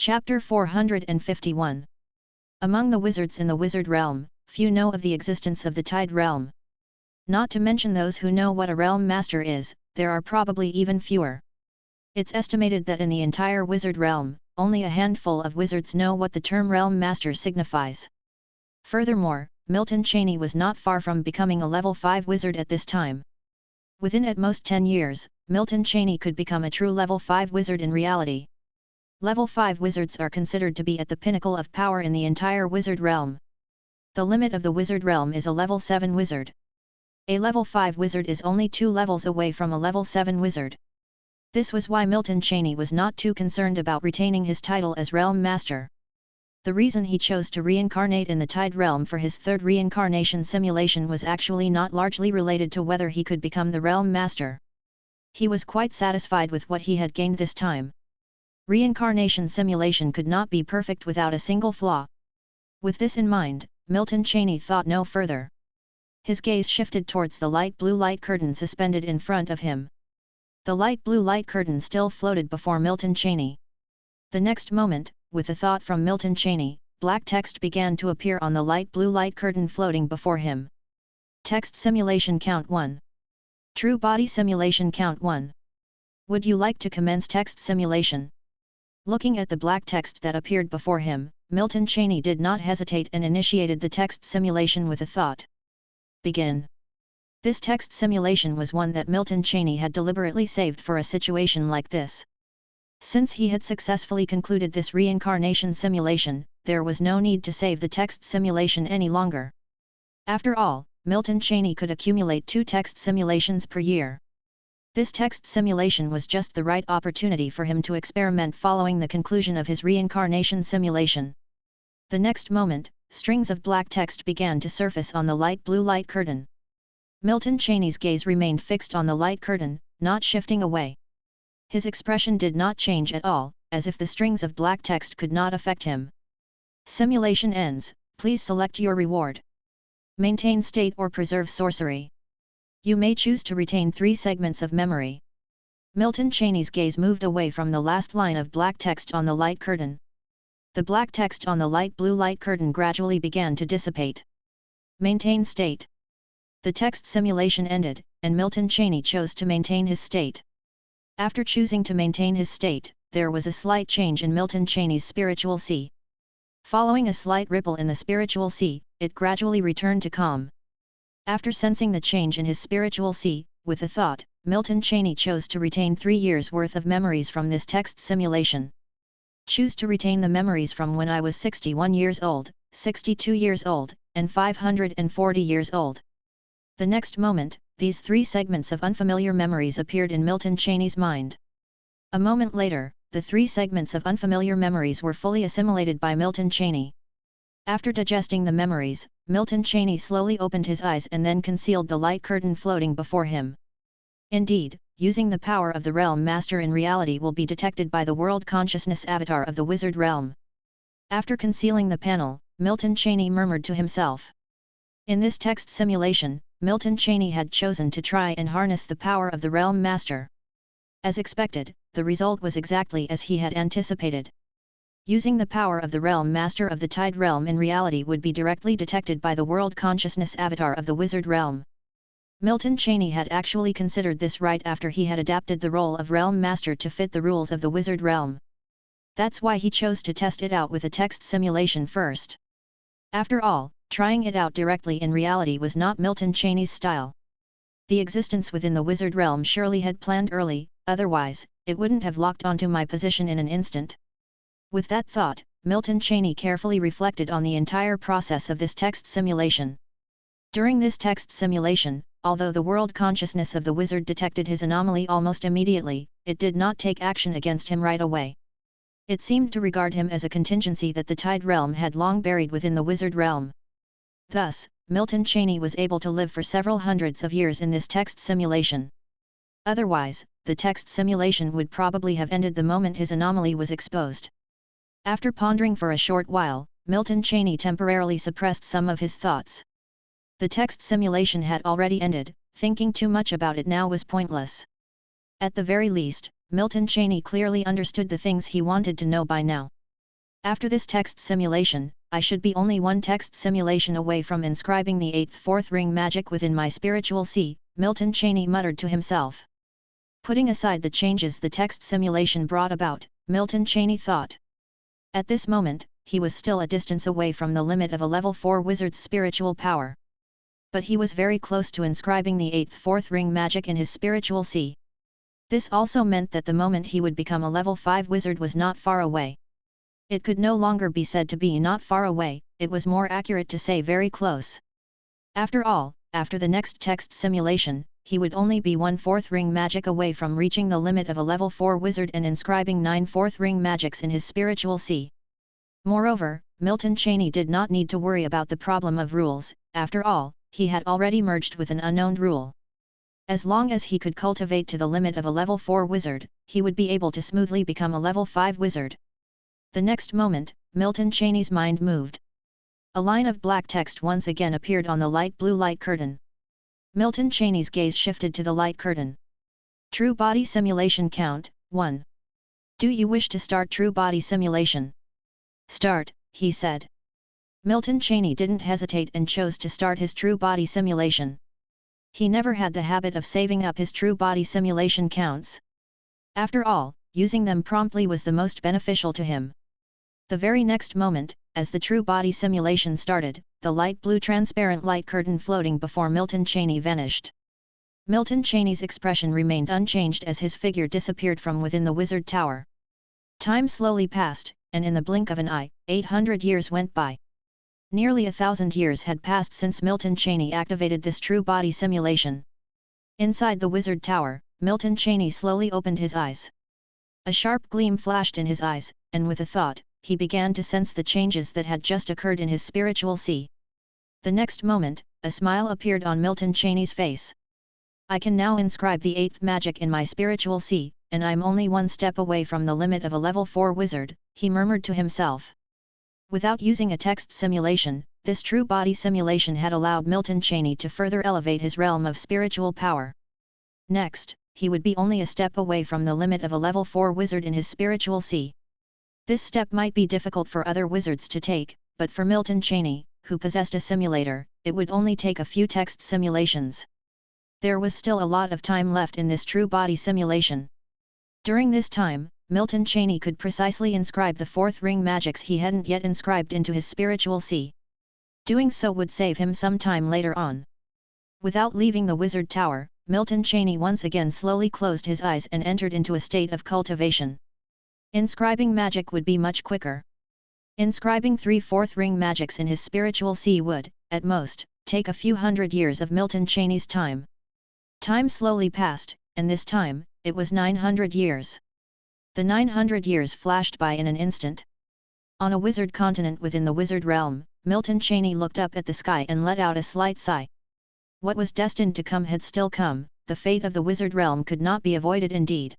Chapter 451. Among the wizards in the wizard realm, few know of the existence of the Tide Realm. Not to mention those who know what a realm master is, there are probably even fewer. It's estimated that in the entire wizard realm, only a handful of wizards know what the term realm master signifies. Furthermore, Milton Cheney was not far from becoming a level 5 wizard at this time. Within at most 10 years, Milton Cheney could become a true level 5 wizard in reality. Level 5 wizards are considered to be at the pinnacle of power in the entire wizard realm. The limit of the wizard realm is a level 7 wizard. A level 5 wizard is only 2 levels away from a level 7 wizard. This was why Milton Cheney was not too concerned about retaining his title as Realm Master. The reason he chose to reincarnate in the Tide Realm for his third reincarnation simulation was actually not largely related to whether he could become the Realm Master. He was quite satisfied with what he had gained this time. Reincarnation simulation could not be perfect without a single flaw. With this in mind, Milton Cheney thought no further. His gaze shifted towards the light blue light curtain suspended in front of him. The light blue light curtain still floated before Milton Cheney. The next moment, with a thought from Milton Cheney, black text began to appear on the light blue light curtain floating before him. Text simulation count 1. True body simulation count 1. Would you like to commence text simulation? Looking at the black text that appeared before him, Milton Cheney did not hesitate and initiated the text simulation with a thought. Begin. This text simulation was one that Milton Cheney had deliberately saved for a situation like this. Since he had successfully concluded this reincarnation simulation, there was no need to save the text simulation any longer. After all, Milton Cheney could accumulate 2 text simulations per year. This text simulation was just the right opportunity for him to experiment following the conclusion of his reincarnation simulation. The next moment, strings of black text began to surface on the light blue light curtain. Milton Cheney's gaze remained fixed on the light curtain, not shifting away. His expression did not change at all, as if the strings of black text could not affect him. Simulation ends, please select your reward. Maintain state or preserve sorcery. You may choose to retain 3 segments of memory. Milton Cheney's gaze moved away from the last line of black text on the light curtain. The black text on the light blue light curtain gradually began to dissipate. Maintain state. The text simulation ended, and Milton Cheney chose to maintain his state. After choosing to maintain his state, there was a slight change in Milton Cheney's spiritual sea. Following a slight ripple in the spiritual sea, it gradually returned to calm. After sensing the change in his spiritual sea, with a thought, Milton Cheney chose to retain 3 years' worth of memories from this text simulation. Choose to retain the memories from when I was 61 years old, 62 years old, and 540 years old. The next moment, these 3 segments of unfamiliar memories appeared in Milton Cheney's mind. A moment later, the 3 segments of unfamiliar memories were fully assimilated by Milton Cheney. After digesting the memories, Milton Cheney slowly opened his eyes and then concealed the light curtain floating before him. Indeed, using the power of the Realm Master in reality will be detected by the World Consciousness Avatar of the Wizard Realm. After concealing the panel, Milton Cheney murmured to himself. In this text simulation, Milton Cheney had chosen to try and harness the power of the Realm Master. As expected, the result was exactly as he had anticipated. Using the power of the Realm Master of the Tide Realm in reality would be directly detected by the World Consciousness Avatar of the Wizard Realm. Milton Cheney had actually considered this right after he had adapted the role of Realm Master to fit the rules of the Wizard Realm. That's why he chose to test it out with a text simulation first. After all, trying it out directly in reality was not Milton Cheney's style. The existence within the Wizard Realm surely had planned early, otherwise, it wouldn't have locked onto my position in an instant. With that thought, Milton Cheney carefully reflected on the entire process of this text simulation. During this text simulation, although the world consciousness of the wizard detected his anomaly almost immediately, it did not take action against him right away. It seemed to regard him as a contingency that the Tide Realm had long buried within the Wizard Realm. Thus, Milton Cheney was able to live for several hundreds of years in this text simulation. Otherwise, the text simulation would probably have ended the moment his anomaly was exposed. After pondering for a short while, Milton Cheney temporarily suppressed some of his thoughts. The text simulation had already ended, thinking too much about it now was pointless. At the very least, Milton Cheney clearly understood the things he wanted to know by now. After this text simulation, I should be only one text simulation away from inscribing the 8th fourth ring magic within my spiritual sea, Milton Cheney muttered to himself. Putting aside the changes the text simulation brought about, Milton Cheney thought. At this moment, he was still a distance away from the limit of a level 4 wizard's spiritual power. But he was very close to inscribing the 8th fourth ring magic in his spiritual sea. This also meant that the moment he would become a level 5 wizard was not far away. It could no longer be said to be not far away, it was more accurate to say very close. After all, after the next text simulation, he would only be 1/4 ring magic away from reaching the limit of a level 4 wizard and inscribing 9 fourth ring magics in his spiritual sea. Moreover, Milton Cheney did not need to worry about the problem of rules, after all, he had already merged with an unknown rule. As long as he could cultivate to the limit of a level 4 wizard, he would be able to smoothly become a level 5 wizard. The next moment, Milton Cheney's mind moved. A line of black text once again appeared on the light blue light curtain. Milton Cheney's gaze shifted to the light curtain. True body simulation count, 1. Do you wish to start true body simulation? Start, he said. Milton Cheney didn't hesitate and chose to start his true body simulation. He never had the habit of saving up his true body simulation counts. After all, using them promptly was the most beneficial to him. The very next moment, as the true body simulation started, the light blue transparent light curtain floating before Milton Cheney vanished. Milton Cheney's expression remained unchanged as his figure disappeared from within the wizard tower. Time slowly passed, and in the blink of an eye, 800 years went by. Nearly 1,000 years had passed since Milton Cheney activated this true body simulation. Inside the wizard tower, Milton Cheney slowly opened his eyes. A sharp gleam flashed in his eyes, and with a thought, he began to sense the changes that had just occurred in his spiritual sea. The next moment, a smile appeared on Milton Cheney's face. I can now inscribe the 8th magic in my spiritual sea, and I'm only one step away from the limit of a level 4 wizard, he murmured to himself. Without using a text simulation, this true body simulation had allowed Milton Cheney to further elevate his realm of spiritual power. Next, he would be only a step away from the limit of a level 4 wizard in his spiritual sea. This step might be difficult for other wizards to take, but for Milton Cheney, who possessed a simulator, it would only take a few text simulations. There was still a lot of time left in this true body simulation. During this time, Milton Cheney could precisely inscribe the 4th ring magics he hadn't yet inscribed into his spiritual sea. Doing so would save him some time later on. Without leaving the wizard tower, Milton Cheney once again slowly closed his eyes and entered into a state of cultivation. Inscribing magic would be much quicker. Inscribing 3 4th ring magics in his spiritual sea would, at most, take a few hundred years of Milton Cheney's time. Time slowly passed, and this time, it was 900 years. The 900 years flashed by in an instant. On a wizard continent within the wizard realm, Milton Cheney looked up at the sky and let out a slight sigh. What was destined to come had still come, the fate of the wizard realm could not be avoided indeed.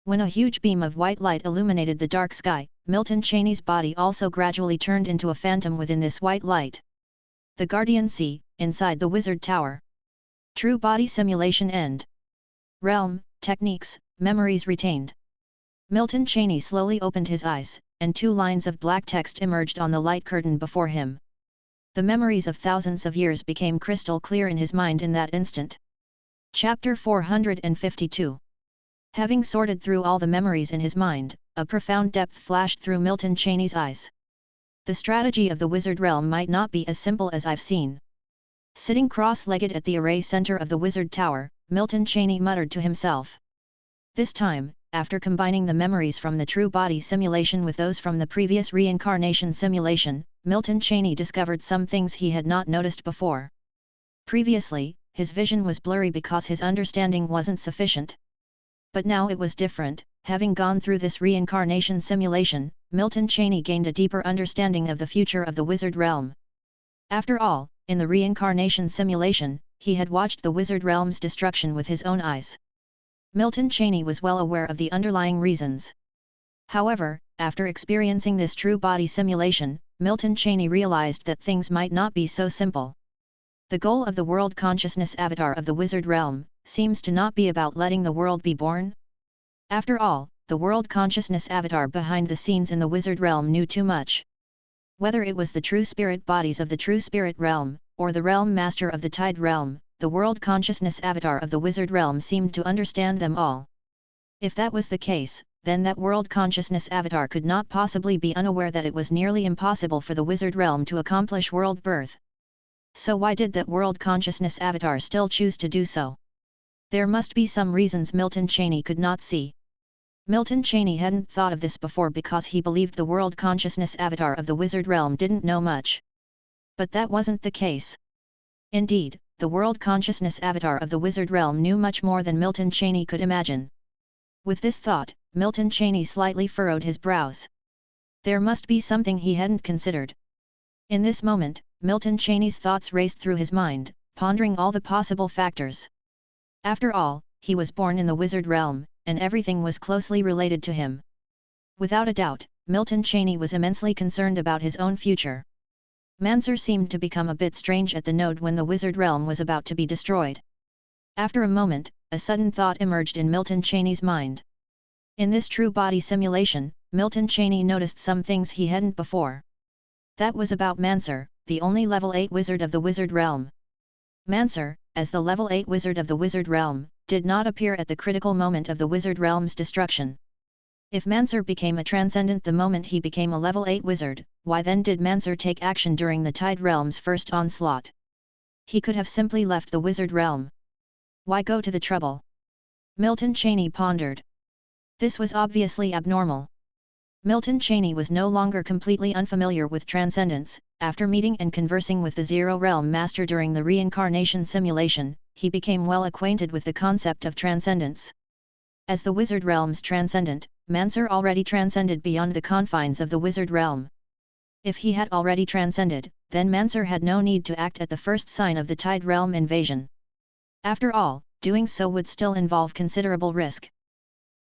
When a huge beam of white light illuminated the dark sky, Milton Cheney's body also gradually turned into a phantom within this white light. The Guardian Sea, inside the wizard tower. True body simulation end. Realm, techniques, memories retained. Milton Cheney slowly opened his eyes, and 2 lines of black text emerged on the light curtain before him. The memories of thousands of years became crystal clear in his mind in that instant. Chapter 452. Having sorted through all the memories in his mind, a profound depth flashed through Milton Cheney's eyes. The strategy of the wizard realm might not be as simple as I've seen. Sitting cross-legged at the array center of the wizard tower, Milton Cheney muttered to himself. This time, after combining the memories from the true body simulation with those from the previous reincarnation simulation, Milton Cheney discovered some things he had not noticed before. Previously, his vision was blurry because his understanding wasn't sufficient. But now it was different. Having gone through this reincarnation simulation, Milton Cheney gained a deeper understanding of the future of the wizard realm. After all, in the reincarnation simulation, he had watched the wizard realm's destruction with his own eyes. Milton Cheney was well aware of the underlying reasons. However, after experiencing this true body simulation, Milton Cheney realized that things might not be so simple. The goal of the world consciousness avatar of the wizard realm seems to not be about letting the world be born. After all, the world consciousness avatar behind the scenes in the wizard realm knew too much. Whether it was the true spirit bodies of the true spirit realm, or the realm master of the tide realm, the world consciousness avatar of the wizard realm seemed to understand them all. If that was the case, then that world consciousness avatar could not possibly be unaware that it was nearly impossible for the wizard realm to accomplish world birth. So why did that world consciousness avatar still choose to do so? There must be some reasons Milton Cheney could not see. Milton Cheney hadn't thought of this before because he believed the world consciousness avatar of the wizard realm didn't know much. But that wasn't the case. Indeed, the world consciousness avatar of the wizard realm knew much more than Milton Cheney could imagine. With this thought, Milton Cheney slightly furrowed his brows. There must be something he hadn't considered. In this moment, Milton Cheney's thoughts raced through his mind, pondering all the possible factors. After all, he was born in the wizard realm, and everything was closely related to him. Without a doubt, Milton Cheney was immensely concerned about his own future. Manser seemed to become a bit strange at the node when the wizard realm was about to be destroyed. After a moment, a sudden thought emerged in Milton Cheney's mind. In this true body simulation, Milton Cheney noticed some things he hadn't before. That was about Manser, the only level 8 wizard of the wizard realm. Manser, as the level 8 wizard of the wizard realm, did not appear at the critical moment of the wizard realm's destruction. If Manser became a transcendent the moment he became a level 8 wizard, why then did Manser take action during the tide realm's first onslaught? He could have simply left the wizard realm. Why go to the trouble? Milton Cheney pondered. This was obviously abnormal. Milton Cheney was no longer completely unfamiliar with transcendence. After meeting and conversing with the Zero Realm Master during the reincarnation simulation, he became well acquainted with the concept of transcendence. As the wizard realm's transcendent, Manser already transcended beyond the confines of the wizard realm. If he had already transcended, then Manser had no need to act at the first sign of the tide realm invasion. After all, doing so would still involve considerable risk.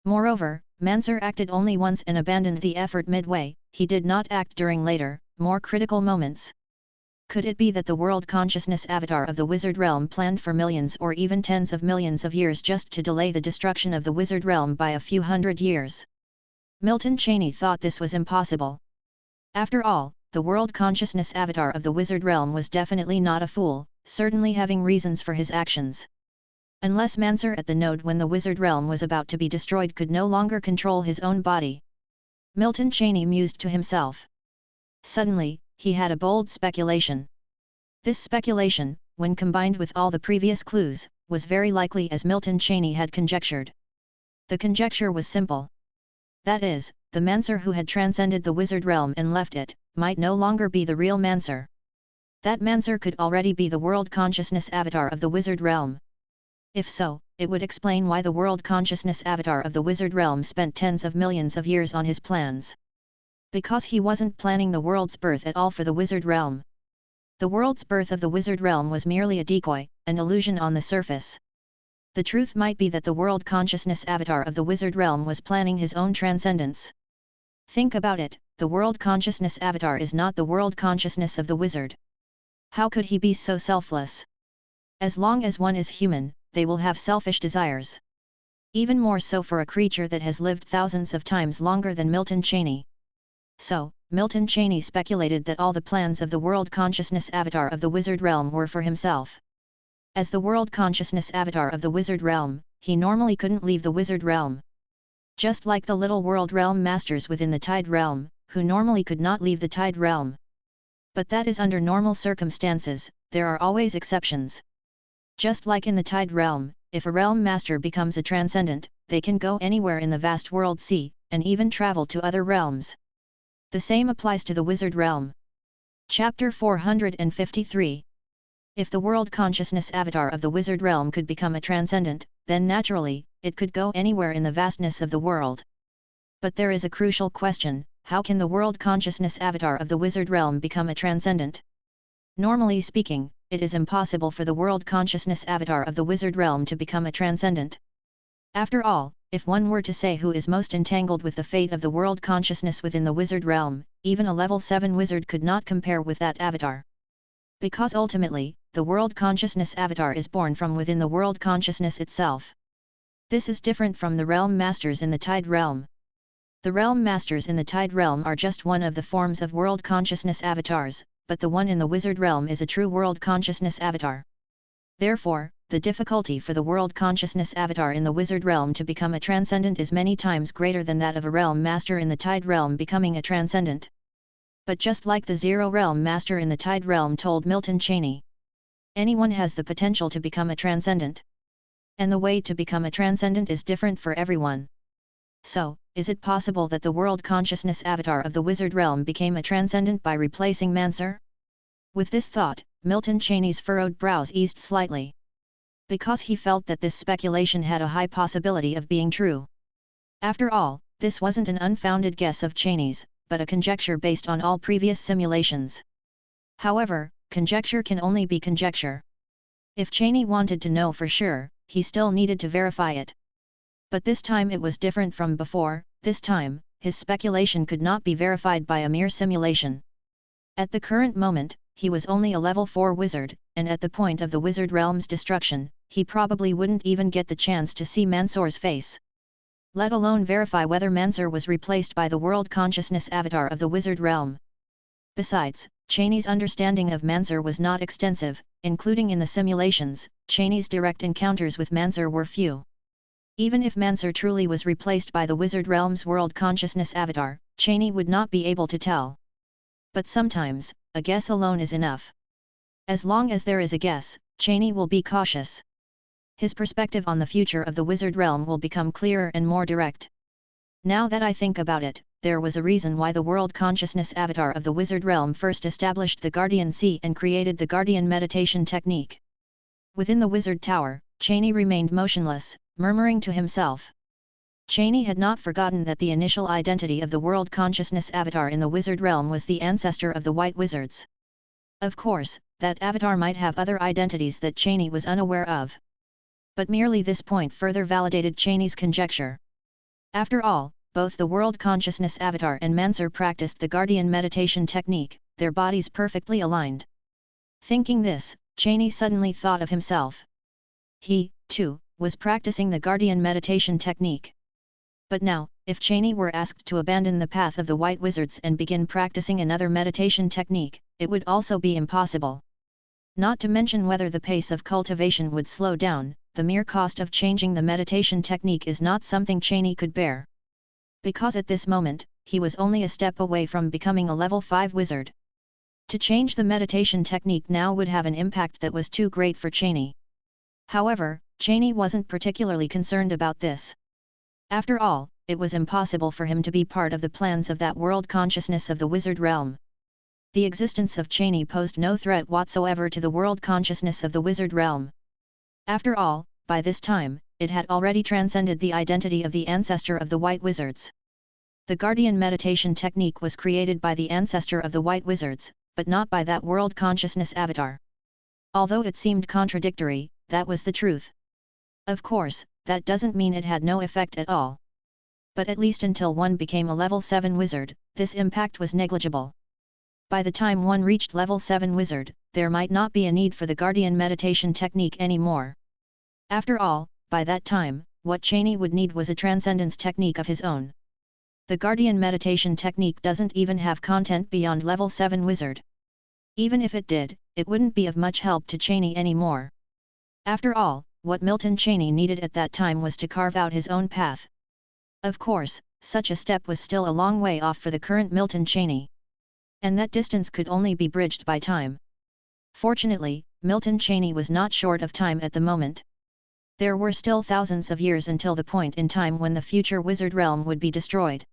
Moreover, Manser acted only once and abandoned the effort midway. He did not act during later, more critical moments. Could it be that the world consciousness avatar of the wizard realm planned for millions or even tens of millions of years just to delay the destruction of the wizard realm by a few hundred years? Milton Cheney thought this was impossible. After all, the world consciousness avatar of the wizard realm was definitely not a fool, certainly having reasons for his actions. Unless Manser at the node when the wizard realm was about to be destroyed could no longer control his own body. Milton Cheney mused to himself. Suddenly, he had a bold speculation. This speculation, when combined with all the previous clues, was very likely as Milton Cheney had conjectured. The conjecture was simple. That is, the Manser who had transcended the wizard realm and left it, might no longer be the real Manser. That Manser could already be the world consciousness avatar of the wizard realm. If so, it would explain why the world consciousness avatar of the wizard realm spent tens of millions of years on his plans. Because he wasn't planning the world's birth at all for the wizard realm. The world's birth of the wizard realm was merely a decoy, an illusion on the surface. The truth might be that the world consciousness avatar of the wizard realm was planning his own transcendence. Think about it, the world consciousness avatar is not the world consciousness of the wizard. How could he be so selfless? As long as one is human, they will have selfish desires. Even more so for a creature that has lived thousands of times longer than Milton Cheney. So, Milton Cheney speculated that all the plans of the world consciousness avatar of the wizard realm were for himself. As the world consciousness avatar of the wizard realm, he normally couldn't leave the wizard realm. Just like the little world realm masters within the tide realm, who normally could not leave the tide realm. But that is under normal circumstances, there are always exceptions. Just like in the tide realm, if a realm master becomes a transcendent, they can go anywhere in the vast world sea, and even travel to other realms. The same applies to the wizard realm. Chapter 453. If the world consciousness avatar of the wizard realm could become a transcendent, then naturally, it could go anywhere in the vastness of the world. But there is a crucial question: how can the world consciousness avatar of the wizard realm become a transcendent? Normally speaking, it is impossible for the world consciousness avatar of the wizard realm to become a transcendent. After all, if one were to say who is most entangled with the fate of the world consciousness within the wizard realm, even a level 7 wizard could not compare with that avatar. Because ultimately, the world consciousness avatar is born from within the world consciousness itself. This is different from the realm masters in the tide realm. The realm masters in the Tide realm are just one of the forms of world consciousness avatars, but the one in the wizard realm is a true world consciousness avatar. Therefore, the difficulty for the world consciousness avatar in the wizard realm to become a transcendent is many times greater than that of a realm master in the Tide realm becoming a transcendent. But just like the Zero realm master in the Tide realm told Milton Cheney, anyone has the potential to become a transcendent. And the way to become a transcendent is different for everyone. So, is it possible that the world consciousness avatar of the wizard realm became a transcendent by replacing Manser? With this thought, Milton Cheney's furrowed brows eased slightly. Because he felt that this speculation had a high possibility of being true. After all, this wasn't an unfounded guess of Cheney's, but a conjecture based on all previous simulations. However, conjecture can only be conjecture. If Cheney wanted to know for sure, he still needed to verify it. But this time it was different from before. This time, his speculation could not be verified by a mere simulation. At the current moment, he was only a level 4 wizard, and at the point of the wizard realm's destruction, he probably wouldn't even get the chance to see Mansor's face. Let alone verify whether Mansor was replaced by the world consciousness avatar of the wizard realm. Besides, Cheney's understanding of Manser was not extensive, including in the simulations. Cheney's direct encounters with Manser were few. Even if Manser truly was replaced by the wizard realm's world consciousness avatar, Cheney would not be able to tell. But sometimes, a guess alone is enough. As long as there is a guess, Cheney will be cautious. His perspective on the future of the wizard realm will become clearer and more direct. Now that I think about it, there was a reason why the world consciousness avatar of the wizard realm first established the Guardian Sea and created the Guardian meditation technique. Within the wizard tower, Cheney remained motionless, murmuring to himself. Cheney had not forgotten that the initial identity of the world consciousness avatar in the wizard realm was the ancestor of the white wizards. Of course, that avatar might have other identities that Cheney was unaware of. But merely this point further validated Cheney's conjecture. After all, both the world consciousness avatar and Manser practiced the Guardian meditation technique, their bodies perfectly aligned. Thinking this, Cheney suddenly thought of himself. He, too, was practicing the Guardian meditation technique. But now, if Cheney were asked to abandon the path of the white wizards and begin practicing another meditation technique, it would also be impossible. Not to mention whether the pace of cultivation would slow down. The mere cost of changing the meditation technique is not something Cheney could bear. Because at this moment, he was only a step away from becoming a level 5 wizard. To change the meditation technique now would have an impact that was too great for Cheney. However, Cheney wasn't particularly concerned about this. After all, it was impossible for him to be part of the plans of that world consciousness of the wizard realm. The existence of Cheney posed no threat whatsoever to the world consciousness of the wizard realm. After all, by this time, it had already transcended the identity of the ancestor of the white wizards. The Guardian meditation technique was created by the ancestor of the white wizards, but not by that world consciousness avatar. Although it seemed contradictory, that was the truth. Of course, that doesn't mean it had no effect at all. But at least until one became a level 7 wizard, this impact was negligible. By the time one reached level 7 wizard, there might not be a need for the Guardian meditation technique anymore. After all, by that time, what Cheney would need was a transcendence technique of his own. The Guardian meditation technique doesn't even have content beyond level 7 wizard. Even if it did, it wouldn't be of much help to Cheney anymore. After all, what Milton Cheney needed at that time was to carve out his own path. Of course, such a step was still a long way off for the current Milton Cheney. And that distance could only be bridged by time. Fortunately, Milton Cheney was not short of time at the moment. There were still thousands of years until the point in time when the future wizard realm would be destroyed.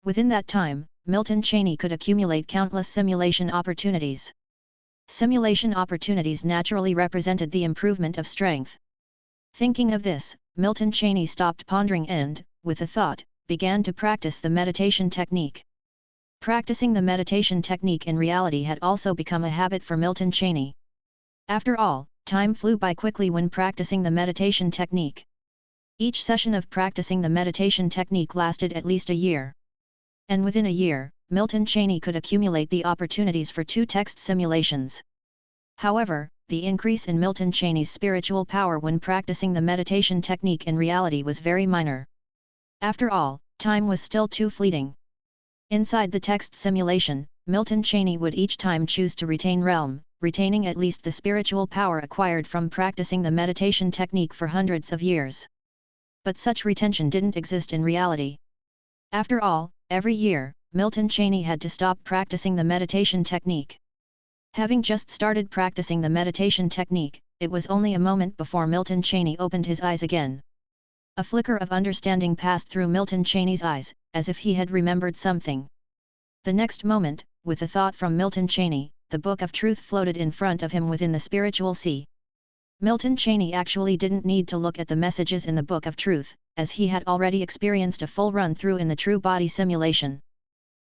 Within that time, Milton Cheney could accumulate countless simulation opportunities. Simulation opportunities naturally represented the improvement of strength. Thinking of this, Milton Cheney stopped pondering and, with a thought, began to practice the meditation technique. Practicing the meditation technique in reality had also become a habit for Milton Cheney. After all, time flew by quickly when practicing the meditation technique. Each session of practicing the meditation technique lasted at least a year. And within a year, Milton Cheney could accumulate the opportunities for 2 text simulations. However, the increase in Milton Cheney's spiritual power when practicing the meditation technique in reality was very minor. After all, Time was still too fleeting. Inside the text simulation, Milton Cheney would each time choose to retain realm, retaining at least the spiritual power acquired from practicing the meditation technique for hundreds of years. But such retention didn't exist in reality. After all, every year, Milton Cheney had to stop practicing the meditation technique. Having just started practicing the meditation technique, it was only a moment before Milton Cheney opened his eyes again. A flicker of understanding passed through Milton Cheney's eyes, as if he had remembered something. The next moment, with a thought from Milton Cheney, the Book of Truth floated in front of him within the spiritual sea. Milton Cheney actually didn't need to look at the messages in the Book of Truth, as he had already experienced a full run-through in the true body simulation.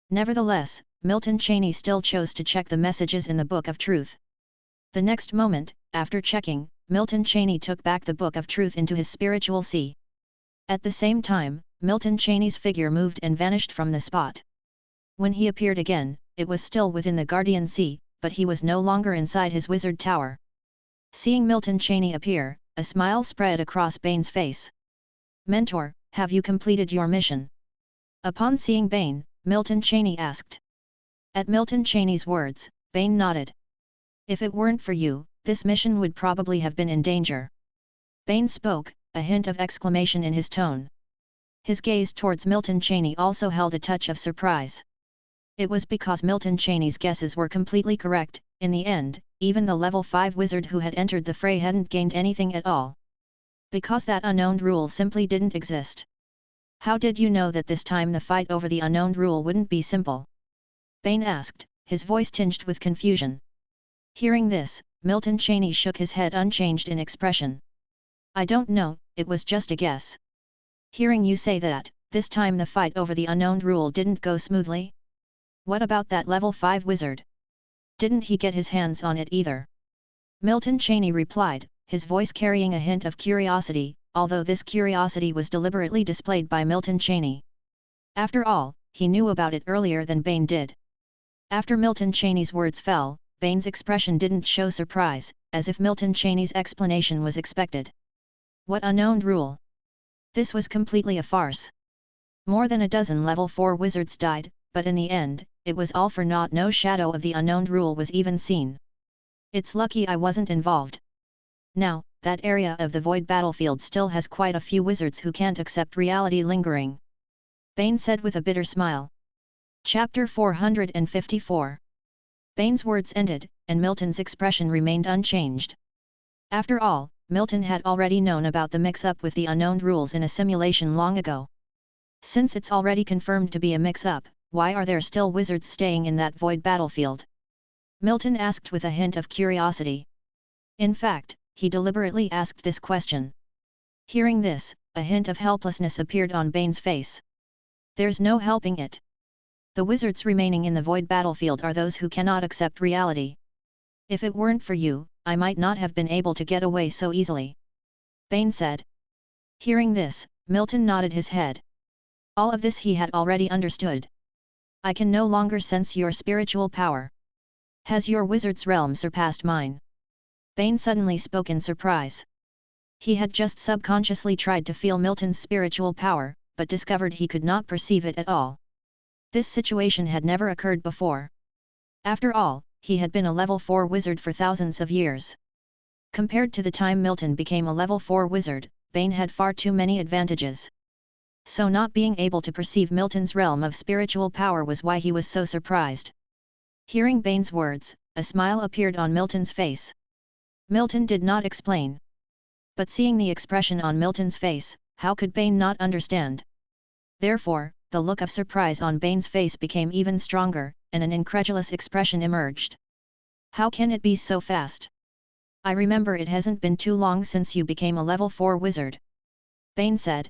Nevertheless, Milton Cheney still chose to check the messages in the Book of Truth. The next moment, after checking, Milton Cheney took back the Book of Truth into his spiritual sea. At the same time, Milton Cheney's figure moved and vanished from the spot. When he appeared again, it was still within the Guardian Sea, but he was no longer inside his wizard tower. Seeing Milton Cheney appear, a smile spread across Bane's face. "Mentor, have you completed your mission?" Upon seeing Bane, Milton Cheney asked. At Milton Cheney's words, Bane nodded. "If it weren't for you, this mission would probably have been in danger." Bane spoke, a hint of exclamation in his tone. His gaze towards Milton Cheney also held a touch of surprise. It was because Milton Cheney's guesses were completely correct. In the end, even the level 5 wizard who had entered the fray hadn't gained anything at all. Because that unknown rule simply didn't exist. "How did you know that this time the fight over the unknown rule wouldn't be simple?" Bane asked, his voice tinged with confusion. Hearing this, Milton Cheney shook his head unchanged in expression. "I don't know, it was just a guess." "Hearing you say that, this time the fight over the unknown rule didn't go smoothly? What about that level 5 wizard? Didn't he get his hands on it either?" Milton Cheney replied, his voice carrying a hint of curiosity, although this curiosity was deliberately displayed by Milton Cheney. After all, he knew about it earlier than Bane did. After Milton Cheney's words fell, Bane's expression didn't show surprise, as if Milton Cheney's explanation was expected. What unknown rule? This was completely a farce. More than a dozen level 4 wizards died, but in the end, it was all for naught. No shadow of the unknown rule was even seen. "It's lucky I wasn't involved. Now, that area of the void battlefield still has quite a few wizards who can't accept reality lingering," Bane said with a bitter smile. Chapter 454. Bane's words ended, and Milton's expression remained unchanged. After all, Milton had already known about the mix-up with the unknown rules in a simulation long ago. Since it's already confirmed to be a mix-up, why are there still wizards staying in that void battlefield? Milton asked with a hint of curiosity. In fact, he deliberately asked this question. Hearing this, a hint of helplessness appeared on Bane's face. "There's no helping it. The wizards remaining in the void battlefield are those who cannot accept reality. If it weren't for you, I might not have been able to get away so easily," Bane said. Hearing this, Milton nodded his head. All of this he had already understood. "I can no longer sense your spiritual power. Has your wizard's realm surpassed mine?" Bane suddenly spoke in surprise. He had just subconsciously tried to feel Milton's spiritual power, but discovered he could not perceive it at all. This situation had never occurred before. After all, he had been a level 4 wizard for thousands of years. Compared to the time Milton became a level 4 wizard, Bane had far too many advantages. So not being able to perceive Milton's realm of spiritual power was why he was so surprised. Hearing Bane's words, a smile appeared on Milton's face. Milton did not explain. But seeing the expression on Milton's face, how could Bane not understand? Therefore, the look of surprise on Bane's face became even stronger, and an incredulous expression emerged. "How can it be so fast? I remember it hasn't been too long since you became a level 4 wizard," Bane said.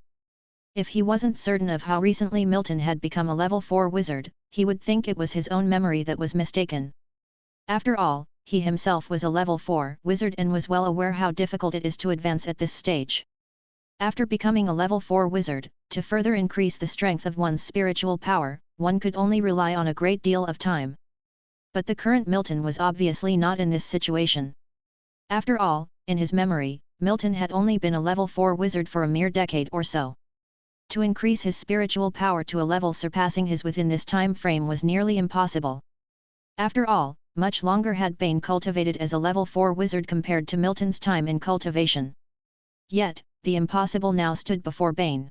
If he wasn't certain of how recently Milton had become a level 4 wizard, he would think it was his own memory that was mistaken. After all, he himself was a level 4 wizard and was well aware how difficult it is to advance at this stage. After becoming a level 4 wizard, to further increase the strength of one's spiritual power, one could only rely on a great deal of time. But the current Milton was obviously not in this situation. After all, in his memory, Milton had only been a level 4 wizard for a mere decade or so. To increase his spiritual power to a level surpassing his within this time frame was nearly impossible. After all, much longer had Bane cultivated as a level 4 wizard compared to Milton's time in cultivation. Yet, the impossible now stood before Bane.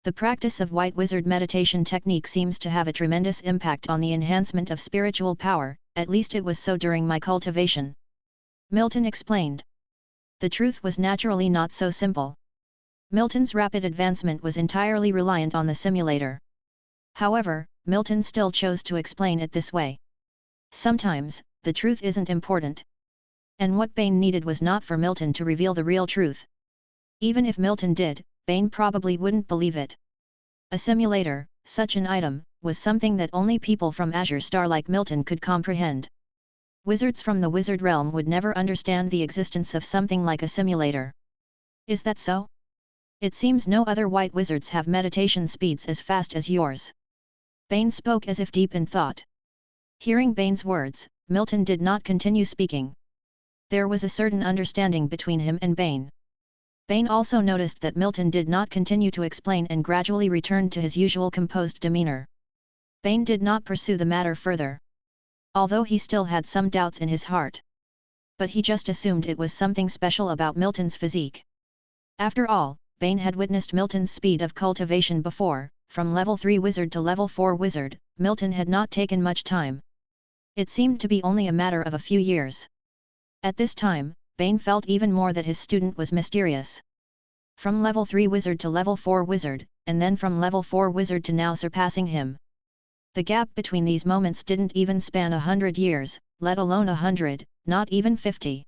The practice of white wizard meditation technique seems to have a tremendous impact on the enhancement of spiritual power, at least it was so during my cultivation. Milton explained. The truth was naturally not so simple. Milton's rapid advancement was entirely reliant on the simulator. However, Milton still chose to explain it this way. Sometimes, the truth isn't important. And what Bane needed was not for Milton to reveal the real truth. Even if Milton did, Bane probably wouldn't believe it. A simulator, such an item, was something that only people from Azure Star like Milton could comprehend. Wizards from the wizard realm would never understand the existence of something like a simulator. Is that so? It seems no other white wizards have meditation speeds as fast as yours. Bane spoke as if deep in thought. Hearing Bane's words, Milton did not continue speaking. There was a certain understanding between him and Bane. Bane also noticed that Milton did not continue to explain and gradually returned to his usual composed demeanor. Bane did not pursue the matter further. Although he still had some doubts in his heart. But he just assumed it was something special about Milton's physique. After all, Bane had witnessed Milton's speed of cultivation before. From level 3 wizard to level 4 wizard, Milton had not taken much time. It seemed to be only a matter of a few years. At this time, Bane felt even more that his student was mysterious. From level 3 wizard to level 4 wizard, and then from level 4 wizard to now surpassing him. The gap between these moments didn't even span 100 years, let alone 100, not even 50.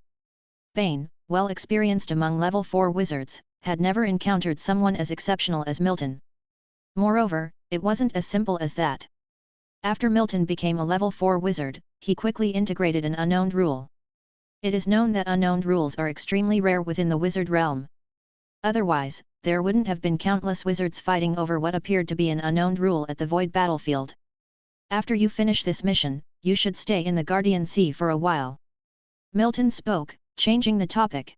Bane, well experienced among level 4 wizards, had never encountered someone as exceptional as Milton. Moreover, it wasn't as simple as that. After Milton became a level 4 wizard, he quickly integrated an unknown rule. It is known that unknown rules are extremely rare within the wizard realm. Otherwise, there wouldn't have been countless wizards fighting over what appeared to be an unknown rule at the void battlefield. After you finish this mission, you should stay in the Guardian Sea for a while. Milton spoke, changing the topic.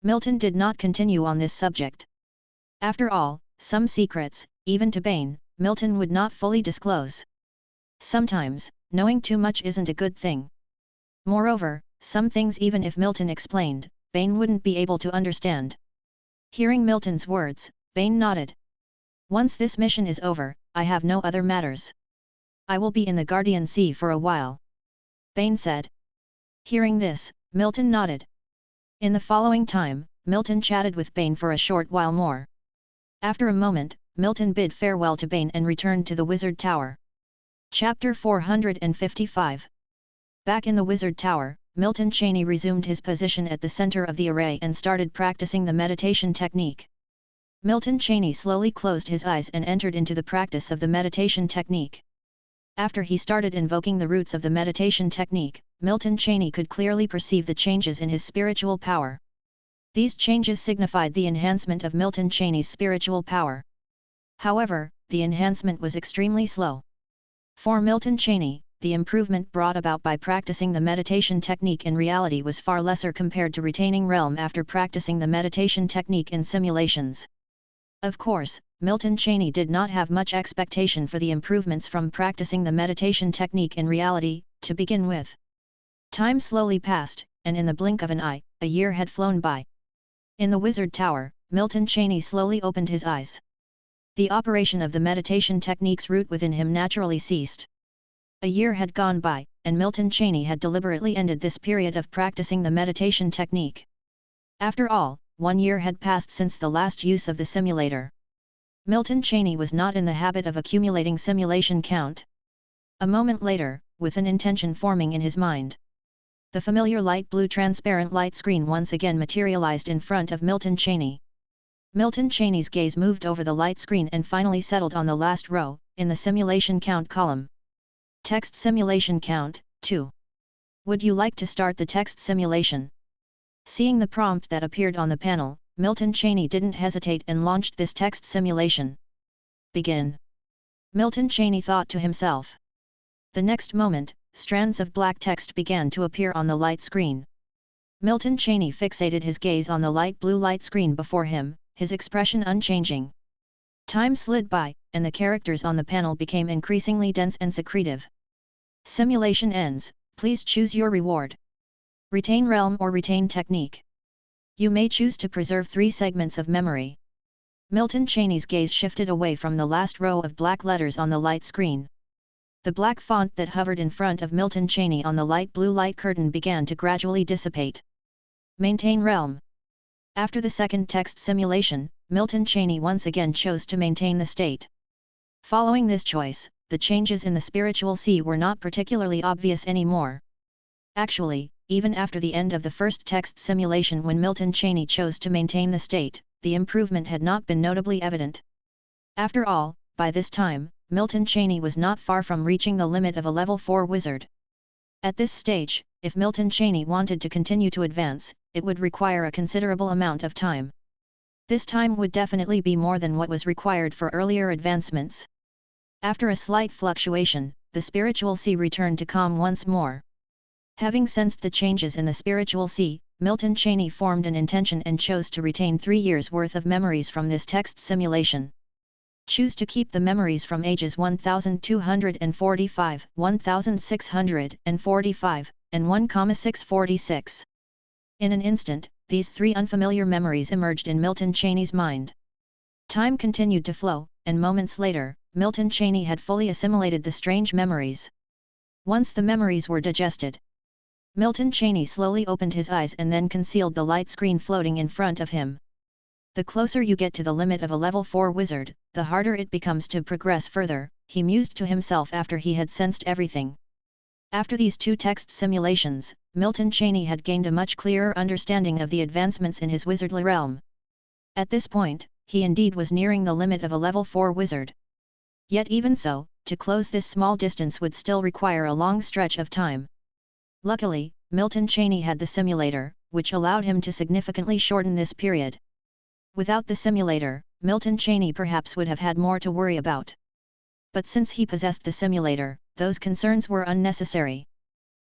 Milton did not continue on this subject. After all, some secrets, even to Bane, Milton would not fully disclose. Sometimes, knowing too much isn't a good thing. Moreover, some things even if Milton explained, Bane wouldn't be able to understand. Hearing Milton's words, Bane nodded. Once this mission is over, I have no other matters. I will be in the Guardian Sea for a while. Bane said. Hearing this, Milton nodded. In the following time, Milton chatted with Bane for a short while more. After a moment, Milton bid farewell to Bane and returned to the Wizard Tower. Chapter 455. Back in the Wizard Tower, Milton Cheney resumed his position at the center of the array and started practicing the meditation technique. Milton Cheney slowly closed his eyes and entered into the practice of the meditation technique. After he started invoking the roots of the meditation technique, Milton Cheney could clearly perceive the changes in his spiritual power. These changes signified the enhancement of Milton Cheney's spiritual power. However, the enhancement was extremely slow. For Milton Cheney, the improvement brought about by practicing the meditation technique in reality was far lesser compared to retaining realm after practicing the meditation technique in simulations. Of course, Milton Cheney did not have much expectation for the improvements from practicing the meditation technique in reality, to begin with. Time slowly passed, and in the blink of an eye, a year had flown by. In the Wizard Tower, Milton Cheney slowly opened his eyes. The operation of the meditation technique's root within him naturally ceased. A year had gone by, and Milton Cheney had deliberately ended this period of practicing the meditation technique. After all, 1 year had passed since the last use of the simulator. Milton Cheney was not in the habit of accumulating simulation count. A moment later, with an intention forming in his mind, the familiar light blue transparent light screen once again materialized in front of Milton Cheney. Milton Cheney's gaze moved over the light screen and finally settled on the last row, in the simulation count column. Text simulation count, 2. Would you like to start the text simulation? Seeing the prompt that appeared on the panel, Milton Cheney didn't hesitate and launched this text simulation. Begin. Milton Cheney thought to himself. The next moment, strands of black text began to appear on the light screen. Milton Cheney fixated his gaze on the light blue light screen before him, his expression unchanging. Time slid by, and the characters on the panel became increasingly dense and secretive. Simulation ends, please choose your reward. Retain realm or retain technique. You may choose to preserve 3 segments of memory. Milton Cheney's gaze shifted away from the last row of black letters on the light screen. The black font that hovered in front of Milton Cheney on the light blue light curtain began to gradually dissipate. Maintain realm. After the second text simulation, Milton Cheney once again chose to maintain the state. Following this choice, the changes in the spiritual sea were not particularly obvious anymore. Actually, even after the end of the first text simulation when Milton Cheney chose to maintain the state, the improvement had not been notably evident. After all, by this time, Milton Cheney was not far from reaching the limit of a level 4 wizard. At this stage, if Milton Cheney wanted to continue to advance, it would require a considerable amount of time. This time would definitely be more than what was required for earlier advancements. After a slight fluctuation, the spiritual sea returned to calm once more. Having sensed the changes in the spiritual sea, Milton Cheney formed an intention and chose to retain 3 years' worth of memories from this text simulation. Choose to keep the memories from ages 1245, 1645, and 1,646. In an instant, these 3 unfamiliar memories emerged in Milton Cheney's mind. Time continued to flow, and moments later, Milton Cheney had fully assimilated the strange memories. Once the memories were digested, Milton Cheney slowly opened his eyes and then concealed the light screen floating in front of him. The closer you get to the limit of a level 4 wizard, the harder it becomes to progress further, he mused to himself after he had sensed everything. After these 2 text simulations, Milton Cheney had gained a much clearer understanding of the advancements in his wizardly realm. At this point, he indeed was nearing the limit of a level 4 wizard. Yet even so, to close this small distance would still require a long stretch of time. Luckily, Milton Cheney had the simulator, which allowed him to significantly shorten this period. Without the simulator, Milton Cheney perhaps would have had more to worry about. But since he possessed the simulator, those concerns were unnecessary.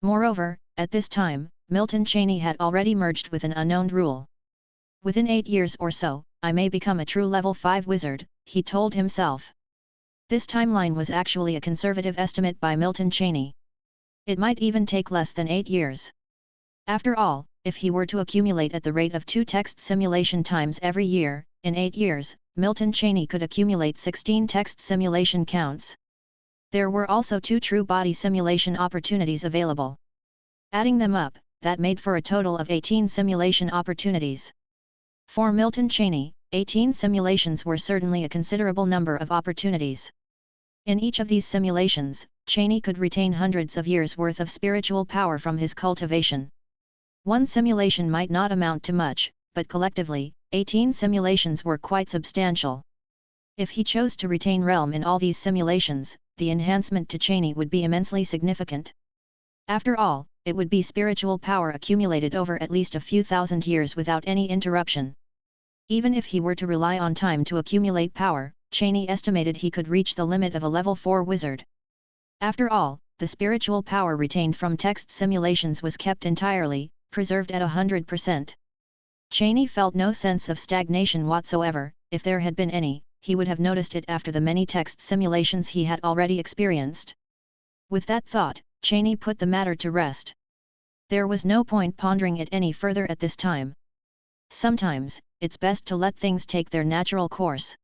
Moreover, at this time, Milton Cheney had already merged with an unknown rule. Within 8 years or so, I may become a true level 5 wizard, he told himself. This timeline was actually a conservative estimate by Milton Cheney. It might even take less than 8 years. After all, if he were to accumulate at the rate of 2 text simulation times every year, in 8 years, Milton Cheney could accumulate 16 text simulation counts. There were also 2 true body simulation opportunities available. Adding them up, that made for a total of 18 simulation opportunities. For Milton Cheney, 18 simulations were certainly a considerable number of opportunities. In each of these simulations, Cheney could retain hundreds of years' worth of spiritual power from his cultivation. One simulation might not amount to much, but collectively, 18 simulations were quite substantial. If he chose to retain realm in all these simulations, the enhancement to Cheney would be immensely significant. After all, it would be spiritual power accumulated over at least a few thousand years without any interruption. Even if he were to rely on time to accumulate power, Cheney estimated he could reach the limit of a level 4 wizard. After all, the spiritual power retained from text simulations was kept entirely, preserved at 100%. Cheney felt no sense of stagnation whatsoever. If there had been any, he would have noticed it after the many text simulations he had already experienced. With that thought, Cheney put the matter to rest. There was no point pondering it any further at this time. Sometimes, it's best to let things take their natural course.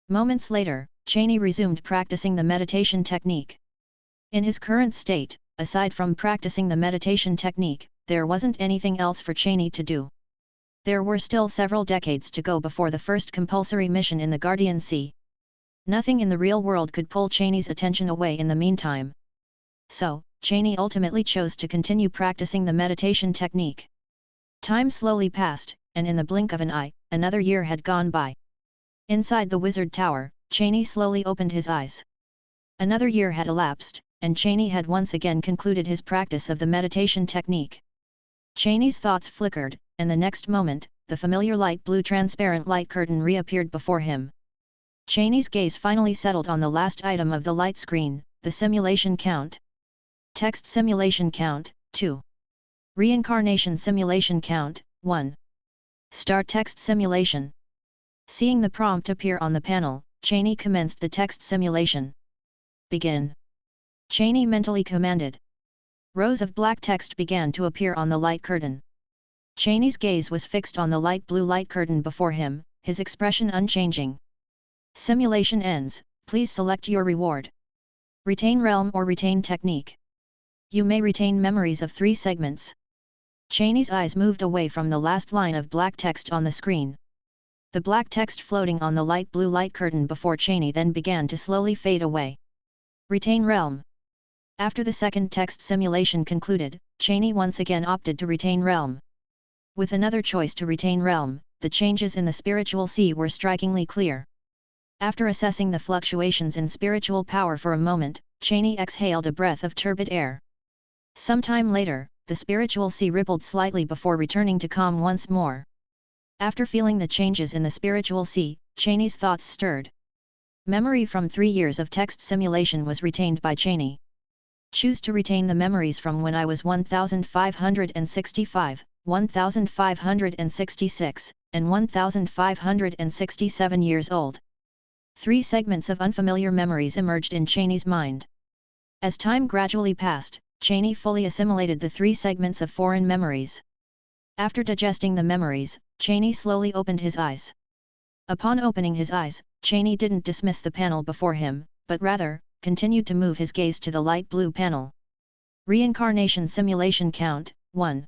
Moments later, Cheney resumed practicing the meditation technique. In his current state, aside from practicing the meditation technique, there wasn't anything else for Cheney to do. There were still several decades to go before the first compulsory mission in the Guardian Sea. Nothing in the real world could pull Cheney's attention away in the meantime. So, Cheney ultimately chose to continue practicing the meditation technique. Time slowly passed, and in the blink of an eye, another year had gone by. Inside the wizard tower, Cheney slowly opened his eyes. Another year had elapsed, and Cheney had once again concluded his practice of the meditation technique. Cheney's thoughts flickered, and the next moment, the familiar light blue transparent light curtain reappeared before him. Cheney's gaze finally settled on the last item of the light screen, the simulation count. Text simulation count, 2. Reincarnation simulation count, 1. Start text simulation. Seeing the prompt appear on the panel, Cheney commenced the text simulation. Begin. Cheney mentally commanded. Rows of black text began to appear on the light curtain. Cheney's gaze was fixed on the light blue light curtain before him, his expression unchanging. Simulation ends, please select your reward. Retain realm or retain technique. You may retain memories of 3 segments. Cheney's eyes moved away from the last line of black text on the screen. The black text floating on the light blue light curtain before Cheney then began to slowly fade away. Retain realm. After the second text simulation concluded, Cheney once again opted to retain realm. With another choice to retain realm, the changes in the spiritual sea were strikingly clear. After assessing the fluctuations in spiritual power for a moment, Cheney exhaled a breath of turbid air. Some time later, the spiritual sea rippled slightly before returning to calm once more. After feeling the changes in the spiritual sea, Cheney's thoughts stirred. Memory from 3 years of text simulation was retained by Cheney. Choose to retain the memories from when I was 1565, 1566, and 1567 years old. 3 segments of unfamiliar memories emerged in Cheney's mind. As time gradually passed, Cheney fully assimilated the 3 segments of foreign memories. After digesting the memories, Cheney slowly opened his eyes. Upon opening his eyes, Cheney didn't dismiss the panel before him, but rather, continued to move his gaze to the light blue panel. Reincarnation simulation count, 1.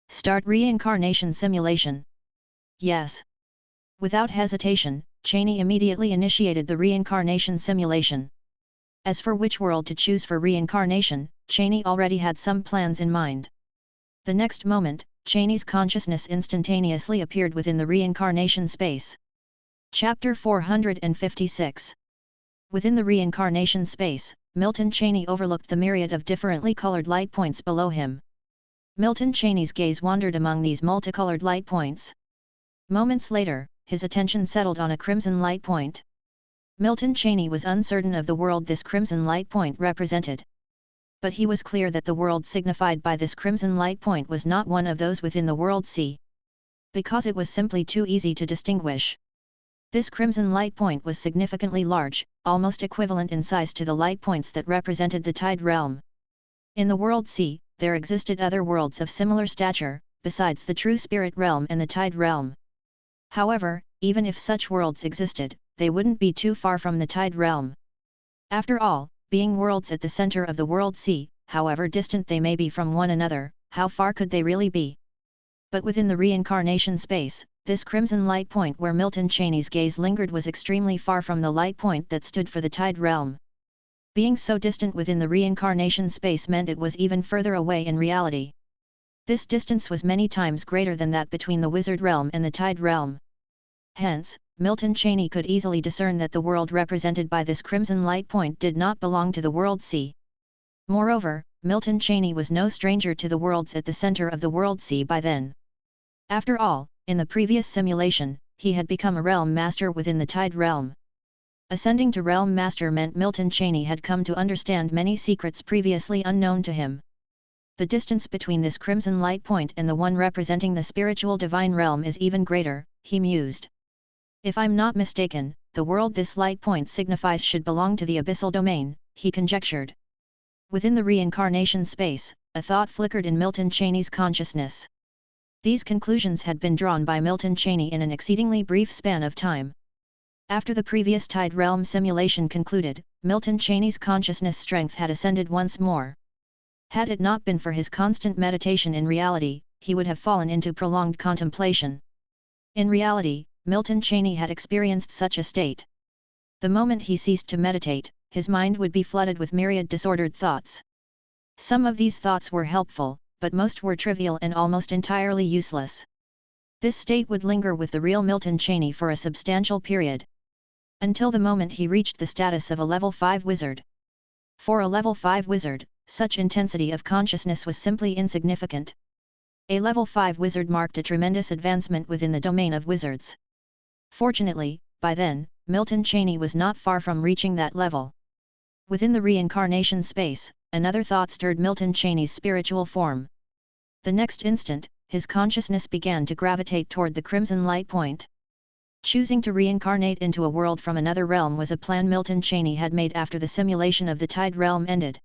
Start reincarnation simulation. Yes. Without hesitation, Cheney immediately initiated the reincarnation simulation. As for which world to choose for reincarnation, Cheney already had some plans in mind. The next moment, Cheney's consciousness instantaneously appeared within the reincarnation space. Chapter 456. Within the reincarnation space, Milton Cheney overlooked the myriad of differently colored light points below him. Milton Cheney's gaze wandered among these multicolored light points. Moments later, his attention settled on a crimson light point. Milton Cheney was uncertain of the world this crimson light point represented. But he was clear that the world signified by this crimson light point was not one of those within the world sea. Because it was simply too easy to distinguish. This crimson light point was significantly large, almost equivalent in size to the light points that represented the tide realm. In the world sea, there existed other worlds of similar stature, besides the true spirit realm and the tide realm. However, even if such worlds existed, they wouldn't be too far from the tide realm. After all, being worlds at the center of the world sea, however distant they may be from one another, how far could they really be? But within the reincarnation space, this crimson light point where Milton Cheney's gaze lingered was extremely far from the light point that stood for the tide realm. Being so distant within the reincarnation space meant it was even further away in reality. This distance was many times greater than that between the wizard realm and the tide realm. Hence, Milton Cheney could easily discern that the world represented by this crimson light point did not belong to the world sea. Moreover, Milton Cheney was no stranger to the worlds at the center of the world sea by then. After all, in the previous simulation, he had become a realm master within the tide realm. Ascending to realm master meant Milton Cheney had come to understand many secrets previously unknown to him. The distance between this crimson light point and the one representing the spiritual divine realm is even greater, he mused. If I'm not mistaken, the world this light point signifies should belong to the abyssal domain, he conjectured. Within the reincarnation space, a thought flickered in Milton Cheney's consciousness. These conclusions had been drawn by Milton Cheney in an exceedingly brief span of time. After the previous tide realm simulation concluded, Milton Cheney's consciousness strength had ascended once more. Had it not been for his constant meditation in reality, he would have fallen into prolonged contemplation. In reality, Milton Cheney had experienced such a state. The moment he ceased to meditate, his mind would be flooded with myriad disordered thoughts. Some of these thoughts were helpful, but most were trivial and almost entirely useless. This state would linger with the real Milton Cheney for a substantial period. Until the moment he reached the status of a level 5 wizard. For a level 5 wizard, such intensity of consciousness was simply insignificant. A level 5 wizard marked a tremendous advancement within the domain of wizards. Fortunately, by then, Milton Cheney was not far from reaching that level. Within the reincarnation space, another thought stirred Milton Cheney's spiritual form. The next instant, his consciousness began to gravitate toward the crimson light point. Choosing to reincarnate into a world from another realm was a plan Milton Cheney had made after the simulation of the Tide Realm ended.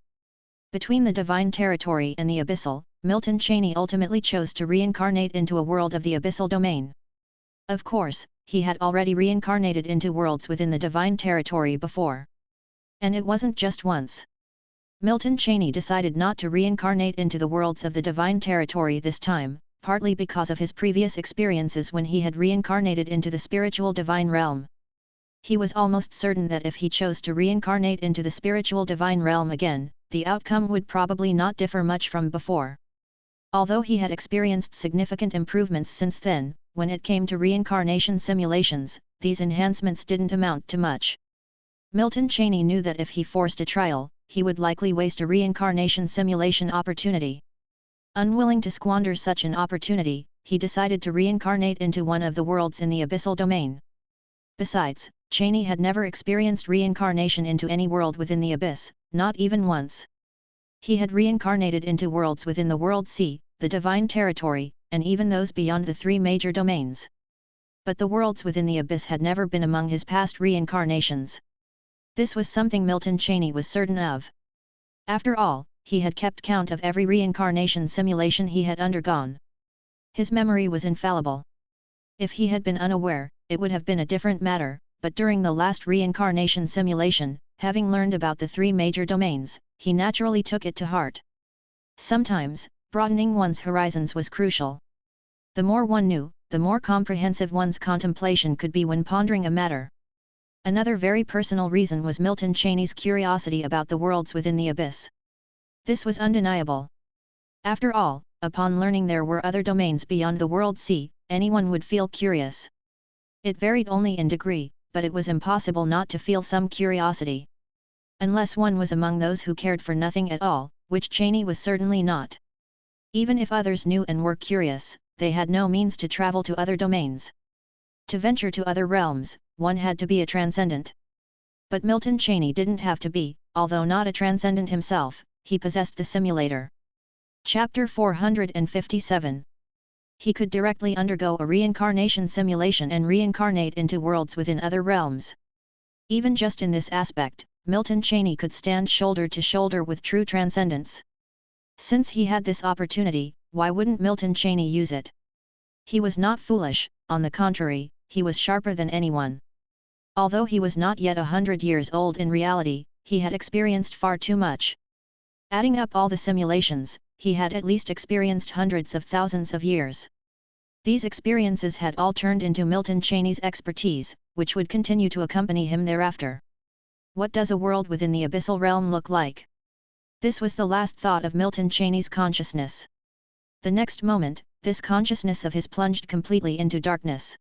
Between the divine territory and the abyssal, Milton Cheney ultimately chose to reincarnate into a world of the abyssal domain. Of course, he had already reincarnated into worlds within the divine territory before. And it wasn't just once. Milton Cheney decided not to reincarnate into the worlds of the divine territory this time, partly because of his previous experiences when he had reincarnated into the spiritual divine realm. He was almost certain that if he chose to reincarnate into the spiritual divine realm again, the outcome would probably not differ much from before. Although he had experienced significant improvements since then, when it came to reincarnation simulations, these enhancements didn't amount to much. Milton Cheney knew that if he forced a trial, he would likely waste a reincarnation simulation opportunity. Unwilling to squander such an opportunity, he decided to reincarnate into one of the worlds in the abyssal domain. Besides, Cheney had never experienced reincarnation into any world within the abyss, not even once. He had reincarnated into worlds within the World Sea, the divine territory, and even those beyond the three major domains. But the worlds within the abyss had never been among his past reincarnations. This was something Milton Cheney was certain of. After all, he had kept count of every reincarnation simulation he had undergone. His memory was infallible. If he had been unaware, it would have been a different matter, but during the last reincarnation simulation, having learned about the three major domains, he naturally took it to heart. Sometimes, broadening one's horizons was crucial. The more one knew, the more comprehensive one's contemplation could be when pondering a matter. Another very personal reason was Milton Cheney's curiosity about the worlds within the abyss. This was undeniable. After all, upon learning there were other domains beyond the World Sea, anyone would feel curious. It varied only in degree, but it was impossible not to feel some curiosity. Unless one was among those who cared for nothing at all, which Cheney was certainly not. Even if others knew and were curious, they had no means to travel to other domains. To venture to other realms, one had to be a transcendent. But Milton Cheney didn't have to be, although not a transcendent himself, he possessed the simulator. Chapter 457. He could directly undergo a reincarnation simulation and reincarnate into worlds within other realms. Even just in this aspect, Milton Cheney could stand shoulder to shoulder with true transcendence. Since he had this opportunity, why wouldn't Milton Cheney use it? He was not foolish, on the contrary, he was sharper than anyone. Although he was not yet 100 years old in reality, he had experienced far too much. Adding up all the simulations, he had at least experienced hundreds of thousands of years. These experiences had all turned into Milton Cheney's expertise, which would continue to accompany him thereafter. What does a world within the abyssal realm look like? This was the last thought of Milton Cheney's consciousness. The next moment, this consciousness of his plunged completely into darkness.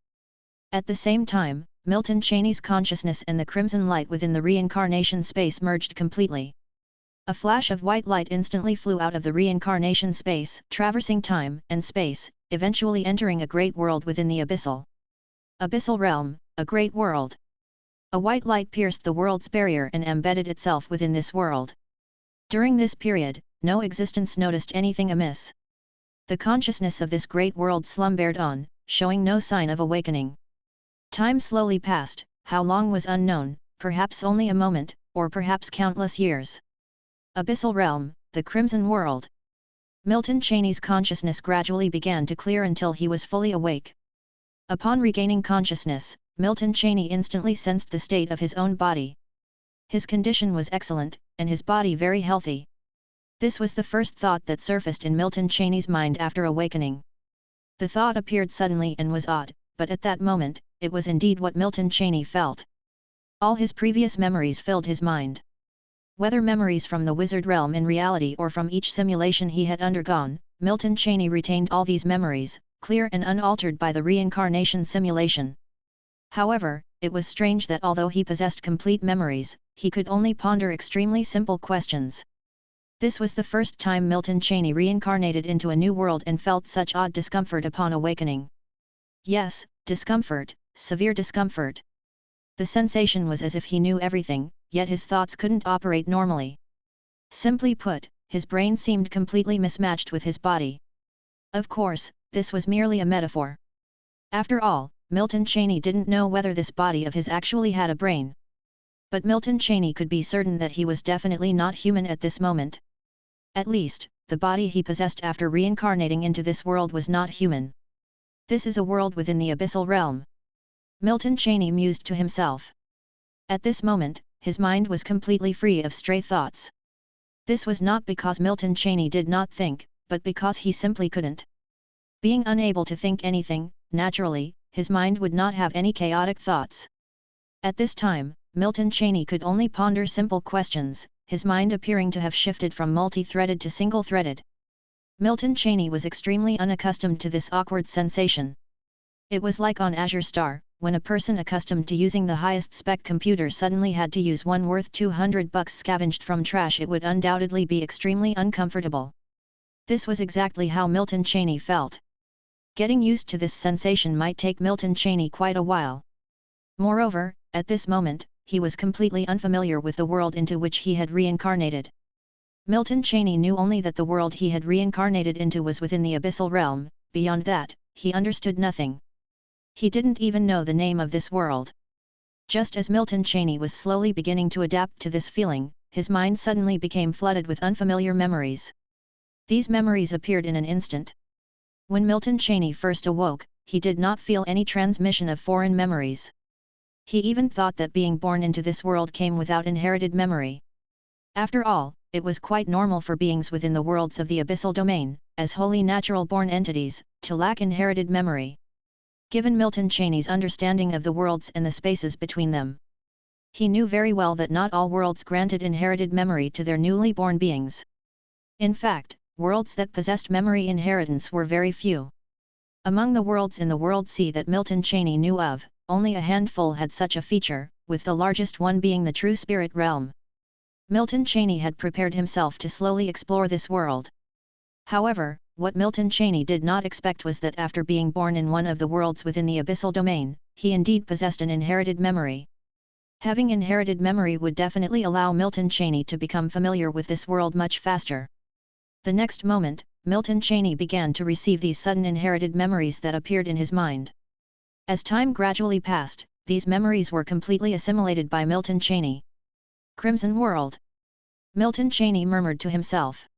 At the same time, Milton Cheney's consciousness and the crimson light within the reincarnation space merged completely. A flash of white light instantly flew out of the reincarnation space, traversing time and space, eventually entering a great world within the abyssal realm, a great world. A white light pierced the world's barrier and embedded itself within this world. During this period, no existence noticed anything amiss. The consciousness of this great world slumbered on, showing no sign of awakening. Time slowly passed, how long was unknown, perhaps only a moment, or perhaps countless years. Abyssal realm, the crimson world. Milton Cheney's consciousness gradually began to clear until he was fully awake. Upon regaining consciousness, Milton Cheney instantly sensed the state of his own body. His condition was excellent, and his body very healthy. This was the first thought that surfaced in Milton Cheney's mind after awakening. The thought appeared suddenly and was odd, but at that moment, it was indeed what Milton Cheney felt. All his previous memories filled his mind. Whether memories from the wizard realm in reality or from each simulation he had undergone, Milton Cheney retained all these memories, clear and unaltered by the reincarnation simulation. However, it was strange that although he possessed complete memories, he could only ponder extremely simple questions. This was the first time Milton Cheney reincarnated into a new world and felt such odd discomfort upon awakening. Yes, discomfort, severe discomfort. The sensation was as if he knew everything, yet his thoughts couldn't operate normally. Simply put, his brain seemed completely mismatched with his body. Of course, this was merely a metaphor. After all, Milton Cheney didn't know whether this body of his actually had a brain. But Milton Cheney could be certain that he was definitely not human at this moment. At least, the body he possessed after reincarnating into this world was not human. This is a world within the abyssal realm. Milton Cheney mused to himself. At this moment, his mind was completely free of stray thoughts. This was not because Milton Cheney did not think, but because he simply couldn't. Being unable to think anything, naturally, his mind would not have any chaotic thoughts. At this time, Milton Cheney could only ponder simple questions, his mind appearing to have shifted from multi-threaded to single-threaded. Milton Cheney was extremely unaccustomed to this awkward sensation. It was like on Azure Star, when a person accustomed to using the highest spec computer suddenly had to use one worth $200 scavenged from trash. It would undoubtedly be extremely uncomfortable. This was exactly how Milton Cheney felt. Getting used to this sensation might take Milton Cheney quite a while. Moreover, at this moment, he was completely unfamiliar with the world into which he had reincarnated. Milton Cheney knew only that the world he had reincarnated into was within the abyssal realm. Beyond that, he understood nothing. He didn't even know the name of this world. Just as Milton Cheney was slowly beginning to adapt to this feeling, his mind suddenly became flooded with unfamiliar memories. These memories appeared in an instant. When Milton Cheney first awoke, he did not feel any transmission of foreign memories. He even thought that being born into this world came without inherited memory. After all, it was quite normal for beings within the worlds of the abyssal domain, as wholly natural-born entities, to lack inherited memory. Given Milton Cheney's understanding of the worlds and the spaces between them, he knew very well that not all worlds granted inherited memory to their newly born beings. In fact, worlds that possessed memory inheritance were very few. Among the worlds in the World Sea that Milton Cheney knew of, only a handful had such a feature, with the largest one being the true spirit realm. Milton Cheney had prepared himself to slowly explore this world. However, what Milton Cheney did not expect was that after being born in one of the worlds within the abyssal domain, he indeed possessed an inherited memory. Having inherited memory would definitely allow Milton Cheney to become familiar with this world much faster. The next moment, Milton Cheney began to receive these sudden inherited memories that appeared in his mind. As time gradually passed, these memories were completely assimilated by Milton Cheney. Crimson World. Milton Cheney murmured to himself.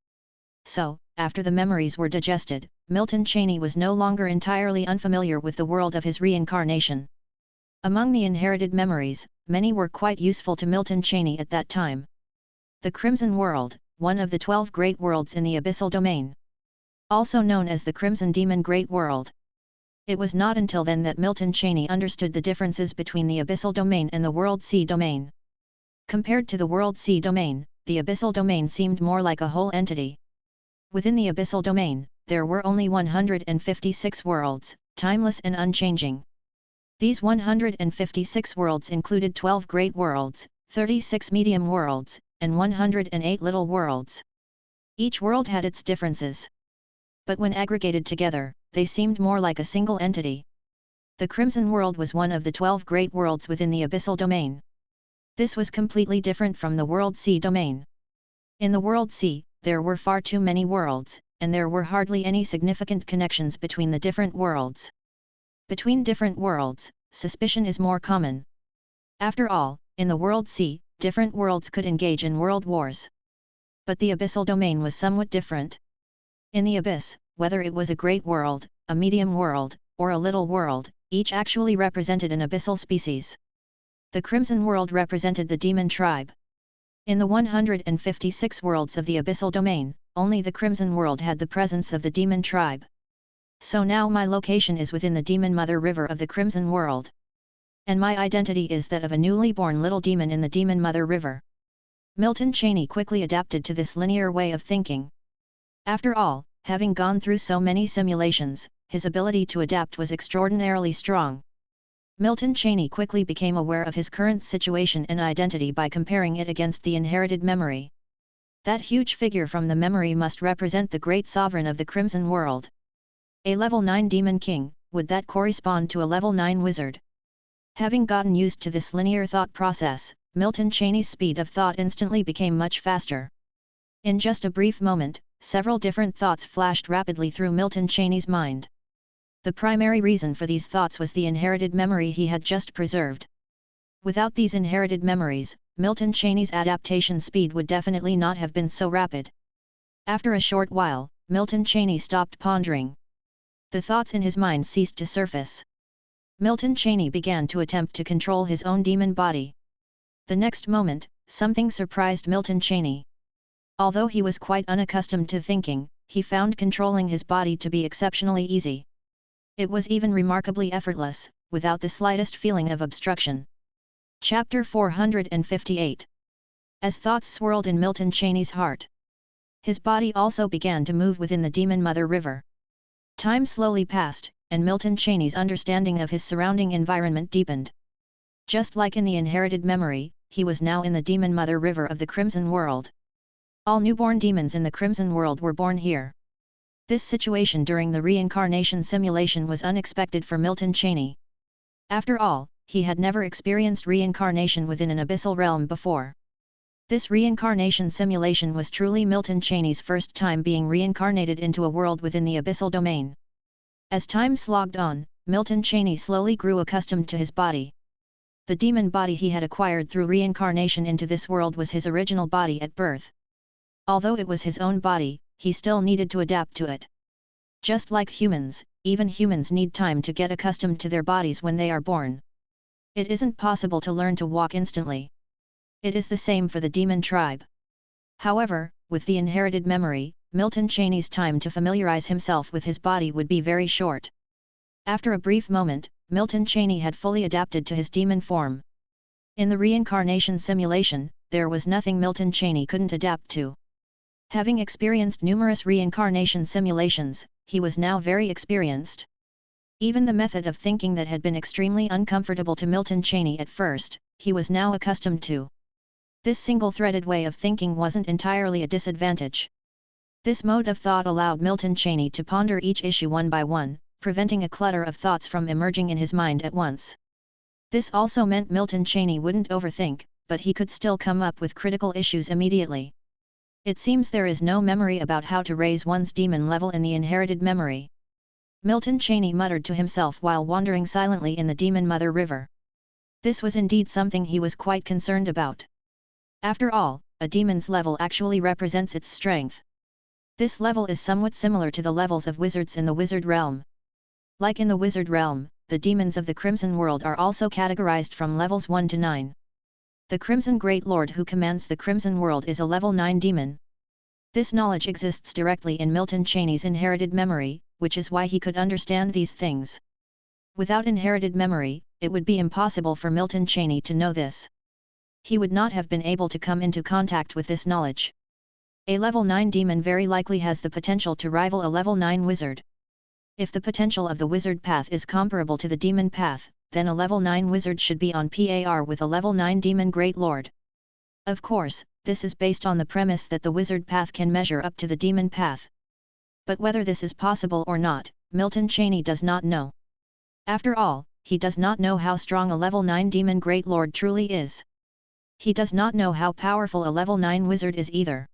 So, after the memories were digested, Milton Cheney was no longer entirely unfamiliar with the world of his reincarnation. Among the inherited memories, many were quite useful to Milton Cheney at that time. The Crimson World, one of the 12 great worlds in the abyssal domain. Also known as the Crimson Demon Great World. It was not until then that Milton Cheney understood the differences between the abyssal domain and the World Sea domain. Compared to the World Sea domain, the abyssal domain seemed more like a whole entity. Within the abyssal domain, there were only 156 worlds, timeless and unchanging. These 156 worlds included 12 great worlds, 36 medium worlds, and 108 little worlds. Each world had its differences. But when aggregated together, they seemed more like a single entity. The Crimson World was one of the 12 great worlds within the abyssal domain. This was completely different from the World Sea domain. In the World Sea, there were far too many worlds, and there were hardly any significant connections between the different worlds. Between different worlds, suspicion is more common. After all, in the World Sea, different worlds could engage in world wars. But the abyssal domain was somewhat different. In the abyss, whether it was a great world, a medium world, or a little world, each actually represented an abyssal species. The Crimson World represented the demon tribe. In the 156 worlds of the abyssal domain, only the Crimson World had the presence of the demon tribe. So now my location is within the Demon Mother River of the Crimson World. And my identity is that of a newly born little demon in the Demon Mother River. Milton Cheney quickly adapted to this linear way of thinking. After all, having gone through so many simulations, his ability to adapt was extraordinarily strong. Milton Cheney quickly became aware of his current situation and identity by comparing it against the inherited memory. That huge figure from the memory must represent the great sovereign of the Crimson World. A level 9 demon king, would that correspond to a level 9 wizard? Having gotten used to this linear thought process, Milton Cheney's speed of thought instantly became much faster. In just a brief moment, several different thoughts flashed rapidly through Milton Cheney's mind. The primary reason for these thoughts was the inherited memory he had just preserved. Without these inherited memories, Milton Cheney's adaptation speed would definitely not have been so rapid. After a short while, Milton Cheney stopped pondering. The thoughts in his mind ceased to surface. Milton Cheney began to attempt to control his own demon body. The next moment, something surprised Milton Cheney. Although he was quite unaccustomed to thinking, he found controlling his body to be exceptionally easy. It was even remarkably effortless, without the slightest feeling of obstruction. Chapter 458. As thoughts swirled in Milton Cheney's heart, his body also began to move within the Demon Mother River. Time slowly passed, and Milton Cheney's understanding of his surrounding environment deepened. Just like in the inherited memory, he was now in the Demon Mother River of the Crimson World. All newborn demons in the Crimson World were born here. This situation during the reincarnation simulation was unexpected for Milton Cheney. After all, he had never experienced reincarnation within an abyssal realm before. This reincarnation simulation was truly Milton Cheney's first time being reincarnated into a world within the abyssal domain. As time slogged on, Milton Cheney slowly grew accustomed to his body. The demon body he had acquired through reincarnation into this world was his original body at birth. Although it was his own body, he still needed to adapt to it. Just like humans, even humans need time to get accustomed to their bodies when they are born. It isn't possible to learn to walk instantly. It is the same for the demon tribe. However, with the inherited memory, Milton Cheney's time to familiarize himself with his body would be very short. After a brief moment, Milton Cheney had fully adapted to his demon form. In the reincarnation simulation, there was nothing Milton Cheney couldn't adapt to. Having experienced numerous reincarnation simulations, he was now very experienced. Even the method of thinking that had been extremely uncomfortable to Milton Cheney at first, he was now accustomed to. This single-threaded way of thinking wasn't entirely a disadvantage. This mode of thought allowed Milton Cheney to ponder each issue one by one, preventing a clutter of thoughts from emerging in his mind at once. This also meant Milton Cheney wouldn't overthink, but he could still come up with critical issues immediately. It seems there is no memory about how to raise one's demon level in the inherited memory. Milton Cheney muttered to himself while wandering silently in the Demon Mother River. This was indeed something he was quite concerned about. After all, a demon's level actually represents its strength. This level is somewhat similar to the levels of wizards in the wizard realm. Like in the wizard realm, the demons of the Crimson World are also categorized from levels 1 to 9. The Crimson Great Lord who commands the Crimson World is a level 9 demon. This knowledge exists directly in Milton Cheney's inherited memory, which is why he could understand these things. Without inherited memory, it would be impossible for Milton Cheney to know this. He would not have been able to come into contact with this knowledge. A level 9 demon very likely has the potential to rival a level 9 wizard. If the potential of the wizard path is comparable to the demon path, then a level 9 wizard should be on par with a level 9 demon great lord. Of course, this is based on the premise that the wizard path can measure up to the demon path. But whether this is possible or not, Milton Cheney does not know. After all, he does not know how strong a level 9 demon great lord truly is. He does not know how powerful a level 9 wizard is either.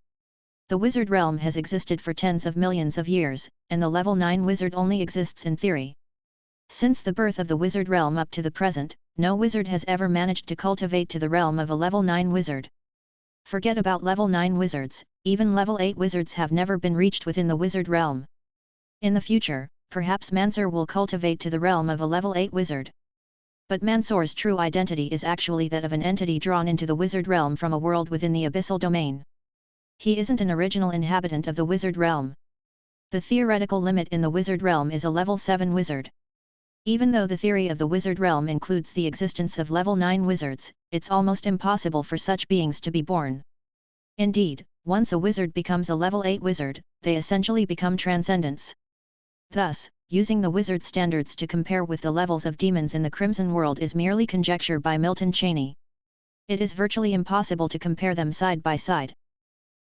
The wizard realm has existed for tens of millions of years, and the level 9 wizard only exists in theory. Since the birth of the wizard realm up to the present, no wizard has ever managed to cultivate to the realm of a level 9 wizard. Forget about level 9 wizards, even level 8 wizards have never been reached within the wizard realm. In the future, perhaps Mansur will cultivate to the realm of a level 8 wizard. But Mansur's true identity is actually that of an entity drawn into the wizard realm from a world within the abyssal domain. He isn't an original inhabitant of the wizard realm. The theoretical limit in the wizard realm is a level 7 wizard. Even though the theory of the wizard realm includes the existence of level 9 wizards, it's almost impossible for such beings to be born. Indeed, once a wizard becomes a level 8 wizard, they essentially become transcendents. Thus, using the wizard standards to compare with the levels of demons in the Crimson World is merely conjecture by Milton Cheney. It is virtually impossible to compare them side by side.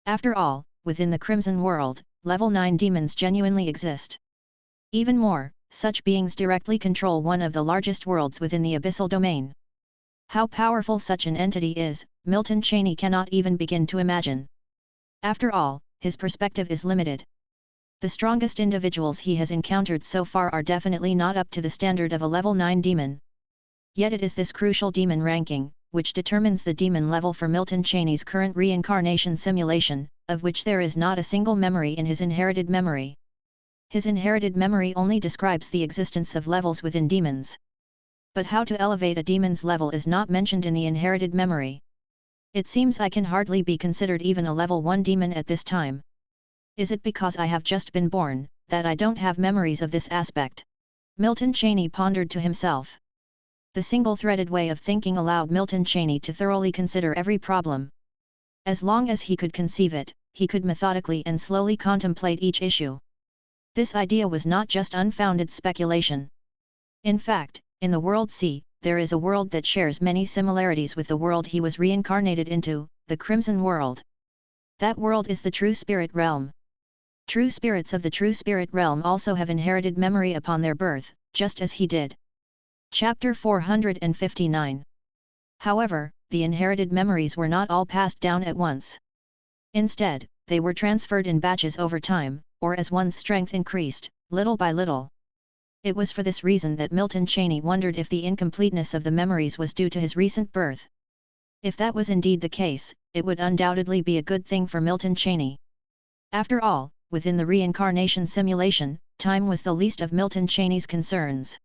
After all, within the Crimson World, level 9 demons genuinely exist. Even more, such beings directly control one of the largest worlds within the abyssal domain. How powerful such an entity is, Milton Cheney cannot even begin to imagine. After all, his perspective is limited. The strongest individuals he has encountered so far are definitely not up to the standard of a level 9 demon. Yet it is this crucial demon ranking, which determines the demon level for Milton Cheney's current reincarnation simulation, of which there is not a single memory in his inherited memory. His inherited memory only describes the existence of levels within demons. But how to elevate a demon's level is not mentioned in the inherited memory. It seems I can hardly be considered even a level 1 demon at this time. Is it because I have just been born, that I don't have memories of this aspect? Milton Cheney pondered to himself. The single-threaded way of thinking allowed Milton Cheney to thoroughly consider every problem. As long as he could conceive it, he could methodically and slowly contemplate each issue. This idea was not just unfounded speculation. In fact, in the world C, there is a world that shares many similarities with the world he was reincarnated into, the Crimson World. That world is the True Spirit Realm. True spirits of the True Spirit Realm also have inherited memory upon their birth, just as he did. Chapter 459. However, the inherited memories were not all passed down at once. Instead, they were transferred in batches over time, or as one's strength increased, little by little. It was for this reason that Milton Cheney wondered if the incompleteness of the memories was due to his recent birth. If that was indeed the case, it would undoubtedly be a good thing for Milton Cheney. After all, within the reincarnation simulation, time was the least of Milton Cheney's concerns.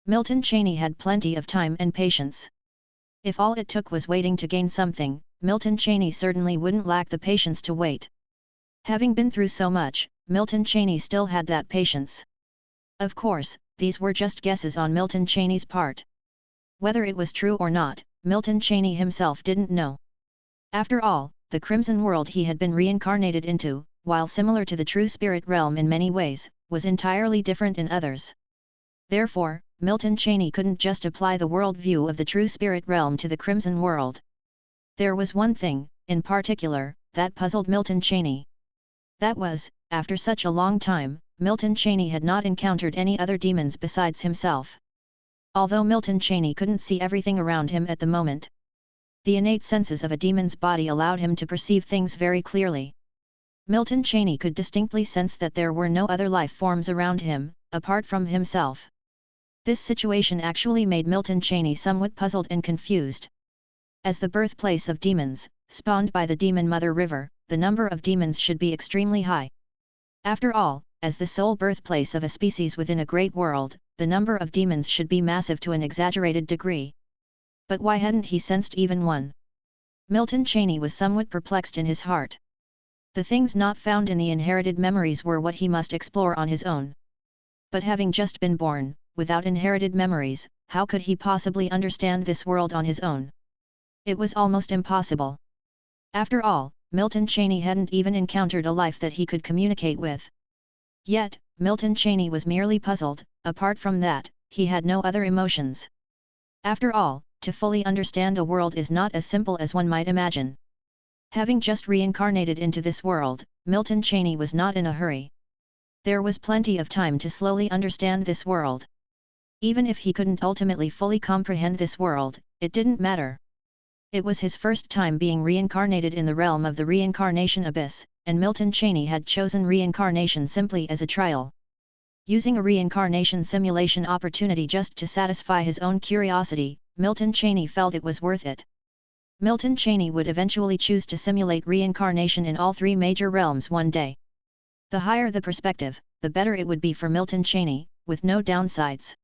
Milton Cheney had plenty of time and patience. If all it took was waiting to gain something, Milton Cheney certainly wouldn't lack the patience to wait. Having been through so much, Milton Cheney still had that patience. Of course, these were just guesses on Milton Cheney's part. Whether it was true or not, Milton Cheney himself didn't know. After all, the Crimson World he had been reincarnated into, while similar to the True Spirit Realm in many ways, was entirely different in others. Therefore, Milton Cheney couldn't just apply the worldview of the True Spirit Realm to the Crimson World. There was one thing, in particular, that puzzled Milton Cheney. That was, after such a long time, Milton Cheney had not encountered any other demons besides himself. Although Milton Cheney couldn't see everything around him at the moment, the innate senses of a demon's body allowed him to perceive things very clearly. Milton Cheney could distinctly sense that there were no other life forms around him, apart from himself. This situation actually made Milton Cheney somewhat puzzled and confused. As the birthplace of demons, spawned by the Demon Mother River, the number of demons should be extremely high. After all, as the sole birthplace of a species within a great world, the number of demons should be massive to an exaggerated degree. But why hadn't he sensed even one? Milton Cheney was somewhat perplexed in his heart. The things not found in the inherited memories were what he must explore on his own. But having just been born, without inherited memories, how could he possibly understand this world on his own? It was almost impossible. After all, Milton Cheney hadn't even encountered a life that he could communicate with. Yet, Milton Cheney was merely puzzled. Apart from that, he had no other emotions. After all, to fully understand a world is not as simple as one might imagine. Having just reincarnated into this world, Milton Cheney was not in a hurry. There was plenty of time to slowly understand this world. Even if he couldn't ultimately fully comprehend this world, it didn't matter. It was his first time being reincarnated in the realm of the reincarnation abyss, and Milton Cheney had chosen reincarnation simply as a trial. Using a reincarnation simulation opportunity just to satisfy his own curiosity, Milton Cheney felt it was worth it. Milton Cheney would eventually choose to simulate reincarnation in all three major realms one day. The higher the perspective, the better it would be for Milton Cheney, with no downsides.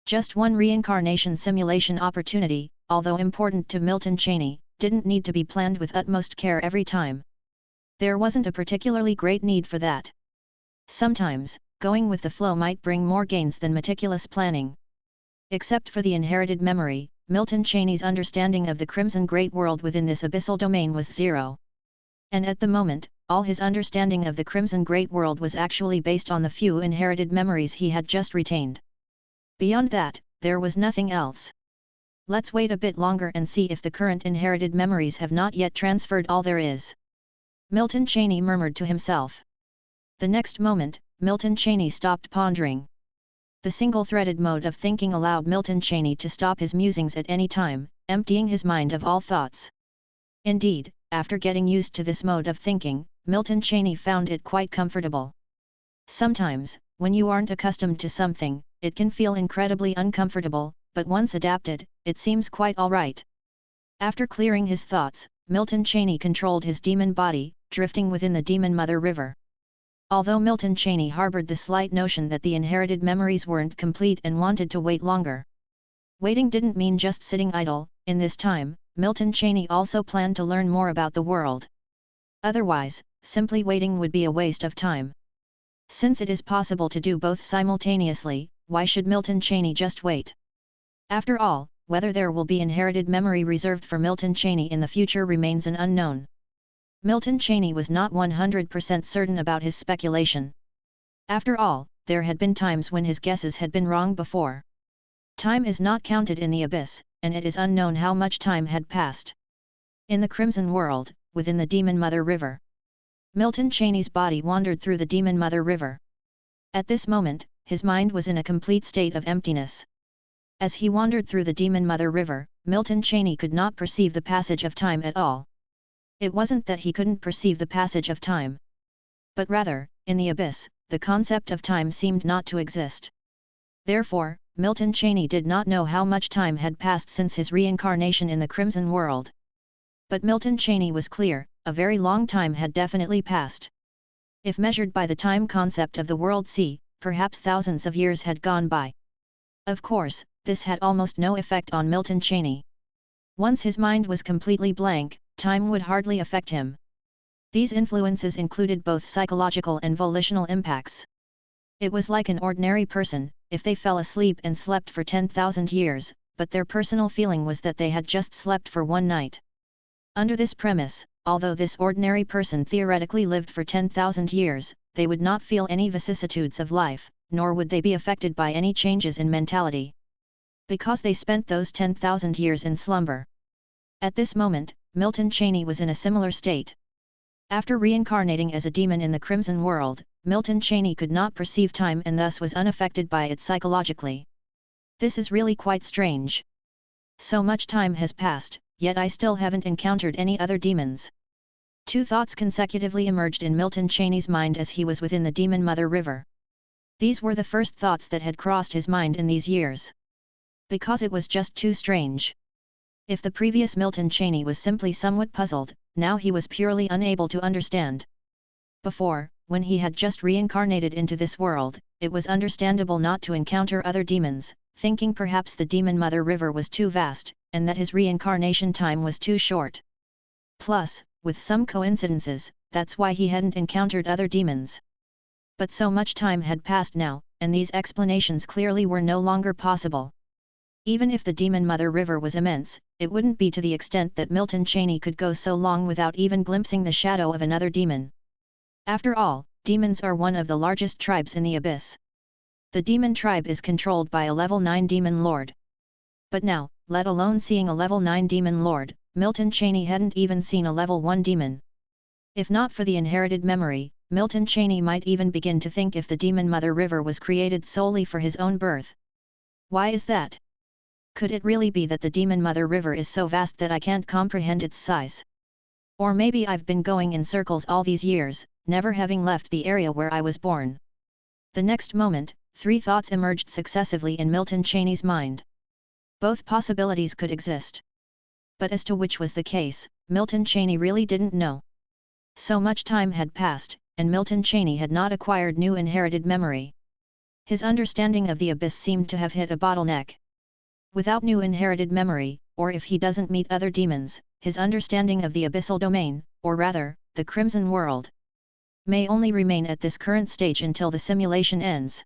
Just one reincarnation simulation opportunity, although important to Milton Cheney, didn't need to be planned with utmost care every time. There wasn't a particularly great need for that. Sometimes, going with the flow might bring more gains than meticulous planning. Except for the inherited memory, Milton Cheney's understanding of the Crimson Great World within this abyssal domain was zero. And at the moment, all his understanding of the Crimson Great World was actually based on the few inherited memories he had just retained. Beyond that, there was nothing else. Let's wait a bit longer and see if the current inherited memories have not yet transferred all there is. Milton Cheney murmured to himself. The next moment, Milton Cheney stopped pondering. The single-threaded mode of thinking allowed Milton Cheney to stop his musings at any time, emptying his mind of all thoughts. Indeed, after getting used to this mode of thinking, Milton Cheney found it quite comfortable. Sometimes, when you aren't accustomed to something, it can feel incredibly uncomfortable, but once adapted, it seems quite alright. After clearing his thoughts, Milton Cheney controlled his demon body, drifting within the Demon Mother River. Although Milton Cheney harbored the slight notion that the inherited memories weren't complete and wanted to wait longer. Waiting didn't mean just sitting idle. In this time, Milton Cheney also planned to learn more about the world. Otherwise, simply waiting would be a waste of time. Since it is possible to do both simultaneously, why should Milton Cheney just wait? After all, whether there will be inherited memory reserved for Milton Cheney in the future remains an unknown. Milton Cheney was not 100% certain about his speculation. After all, there had been times when his guesses had been wrong before. Time is not counted in the abyss, and it is unknown how much time had passed. In the Crimson World, within the Demon Mother River, Milton Cheney's body wandered through the Demon Mother River. At this moment, his mind was in a complete state of emptiness. As he wandered through the Demon Mother River, Milton Cheney could not perceive the passage of time at all. It wasn't that he couldn't perceive the passage of time. But rather, in the abyss, the concept of time seemed not to exist. Therefore, Milton Cheney did not know how much time had passed since his reincarnation in the Crimson World. But Milton Cheney was clear, a very long time had definitely passed. If measured by the time concept of the world C, perhaps thousands of years had gone by. Of course, this had almost no effect on Milton Cheney. Once his mind was completely blank, time would hardly affect him. These influences included both psychological and volitional impacts. It was like an ordinary person, if they fell asleep and slept for 10,000 years, but their personal feeling was that they had just slept for one night. Under this premise, although this ordinary person theoretically lived for 10,000 years, they would not feel any vicissitudes of life, nor would they be affected by any changes in mentality. Because they spent those 10,000 years in slumber. At this moment, Milton Cheney was in a similar state. After reincarnating as a demon in the Crimson World, Milton Cheney could not perceive time and thus was unaffected by it psychologically. This is really quite strange. So much time has passed, yet I still haven't encountered any other demons. Two thoughts consecutively emerged in Milton Cheney's mind as he was within the Demon Mother River. These were the first thoughts that had crossed his mind in these years. Because it was just too strange. If the previous Milton Cheney was simply somewhat puzzled, now he was purely unable to understand. Before, when he had just reincarnated into this world, it was understandable not to encounter other demons, thinking perhaps the Demon Mother River was too vast, and that his reincarnation time was too short. Plus, with some coincidences, that's why he hadn't encountered other demons. But so much time had passed now, and these explanations clearly were no longer possible. Even if the Demon Mother River was immense, it wouldn't be to the extent that Milton Cheney could go so long without even glimpsing the shadow of another demon. After all, demons are one of the largest tribes in the abyss. The demon tribe is controlled by a level 9 demon lord. But now, let alone seeing a level 9 demon lord, Milton Cheney hadn't even seen a level 1 demon. If not for the inherited memory, Milton Cheney might even begin to think if the Demon Mother River was created solely for his own birth. Why is that? Could it really be that the Demon Mother River is so vast that I can't comprehend its size? Or maybe I've been going in circles all these years, never having left the area where I was born. The next moment, three thoughts emerged successively in Milton Cheney's mind. Both possibilities could exist. But as to which was the case, Milton Cheney really didn't know. So much time had passed, and Milton Cheney had not acquired new inherited memory. His understanding of the abyss seemed to have hit a bottleneck. Without new inherited memory, or if he doesn't meet other demons, his understanding of the abyssal domain, or rather, the Crimson World, may only remain at this current stage until the simulation ends.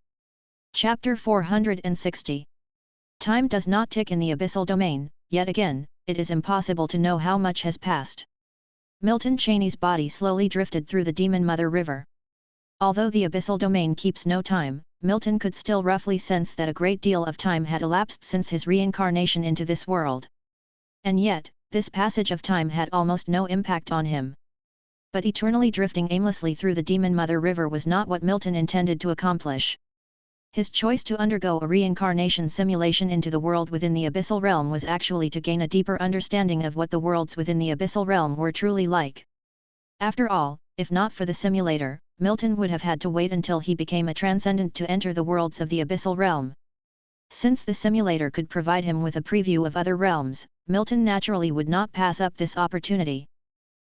Chapter 460. Time does not tick in the abyssal domain. Yet again, it is impossible to know how much has passed. Milton Cheney's body slowly drifted through the Demon Mother River. Although the abyssal domain keeps no time, Milton could still roughly sense that a great deal of time had elapsed since his reincarnation into this world. And yet, this passage of time had almost no impact on him. But eternally drifting aimlessly through the Demon Mother River was not what Milton intended to accomplish. His choice to undergo a reincarnation simulation into the world within the abyssal realm was actually to gain a deeper understanding of what the worlds within the abyssal realm were truly like. After all, if not for the simulator, Milton would have had to wait until he became a transcendent to enter the worlds of the abyssal realm. Since the simulator could provide him with a preview of other realms, Milton naturally would not pass up this opportunity.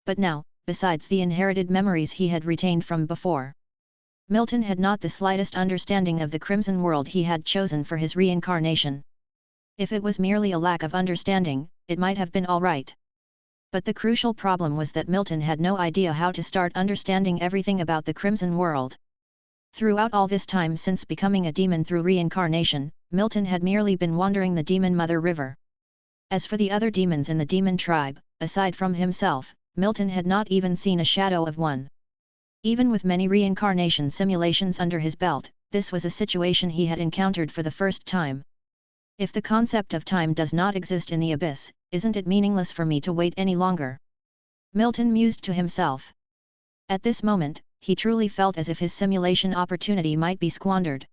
But now, besides the inherited memories he had retained from before, Milton had not the slightest understanding of the Crimson World he had chosen for his reincarnation. If it was merely a lack of understanding, it might have been all right. But the crucial problem was that Milton had no idea how to start understanding everything about the Crimson World. Throughout all this time since becoming a demon through reincarnation, Milton had merely been wandering the Demon Mother River. As for the other demons in the demon tribe, aside from himself, Milton had not even seen a shadow of one. Even with many reincarnation simulations under his belt, this was a situation he had encountered for the first time. If the concept of time does not exist in the abyss, isn't it meaningless for me to wait any longer? Milton mused to himself. At this moment, he truly felt as if his simulation opportunity might be squandered.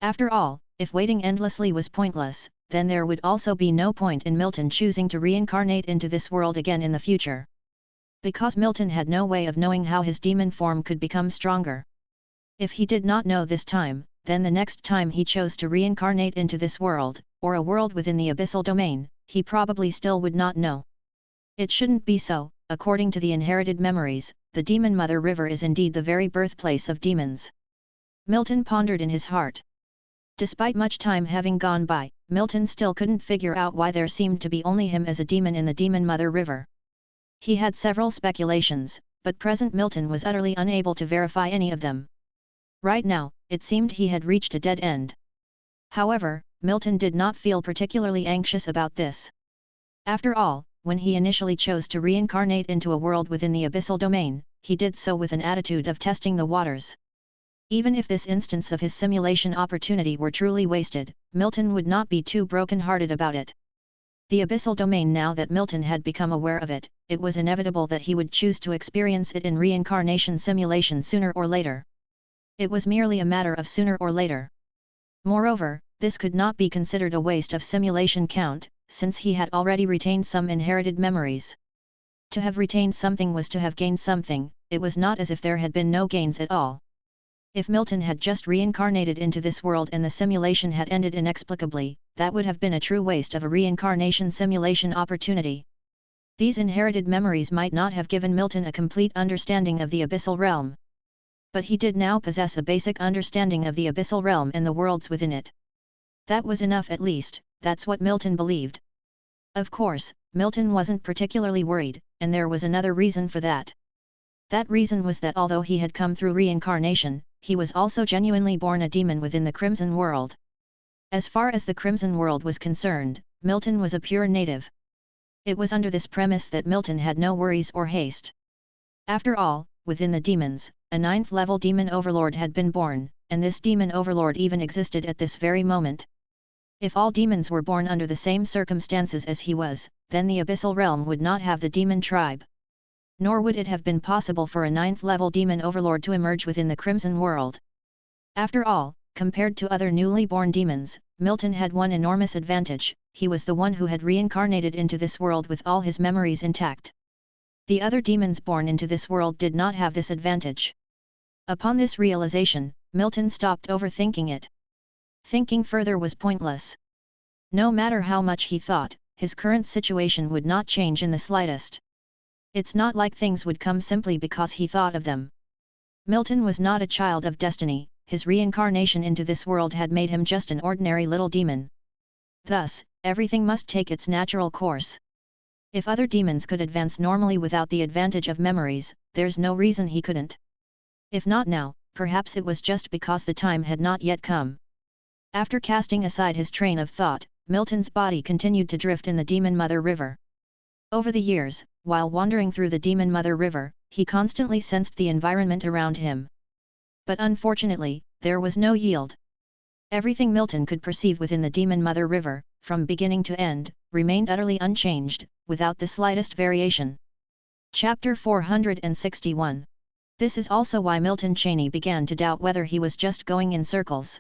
After all, if waiting endlessly was pointless, then there would also be no point in Milton choosing to reincarnate into this world again in the future. Because Milton had no way of knowing how his demon form could become stronger. If he did not know this time, then the next time he chose to reincarnate into this world, or a world within the abyssal domain, he probably still would not know. It shouldn't be so. According to the inherited memories, the Demon Mother River is indeed the very birthplace of demons. Milton pondered in his heart. Despite much time having gone by, Milton still couldn't figure out why there seemed to be only him as a demon in the Demon Mother River. He had several speculations, but present Milton was utterly unable to verify any of them. Right now, it seemed he had reached a dead end. However, Milton did not feel particularly anxious about this. After all, when he initially chose to reincarnate into a world within the abyssal domain, he did so with an attitude of testing the waters. Even if this instance of his simulation opportunity were truly wasted, Milton would not be too broken-hearted about it. The abyssal domain, now that Milton had become aware of it, it was inevitable that he would choose to experience it in reincarnation simulation sooner or later. It was merely a matter of sooner or later. Moreover, this could not be considered a waste of simulation count, since he had already retained some inherited memories. To have retained something was to have gained something. It was not as if there had been no gains at all. If Milton had just reincarnated into this world and the simulation had ended inexplicably, that would have been a true waste of a reincarnation simulation opportunity. These inherited memories might not have given Milton a complete understanding of the abyssal realm. But he did now possess a basic understanding of the abyssal realm and the worlds within it. That was enough, at least. That's what Milton believed. Of course, Milton wasn't particularly worried, and there was another reason for that. That reason was that although he had come through reincarnation, he was also genuinely born a demon within the Crimson World. As far as the Crimson World was concerned, Milton was a pure native. It was under this premise that Milton had no worries or haste. After all, within the demons, a 9th-level demon overlord had been born, and this demon overlord even existed at this very moment. If all demons were born under the same circumstances as he was, then the abyssal realm would not have the demon tribe. Nor would it have been possible for a 9th-level demon overlord to emerge within the Crimson World. After all, compared to other newly born demons, Milton had one enormous advantage: he was the one who had reincarnated into this world with all his memories intact. The other demons born into this world did not have this advantage. Upon this realization, Milton stopped overthinking it. Thinking further was pointless. No matter how much he thought, his current situation would not change in the slightest. It's not like things would come simply because he thought of them. Milton was not a child of destiny. His reincarnation into this world had made him just an ordinary little demon. Thus, everything must take its natural course. If other demons could advance normally without the advantage of memories, there's no reason he couldn't. If not now, perhaps it was just because the time had not yet come. After casting aside his train of thought, Milton's body continued to drift in the Demon Mother River. Over the years, while wandering through the Demon Mother River, he constantly sensed the environment around him. But unfortunately, there was no yield. Everything Milton could perceive within the Demon Mother River, from beginning to end, remained utterly unchanged, without the slightest variation. Chapter 461. This is also why Milton Cheney began to doubt whether he was just going in circles.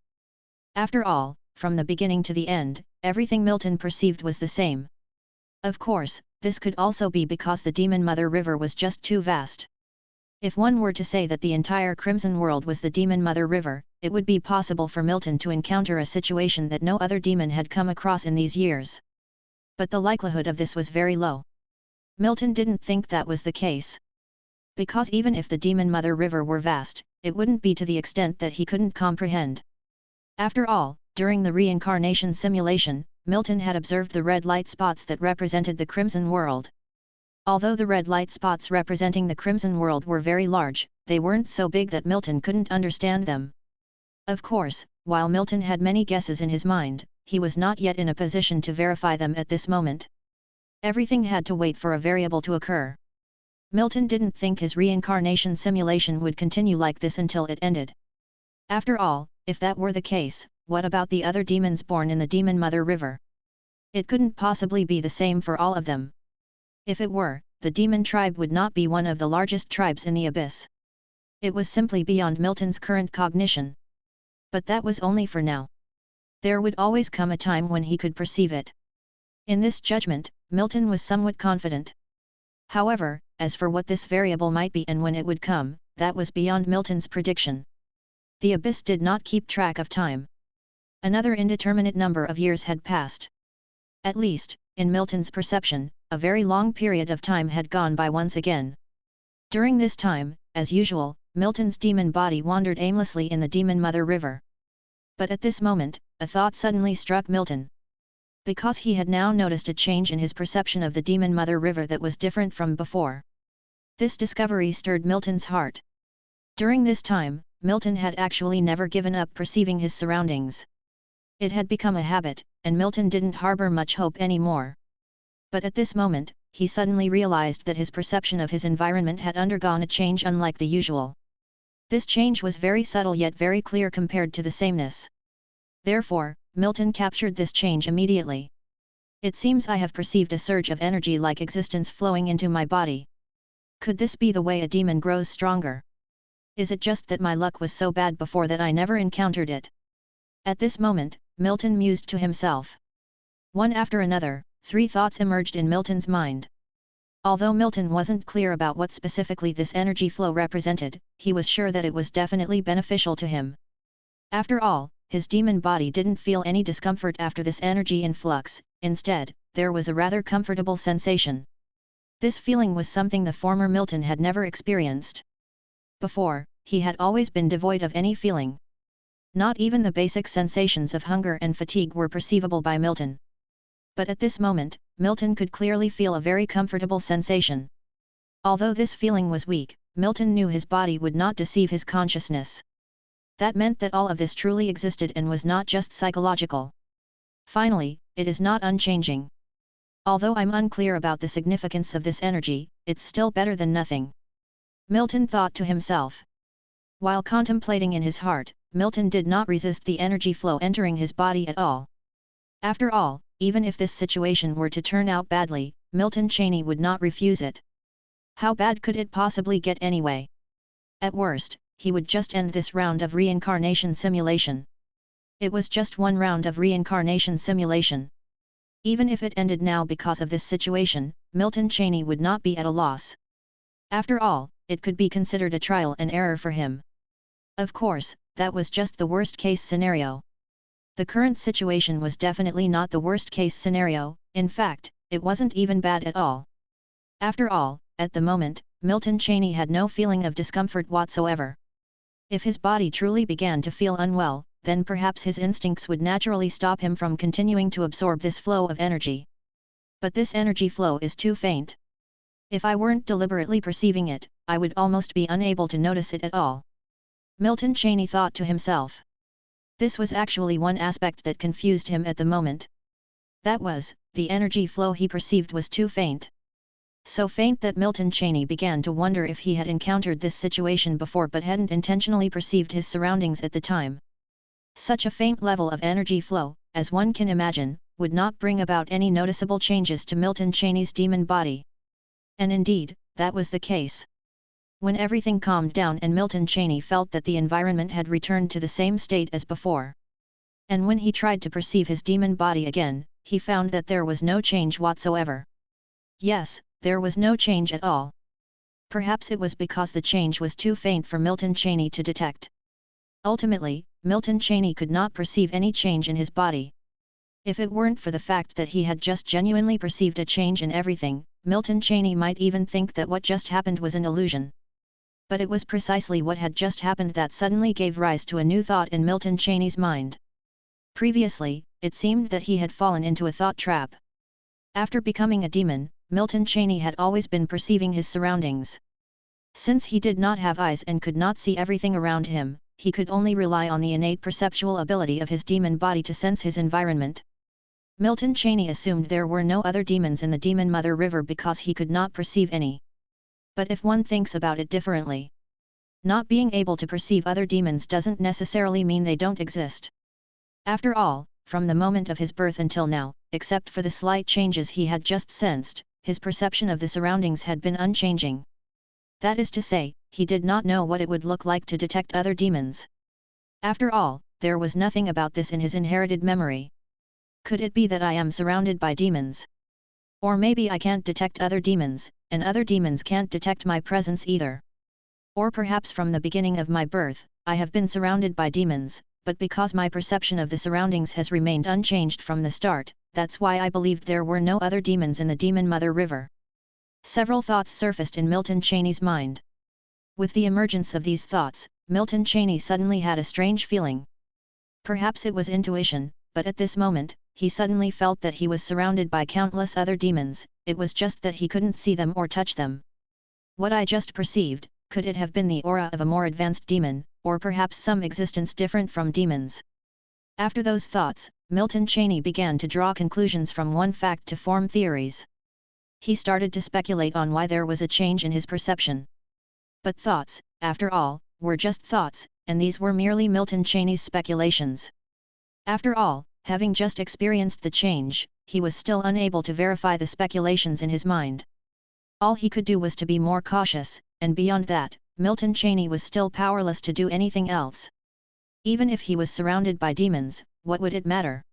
After all, from the beginning to the end, everything Milton perceived was the same. Of course, this could also be because the Demon Mother River was just too vast. If one were to say that the entire Crimson World was the Demon Mother River, it would be possible for Milton to encounter a situation that no other demon had come across in these years. But the likelihood of this was very low. Milton didn't think that was the case. Because even if the Demon Mother River were vast, it wouldn't be to the extent that he couldn't comprehend. After all, during the reincarnation simulation, Milton had observed the red light spots that represented the Crimson World. Although the red light spots representing the Crimson World were very large, they weren't so big that Milton couldn't understand them. Of course, while Milton had many guesses in his mind, he was not yet in a position to verify them at this moment. Everything had to wait for a variable to occur. Milton didn't think his reincarnation simulation would continue like this until it ended. After all, if that were the case, what about the other demons born in the Demon Mother River? It couldn't possibly be the same for all of them. If it were, the demon tribe would not be one of the largest tribes in the abyss. It was simply beyond Milton's current cognition. But that was only for now. There would always come a time when he could perceive it. In this judgment, Milton was somewhat confident. However, as for what this variable might be and when it would come, that was beyond Milton's prediction. The abyss did not keep track of time. Another indeterminate number of years had passed. At least, in Milton's perception, a very long period of time had gone by once again. During this time, as usual, Milton's demon body wandered aimlessly in the Demon Mother River. But at this moment, a thought suddenly struck Milton. Because he had now noticed a change in his perception of the Demon Mother River that was different from before. This discovery stirred Milton's heart. During this time, Milton had actually never given up perceiving his surroundings. It had become a habit, and Milton didn't harbor much hope anymore. But at this moment, he suddenly realized that his perception of his environment had undergone a change unlike the usual. This change was very subtle yet very clear compared to the sameness. Therefore, Milton captured this change immediately. It seems I have perceived a surge of energy-like existence flowing into my body. Could this be the way a demon grows stronger? Is it just that my luck was so bad before that I never encountered it? At this moment, Milton mused to himself. One after another, 3 thoughts emerged in Milton's mind. Although Milton wasn't clear about what specifically this energy flow represented, he was sure that it was definitely beneficial to him. After all, his demon body didn't feel any discomfort after this energy influx, instead, there was a rather comfortable sensation. This feeling was something the former Milton had never experienced. Before, he had always been devoid of any feeling. Not even the basic sensations of hunger and fatigue were perceivable by Milton. But at this moment, Milton could clearly feel a very comfortable sensation. Although this feeling was weak, Milton knew his body would not deceive his consciousness. That meant that all of this truly existed and was not just psychological. Finally, it is not unchanging. Although I'm unclear about the significance of this energy, it's still better than nothing. Milton thought to himself. While contemplating in his heart, Milton did not resist the energy flow entering his body at all. After all, even if this situation were to turn out badly, Milton Cheney would not refuse it. How bad could it possibly get anyway? At worst, he would just end this round of reincarnation simulation. It was just one round of reincarnation simulation. Even if it ended now because of this situation, Milton Cheney would not be at a loss. After all, it could be considered a trial and error for him. Of course, that was just the worst-case scenario. The current situation was definitely not the worst-case scenario, in fact, it wasn't even bad at all. After all, at the moment, Milton Cheney had no feeling of discomfort whatsoever. If his body truly began to feel unwell, then perhaps his instincts would naturally stop him from continuing to absorb this flow of energy. But this energy flow is too faint. If I weren't deliberately perceiving it, I would almost be unable to notice it at all. Milton Cheney thought to himself. This was actually one aspect that confused him at the moment. That was, the energy flow he perceived was too faint. So faint that Milton Cheney began to wonder if he had encountered this situation before but hadn't intentionally perceived his surroundings at the time. Such a faint level of energy flow, as one can imagine, would not bring about any noticeable changes to Milton Cheney's demon body. And indeed, that was the case. When everything calmed down and Milton Cheney felt that the environment had returned to the same state as before. And when he tried to perceive his demon body again, he found that there was no change whatsoever. Yes, there was no change at all. Perhaps it was because the change was too faint for Milton Cheney to detect. Ultimately, Milton Cheney could not perceive any change in his body. If it weren't for the fact that he had just genuinely perceived a change in everything, Milton Cheney might even think that what just happened was an illusion. But it was precisely what had just happened that suddenly gave rise to a new thought in Milton Cheney's mind. Previously, it seemed that he had fallen into a thought trap. After becoming a demon, Milton Cheney had always been perceiving his surroundings. Since he did not have eyes and could not see everything around him, he could only rely on the innate perceptual ability of his demon body to sense his environment. Milton Cheney assumed there were no other demons in the Demon Mother River because he could not perceive any. But if one thinks about it differently, not being able to perceive other demons doesn't necessarily mean they don't exist. After all, from the moment of his birth until now, except for the slight changes he had just sensed, his perception of the surroundings had been unchanging. That is to say, he did not know what it would look like to detect other demons. After all, there was nothing about this in his inherited memory. Could it be that I am surrounded by demons? Or maybe I can't detect other demons, and other demons can't detect my presence either. Or perhaps from the beginning of my birth, I have been surrounded by demons, but because my perception of the surroundings has remained unchanged from the start, that's why I believed there were no other demons in the Demon Mother River. Several thoughts surfaced in Milton Cheney's mind. With the emergence of these thoughts, Milton Cheney suddenly had a strange feeling. Perhaps it was intuition, but at this moment, he suddenly felt that he was surrounded by countless other demons, it was just that he couldn't see them or touch them. What I just perceived, could it have been the aura of a more advanced demon, or perhaps some existence different from demons? After those thoughts, Milton Cheney began to draw conclusions from one fact to form theories. He started to speculate on why there was a change in his perception. But thoughts, after all, were just thoughts, and these were merely Milton Cheney's speculations. After all, having just experienced the change, he was still unable to verify the speculations in his mind. All he could do was to be more cautious, and beyond that, Milton Cheney was still powerless to do anything else. Even if he was surrounded by demons, what would it matter?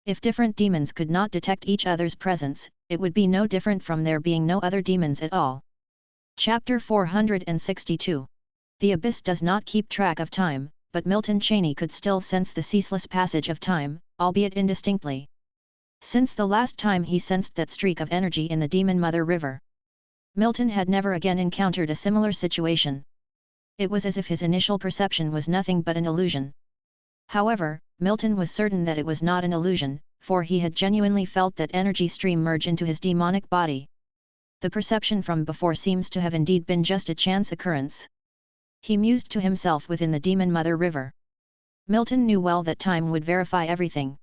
If different demons could not detect each other's presence, it would be no different from there being no other demons at all. Chapter 462. The abyss does not keep track of time, but Milton Cheney could still sense the ceaseless passage of time, albeit indistinctly. Since the last time he sensed that streak of energy in the Demon Mother River, Milton had never again encountered a similar situation. It was as if his initial perception was nothing but an illusion. However, Milton was certain that it was not an illusion, for he had genuinely felt that energy stream merge into his demonic body. The perception from before seems to have indeed been just a chance occurrence. He mused to himself within the Demon Mother River. Milton knew well that time would verify everything.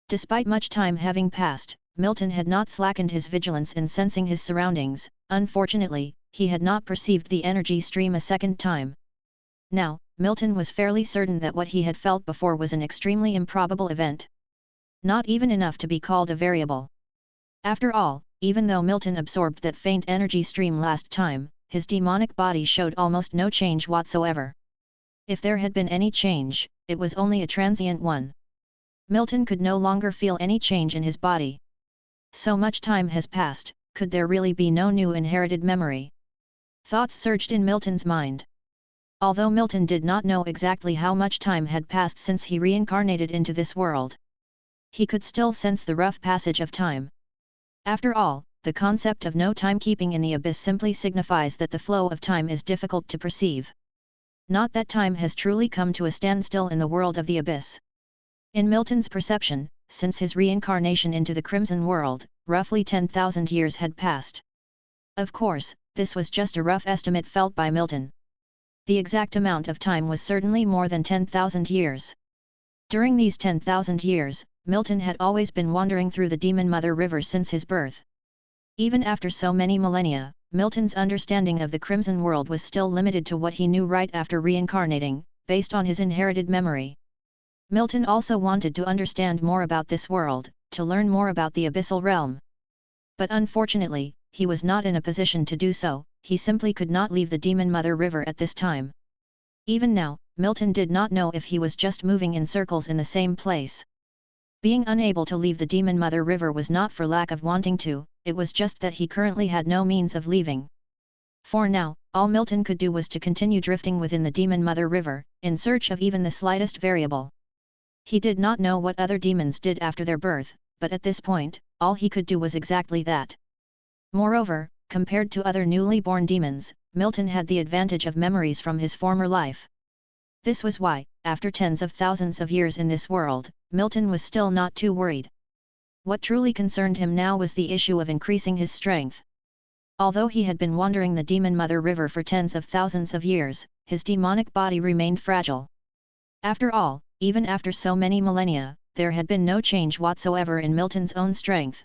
Despite much time having passed, Milton had not slackened his vigilance in sensing his surroundings. Unfortunately, he had not perceived the energy stream a second time. Now, Milton was fairly certain that what he had felt before was an extremely improbable event. Not even enough to be called a variable. After all, even though Milton absorbed that faint energy stream last time, his demonic body showed almost no change whatsoever. If there had been any change, it was only a transient one. Milton could no longer feel any change in his body. So much time has passed, could there really be no new inherited memory? Thoughts surged in Milton's mind. Although Milton did not know exactly how much time had passed since he reincarnated into this world, he could still sense the rough passage of time. After all, the concept of no timekeeping in the abyss simply signifies that the flow of time is difficult to perceive. Not that time has truly come to a standstill in the world of the abyss. In Milton's perception, since his reincarnation into the Crimson World, roughly 10,000 years had passed. Of course, this was just a rough estimate felt by Milton. The exact amount of time was certainly more than 10,000 years. During these 10,000 years, Milton had always been wandering through the Demon Mother River since his birth. Even after so many millennia, Milton's understanding of the Crimson World was still limited to what he knew right after reincarnating, based on his inherited memory. Milton also wanted to understand more about this world, to learn more about the abyssal realm. But unfortunately, he was not in a position to do so, he simply could not leave the Demon Mother River at this time. Even now, Milton did not know if he was just moving in circles in the same place. Being unable to leave the Demon Mother River was not for lack of wanting to, it was just that he currently had no means of leaving. For now, all Milton could do was to continue drifting within the Demon Mother River, in search of even the slightest variable. He did not know what other demons did after their birth, but at this point, all he could do was exactly that. Moreover, compared to other newly born demons, Milton had the advantage of memories from his former life. This was why, after tens of thousands of years in this world, Milton was still not too worried. What truly concerned him now was the issue of increasing his strength. Although he had been wandering the Demon Mother River for tens of thousands of years, his demonic body remained fragile. After all, even after so many millennia, there had been no change whatsoever in Milton's own strength.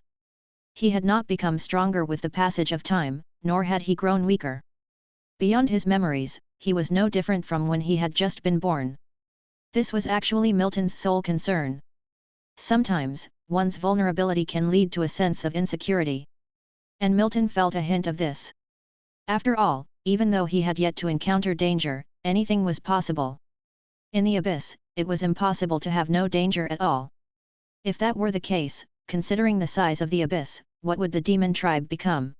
He had not become stronger with the passage of time, nor had he grown weaker. Beyond his memories, he was no different from when he had just been born. This was actually Milton's sole concern. Sometimes, one's vulnerability can lead to a sense of insecurity. And Milton felt a hint of this. After all, even though he had yet to encounter danger, anything was possible. In the abyss, it was impossible to have no danger at all. If that were the case, considering the size of the abyss, what would the demon tribe become?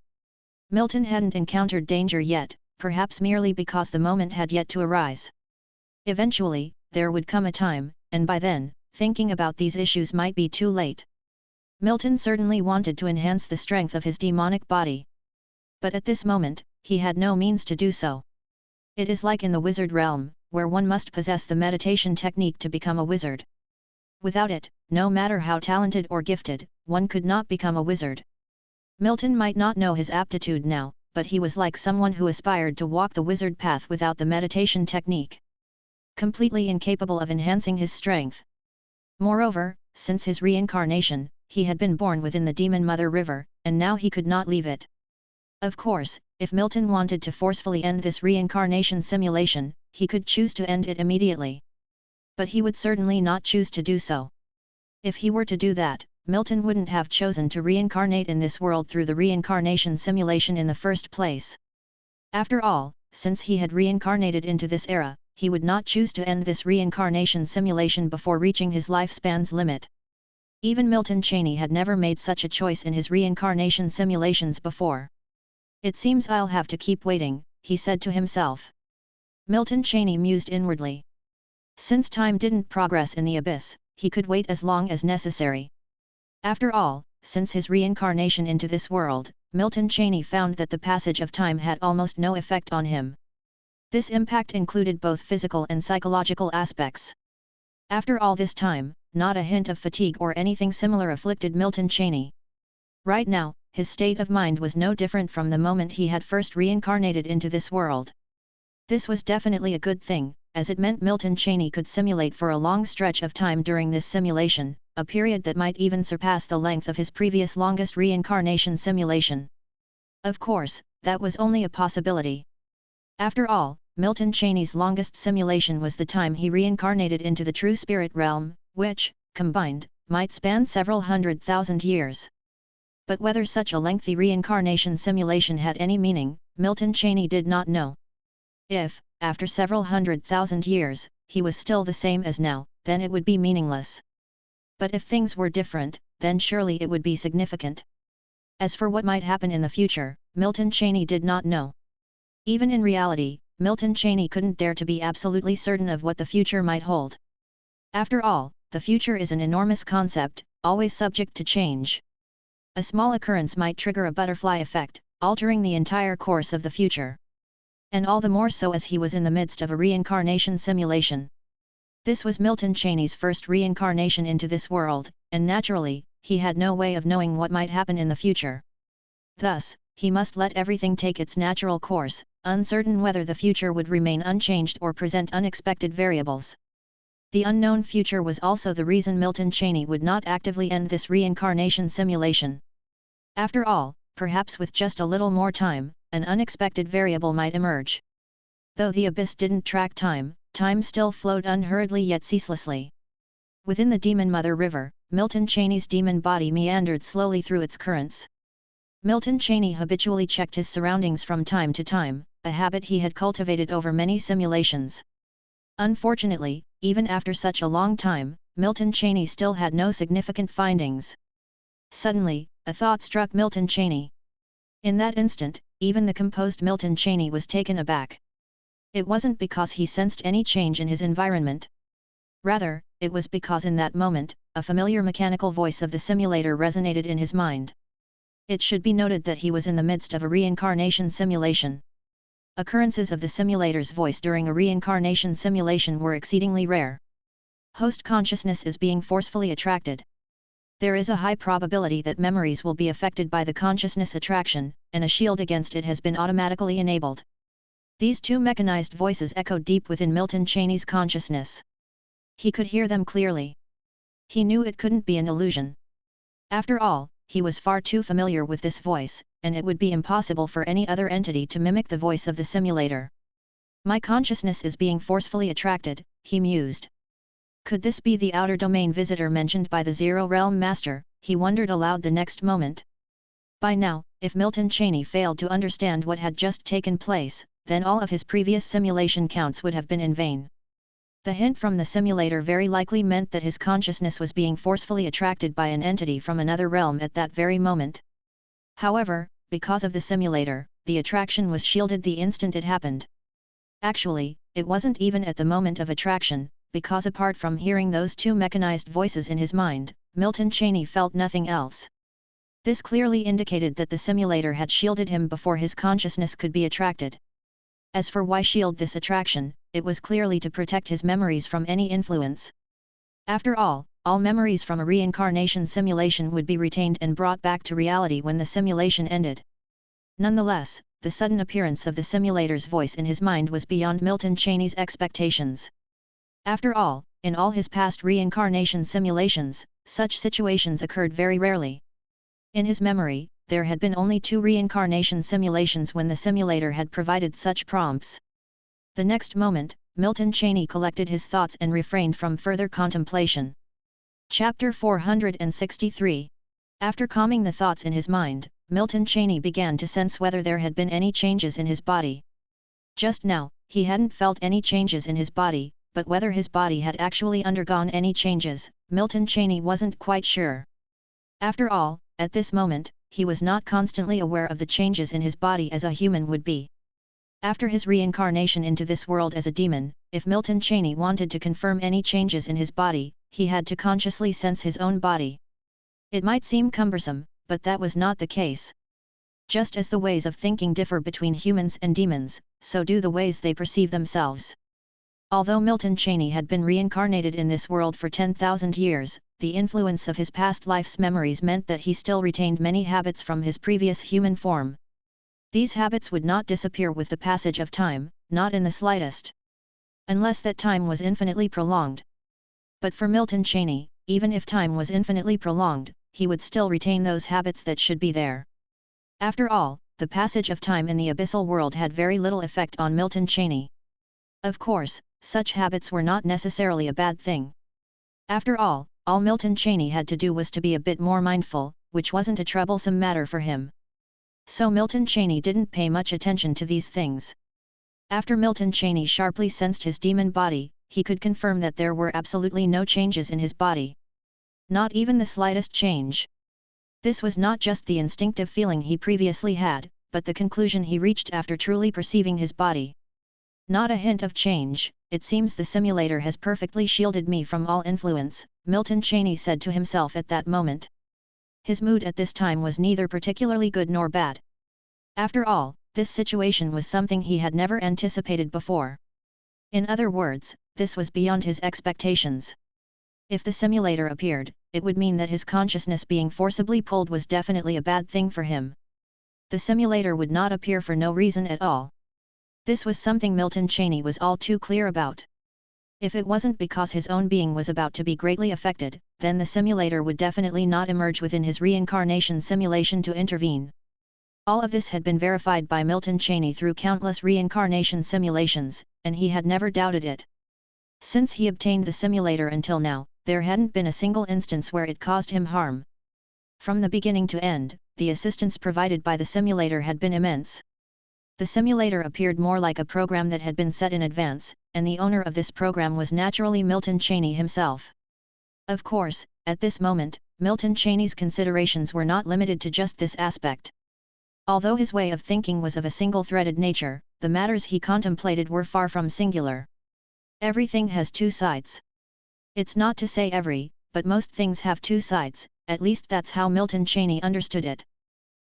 Milton hadn't encountered danger yet, perhaps merely because the moment had yet to arise. Eventually, there would come a time, and by then, thinking about these issues might be too late. Milton certainly wanted to enhance the strength of his demonic body. But at this moment, he had no means to do so. It is like in the wizard realm, where one must possess the meditation technique to become a wizard. Without it, no matter how talented or gifted, one could not become a wizard. Milton might not know his aptitude now, but he was like someone who aspired to walk the wizard path without the meditation technique. Completely incapable of enhancing his strength. Moreover, since his reincarnation, he had been born within the Demon Mother River, and now he could not leave it. Of course, if Milton wanted to forcefully end this reincarnation simulation, he could choose to end it immediately. But he would certainly not choose to do so. If he were to do that, Milton wouldn't have chosen to reincarnate in this world through the reincarnation simulation in the first place. After all, since he had reincarnated into this era, he would not choose to end this reincarnation simulation before reaching his lifespan's limit. Even Milton Cheney had never made such a choice in his reincarnation simulations before. It seems I'll have to keep waiting, he said to himself. Milton Cheney mused inwardly. Since time didn't progress in the abyss, he could wait as long as necessary. After all, since his reincarnation into this world, Milton Cheney found that the passage of time had almost no effect on him. This impact included both physical and psychological aspects. After all this time, not a hint of fatigue or anything similar afflicted Milton Cheney. Right now, his state of mind was no different from the moment he had first reincarnated into this world. This was definitely a good thing, as it meant Milton Cheney could simulate for a long stretch of time during this simulation, a period that might even surpass the length of his previous longest reincarnation simulation. Of course, that was only a possibility. After all, Milton Cheney's longest simulation was the time he reincarnated into the true spirit realm, which, combined, might span several 100,000 years. But whether such a lengthy reincarnation simulation had any meaning, Milton Cheney did not know. If, after several 100,000 years, he was still the same as now, then it would be meaningless. But if things were different, then surely it would be significant. As for what might happen in the future, Milton Cheney did not know. Even in reality, Milton Cheney couldn't dare to be absolutely certain of what the future might hold. After all, the future is an enormous concept, always subject to change. A small occurrence might trigger a butterfly effect, altering the entire course of the future. And all the more so as he was in the midst of a reincarnation simulation. This was Milton Cheney's first reincarnation into this world, and naturally, he had no way of knowing what might happen in the future. Thus, he must let everything take its natural course, uncertain whether the future would remain unchanged or present unexpected variables. The unknown future was also the reason Milton Cheney would not actively end this reincarnation simulation. After all, perhaps with just a little more time, an unexpected variable might emerge. Though the abyss didn't track time, time still flowed unhurriedly yet ceaselessly. Within the Demon Mother River, Milton Cheney's demon body meandered slowly through its currents. Milton Cheney habitually checked his surroundings from time to time, a habit he had cultivated over many simulations. Unfortunately, even after such a long time, Milton Cheney still had no significant findings. Suddenly, a thought struck Milton Cheney. In that instant, even the composed Milton Cheney was taken aback. It wasn't because he sensed any change in his environment. Rather, it was because in that moment, a familiar mechanical voice of the simulator resonated in his mind. It should be noted that he was in the midst of a reincarnation simulation. Occurrences of the simulator's voice during a reincarnation simulation were exceedingly rare. Host consciousness is being forcefully attracted. There is a high probability that memories will be affected by the consciousness attraction, and a shield against it has been automatically enabled. These two mechanized voices echoed deep within Milton Cheney's consciousness. He could hear them clearly. He knew it couldn't be an illusion. After all, he was far too familiar with this voice, and it would be impossible for any other entity to mimic the voice of the simulator. My consciousness is being forcefully attracted, he mused. Could this be the outer domain visitor mentioned by the Zero Realm Master, he wondered aloud the next moment. By now, if Milton Cheney failed to understand what had just taken place, then all of his previous simulation counts would have been in vain. The hint from the simulator very likely meant that his consciousness was being forcefully attracted by an entity from another realm at that very moment. However, because of the simulator, the attraction was shielded the instant it happened. Actually, it wasn't even at the moment of attraction, because apart from hearing those two mechanized voices in his mind, Milton Cheney felt nothing else. This clearly indicated that the simulator had shielded him before his consciousness could be attracted. As for why shield this attraction, it was clearly to protect his memories from any influence. After all memories from a reincarnation simulation would be retained and brought back to reality when the simulation ended. Nonetheless, the sudden appearance of the simulator's voice in his mind was beyond Milton Cheney's expectations. After all, in all his past reincarnation simulations, such situations occurred very rarely. In his memory, there had been only 2 reincarnation simulations when the simulator had provided such prompts. The next moment, Milton Cheney collected his thoughts and refrained from further contemplation. Chapter 463. After calming the thoughts in his mind, Milton Cheney began to sense whether there had been any changes in his body. Just now, he hadn't felt any changes in his body, but whether his body had actually undergone any changes, Milton Cheney wasn't quite sure. After all, at this moment, he was not constantly aware of the changes in his body as a human would be. After his reincarnation into this world as a demon, if Milton Cheney wanted to confirm any changes in his body, he had to consciously sense his own body. It might seem cumbersome, but that was not the case. Just as the ways of thinking differ between humans and demons, so do the ways they perceive themselves. Although Milton Cheney had been reincarnated in this world for 10,000 years, the influence of his past life's memories meant that he still retained many habits from his previous human form. These habits would not disappear with the passage of time, not in the slightest. Unless that time was infinitely prolonged. But for Milton Cheney, even if time was infinitely prolonged, he would still retain those habits that should be there. After all, the passage of time in the abyssal world had very little effect on Milton Cheney. Of course, such habits were not necessarily a bad thing. After all Milton Cheney had to do was to be a bit more mindful, which wasn't a troublesome matter for him. So Milton Cheney didn't pay much attention to these things. After Milton Cheney sharply sensed his demon body, he could confirm that there were absolutely no changes in his body. Not even the slightest change. This was not just the instinctive feeling he previously had, but the conclusion he reached after truly perceiving his body. Not a hint of change. It seems the simulator has perfectly shielded me from all influence, Milton Cheney said to himself at that moment. His mood at this time was neither particularly good nor bad. After all, this situation was something he had never anticipated before. In other words, this was beyond his expectations. If the simulator appeared, it would mean that his consciousness being forcibly pulled was definitely a bad thing for him. The simulator would not appear for no reason at all. This was something Milton Cheney was all too clear about. If it wasn't because his own being was about to be greatly affected, then the simulator would definitely not emerge within his reincarnation simulation to intervene. All of this had been verified by Milton Cheney through countless reincarnation simulations, and he had never doubted it. Since he obtained the simulator until now, there hadn't been a single instance where it caused him harm. From the beginning to end, the assistance provided by the simulator had been immense. The simulator appeared more like a program that had been set in advance, and the owner of this program was naturally Milton Cheney himself. Of course, at this moment, Milton Cheney's considerations were not limited to just this aspect. Although his way of thinking was of a single-threaded nature, the matters he contemplated were far from singular. Everything has two sides. It's not to say every, but most things have two sides, at least that's how Milton Cheney understood it.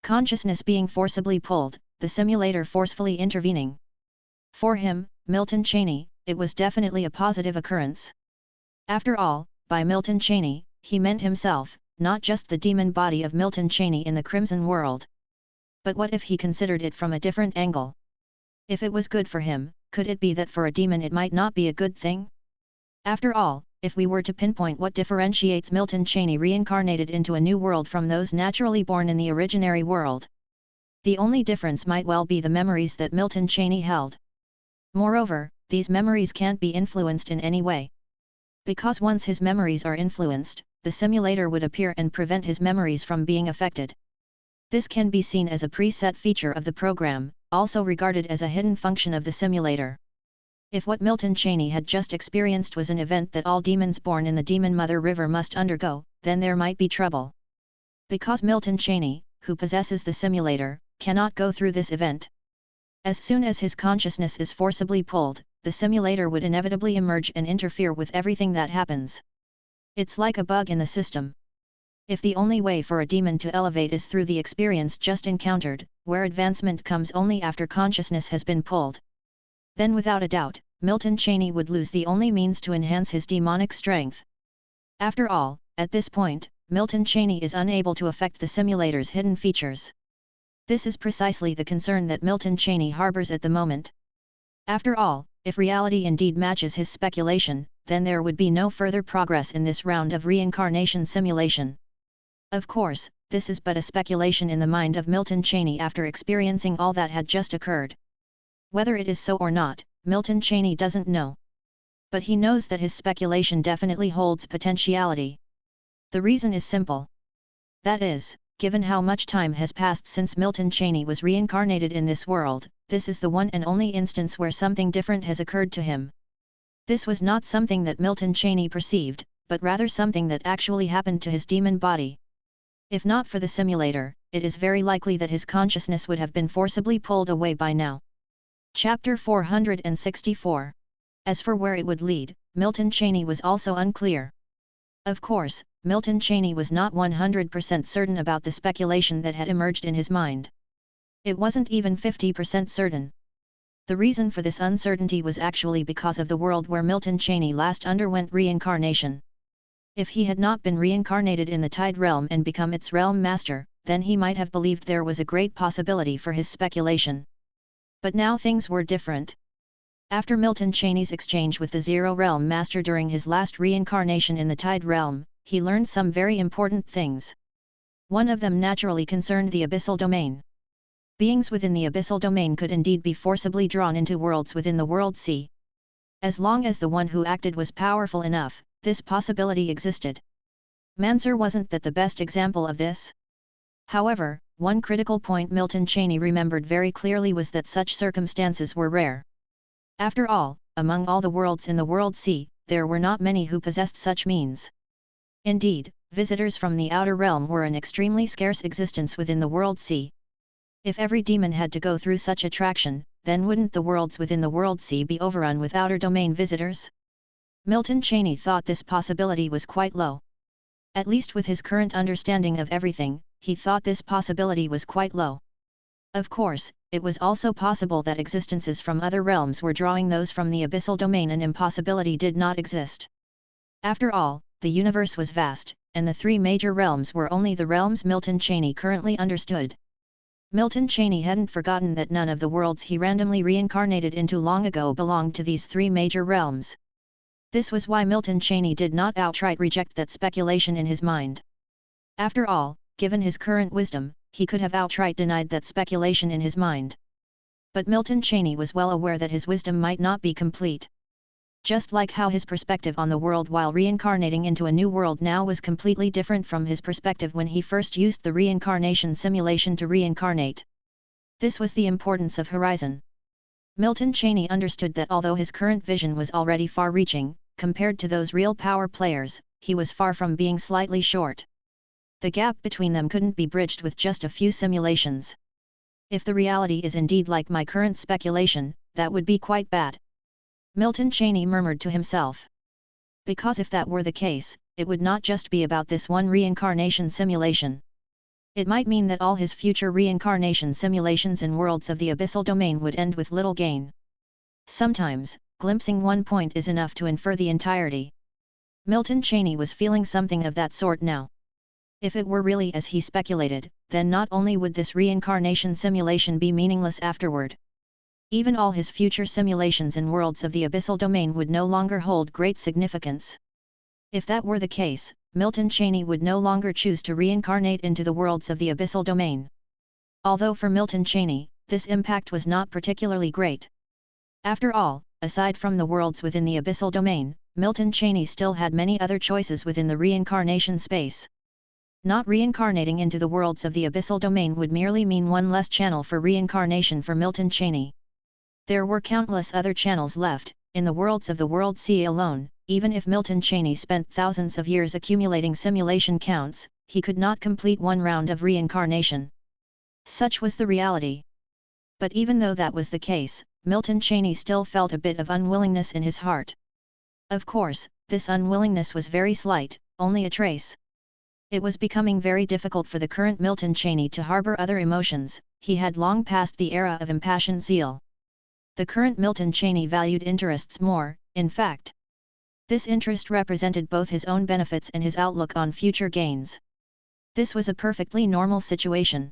Consciousness being forcibly pulled, the simulator forcefully intervening. For him, Milton Cheney, it was definitely a positive occurrence. After all, by Milton Cheney, he meant himself, not just the demon body of Milton Cheney in the Crimson World. But what if he considered it from a different angle? If it was good for him, could it be that for a demon it might not be a good thing? After all, if we were to pinpoint what differentiates Milton Cheney reincarnated into a new world from those naturally born in the originary world, the only difference might well be the memories that Milton Cheney held. Moreover, these memories can't be influenced in any way. Because once his memories are influenced, the simulator would appear and prevent his memories from being affected. This can be seen as a preset feature of the program, also regarded as a hidden function of the simulator. If what Milton Cheney had just experienced was an event that all demons born in the Demon Mother River must undergo, then there might be trouble. Because Milton Cheney, who possesses the simulator, cannot go through this event. As soon as his consciousness is forcibly pulled, the simulator would inevitably emerge and interfere with everything that happens. It's like a bug in the system. If the only way for a demon to elevate is through the experience just encountered, where advancement comes only after consciousness has been pulled, then without a doubt, Milton Cheney would lose the only means to enhance his demonic strength. After all, at this point, Milton Cheney is unable to affect the simulator's hidden features. This is precisely the concern that Milton Cheney harbors at the moment. After all, if reality indeed matches his speculation, then there would be no further progress in this round of reincarnation simulation. Of course, this is but a speculation in the mind of Milton Cheney after experiencing all that had just occurred. Whether it is so or not, Milton Cheney doesn't know. But he knows that his speculation definitely holds potentiality. The reason is simple. That is, given how much time has passed since Milton Cheney was reincarnated in this world, this is the one and only instance where something different has occurred to him. This was not something that Milton Cheney perceived, but rather something that actually happened to his demon body. If not for the simulator, it is very likely that his consciousness would have been forcibly pulled away by now. Chapter 464. As for where it would lead, Milton Cheney was also unclear. Of course, Milton Cheney was not 100% certain about the speculation that had emerged in his mind. It wasn't even 50% certain. The reason for this uncertainty was actually because of the world where Milton Cheney last underwent reincarnation. If he had not been reincarnated in the Tide Realm and become its realm master, then he might have believed there was a great possibility for his speculation. But now things were different. After Milton Cheney's exchange with the Zero Realm Master during his last reincarnation in the Tide Realm, he learned some very important things. One of them naturally concerned the Abyssal Domain. Beings within the Abyssal Domain could indeed be forcibly drawn into worlds within the World Sea. As long as the one who acted was powerful enough, this possibility existed. Mansur wasn't that the best example of this. However, one critical point Milton Cheney remembered very clearly was that such circumstances were rare. After all, among all the worlds in the World Sea, there were not many who possessed such means. Indeed, visitors from the outer realm were an extremely scarce existence within the World Sea. If every demon had to go through such attraction, then wouldn't the worlds within the World Sea be overrun with outer domain visitors? Milton Cheney thought this possibility was quite low. At least with his current understanding of everything, he thought this possibility was quite low. Of course, it was also possible that existences from other realms were drawing those from the Abyssal Domain. An impossibility did not exist. After all, the universe was vast, and the three major realms were only the realms Milton Cheney currently understood. Milton Cheney hadn't forgotten that none of the worlds he randomly reincarnated into long ago belonged to these three major realms. This was why Milton Cheney did not outright reject that speculation in his mind. After all, given his current wisdom, he could have outright denied that speculation in his mind. But Milton Cheney was well aware that his wisdom might not be complete. Just like how his perspective on the world while reincarnating into a new world now was completely different from his perspective when he first used the reincarnation simulation to reincarnate. This was the importance of horizon. Milton Cheney understood that although his current vision was already far-reaching, compared to those real power players, he was far from being slightly short. The gap between them couldn't be bridged with just a few simulations. If the reality is indeed like my current speculation, that would be quite bad. Milton Cheney murmured to himself. Because if that were the case, it would not just be about this one reincarnation simulation. It might mean that all his future reincarnation simulations in worlds of the abyssal domain would end with little gain. Sometimes, glimpsing one point is enough to infer the entirety. Milton Cheney was feeling something of that sort now. If it were really as he speculated, then not only would this reincarnation simulation be meaningless afterward. Even all his future simulations in worlds of the abyssal domain would no longer hold great significance. If that were the case, Milton Cheney would no longer choose to reincarnate into the worlds of the abyssal domain. Although for Milton Cheney, this impact was not particularly great. After all, aside from the worlds within the abyssal domain, Milton Cheney still had many other choices within the reincarnation space. Not reincarnating into the worlds of the abyssal domain would merely mean one less channel for reincarnation for Milton Cheney. There were countless other channels left, in the worlds of the World Sea alone. Even if Milton Cheney spent thousands of years accumulating simulation counts, he could not complete one round of reincarnation. Such was the reality. But even though that was the case, Milton Cheney still felt a bit of unwillingness in his heart. Of course, this unwillingness was very slight, only a trace. It was becoming very difficult for the current Milton Cheney to harbor other emotions. He had long passed the era of impassioned zeal. The current Milton Cheney valued interests more, in fact. This interest represented both his own benefits and his outlook on future gains. This was a perfectly normal situation.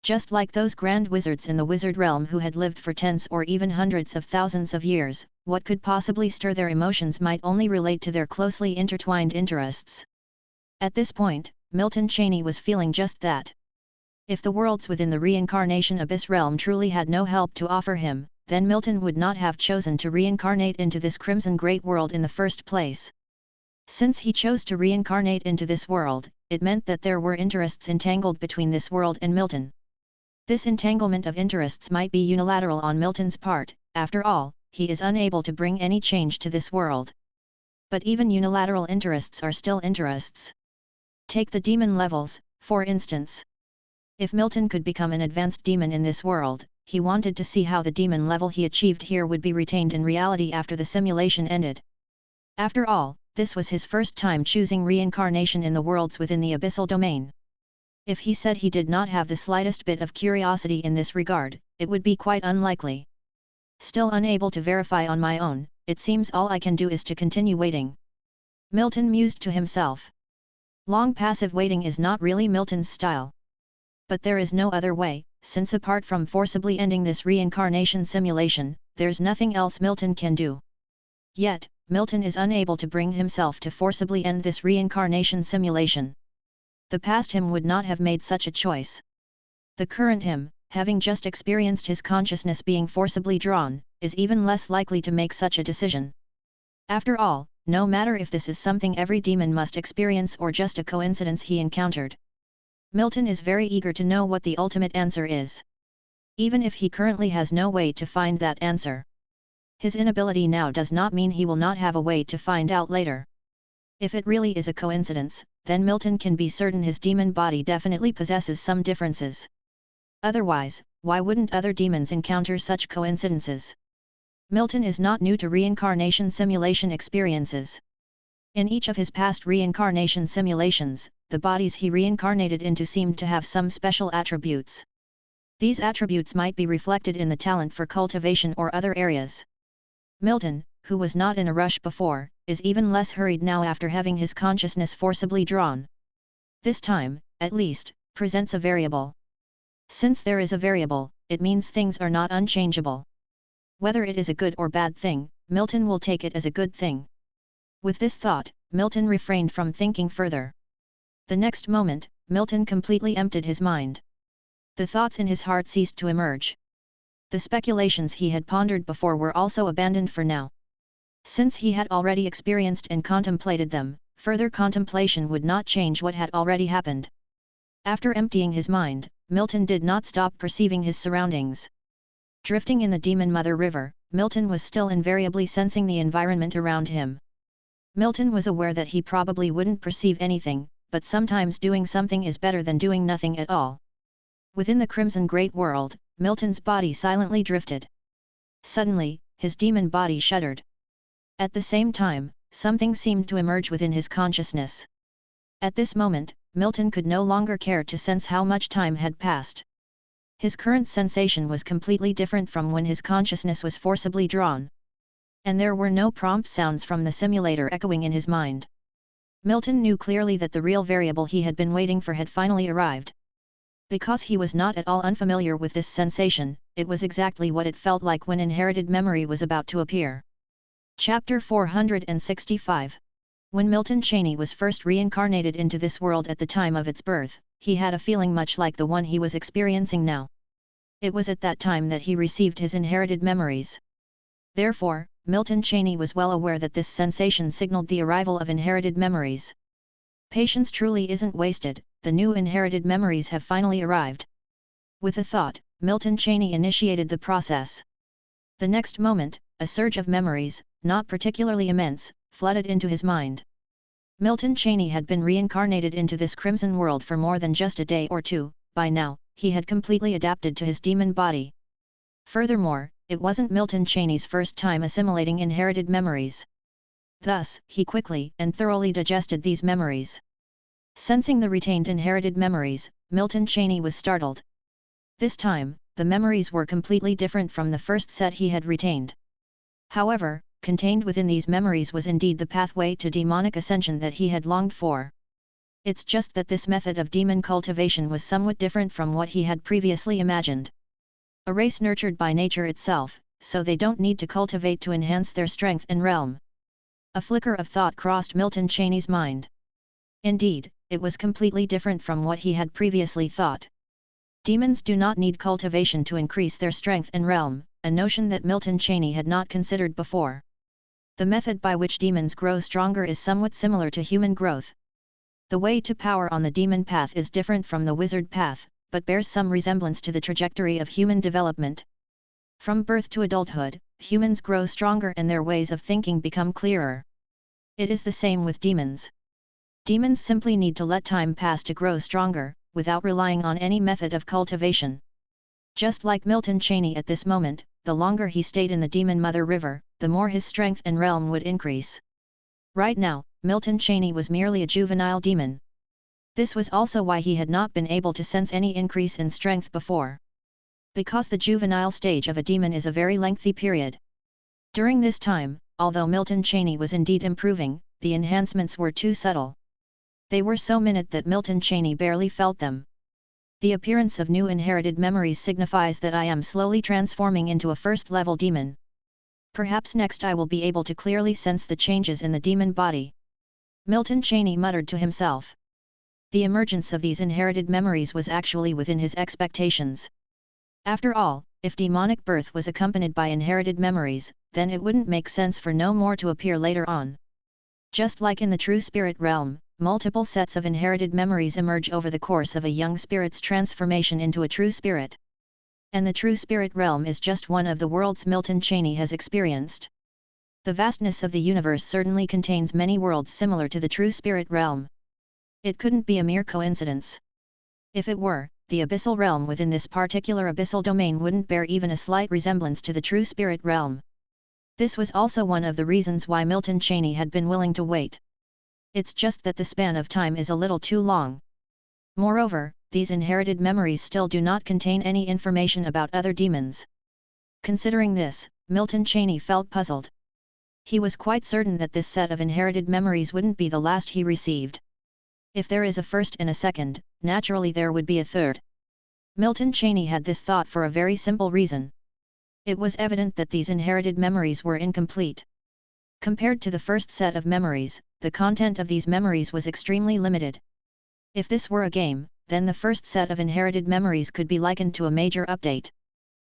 Just like those grand wizards in the wizard realm who had lived for tens or even hundreds of thousands of years, what could possibly stir their emotions might only relate to their closely intertwined interests. At this point, Milton Cheney was feeling just that. If the worlds within the reincarnation abyss realm truly had no help to offer him, then Milton would not have chosen to reincarnate into this crimson great world in the first place. Since he chose to reincarnate into this world, it meant that there were interests entangled between this world and Milton. This entanglement of interests might be unilateral on Milton's part. After all, he is unable to bring any change to this world. But even unilateral interests are still interests. Take the demon levels, for instance. If Milton could become an advanced demon in this world, he wanted to see how the demon level he achieved here would be retained in reality after the simulation ended. After all, this was his first time choosing reincarnation in the worlds within the abyssal domain. If he said he did not have the slightest bit of curiosity in this regard, it would be quite unlikely. Still unable to verify on my own, it seems all I can do is to continue waiting. Milton mused to himself. Long passive waiting is not really Milton's style. But there is no other way, since apart from forcibly ending this reincarnation simulation, there's nothing else Milton can do. Yet, Milton is unable to bring himself to forcibly end this reincarnation simulation. The past him would not have made such a choice. The current him, having just experienced his consciousness being forcibly drawn, is even less likely to make such a decision. After all, no matter if this is something every demon must experience or just a coincidence he encountered. Milton is very eager to know what the ultimate answer is. Even if he currently has no way to find that answer. His inability now does not mean he will not have a way to find out later. If it really is a coincidence, then Milton can be certain his demon body definitely possesses some differences. Otherwise, why wouldn't other demons encounter such coincidences? Milton is not new to reincarnation simulation experiences. In each of his past reincarnation simulations, the bodies he reincarnated into seemed to have some special attributes. These attributes might be reflected in the talent for cultivation or other areas. Milton, who was not in a rush before, is even less hurried now after having his consciousness forcibly drawn. This time, at least, presents a variable. Since there is a variable, it means things are not unchangeable. Whether it is a good or bad thing, Milton will take it as a good thing. With this thought, Milton refrained from thinking further. The next moment, Milton completely emptied his mind. The thoughts in his heart ceased to emerge. The speculations he had pondered before were also abandoned for now. Since he had already experienced and contemplated them, further contemplation would not change what had already happened. After emptying his mind, Milton did not stop perceiving his surroundings. Drifting in the Demon Mother River, Milton was still invariably sensing the environment around him. Milton was aware that he probably wouldn't perceive anything, but sometimes doing something is better than doing nothing at all. Within the crimson great world, Milton's body silently drifted. Suddenly, his demon body shuddered. At the same time, something seemed to emerge within his consciousness. At this moment, Milton could no longer care to sense how much time had passed. His current sensation was completely different from when his consciousness was forcibly drawn. And there were no prompt sounds from the simulator echoing in his mind. Milton knew clearly that the real variable he had been waiting for had finally arrived. Because he was not at all unfamiliar with this sensation, it was exactly what it felt like when inherited memory was about to appear. Chapter 465. When Milton Cheney was first reincarnated into this world at the time of its birth, he had a feeling much like the one he was experiencing now. It was at that time that he received his inherited memories. Therefore, Milton Cheney was well aware that this sensation signaled the arrival of inherited memories. Patience truly isn't wasted, the new inherited memories have finally arrived. With a thought, Milton Cheney initiated the process. The next moment, a surge of memories, not particularly immense, flooded into his mind. Milton Cheney had been reincarnated into this crimson world for more than just a day or two. By now, he had completely adapted to his demon body. Furthermore, it wasn't Milton Cheney's first time assimilating inherited memories. Thus, he quickly and thoroughly digested these memories. Sensing the retained inherited memories, Milton Cheney was startled. This time, the memories were completely different from the first set he had retained. However, contained within these memories was indeed the pathway to demonic ascension that he had longed for. It's just that this method of demon cultivation was somewhat different from what he had previously imagined. A race nurtured by nature itself, so they don't need to cultivate to enhance their strength and realm. A flicker of thought crossed Milton Cheney's mind. Indeed, it was completely different from what he had previously thought. Demons do not need cultivation to increase their strength and realm, a notion that Milton Cheney had not considered before. The method by which demons grow stronger is somewhat similar to human growth. The way to power on the demon path is different from the wizard path, but bears some resemblance to the trajectory of human development. From birth to adulthood, humans grow stronger and their ways of thinking become clearer. It is the same with demons. Demons simply need to let time pass to grow stronger, without relying on any method of cultivation. Just like Milton Cheney at this moment, the longer he stayed in the Demon Mother River, the more his strength and realm would increase. Right now, Milton Cheney was merely a juvenile demon. This was also why he had not been able to sense any increase in strength before. Because the juvenile stage of a demon is a very lengthy period. During this time, although Milton Cheney was indeed improving, the enhancements were too subtle. They were so minute that Milton Cheney barely felt them. The appearance of new inherited memories signifies that I am slowly transforming into a first-level demon. Perhaps next I will be able to clearly sense the changes in the demon body. Milton Cheney muttered to himself. The emergence of these inherited memories was actually within his expectations. After all, if demonic birth was accompanied by inherited memories, then it wouldn't make sense for no more to appear later on. Just like in the true spirit realm, multiple sets of inherited memories emerge over the course of a young spirit's transformation into a true spirit. And the true spirit realm is just one of the worlds Milton Cheney has experienced. The vastness of the universe certainly contains many worlds similar to the true spirit realm. It couldn't be a mere coincidence. If it were, the abyssal realm within this particular abyssal domain wouldn't bear even a slight resemblance to the true spirit realm. This was also one of the reasons why Milton Cheney had been willing to wait. It's just that the span of time is a little too long. Moreover, these inherited memories still do not contain any information about other demons. Considering this, Milton Cheney felt puzzled. He was quite certain that this set of inherited memories wouldn't be the last he received. If there is a first and a second, naturally there would be a third. Milton Cheney had this thought for a very simple reason. It was evident that these inherited memories were incomplete. Compared to the first set of memories, the content of these memories was extremely limited. If this were a game, then the first set of inherited memories could be likened to a major update.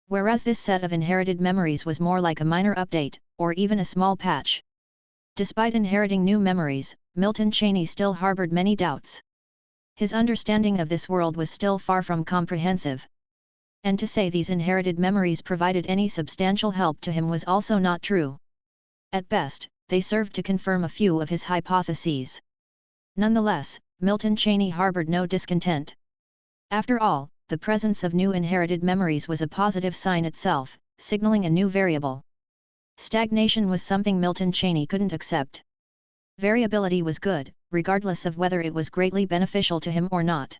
Whereas this set of inherited memories was more like a minor update, or even a small patch. Despite inheriting new memories, Milton Cheney still harbored many doubts. His understanding of this world was still far from comprehensive. And to say these inherited memories provided any substantial help to him was also not true. At best, they served to confirm a few of his hypotheses. Nonetheless, Milton Cheney harbored no discontent. After all, the presence of new inherited memories was a positive sign itself, signaling a new variable. Stagnation was something Milton Cheney couldn't accept. Variability was good, regardless of whether it was greatly beneficial to him or not.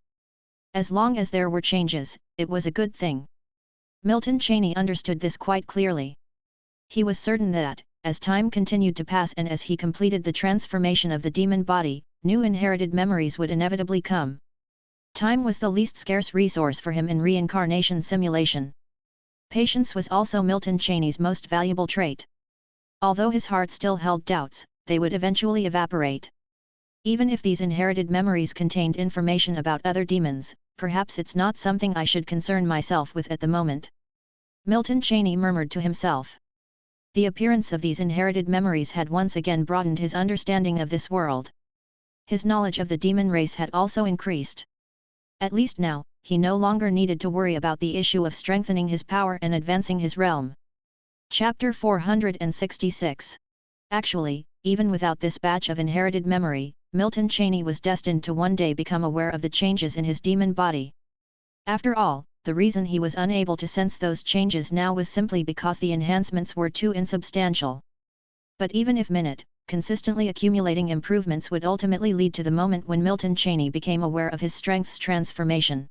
As long as there were changes, it was a good thing. Milton Cheney understood this quite clearly. He was certain that, as time continued to pass and as he completed the transformation of the demon body, new inherited memories would inevitably come. Time was the least scarce resource for him in reincarnation simulation. Patience was also Milton Cheney's most valuable trait. Although his heart still held doubts, they would eventually evaporate. Even if these inherited memories contained information about other demons, perhaps it's not something I should concern myself with at the moment. Milton Cheney murmured to himself. The appearance of these inherited memories had once again broadened his understanding of this world. His knowledge of the demon race had also increased. At least now, he no longer needed to worry about the issue of strengthening his power and advancing his realm. Chapter 466. Actually, even without this batch of inherited memory, Milton Cheney was destined to one day become aware of the changes in his demon body. After all, the reason he was unable to sense those changes now was simply because the enhancements were too insubstantial. But even if consistently accumulating improvements would ultimately lead to the moment when Milton Cheney became aware of his strength's transformation.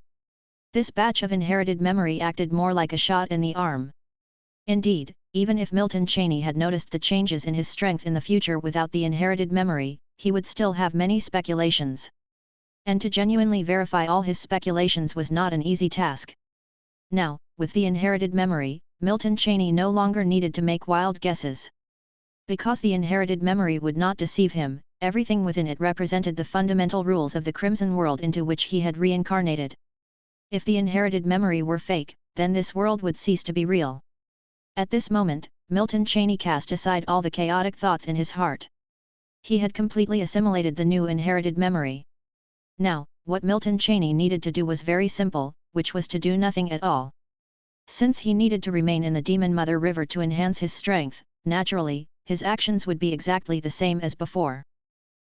This batch of inherited memory acted more like a shot in the arm. Indeed, even if Milton Cheney had noticed the changes in his strength in the future without the inherited memory, he would still have many speculations. And to genuinely verify all his speculations was not an easy task. Now, with the inherited memory, Milton Cheney no longer needed to make wild guesses. Because the inherited memory would not deceive him, everything within it represented the fundamental rules of the Crimson World into which he had reincarnated. If the inherited memory were fake, then this world would cease to be real. At this moment, Milton Cheney cast aside all the chaotic thoughts in his heart. He had completely assimilated the new inherited memory. Now, what Milton Cheney needed to do was very simple, which was to do nothing at all. Since he needed to remain in the Demon Mother River to enhance his strength, naturally, his actions would be exactly the same as before.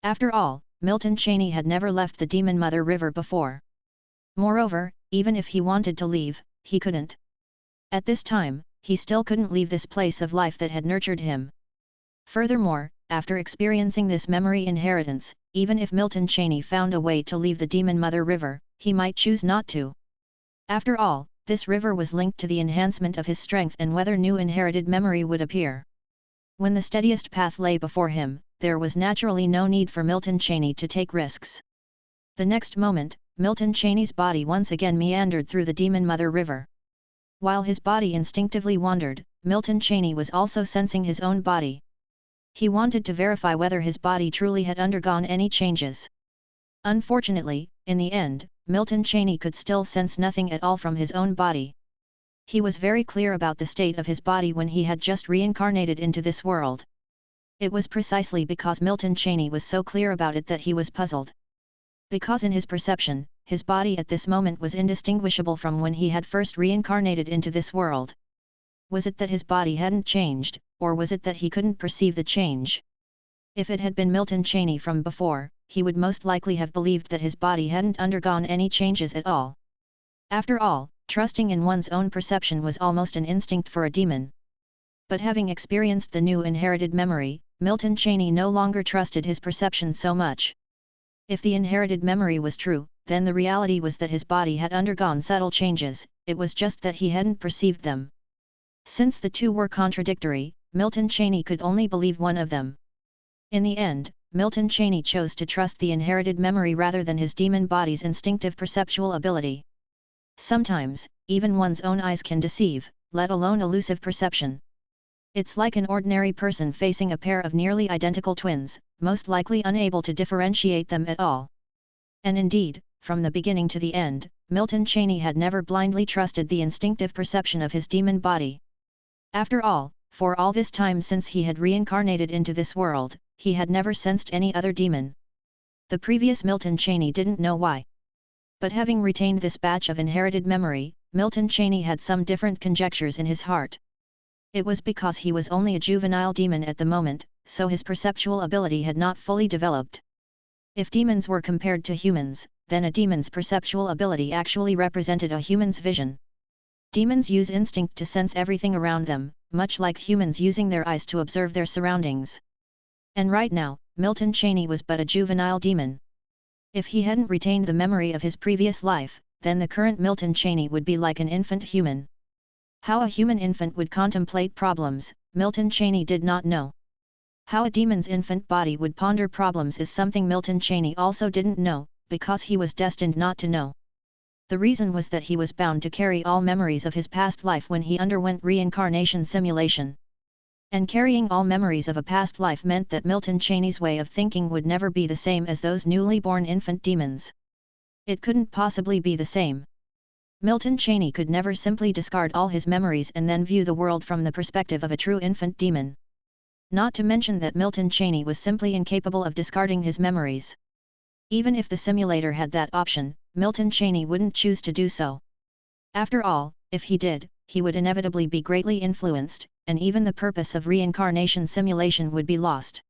After all, Milton Cheney had never left the Demon Mother River before. Moreover, even if he wanted to leave, he couldn't. At this time, he still couldn't leave this place of life that had nurtured him. Furthermore, after experiencing this memory inheritance, even if Milton Cheney found a way to leave the Demon Mother River, he might choose not to. After all, this river was linked to the enhancement of his strength and whether new inherited memory would appear. When the steadiest path lay before him, there was naturally no need for Milton Cheney to take risks. The next moment, Milton Cheney's body once again meandered through the Demon Mother River. While his body instinctively wandered, Milton Cheney was also sensing his own body. He wanted to verify whether his body truly had undergone any changes. Unfortunately, in the end, Milton Cheney could still sense nothing at all from his own body. He was very clear about the state of his body when he had just reincarnated into this world. It was precisely because Milton Cheney was so clear about it that he was puzzled. Because in his perception, his body at this moment was indistinguishable from when he had first reincarnated into this world. Was it that his body hadn't changed, or was it that he couldn't perceive the change? If it had been Milton Cheney from before, he would most likely have believed that his body hadn't undergone any changes at all. After all, trusting in one's own perception was almost an instinct for a demon. But having experienced the new inherited memory, Milton Cheney no longer trusted his perception so much. If the inherited memory was true, then the reality was that his body had undergone subtle changes, it was just that he hadn't perceived them. Since the two were contradictory, Milton Cheney could only believe one of them. In the end, Milton Cheney chose to trust the inherited memory rather than his demon body's instinctive perceptual ability. Sometimes, even one's own eyes can deceive, let alone elusive perception. It's like an ordinary person facing a pair of nearly identical twins, most likely unable to differentiate them at all. And indeed, from the beginning to the end, Milton Cheney had never blindly trusted the instinctive perception of his demon body. After all, for all this time since he had reincarnated into this world, he had never sensed any other demon. The previous Milton Cheney didn't know why. But having retained this batch of inherited memory, Milton Cheney had some different conjectures in his heart. It was because he was only a juvenile demon at the moment, so his perceptual ability had not fully developed. If demons were compared to humans, then a demon's perceptual ability actually represented a human's vision. Demons use instinct to sense everything around them, much like humans using their eyes to observe their surroundings. And right now, Milton Cheney was but a juvenile demon. If he hadn't retained the memory of his previous life, then the current Milton Cheney would be like an infant human. How a human infant would contemplate problems, Milton Cheney did not know. How a demon's infant body would ponder problems is something Milton Cheney also didn't know, because he was destined not to know. The reason was that he was bound to carry all memories of his past life when he underwent reincarnation simulation. And carrying all memories of a past life meant that Milton Cheney's way of thinking would never be the same as those newly born infant demons. It couldn't possibly be the same. Milton Cheney could never simply discard all his memories and then view the world from the perspective of a true infant demon. Not to mention that Milton Cheney was simply incapable of discarding his memories. Even if the simulator had that option, Milton Cheney wouldn't choose to do so. After all, if he did, he would inevitably be greatly influenced, and even the purpose of reincarnation simulation would be lost.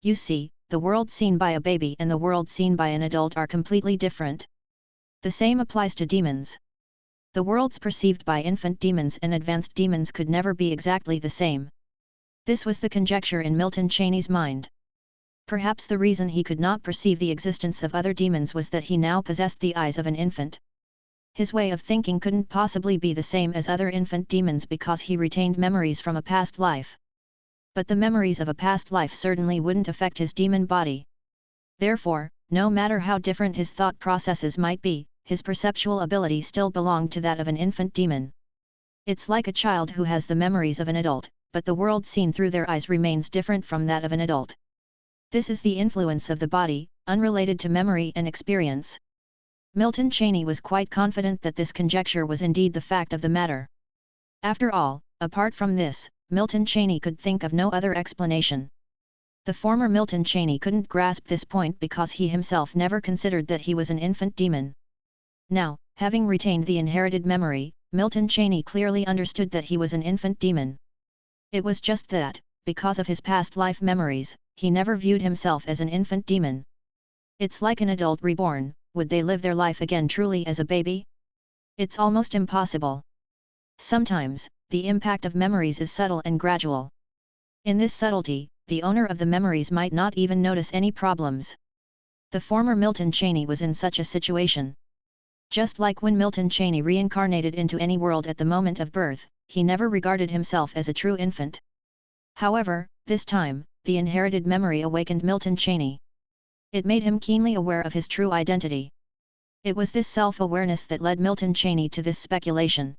You see, the world seen by a baby and the world seen by an adult are completely different. The same applies to demons. The worlds perceived by infant demons and advanced demons could never be exactly the same. This was the conjecture in Milton Cheney's mind. Perhaps the reason he could not perceive the existence of other demons was that he now possessed the eyes of an infant. His way of thinking couldn't possibly be the same as other infant demons because he retained memories from a past life. But the memories of a past life certainly wouldn't affect his demon body. Therefore, no matter how different his thought processes might be, his perceptual ability still belonged to that of an infant demon. It's like a child who has the memories of an adult, but the world seen through their eyes remains different from that of an adult. This is the influence of the body, unrelated to memory and experience. Milton Cheney was quite confident that this conjecture was indeed the fact of the matter. After all, apart from this, Milton Cheney could think of no other explanation. The former Milton Cheney couldn't grasp this point because he himself never considered that he was an infant demon. Now, having retained the inherited memory, Milton Cheney clearly understood that he was an infant demon. It was just that, because of his past life memories, he never viewed himself as an infant demon. It's like an adult reborn, would they live their life again truly as a baby? It's almost impossible. Sometimes, the impact of memories is subtle and gradual. In this subtlety, the owner of the memories might not even notice any problems. The former Milton Cheney was in such a situation. Just like when Milton Cheney reincarnated into any world at the moment of birth, he never regarded himself as a true infant. However, this time, the inherited memory awakened Milton Cheney. It made him keenly aware of his true identity. It was this self-awareness that led Milton Cheney to this speculation.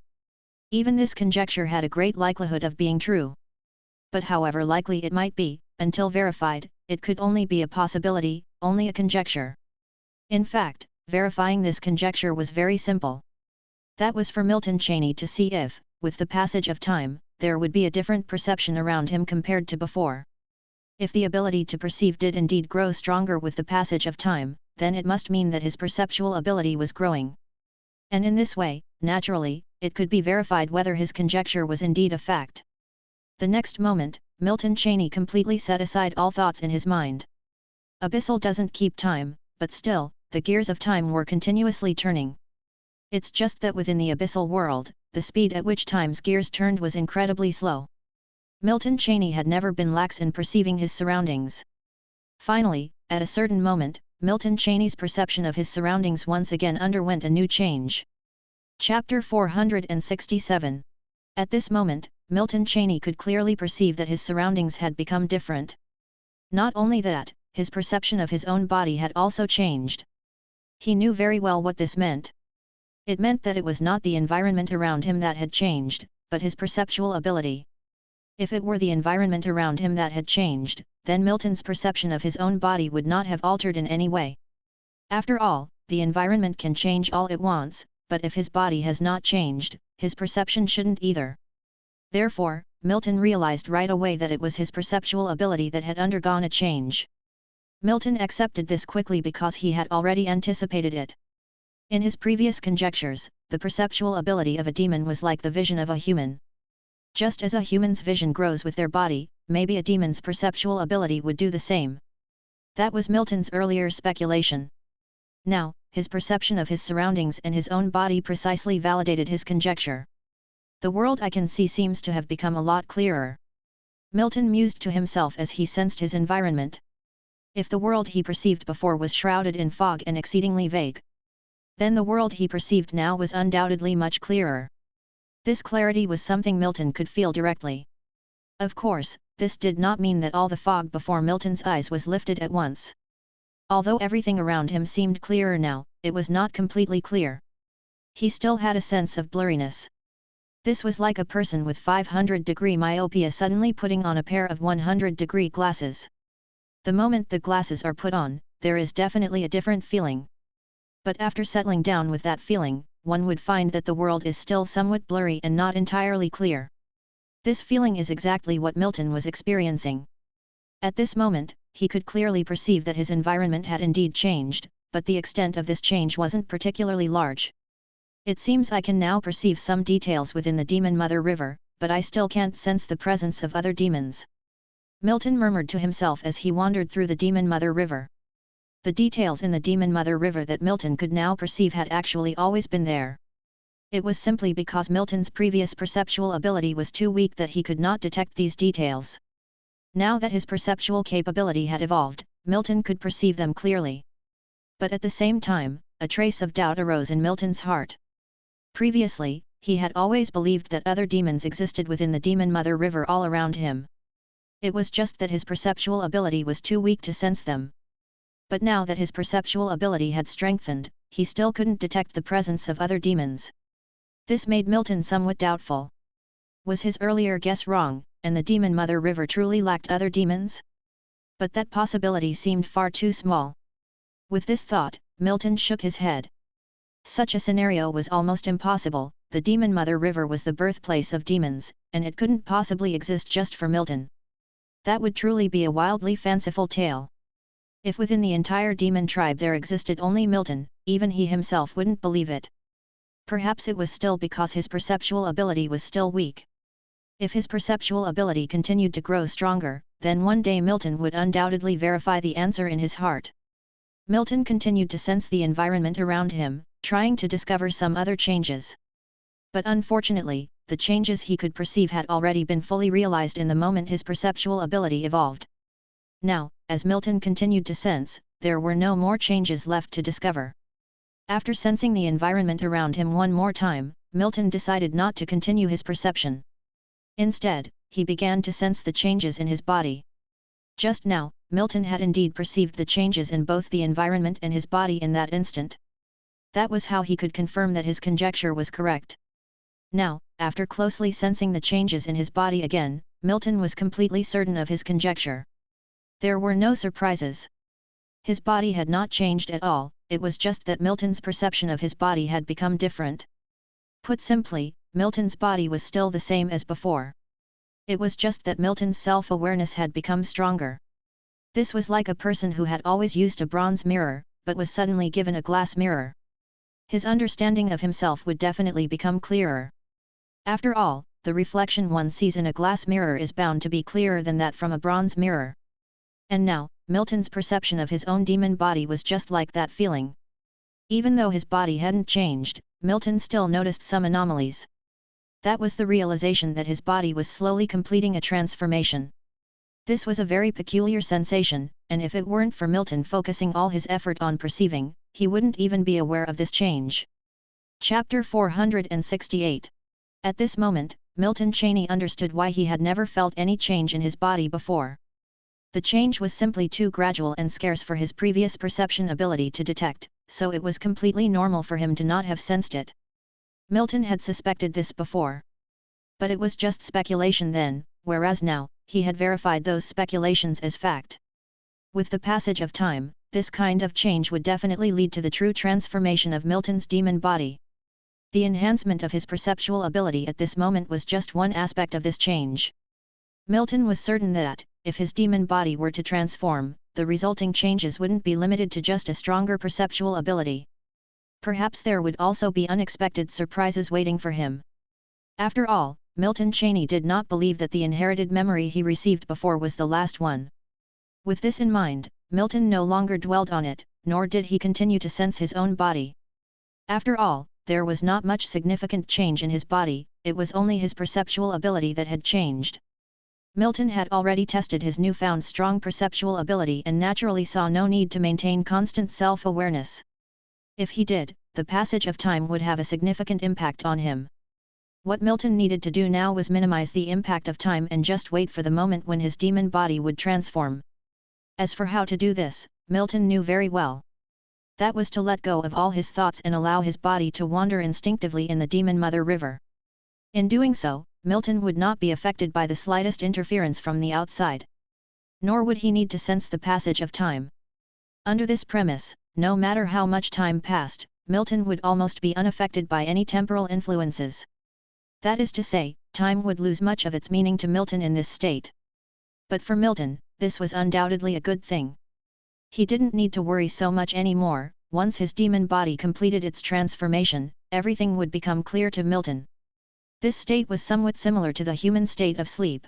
Even this conjecture had a great likelihood of being true. But however likely it might be, until verified, it could only be a possibility, only a conjecture. In fact, verifying this conjecture was very simple. That was for Milton Cheney to see if, with the passage of time, there would be a different perception around him compared to before. If the ability to perceive did indeed grow stronger with the passage of time, then it must mean that his perceptual ability was growing. And in this way, naturally, it could be verified whether his conjecture was indeed a fact. The next moment, Milton Cheney completely set aside all thoughts in his mind. Abyssal doesn't keep time, but still, the gears of time were continuously turning. It's just that within the abyssal world, the speed at which time's gears turned was incredibly slow. Milton Cheney had never been lax in perceiving his surroundings. Finally, at a certain moment, Milton Cheney's perception of his surroundings once again underwent a new change. Chapter 467. At this moment, Milton Cheney could clearly perceive that his surroundings had become different. Not only that, his perception of his own body had also changed. He knew very well what this meant. It meant that it was not the environment around him that had changed, but his perceptual ability. If it were the environment around him that had changed, then Milton's perception of his own body would not have altered in any way. After all, the environment can change all it wants, but if his body has not changed, his perception shouldn't either. Therefore, Milton realized right away that it was his perceptual ability that had undergone a change. Milton accepted this quickly because he had already anticipated it. In his previous conjectures, the perceptual ability of a demon was like the vision of a human. Just as a human's vision grows with their body, maybe a demon's perceptual ability would do the same. That was Milton's earlier speculation. Now, his perception of his surroundings and his own body precisely validated his conjecture. The world I can see seems to have become a lot clearer. Milton mused to himself as he sensed his environment. If the world he perceived before was shrouded in fog and exceedingly vague, then the world he perceived now was undoubtedly much clearer. This clarity was something Milton could feel directly. Of course, this did not mean that all the fog before Milton's eyes was lifted at once. Although everything around him seemed clearer now, it was not completely clear. He still had a sense of blurriness. This was like a person with 500-degree myopia suddenly putting on a pair of 100-degree glasses. The moment the glasses are put on, there is definitely a different feeling. But after settling down with that feeling, one would find that the world is still somewhat blurry and not entirely clear. This feeling is exactly what Milton was experiencing. At this moment, he could clearly perceive that his environment had indeed changed, but the extent of this change wasn't particularly large. It seems I can now perceive some details within the Demon Mother River, but I still can't sense the presence of other demons. Milton murmured to himself as he wandered through the Demon Mother River. The details in the Demon Mother River that Milton could now perceive had actually always been there. It was simply because Milton's previous perceptual ability was too weak that he could not detect these details. Now that his perceptual capability had evolved, Milton could perceive them clearly. But at the same time, a trace of doubt arose in Milton's heart. Previously, he had always believed that other demons existed within the Demon Mother River all around him. It was just that his perceptual ability was too weak to sense them. But now that his perceptual ability had strengthened, he still couldn't detect the presence of other demons. This made Milton somewhat doubtful. Was his earlier guess wrong, and the Demon Mother River truly lacked other demons? But that possibility seemed far too small. With this thought, Milton shook his head. Such a scenario was almost impossible. The Demon Mother River was the birthplace of demons, and it couldn't possibly exist just for Milton. That would truly be a wildly fanciful tale. If within the entire demon tribe there existed only Milton, even he himself wouldn't believe it. Perhaps it was still because his perceptual ability was still weak. If his perceptual ability continued to grow stronger, then one day Milton would undoubtedly verify the answer in his heart. Milton continued to sense the environment around him, trying to discover some other changes. But unfortunately, the changes he could perceive had already been fully realized in the moment his perceptual ability evolved. Now, as Milton continued to sense, there were no more changes left to discover. After sensing the environment around him one more time, Milton decided not to continue his perception. Instead, he began to sense the changes in his body. Just now, Milton had indeed perceived the changes in both the environment and his body in that instant. That was how he could confirm that his conjecture was correct. Now, after closely sensing the changes in his body again, Milton was completely certain of his conjecture. There were no surprises. His body had not changed at all, it was just that Milton's perception of his body had become different. Put simply, Milton's body was still the same as before. It was just that Milton's self-awareness had become stronger. This was like a person who had always used a bronze mirror, but was suddenly given a glass mirror. His understanding of himself would definitely become clearer. After all, the reflection one sees in a glass mirror is bound to be clearer than that from a bronze mirror. And now, Milton's perception of his own demon body was just like that feeling. Even though his body hadn't changed, Milton still noticed some anomalies. That was the realization that his body was slowly completing a transformation. This was a very peculiar sensation, and if it weren't for Milton focusing all his effort on perceiving, he wouldn't even be aware of this change. Chapter 468. At this moment, Milton Cheney understood why he had never felt any change in his body before. The change was simply too gradual and scarce for his previous perception ability to detect, so it was completely normal for him to not have sensed it. Milton had suspected this before. But it was just speculation then, whereas now, he had verified those speculations as fact. With the passage of time, this kind of change would definitely lead to the true transformation of Milton's demon body. The enhancement of his perceptual ability at this moment was just one aspect of this change. Milton was certain that, if his demon body were to transform, the resulting changes wouldn't be limited to just a stronger perceptual ability. Perhaps there would also be unexpected surprises waiting for him. After all, Milton Cheney did not believe that the inherited memory he received before was the last one. With this in mind, Milton no longer dwelled on it, nor did he continue to sense his own body. After all, there was not much significant change in his body, it was only his perceptual ability that had changed. Milton had already tested his newfound strong perceptual ability and naturally saw no need to maintain constant self-awareness. If he did, the passage of time would have a significant impact on him. What Milton needed to do now was minimize the impact of time and just wait for the moment when his demon body would transform. As for how to do this, Milton knew very well. That was to let go of all his thoughts and allow his body to wander instinctively in the Demon Mother River. In doing so, Milton would not be affected by the slightest interference from the outside. Nor would he need to sense the passage of time. Under this premise, no matter how much time passed, Milton would almost be unaffected by any temporal influences. That is to say, time would lose much of its meaning to Milton in this state. But for Milton, this was undoubtedly a good thing. He didn't need to worry so much anymore. Once his demon body completed its transformation, everything would become clear to Milton. This state was somewhat similar to the human state of sleep.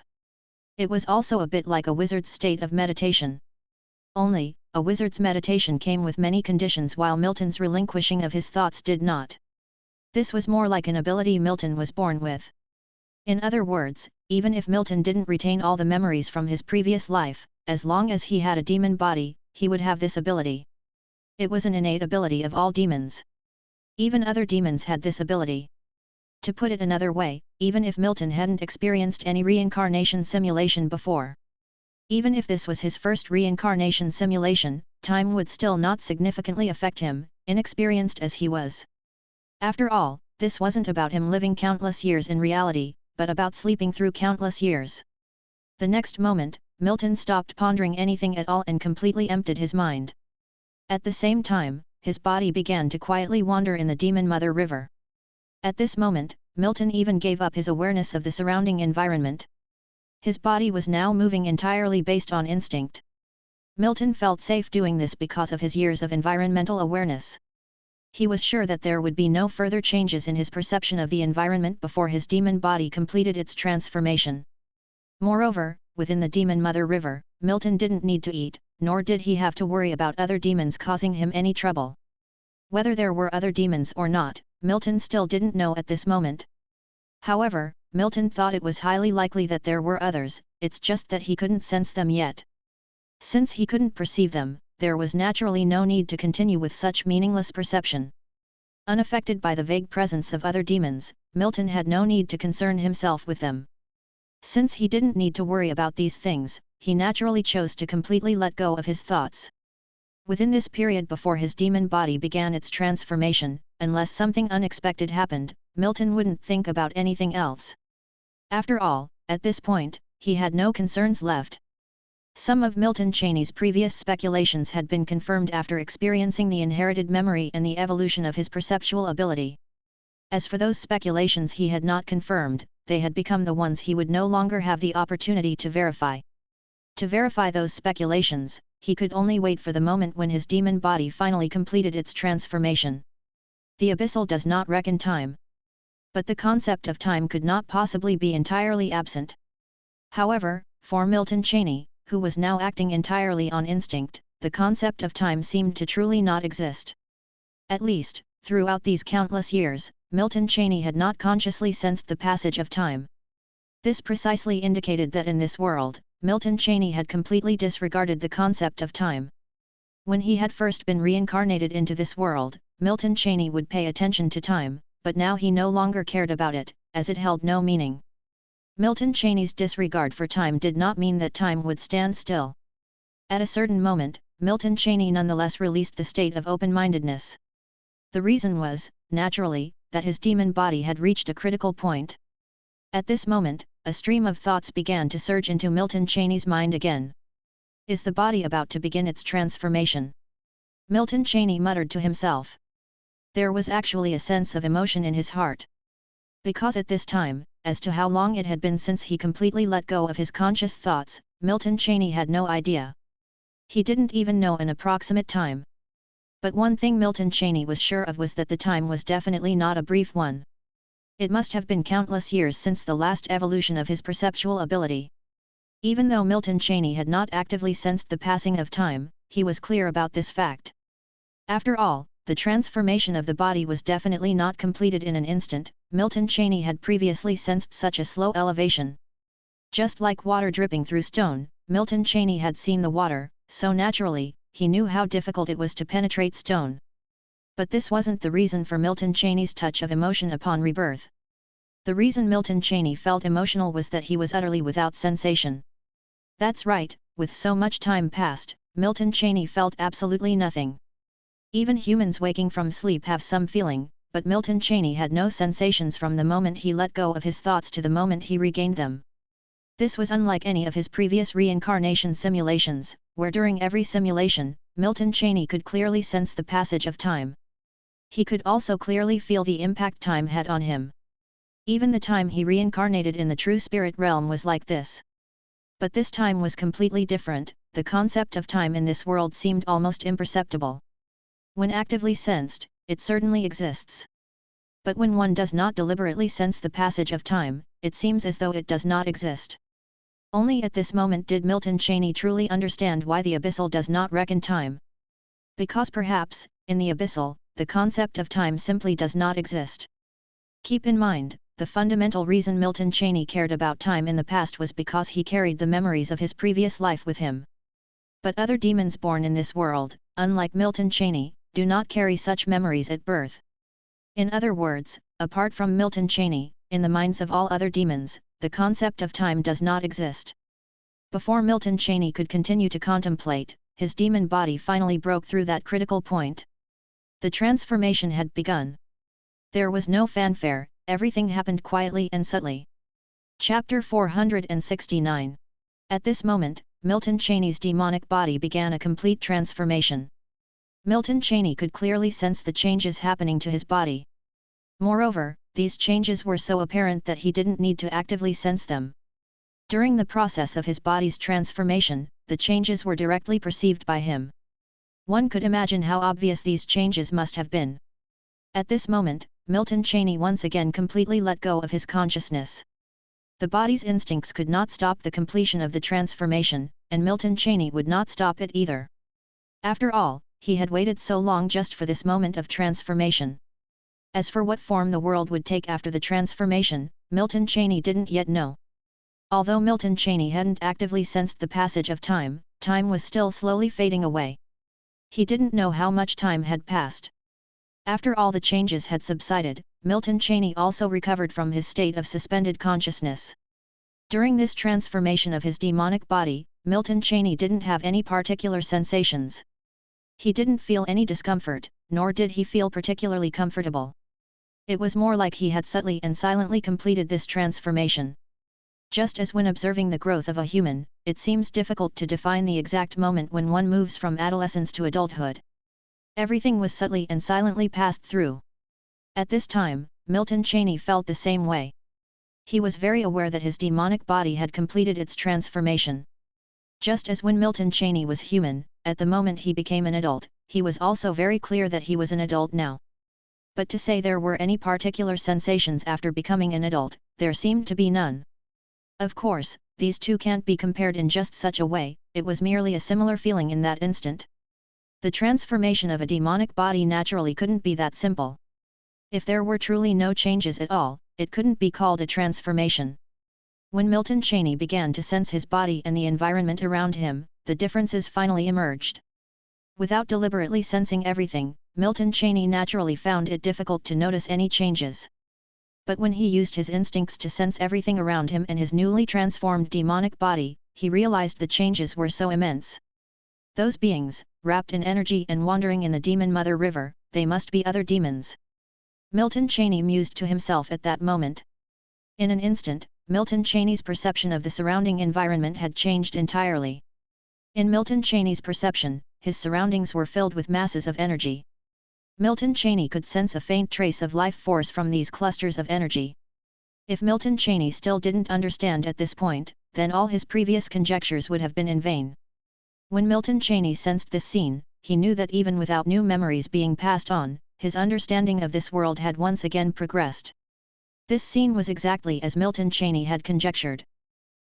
It was also a bit like a wizard's state of meditation. Only, a wizard's meditation came with many conditions while Milton's relinquishing of his thoughts did not. This was more like an ability Milton was born with. In other words, even if Milton didn't retain all the memories from his previous life, as long as he had a demon body, he would have this ability. It was an innate ability of all demons. Even other demons had this ability. To put it another way, even if Milton hadn't experienced any reincarnation simulation before. Even if this was his first reincarnation simulation, time would still not significantly affect him, inexperienced as he was. After all, this wasn't about him living countless years in reality, but about sleeping through countless years. The next moment, Milton stopped pondering anything at all and completely emptied his mind. At the same time, his body began to quietly wander in the Demon Mother River. At this moment, Milton even gave up his awareness of the surrounding environment. His body was now moving entirely based on instinct. Milton felt safe doing this because of his years of environmental awareness. He was sure that there would be no further changes in his perception of the environment before his demon body completed its transformation. Moreover, within the Demon Mother River, Milton didn't need to eat, nor did he have to worry about other demons causing him any trouble. Whether there were other demons or not, Milton still didn't know at this moment. However, Milton thought it was highly likely that there were others, it's just that he couldn't sense them yet. Since he couldn't perceive them, there was naturally no need to continue with such meaningless perception. Unaffected by the vague presence of other demons, Milton had no need to concern himself with them. Since he didn't need to worry about these things, he naturally chose to completely let go of his thoughts. Within this period before his demon body began its transformation, unless something unexpected happened, Milton wouldn't think about anything else. After all, at this point, he had no concerns left. Some of Milton Cheney's previous speculations had been confirmed after experiencing the inherited memory and the evolution of his perceptual ability. As for those speculations he had not confirmed, they had become the ones he would no longer have the opportunity to verify. To verify those speculations, he could only wait for the moment when his demon body finally completed its transformation. The abyssal does not reckon time. But the concept of time could not possibly be entirely absent. However, for Milton Cheney, who was now acting entirely on instinct, the concept of time seemed to truly not exist. At least, throughout these countless years, Milton Cheney had not consciously sensed the passage of time. This precisely indicated that in this world, Milton Cheney had completely disregarded the concept of time. When he had first been reincarnated into this world, Milton Cheney would pay attention to time, but now he no longer cared about it, as it held no meaning. Milton Cheney's disregard for time did not mean that time would stand still. At a certain moment, Milton Cheney nonetheless released the state of open-mindedness. The reason was, naturally, that his demon body had reached a critical point. At this moment, a stream of thoughts began to surge into Milton Cheney's mind again. Is the body about to begin its transformation? Milton Cheney muttered to himself. There was actually a sense of emotion in his heart. Because at this time, as to how long it had been since he completely let go of his conscious thoughts, Milton Cheney had no idea. He didn't even know an approximate time. But one thing Milton Cheney was sure of was that the time was definitely not a brief one. It must have been countless years since the last evolution of his perceptual ability. Even though Milton Cheney had not actively sensed the passing of time, he was clear about this fact. After all, the transformation of the body was definitely not completed in an instant. Milton Cheney had previously sensed such a slow elevation. Just like water dripping through stone, Milton Cheney had seen the water, so naturally, he knew how difficult it was to penetrate stone. But this wasn't the reason for Milton Cheney's touch of emotion upon rebirth. The reason Milton Cheney felt emotional was that he was utterly without sensation. That's right, with so much time past, Milton Cheney felt absolutely nothing. Even humans waking from sleep have some feeling, but Milton Cheney had no sensations from the moment he let go of his thoughts to the moment he regained them. This was unlike any of his previous reincarnation simulations, where during every simulation, Milton Cheney could clearly sense the passage of time. He could also clearly feel the impact time had on him. Even the time he reincarnated in the true spirit realm was like this. But this time was completely different. The concept of time in this world seemed almost imperceptible. When actively sensed, it certainly exists. But when one does not deliberately sense the passage of time, it seems as though it does not exist. Only at this moment did Milton Cheney truly understand why the abyssal does not reckon time. Because perhaps, in the abyssal, the concept of time simply does not exist. Keep in mind, the fundamental reason Milton Cheney cared about time in the past was because he carried the memories of his previous life with him. But other demons born in this world, unlike Milton Cheney, do not carry such memories at birth. In other words, apart from Milton Cheney, in the minds of all other demons, the concept of time does not exist. Before Milton Cheney could continue to contemplate, his demon body finally broke through that critical point. The transformation had begun. There was no fanfare, everything happened quietly and subtly. Chapter 469. At this moment, Milton Cheney's demonic body began a complete transformation. Milton Cheney could clearly sense the changes happening to his body. Moreover, these changes were so apparent that he didn't need to actively sense them. During the process of his body's transformation, the changes were directly perceived by him. One could imagine how obvious these changes must have been. At this moment, Milton Cheney once again completely let go of his consciousness. The body's instincts could not stop the completion of the transformation, and Milton Cheney would not stop it either. After all, he had waited so long just for this moment of transformation. As for what form the world would take after the transformation, Milton Cheney didn't yet know. Although Milton Cheney hadn't actively sensed the passage of time, time was still slowly fading away. He didn't know how much time had passed. After all the changes had subsided, Milton Cheney also recovered from his state of suspended consciousness. During this transformation of his demonic body, Milton Cheney didn't have any particular sensations. He didn't feel any discomfort, nor did he feel particularly comfortable. It was more like he had subtly and silently completed this transformation. Just as when observing the growth of a human, it seems difficult to define the exact moment when one moves from adolescence to adulthood. Everything was subtly and silently passed through. At this time, Milton Cheney felt the same way. He was very aware that his demonic body had completed its transformation. Just as when Milton Cheney was human, at the moment he became an adult, he was also very clear that he was an adult now. But to say there were any particular sensations after becoming an adult, there seemed to be none. Of course, these two can't be compared in just such a way, it was merely a similar feeling in that instant. The transformation of a demonic body naturally couldn't be that simple. If there were truly no changes at all, it couldn't be called a transformation. When Milton Cheney began to sense his body and the environment around him, the differences finally emerged. Without deliberately sensing everything, Milton Cheney naturally found it difficult to notice any changes. But when he used his instincts to sense everything around him and his newly transformed demonic body, he realized the changes were so immense. Those beings, wrapped in energy and wandering in the Demon Mother River, they must be other demons. Milton Cheney mused to himself at that moment. In an instant, Milton Cheney's perception of the surrounding environment had changed entirely. In Milton Cheney's perception, his surroundings were filled with masses of energy. Milton Cheney could sense a faint trace of life force from these clusters of energy. If Milton Cheney still didn't understand at this point, then all his previous conjectures would have been in vain. When Milton Cheney sensed this scene, he knew that even without new memories being passed on, his understanding of this world had once again progressed. This scene was exactly as Milton Cheney had conjectured.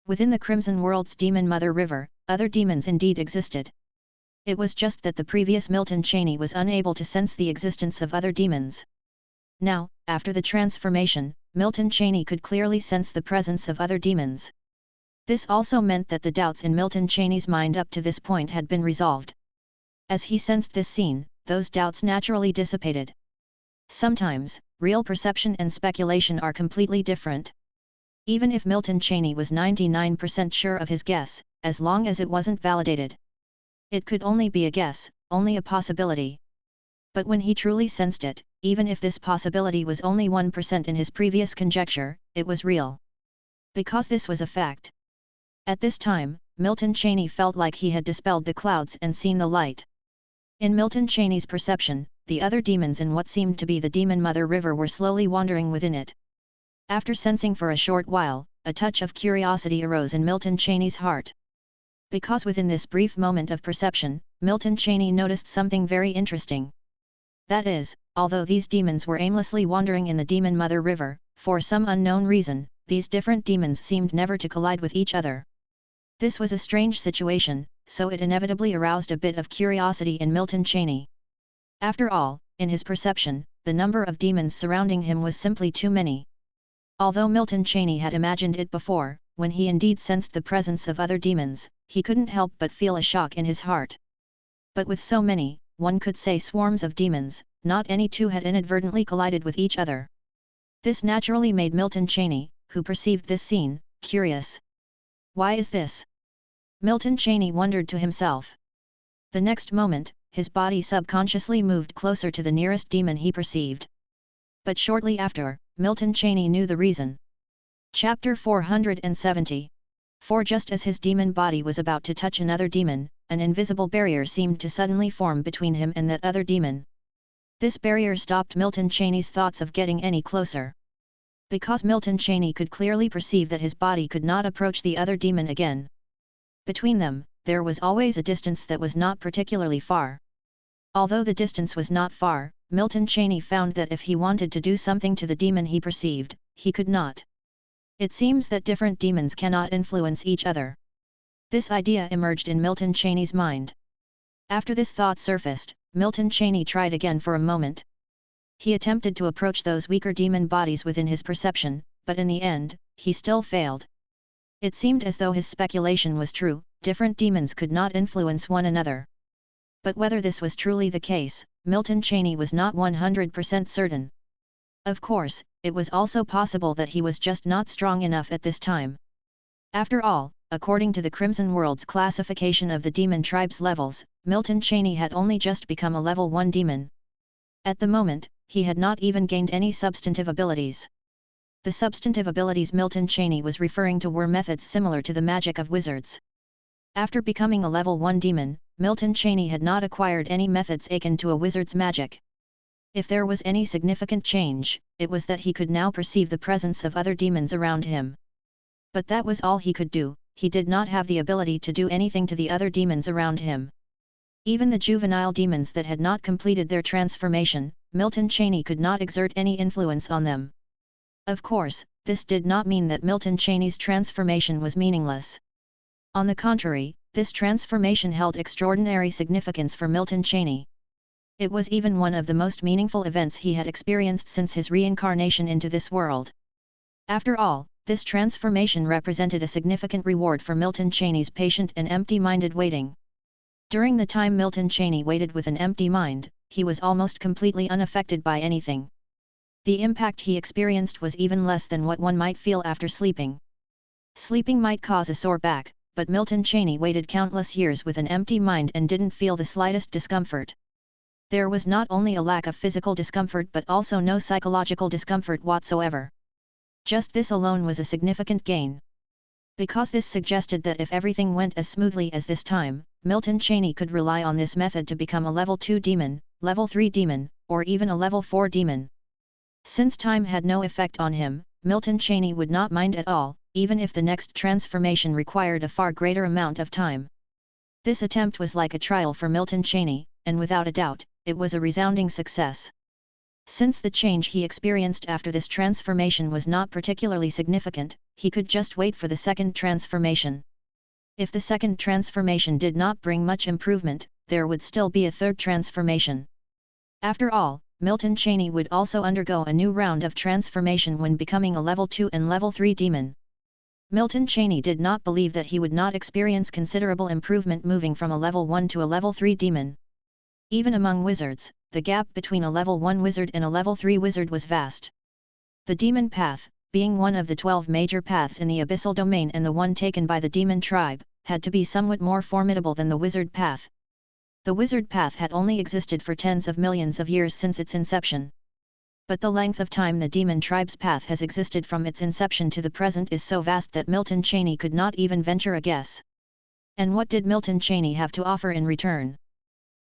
Within the Crimson World's Demon Mother River, other demons indeed existed. It was just that the previous Milton Cheney was unable to sense the existence of other demons. Now, after the transformation, Milton Cheney could clearly sense the presence of other demons. This also meant that the doubts in Milton Cheney's mind up to this point had been resolved. As he sensed this scene, those doubts naturally dissipated. Sometimes, real perception and speculation are completely different. Even if Milton Cheney was 99% sure of his guess, as long as it wasn't validated, it could only be a guess, only a possibility. But when he truly sensed it, even if this possibility was only 1% in his previous conjecture, it was real. Because this was a fact. At this time, Milton Cheney felt like he had dispelled the clouds and seen the light. In Milton Cheney's perception, the other demons in what seemed to be the Demon Mother River were slowly wandering within it. After sensing for a short while, a touch of curiosity arose in Milton Cheney's heart. Because within this brief moment of perception, Milton Cheney noticed something very interesting. That is, although these demons were aimlessly wandering in the Demon Mother River, for some unknown reason, these different demons seemed never to collide with each other. This was a strange situation, so it inevitably aroused a bit of curiosity in Milton Cheney. After all, in his perception, the number of demons surrounding him was simply too many. Although Milton Cheney had imagined it before, when he indeed sensed the presence of other demons, he couldn't help but feel a shock in his heart. But with so many, one could say swarms of demons, not any two had inadvertently collided with each other. This naturally made Milton Cheney, who perceived this scene, curious. Why is this? Milton Cheney wondered to himself. The next moment, his body subconsciously moved closer to the nearest demon he perceived. But shortly after, Milton Cheney knew the reason. Chapter 470. For just as his demon body was about to touch another demon, an invisible barrier seemed to suddenly form between him and that other demon. This barrier stopped Milton Cheney's thoughts of getting any closer. Because Milton Cheney could clearly perceive that his body could not approach the other demon again. Between them, there was always a distance that was not particularly far. Although the distance was not far, Milton Cheney found that if he wanted to do something to the demon he perceived, he could not. It seems that different demons cannot influence each other. This idea emerged in Milton Cheney's mind. After this thought surfaced, Milton Cheney tried again for a moment. He attempted to approach those weaker demon bodies within his perception, but in the end, he still failed. It seemed as though his speculation was true, different demons could not influence one another. But whether this was truly the case, Milton Cheney was not 100% certain. Of course, it was also possible that he was just not strong enough at this time. After all, according to the Crimson World's classification of the demon tribe's levels, Milton Cheney had only just become a level 1 demon. At the moment, he had not even gained any substantive abilities. The substantive abilities Milton Cheney was referring to were methods similar to the magic of wizards. After becoming a level 1 demon, Milton Cheney had not acquired any methods akin to a wizard's magic. If there was any significant change, it was that he could now perceive the presence of other demons around him. But that was all he could do, he did not have the ability to do anything to the other demons around him. Even the juvenile demons that had not completed their transformation, Milton Cheney could not exert any influence on them. Of course, this did not mean that Milton Cheney's transformation was meaningless. On the contrary, this transformation held extraordinary significance for Milton Cheney. It was even one of the most meaningful events he had experienced since his reincarnation into this world. After all, this transformation represented a significant reward for Milton Cheney's patient and empty-minded waiting. During the time Milton Cheney waited with an empty mind, he was almost completely unaffected by anything. The impact he experienced was even less than what one might feel after sleeping. Sleeping might cause a sore back, but Milton Cheney waited countless years with an empty mind and didn't feel the slightest discomfort. There was not only a lack of physical discomfort but also no psychological discomfort whatsoever. Just this alone was a significant gain. Because this suggested that if everything went as smoothly as this time, Milton Cheney could rely on this method to become a level 2 demon, level 3 demon, or even a level 4 demon. Since time had no effect on him, Milton Cheney would not mind at all, even if the next transformation required a far greater amount of time. This attempt was like a trial for Milton Cheney, and without a doubt, it was a resounding success. Since the change he experienced after this transformation was not particularly significant, he could just wait for the second transformation. If the second transformation did not bring much improvement, there would still be a third transformation. After all, Milton Cheney would also undergo a new round of transformation when becoming a level 2 and level 3 demon. Milton Cheney did not believe that he would not experience considerable improvement moving from a level 1 to a level 3 demon. Even among wizards, the gap between a level 1 wizard and a level 3 wizard was vast. The demon path, being one of the 12 major paths in the abyssal domain and the one taken by the demon tribe, had to be somewhat more formidable than the wizard path. The wizard path had only existed for tens of millions of years since its inception. But the length of time the demon tribe's path has existed from its inception to the present is so vast that Milton Cheney could not even venture a guess. And what did Milton Cheney have to offer in return?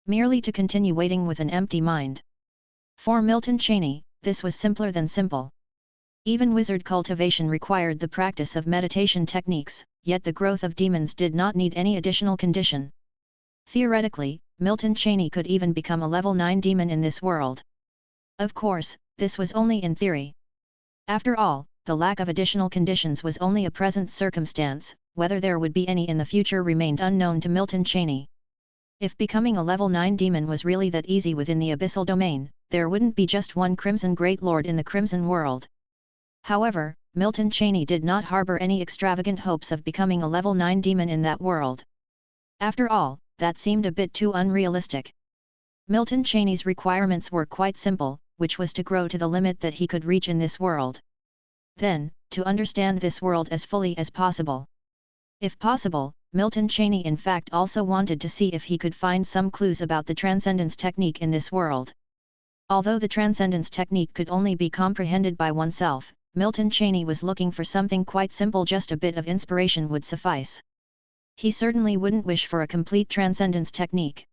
Merely to continue waiting with an empty mind. For Milton Cheney, this was simpler than simple. Even wizard cultivation required the practice of meditation techniques, yet the growth of demons did not need any additional condition. Theoretically, Milton Cheney could even become a level 9 demon in this world. Of course, this was only in theory. After all, the lack of additional conditions was only a present circumstance, whether there would be any in the future remained unknown to Milton Cheney. If becoming a level 9 demon was really that easy within the abyssal domain, there wouldn't be just one Crimson Great Lord in the Crimson world. However, Milton Cheney did not harbor any extravagant hopes of becoming a level 9 demon in that world. After all, that seemed a bit too unrealistic. Milton Cheney's requirements were quite simple, which was to grow to the limit that he could reach in this world. Then, to understand this world as fully as possible. If possible, Milton Cheney in fact also wanted to see if he could find some clues about the transcendence technique in this world. Although the transcendence technique could only be comprehended by oneself, Milton Cheney was looking for something quite simple. Just a bit of inspiration would suffice. He certainly wouldn't wish for a complete transcendence technique.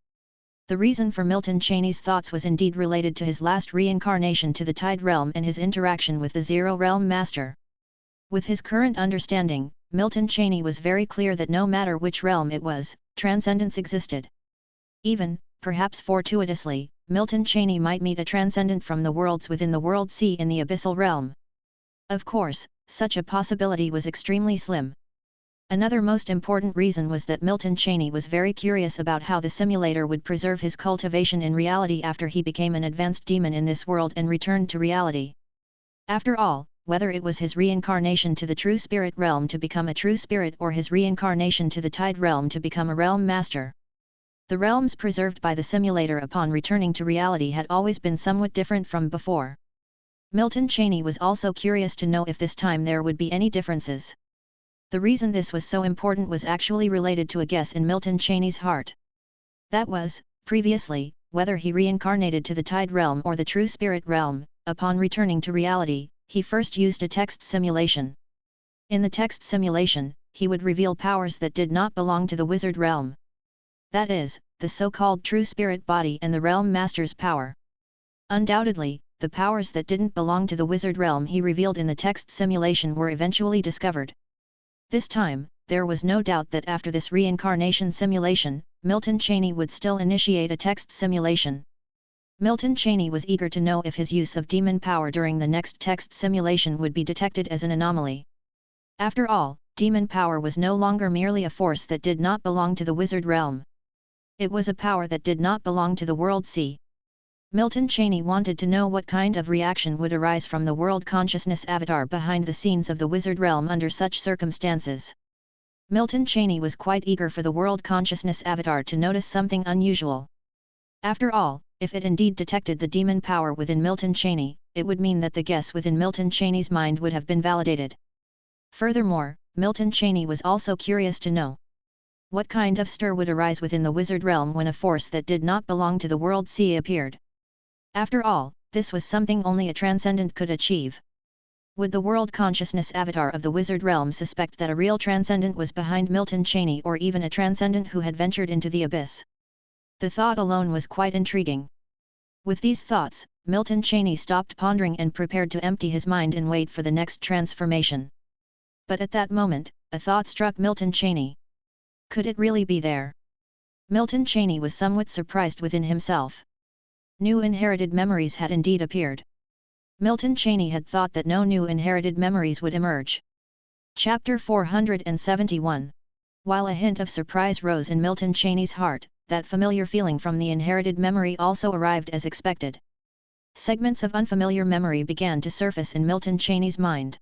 The reason for Milton Cheney's thoughts was indeed related to his last reincarnation to the Tide Realm and his interaction with the Zero Realm Master. With his current understanding, Milton Cheney was very clear that no matter which realm it was, transcendence existed. Even, perhaps fortuitously, Milton Cheney might meet a transcendent from the worlds within the World Sea in the Abyssal Realm. Of course, such a possibility was extremely slim. Another most important reason was that Milton Cheney was very curious about how the simulator would preserve his cultivation in reality after he became an advanced demon in this world and returned to reality. After all, whether it was his reincarnation to the true spirit realm to become a true spirit or his reincarnation to the Tide Realm to become a realm master, the realms preserved by the simulator upon returning to reality had always been somewhat different from before. Milton Cheney was also curious to know if this time there would be any differences. The reason this was so important was actually related to a guess in Milton Cheney's heart. That was, previously, whether he reincarnated to the Tide Realm or the True Spirit Realm, upon returning to reality, he first used a text simulation. In the text simulation, he would reveal powers that did not belong to the Wizard Realm. That is, the so-called True Spirit Body and the Realm Master's power. Undoubtedly, the powers that didn't belong to the Wizard Realm he revealed in the text simulation were eventually discovered. This time, there was no doubt that after this reincarnation simulation, Milton Cheney would still initiate a text simulation. Milton Cheney was eager to know if his use of demon power during the next text simulation would be detected as an anomaly. After all, demon power was no longer merely a force that did not belong to the Wizard Realm. It was a power that did not belong to the World Sea. Milton Cheney wanted to know what kind of reaction would arise from the world consciousness avatar behind the scenes of the Wizard Realm under such circumstances. Milton Cheney was quite eager for the world consciousness avatar to notice something unusual. After all, if it indeed detected the demon power within Milton Cheney, it would mean that the guess within Milton Cheney's mind would have been validated. Furthermore, Milton Cheney was also curious to know what kind of stir would arise within the Wizard Realm when a force that did not belong to the World Sea appeared. After all, this was something only a transcendent could achieve. Would the world consciousness avatar of the Wizard Realm suspect that a real transcendent was behind Milton Cheney or even a transcendent who had ventured into the abyss? The thought alone was quite intriguing. With these thoughts, Milton Cheney stopped pondering and prepared to empty his mind and wait for the next transformation. But at that moment, a thought struck Milton Cheney. Could it really be there? Milton Cheney was somewhat surprised within himself. New inherited memories had indeed appeared. Milton Cheney had thought that no new inherited memories would emerge. Chapter 471. While a hint of surprise rose in Milton Cheney's heart, that familiar feeling from the inherited memory also arrived as expected. Segments of unfamiliar memory began to surface in Milton Cheney's mind.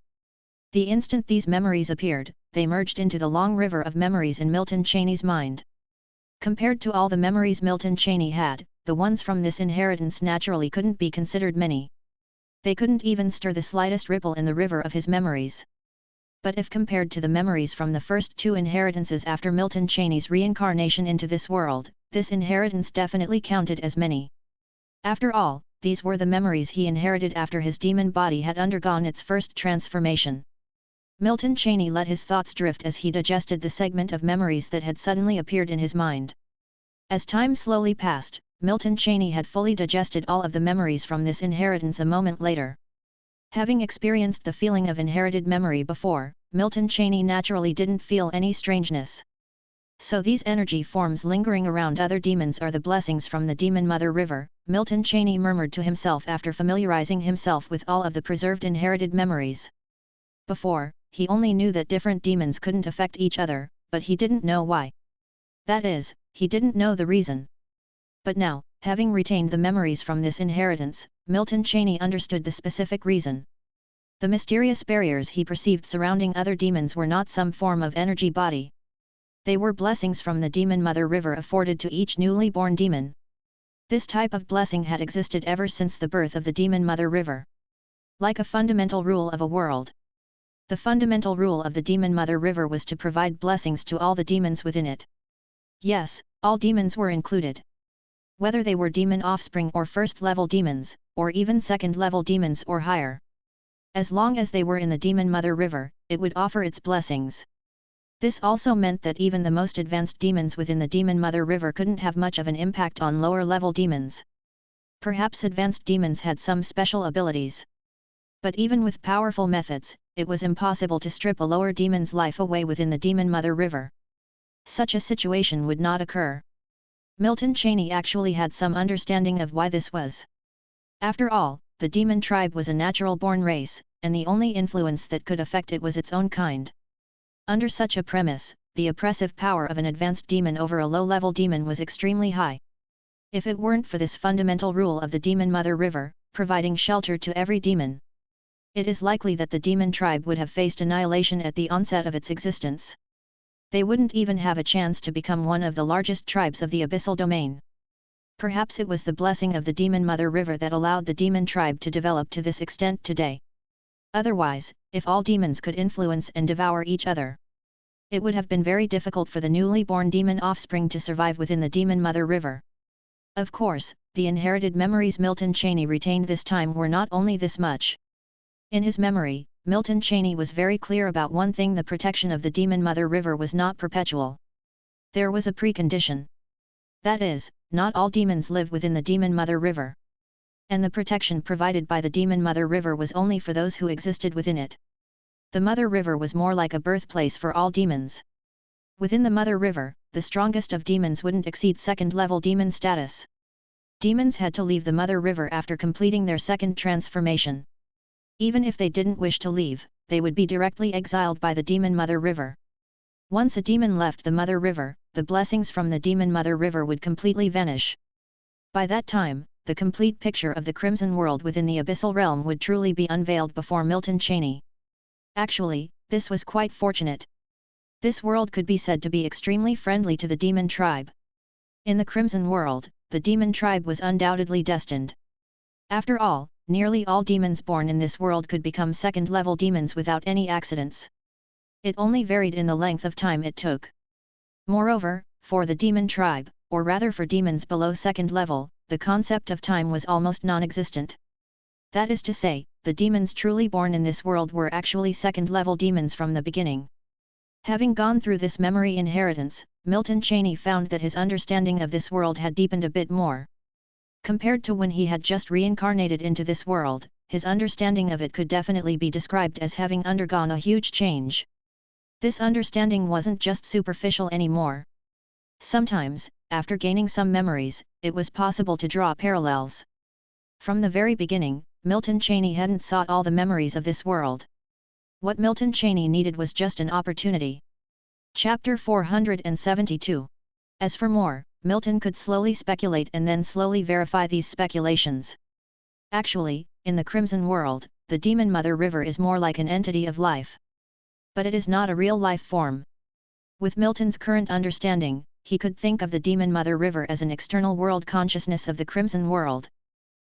The instant these memories appeared, they merged into the long river of memories in Milton Cheney's mind. Compared to all the memories Milton Cheney had, the ones from this inheritance naturally couldn't be considered many. They couldn't even stir the slightest ripple in the river of his memories. But if compared to the memories from the first two inheritances after Milton Cheney's reincarnation into this world, this inheritance definitely counted as many. After all, these were the memories he inherited after his demon body had undergone its first transformation. Milton Cheney let his thoughts drift as he digested the segment of memories that had suddenly appeared in his mind. As time slowly passed, Milton Cheney had fully digested all of the memories from this inheritance a moment later. Having experienced the feeling of inherited memory before, Milton Cheney naturally didn't feel any strangeness. So these energy forms lingering around other demons are the blessings from the Demon Mother River, Milton Cheney murmured to himself after familiarizing himself with all of the preserved inherited memories. Before, he only knew that different demons couldn't affect each other, but he didn't know why. That is, he didn't know the reason. But now, having retained the memories from this inheritance, Milton Cheney understood the specific reason. The mysterious barriers he perceived surrounding other demons were not some form of energy body. They were blessings from the Demon Mother River afforded to each newly born demon. This type of blessing had existed ever since the birth of the Demon Mother River. Like a fundamental rule of a world. The fundamental rule of the Demon Mother River was to provide blessings to all the demons within it. Yes, all demons were included. Whether they were demon offspring or first-level demons, or even second-level demons or higher. As long as they were in the Demon Mother River, it would offer its blessings. This also meant that even the most advanced demons within the Demon Mother River couldn't have much of an impact on lower-level demons. Perhaps advanced demons had some special abilities. But even with powerful methods, it was impossible to strip a lower demon's life away within the Demon Mother River. Such a situation would not occur. Milton Cheney actually had some understanding of why this was. After all, the demon tribe was a natural-born race, and the only influence that could affect it was its own kind. Under such a premise, the oppressive power of an advanced demon over a low-level demon was extremely high. If it weren't for this fundamental rule of the Demon Mother River, providing shelter to every demon, it is likely that the demon tribe would have faced annihilation at the onset of its existence. They wouldn't even have a chance to become one of the largest tribes of the abyssal domain. Perhaps it was the blessing of the Demon Mother River that allowed the demon tribe to develop to this extent today. Otherwise, if all demons could influence and devour each other, it would have been very difficult for the newly born demon offspring to survive within the Demon Mother River. Of course, the inherited memories Milton Cheney retained this time were not only this much. In his memory, Milton Cheney was very clear about one thing: the protection of the Demon Mother River was not perpetual. There was a precondition. That is, not all demons live within the Demon Mother River. And the protection provided by the Demon Mother River was only for those who existed within it. The Mother River was more like a birthplace for all demons. Within the Mother River, the strongest of demons wouldn't exceed second-level demon status. Demons had to leave the Mother River after completing their second transformation. Even if they didn't wish to leave, they would be directly exiled by the Demon Mother River. Once a demon left the Mother River, the blessings from the Demon Mother River would completely vanish. By that time, the complete picture of the Crimson World within the Abyssal Realm would truly be unveiled before Milton Cheney. Actually, this was quite fortunate. This world could be said to be extremely friendly to the demon tribe. In the Crimson World, the demon tribe was undoubtedly destined. After all, nearly all demons born in this world could become second-level demons without any accidents. It only varied in the length of time it took. Moreover, for the demon tribe, or rather for demons below second level, the concept of time was almost non-existent. That is to say, the demons truly born in this world were actually second-level demons from the beginning. Having gone through this memory inheritance, Milton Cheney found that his understanding of this world had deepened a bit more. Compared to when he had just reincarnated into this world, his understanding of it could definitely be described as having undergone a huge change. This understanding wasn't just superficial anymore. Sometimes, after gaining some memories, it was possible to draw parallels. From the very beginning, Milton Cheney hadn't sought all the memories of this world. What Milton Cheney needed was just an opportunity. Chapter 472. As for more, Milton could slowly speculate and then slowly verify these speculations. Actually, in the Crimson World, the Demon Mother River is more like an entity of life. But it is not a real life form. With Milton's current understanding, he could think of the Demon Mother River as an external world consciousness of the Crimson World.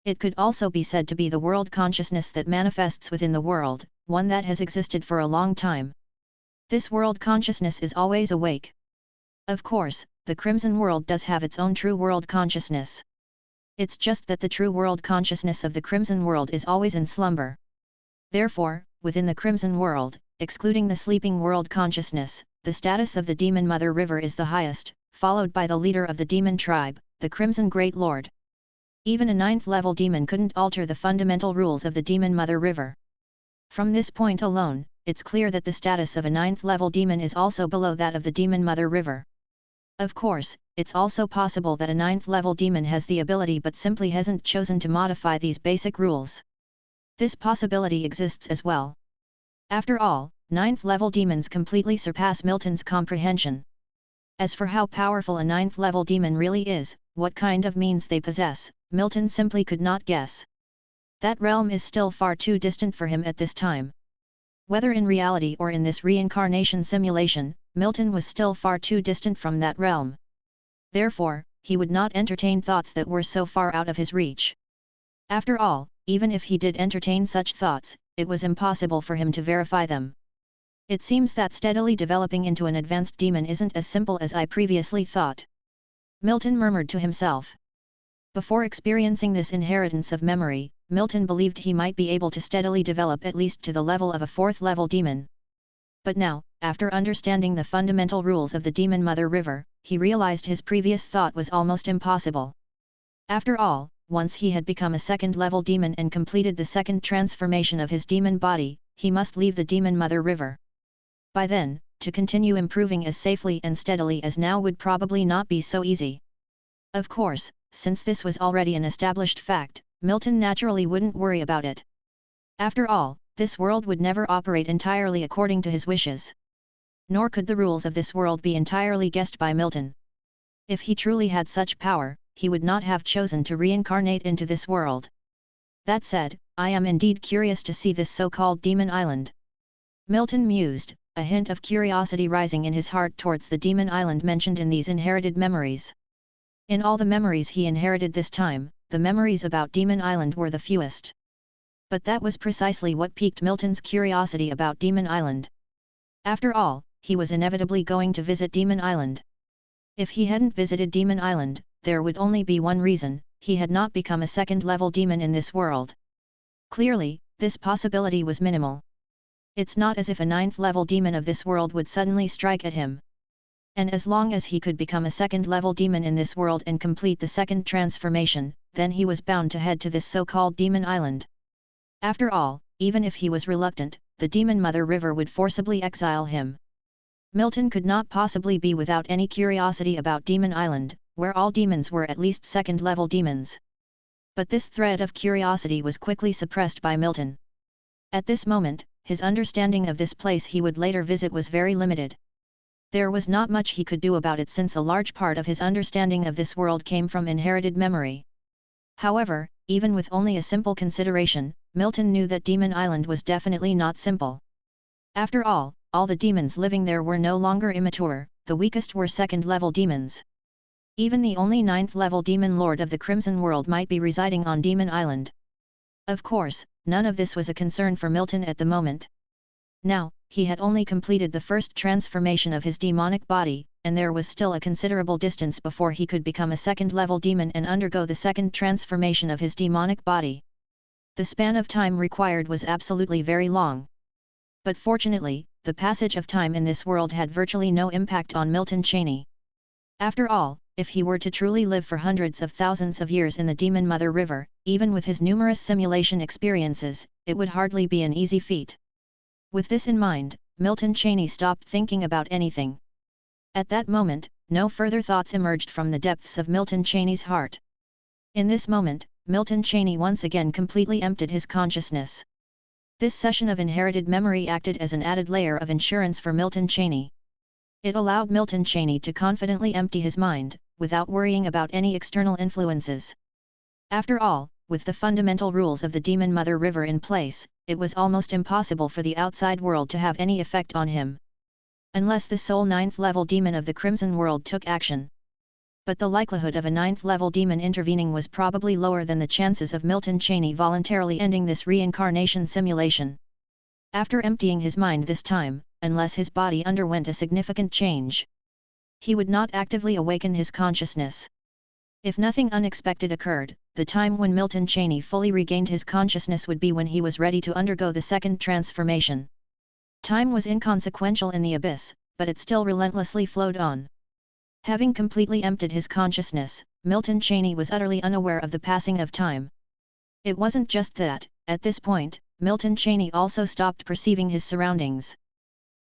It could also be said to be the world consciousness that manifests within the world, one that has existed for a long time. This world consciousness is always awake. Of course, the Crimson World does have its own true world consciousness. It's just that the true world consciousness of the Crimson World is always in slumber. Therefore, within the Crimson World, excluding the sleeping world consciousness, the status of the Demon Mother River is the highest, followed by the leader of the demon tribe, the Crimson Great Lord. Even a 9th-level demon couldn't alter the fundamental rules of the Demon Mother River. From this point alone, it's clear that the status of a 9th-level demon is also below that of the Demon Mother River. Of course, it's also possible that a 9th-level demon has the ability but simply hasn't chosen to modify these basic rules. This possibility exists as well. After all, 9th-level demons completely surpass Milton's comprehension. As for how powerful a 9th-level demon really is, what kind of means they possess, Milton simply could not guess. That realm is still far too distant for him at this time. Whether in reality or in this reincarnation simulation, Milton was still far too distant from that realm. Therefore, he would not entertain thoughts that were so far out of his reach. After all, even if he did entertain such thoughts, it was impossible for him to verify them. It seems that steadily developing into an advanced demon isn't as simple as I previously thought. Milton murmured to himself. Before experiencing this inheritance of memory, Milton believed he might be able to steadily develop at least to the level of a 4th-level demon. But now, after understanding the fundamental rules of the Demon Mother River, he realized his previous thought was almost impossible. After all, once he had become a 2nd-level demon and completed the 2nd transformation of his demon body, he must leave the Demon Mother River. By then, to continue improving as safely and steadily as now would probably not be so easy. Of course, since this was already an established fact, Milton naturally wouldn't worry about it. After all, this world would never operate entirely according to his wishes. Nor could the rules of this world be entirely guessed by Milton. If he truly had such power, he would not have chosen to reincarnate into this world. That said, I am indeed curious to see this so-called Demon Island. Milton mused, a hint of curiosity rising in his heart towards the Demon Island mentioned in these inherited memories. In all the memories he inherited this time, the memories about Demon Island were the fewest. But that was precisely what piqued Milton's curiosity about Demon Island. After all, he was inevitably going to visit Demon Island. If he hadn't visited Demon Island, there would only be one reason: he had not become a 2nd-level demon in this world. Clearly, this possibility was minimal. It's not as if a 9th-level demon of this world would suddenly strike at him. And as long as he could become a 2nd-level demon in this world and complete the 2nd transformation, then he was bound to head to this so-called Demon Island. After all, even if he was reluctant, the Demon Mother River would forcibly exile him. Milton could not possibly be without any curiosity about Demon Island, where all demons were at least 2nd-level demons. But this thread of curiosity was quickly suppressed by Milton. At this moment, his understanding of this place he would later visit was very limited. There was not much he could do about it since a large part of his understanding of this world came from inherited memory. However, even with only a simple consideration, Milton knew that Demon Island was definitely not simple. After all the demons living there were no longer immature, the weakest were 2nd-level demons. Even the only 9th-level demon lord of the Crimson World might be residing on Demon Island. Of course, none of this was a concern for Milton at the moment. Now, he had only completed the 1st transformation of his demonic body, and there was still a considerable distance before he could become a 2nd-level demon and undergo the 2nd transformation of his demonic body. The span of time required was absolutely very long. But fortunately, the passage of time in this world had virtually no impact on Milton Cheney. After all, if he were to truly live for hundreds of thousands of years in the Demon Mother River, even with his numerous simulation experiences, it would hardly be an easy feat. With this in mind, Milton Cheney stopped thinking about anything. At that moment, no further thoughts emerged from the depths of Milton Cheney's heart. In this moment, Milton Cheney once again completely emptied his consciousness. This session of inherited memory acted as an added layer of insurance for Milton Cheney. It allowed Milton Cheney to confidently empty his mind, without worrying about any external influences. After all, with the fundamental rules of the Demon Mother River in place, it was almost impossible for the outside world to have any effect on him. Unless the sole 9th level demon of the Crimson World took action. But the likelihood of a 9th level demon intervening was probably lower than the chances of Milton Cheney voluntarily ending this reincarnation simulation. After emptying his mind this time, unless his body underwent a significant change, he would not actively awaken his consciousness. If nothing unexpected occurred, the time when Milton Cheney fully regained his consciousness would be when he was ready to undergo the second transformation. Time was inconsequential in the abyss, but it still relentlessly flowed on. Having completely emptied his consciousness, Milton Cheney was utterly unaware of the passing of time. It wasn't just that, at this point, Milton Cheney also stopped perceiving his surroundings.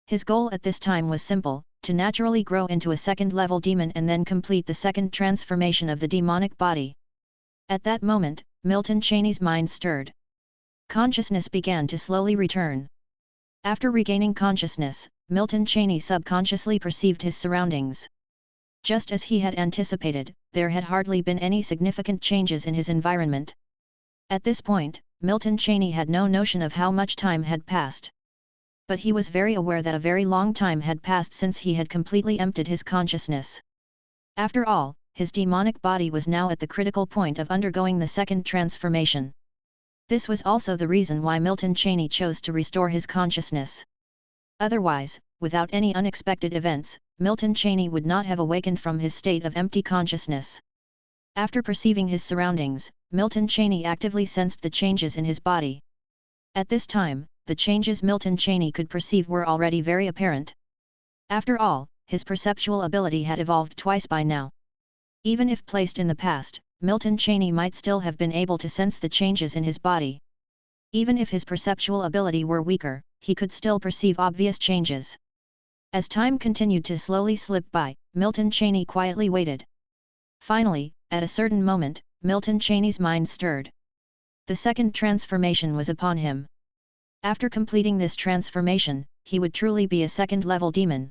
His goal at this time was simple: to naturally grow into a second-level demon and then complete the second transformation of the demonic body. At that moment, Milton Cheney's mind stirred. Consciousness began to slowly return. After regaining consciousness, Milton Cheney subconsciously perceived his surroundings. Just as he had anticipated, there had hardly been any significant changes in his environment. At this point, Milton Cheney had no notion of how much time had passed. But he was very aware that a very long time had passed since he had completely emptied his consciousness. After all, his demonic body was now at the critical point of undergoing the second transformation. This was also the reason why Milton Cheney chose to restore his consciousness. Otherwise, without any unexpected events, Milton Cheney would not have awakened from his state of empty consciousness. After perceiving his surroundings, Milton Cheney actively sensed the changes in his body. At this time, the changes Milton Cheney could perceive were already very apparent. After all, his perceptual ability had evolved twice by now. Even if placed in the past, Milton Cheney might still have been able to sense the changes in his body. Even if his perceptual ability were weaker, he could still perceive obvious changes. As time continued to slowly slip by, Milton Cheney quietly waited. Finally, at a certain moment, Milton Cheney's mind stirred. The second transformation was upon him. After completing this transformation, he would truly be a second-level demon.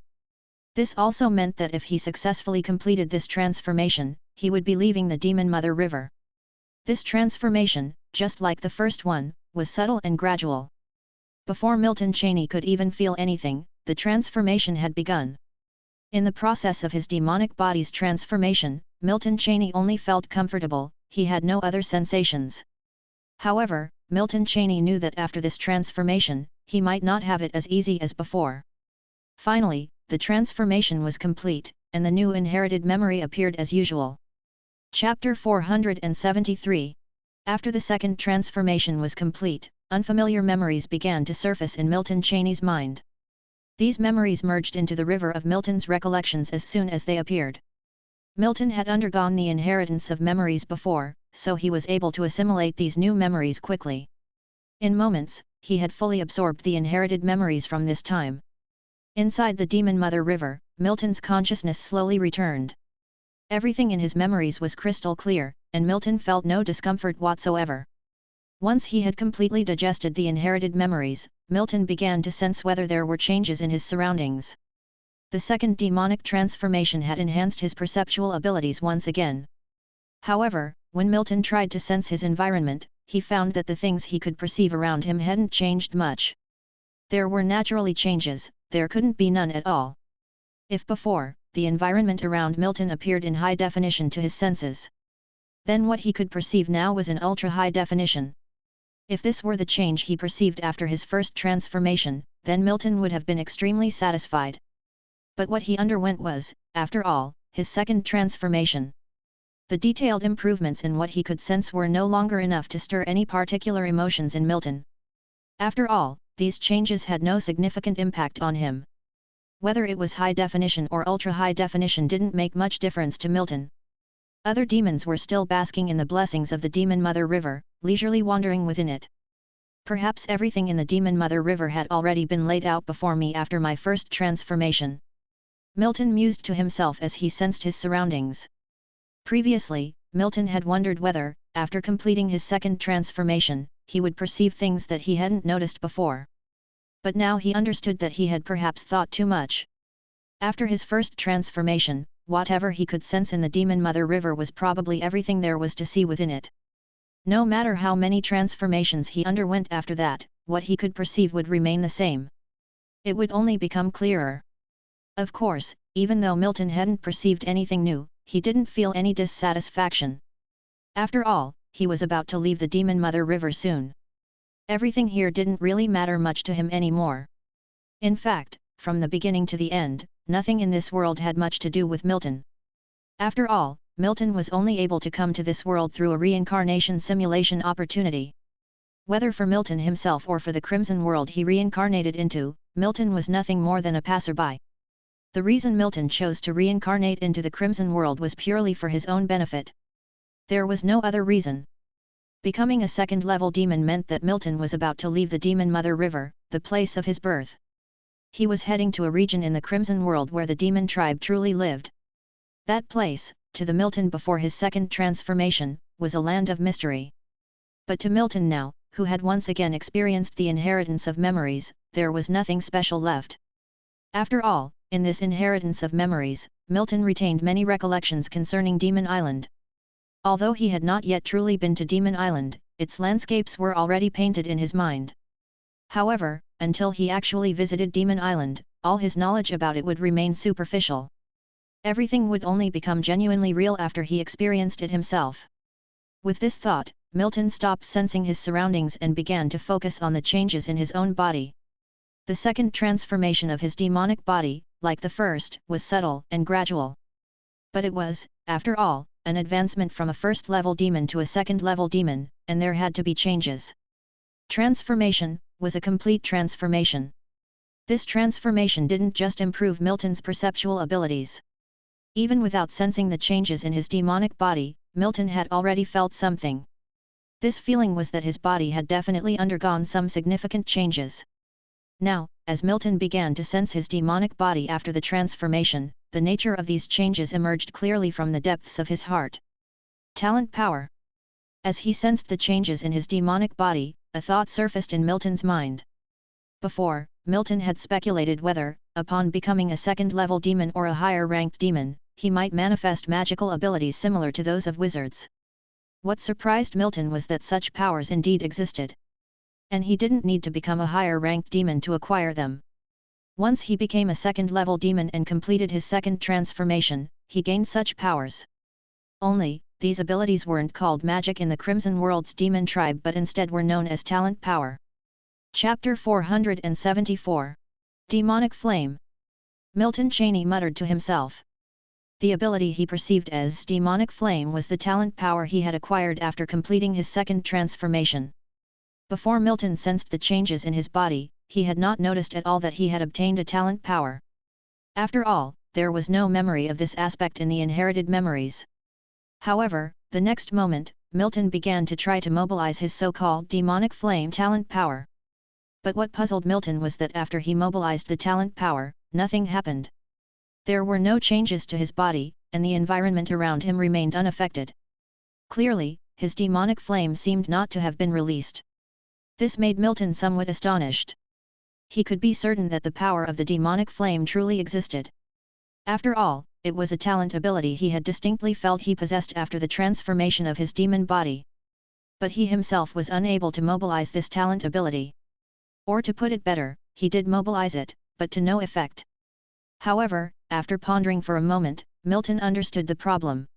This also meant that if he successfully completed this transformation, he would be leaving the Demon Mother River. This transformation, just like the first one, was subtle and gradual. Before Milton Cheney could even feel anything, the transformation had begun. In the process of his demonic body's transformation, Milton Cheney only felt comfortable, he had no other sensations. However, Milton Cheney knew that after this transformation, he might not have it as easy as before. Finally, the transformation was complete, and the new inherited memory appeared as usual. Chapter 473. After the second transformation was complete, unfamiliar memories began to surface in Milton Cheney's mind. These memories merged into the river of Milton's recollections as soon as they appeared. Milton had undergone the inheritance of memories before, so he was able to assimilate these new memories quickly. In moments, he had fully absorbed the inherited memories from this time. Inside the Demon Mother River, Milton's consciousness slowly returned. Everything in his memories was crystal clear, and Milton felt no discomfort whatsoever. Once he had completely digested the inherited memories, Milton began to sense whether there were changes in his surroundings. The second demonic transformation had enhanced his perceptual abilities once again. However, when Milton tried to sense his environment, he found that the things he could perceive around him hadn't changed much. There were naturally changes, there couldn't be none at all. If before, the environment around Milton appeared in high definition to his senses, then what he could perceive now was in ultra-high definition. If this were the change he perceived after his first transformation, then Milton would have been extremely satisfied. But what he underwent was, after all, his second transformation. The detailed improvements in what he could sense were no longer enough to stir any particular emotions in Milton. After all, these changes had no significant impact on him. Whether it was high definition or ultra-high definition didn't make much difference to Milton. Other demons were still basking in the blessings of the Demon Mother River, leisurely wandering within it. Perhaps everything in the Demon Mother River had already been laid out before me after my first transformation. Milton mused to himself as he sensed his surroundings. Previously, Milton had wondered whether, after completing his second transformation, he would perceive things that he hadn't noticed before. But now he understood that he had perhaps thought too much. After his first transformation, whatever he could sense in the Demon Mother River was probably everything there was to see within it. No matter how many transformations he underwent after that, what he could perceive would remain the same. It would only become clearer. Of course, even though Milton hadn't perceived anything new, he didn't feel any dissatisfaction. After all, he was about to leave the Demon Mother River soon. Everything here didn't really matter much to him anymore. In fact, from the beginning to the end, nothing in this world had much to do with Milton. After all, Milton was only able to come to this world through a reincarnation simulation opportunity. Whether for Milton himself or for the Crimson World he reincarnated into, Milton was nothing more than a passerby. The reason Milton chose to reincarnate into the Crimson World was purely for his own benefit. There was no other reason. Becoming a second-level demon meant that Milton was about to leave the Demon Mother River, the place of his birth. He was heading to a region in the Crimson World where the demon tribe truly lived. That place, to the Milton before his second transformation, was a land of mystery. But to Milton now, who had once again experienced the inheritance of memories, there was nothing special left. After all, in this inheritance of memories, Milton retained many recollections concerning Demon Island. Although he had not yet truly been to Demon Island, its landscapes were already painted in his mind. However, until he actually visited Demon Island, all his knowledge about it would remain superficial. Everything would only become genuinely real after he experienced it himself. With this thought, Milton stopped sensing his surroundings and began to focus on the changes in his own body. The second transformation of his demonic body, like the first, was subtle and gradual. But it was, after all, an advancement from a first-level demon to a second-level demon, and there had to be changes. Transformation was a complete transformation. This transformation didn't just improve Milton's perceptual abilities. Even without sensing the changes in his demonic body, Milton had already felt something. This feeling was that his body had definitely undergone some significant changes. Now, as Milton began to sense his demonic body after the transformation, the nature of these changes emerged clearly from the depths of his heart. Talent power. As he sensed the changes in his demonic body, a thought surfaced in Milton's mind. Before, Milton had speculated whether, upon becoming a second-level demon or a higher-ranked demon, he might manifest magical abilities similar to those of wizards. What surprised Milton was that such powers indeed existed. And he didn't need to become a higher-ranked demon to acquire them. Once he became a second-level demon and completed his second transformation, he gained such powers. Only, these abilities weren't called magic in the Crimson World's demon tribe but instead were known as talent power. Chapter 474. Demonic Flame. Milton Cheney muttered to himself. The ability he perceived as demonic flame was the talent power he had acquired after completing his second transformation. Before Milton sensed the changes in his body, he had not noticed at all that he had obtained a talent power. After all, there was no memory of this aspect in the inherited memories. However, the next moment, Milton began to try to mobilize his so-called demonic flame talent power. But what puzzled Milton was that after he mobilized the talent power, nothing happened. There were no changes to his body, and the environment around him remained unaffected. Clearly, his demonic flame seemed not to have been released. This made Milton somewhat astonished. He could be certain that the power of the demonic flame truly existed. After all, it was a talent ability he had distinctly felt he possessed after the transformation of his demon body. But he himself was unable to mobilize this talent ability. Or to put it better, he did mobilize it, but to no effect. However, after pondering for a moment, Milton understood the problem.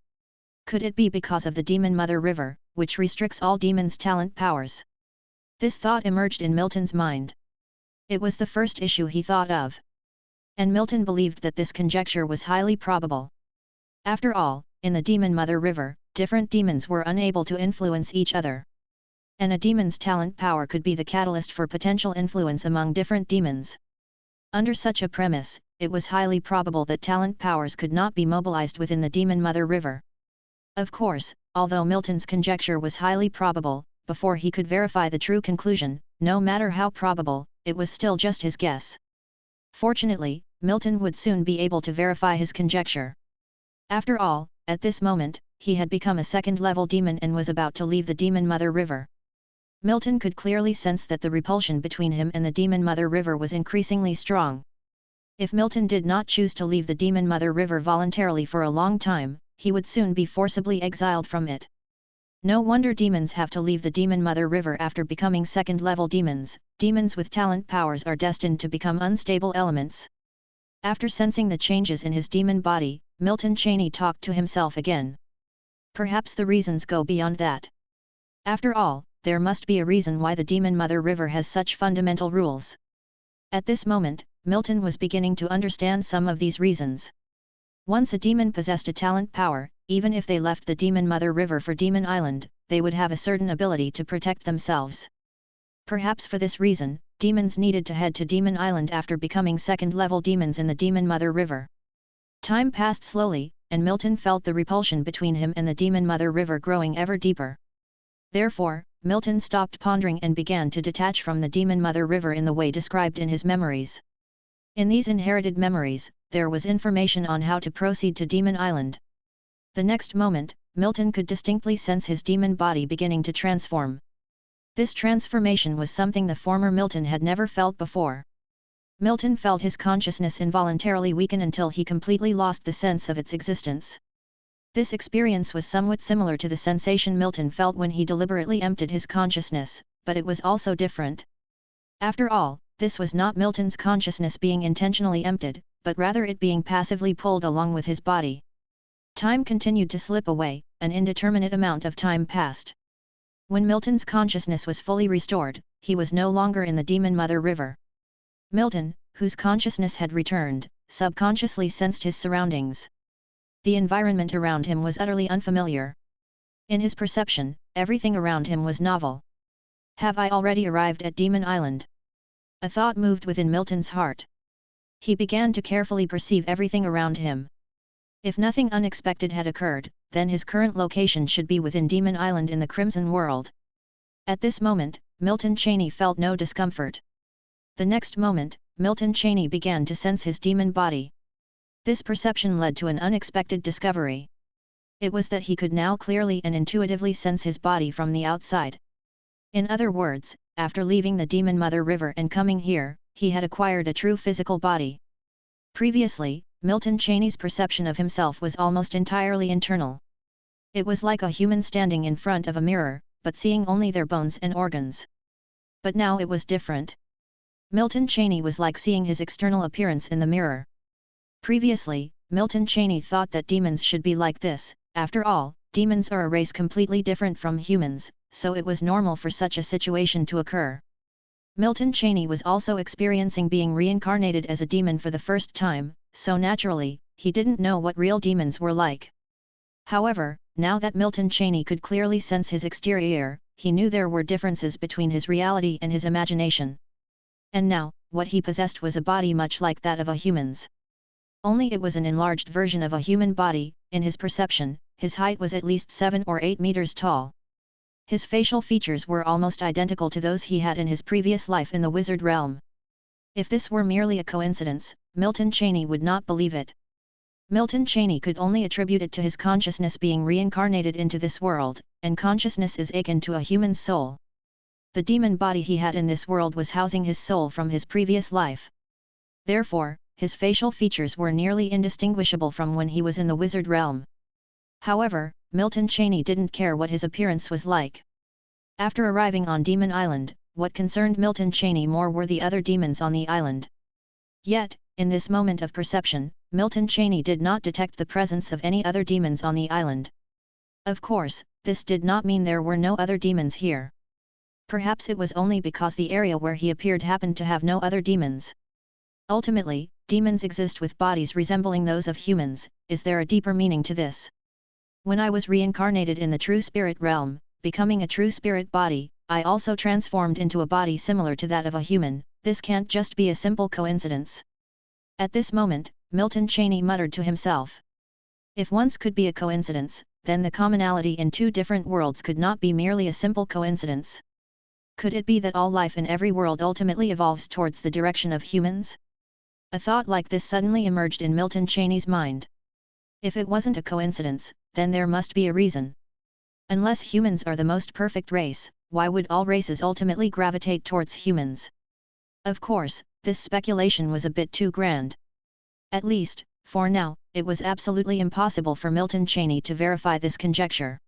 Could it be because of the Demon Mother River, which restricts all demons' talent powers? This thought emerged in Milton's mind. It was the first issue he thought of. And Milton believed that this conjecture was highly probable. After all, in the Demon Mother River, different demons were unable to influence each other. And a demon's talent power could be the catalyst for potential influence among different demons. Under such a premise, it was highly probable that talent powers could not be mobilized within the Demon Mother River. Of course, although Milton's conjecture was highly probable, before he could verify the true conclusion, no matter how probable, it was still just his guess. Fortunately, Milton would soon be able to verify his conjecture. After all, at this moment, he had become a second-level demon and was about to leave the Demon Mother River. Milton could clearly sense that the repulsion between him and the Demon Mother River was increasingly strong. If Milton did not choose to leave the Demon Mother River voluntarily for a long time, he would soon be forcibly exiled from it. No wonder demons have to leave the Demon Mother River after becoming second-level demons. Demons with talent powers are destined to become unstable elements. After sensing the changes in his demon body, Milton Cheney talked to himself again. Perhaps the reasons go beyond that. After all, there must be a reason why the Demon Mother River has such fundamental rules. At this moment, Milton was beginning to understand some of these reasons. Once a demon possessed a talent power, even if they left the Demon Mother River for Demon Island, they would have a certain ability to protect themselves. Perhaps for this reason, demons needed to head to Demon Island after becoming second-level demons in the Demon Mother River. Time passed slowly, and Milton felt the repulsion between him and the Demon Mother River growing ever deeper. Therefore, Milton stopped pondering and began to detach from the Demon Mother River in the way described in his memories. In these inherited memories, there was information on how to proceed to Demon Island. The next moment, Milton could distinctly sense his demon body beginning to transform. This transformation was something the former Milton had never felt before. Milton felt his consciousness involuntarily weaken until he completely lost the sense of its existence. This experience was somewhat similar to the sensation Milton felt when he deliberately emptied his consciousness, but it was also different. After all, this was not Milton's consciousness being intentionally emptied, but rather it being passively pulled along with his body. Time continued to slip away, an indeterminate amount of time passed. When Milton's consciousness was fully restored, he was no longer in the Demon Mother River. Milton, whose consciousness had returned, subconsciously sensed his surroundings. The environment around him was utterly unfamiliar. In his perception, everything around him was novel. Have I already arrived at Demon Island? A thought moved within Milton's heart. He began to carefully perceive everything around him. If nothing unexpected had occurred, then his current location should be within Demon Island in the Crimson World. At this moment, Milton Cheney felt no discomfort. The next moment, Milton Cheney began to sense his demon body. This perception led to an unexpected discovery. It was that he could now clearly and intuitively sense his body from the outside. In other words, after leaving the Demon Mother River and coming here, he had acquired a true physical body. Previously, Milton Cheney's perception of himself was almost entirely internal. It was like a human standing in front of a mirror, but seeing only their bones and organs. But now it was different. Milton Cheney was like seeing his external appearance in the mirror. Previously, Milton Cheney thought that demons should be like this. After all, demons are a race completely different from humans, so it was normal for such a situation to occur. Milton Cheney was also experiencing being reincarnated as a demon for the first time, so naturally, he didn't know what real demons were like. However, now that Milton Cheney could clearly sense his exterior, he knew there were differences between his reality and his imagination. And now, what he possessed was a body much like that of a human's. Only it was an enlarged version of a human body. In his perception, his height was at least 7 or 8 meters tall. His facial features were almost identical to those he had in his previous life in the wizard realm. If this were merely a coincidence, Milton Cheney would not believe it. Milton Cheney could only attribute it to his consciousness being reincarnated into this world, and consciousness is akin to a human soul. The demon body he had in this world was housing his soul from his previous life. Therefore, his facial features were nearly indistinguishable from when he was in the wizard realm. However, Milton Cheney didn't care what his appearance was like. After arriving on Demon Island, what concerned Milton Cheney more were the other demons on the island. Yet, in this moment of perception, Milton Cheney did not detect the presence of any other demons on the island. Of course, this did not mean there were no other demons here. Perhaps it was only because the area where he appeared happened to have no other demons. Ultimately, demons exist with bodies resembling those of humans. Is there a deeper meaning to this? When I was reincarnated in the true spirit realm, becoming a true spirit body, I also transformed into a body similar to that of a human. This can't just be a simple coincidence. At this moment, Milton Cheney muttered to himself. If once could be a coincidence, then the commonality in two different worlds could not be merely a simple coincidence. Could it be that all life in every world ultimately evolves towards the direction of humans? A thought like this suddenly emerged in Milton Cheney's mind. If it wasn't a coincidence, then there must be a reason. Unless humans are the most perfect race, why would all races ultimately gravitate towards humans? Of course, this speculation was a bit too grand. At least, for now, it was absolutely impossible for Milton Cheney to verify this conjecture.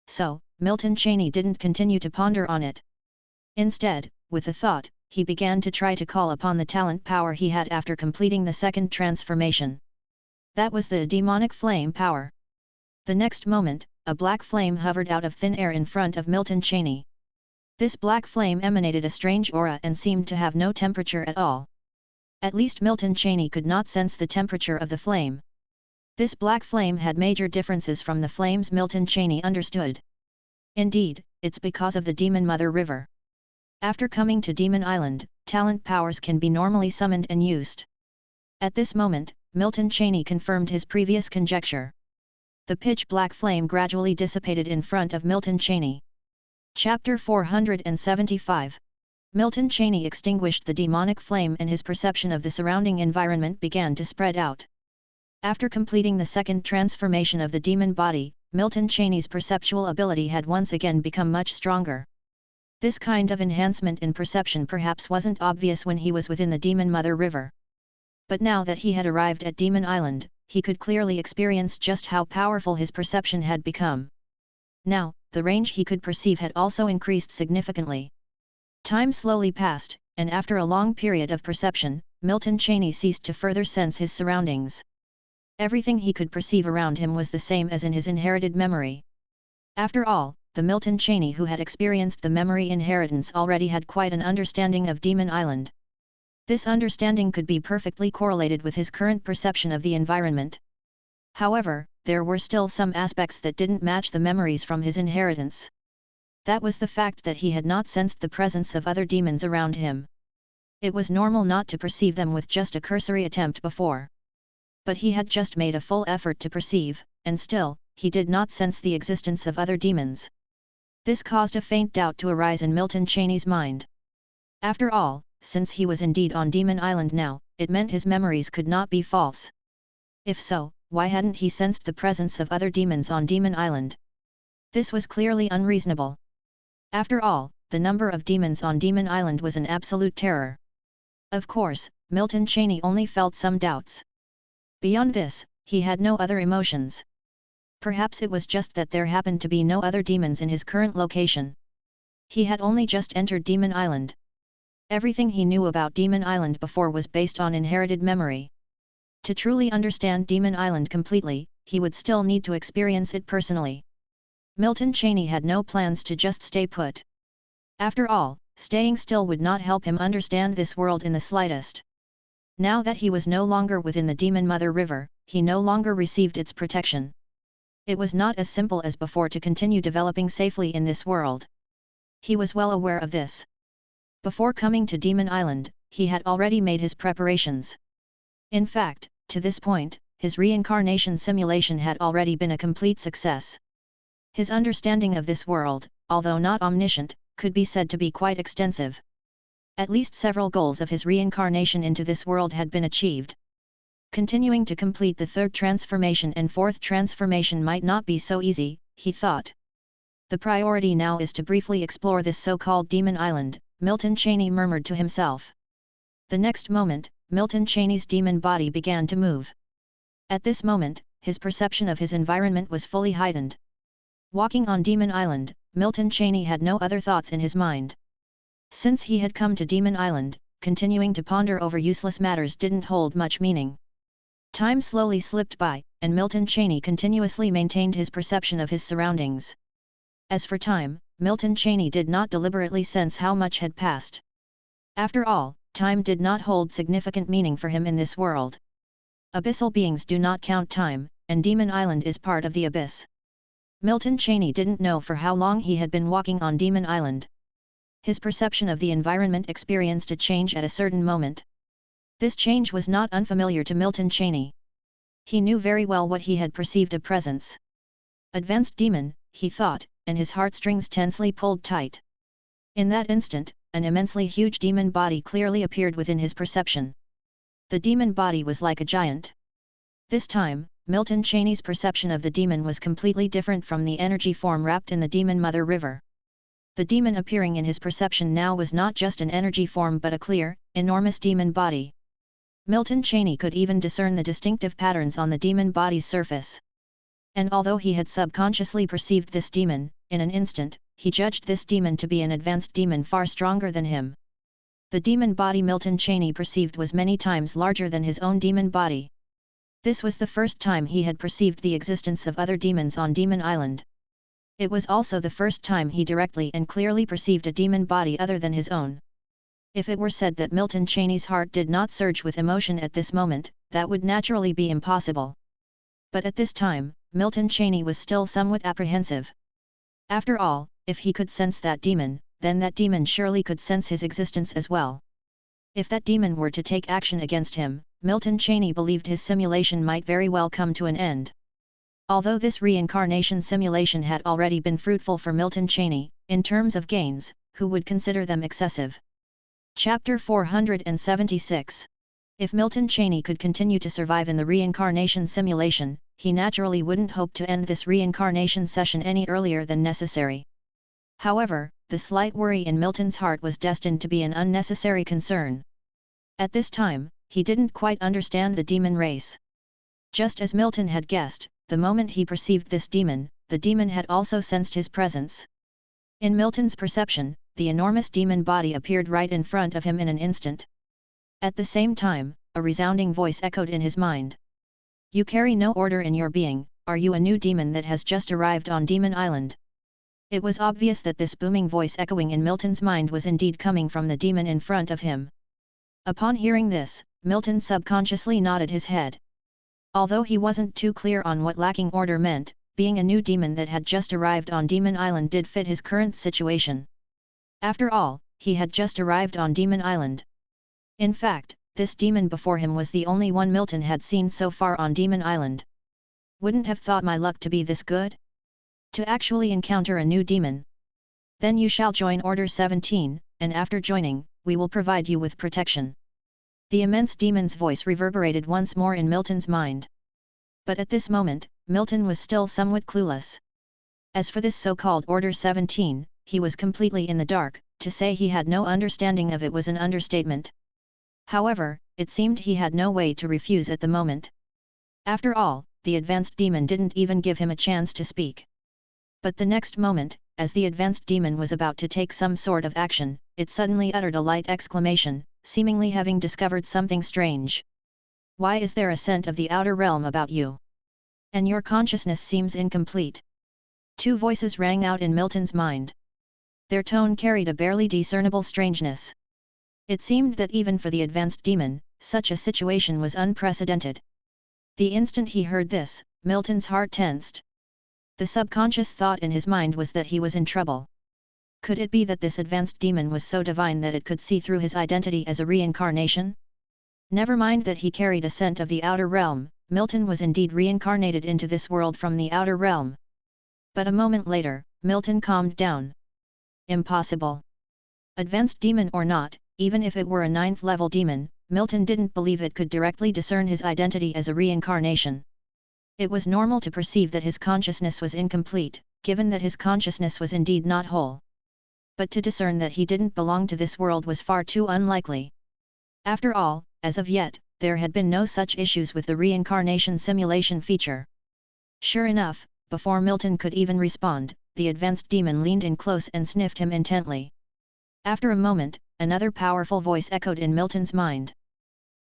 So, Milton Cheney didn't continue to ponder on it. Instead, with the thought, he began to try to call upon the talent power he had after completing the second transformation. That was the demonic flame power. The next moment, a black flame hovered out of thin air in front of Milton Cheney. This black flame emanated a strange aura and seemed to have no temperature at all. At least Milton Cheney could not sense the temperature of the flame. This black flame had major differences from the flames Milton Cheney understood. Indeed, it's because of the Demon Mother River. After coming to Demon Island, talent powers can be normally summoned and used. At this moment, Milton Cheney confirmed his previous conjecture. The pitch-black flame gradually dissipated in front of Milton Cheney. Chapter 475. Milton Cheney extinguished the demonic flame and his perception of the surrounding environment began to spread out. After completing the second transformation of the demon body, Milton Cheney's perceptual ability had once again become much stronger. This kind of enhancement in perception perhaps wasn't obvious when he was within the Demon Mother River. But now that he had arrived at Demon Island, he could clearly experience just how powerful his perception had become. Now, the range he could perceive had also increased significantly. Time slowly passed, and after a long period of perception, Milton Cheney ceased to further sense his surroundings. Everything he could perceive around him was the same as in his inherited memory. After all, the Milton Cheney who had experienced the memory inheritance already had quite an understanding of Demon Island. This understanding could be perfectly correlated with his current perception of the environment. However, there were still some aspects that didn't match the memories from his inheritance. That was the fact that he had not sensed the presence of other demons around him. It was normal not to perceive them with just a cursory attempt before. But he had just made a full effort to perceive, and still, he did not sense the existence of other demons. This caused a faint doubt to arise in Milton Cheney's mind. After all, since he was indeed on Demon Island now, it meant his memories could not be false. If so, why hadn't he sensed the presence of other demons on Demon Island? This was clearly unreasonable. After all, the number of demons on Demon Island was an absolute terror. Of course, Milton Cheney only felt some doubts. Beyond this, he had no other emotions. Perhaps it was just that there happened to be no other demons in his current location. He had only just entered Demon Island. Everything he knew about Demon Island before was based on inherited memory. To truly understand Demon Island completely, he would still need to experience it personally. Milton Cheney had no plans to just stay put. After all, staying still would not help him understand this world in the slightest. Now that he was no longer within the Demon Mother River, he no longer received its protection. It was not as simple as before to continue developing safely in this world. He was well aware of this. Before coming to Demon Island, he had already made his preparations. In fact, to this point, his reincarnation simulation had already been a complete success. His understanding of this world, although not omniscient, could be said to be quite extensive. At least several goals of his reincarnation into this world had been achieved. Continuing to complete the third transformation and fourth transformation might not be so easy, he thought. The priority now is to briefly explore this so-called Demon Island, Milton Cheney murmured to himself. The next moment, Milton Cheney's demon body began to move. At this moment, his perception of his environment was fully heightened. Walking on Demon Island, Milton Cheney had no other thoughts in his mind. Since he had come to Demon Island, continuing to ponder over useless matters didn't hold much meaning. Time slowly slipped by, and Milton Cheney continuously maintained his perception of his surroundings. As for time, Milton Cheney did not deliberately sense how much had passed. After all, time did not hold significant meaning for him in this world. Abyssal beings do not count time, and Demon Island is part of the abyss. Milton Cheney didn't know for how long he had been walking on Demon Island. His perception of the environment experienced a change at a certain moment. This change was not unfamiliar to Milton Cheney. He knew very well what he had perceived a presence. Advanced demon, he thought, and his heartstrings tensely pulled tight. In that instant, an immensely huge demon body clearly appeared within his perception. The demon body was like a giant. This time, Milton Cheney's perception of the demon was completely different from the energy form wrapped in the Demon Mother River. The demon appearing in his perception now was not just an energy form but a clear, enormous demon body. Milton Cheney could even discern the distinctive patterns on the demon body's surface. And although he had subconsciously perceived this demon, in an instant, he judged this demon to be an advanced demon far stronger than him. The demon body Milton Cheney perceived was many times larger than his own demon body. This was the first time he had perceived the existence of other demons on Demon Island. It was also the first time he directly and clearly perceived a demon body other than his own. If it were said that Milton Cheney's heart did not surge with emotion at this moment, that would naturally be impossible. But at this time, Milton Cheney was still somewhat apprehensive. After all, if he could sense that demon, then that demon surely could sense his existence as well. If that demon were to take action against him, Milton Cheney believed his simulation might very well come to an end. Although this reincarnation simulation had already been fruitful for Milton Cheney, in terms of gains, who would consider them excessive? Chapter 476. If Milton Cheney could continue to survive in the reincarnation simulation, he naturally wouldn't hope to end this reincarnation session any earlier than necessary. However, the slight worry in Milton's heart was destined to be an unnecessary concern. At this time, he didn't quite understand the demon race. Just as Milton had guessed, the moment he perceived this demon, the demon had also sensed his presence. In Milton's perception, the enormous demon body appeared right in front of him in an instant. At the same time, a resounding voice echoed in his mind. "You carry no order in your being, are you a new demon that has just arrived on Demon Island?" It was obvious that this booming voice echoing in Milton's mind was indeed coming from the demon in front of him. Upon hearing this, Milton subconsciously nodded his head. Although he wasn't too clear on what lacking order meant, being a new demon that had just arrived on Demon Island did fit his current situation. After all, he had just arrived on Demon Island. In fact, this demon before him was the only one Milton had seen so far on Demon Island. Wouldn't have thought my luck to be this good? To actually encounter a new demon. Then you shall join Order 17, and after joining, we will provide you with protection. The immense demon's voice reverberated once more in Milton's mind. But at this moment, Milton was still somewhat clueless. As for this so-called Order 17, he was completely in the dark. To say he had no understanding of it was an understatement. However, it seemed he had no way to refuse at the moment. After all, the advanced demon didn't even give him a chance to speak. But the next moment, as the advanced demon was about to take some sort of action, it suddenly uttered a light exclamation, seemingly having discovered something strange. "Why is there a scent of the outer realm about you? And your consciousness seems incomplete." Two voices rang out in Milton's mind. Their tone carried a barely discernible strangeness. It seemed that even for the advanced demon, such a situation was unprecedented. The instant he heard this, Milton's heart tensed. The subconscious thought in his mind was that he was in trouble. Could it be that this advanced demon was so divine that it could see through his identity as a reincarnation? Never mind that he carried a scent of the outer realm, Milton was indeed reincarnated into this world from the outer realm. But a moment later, Milton calmed down. Impossible. Advanced demon or not, even if it were a 9th-level demon, Milton didn't believe it could directly discern his identity as a reincarnation. It was normal to perceive that his consciousness was incomplete, given that his consciousness was indeed not whole. But to discern that he didn't belong to this world was far too unlikely. After all, as of yet, there had been no such issues with the reincarnation simulation feature. Sure enough, before Milton could even respond, the advanced demon leaned in close and sniffed him intently. After a moment, another powerful voice echoed in Milton's mind.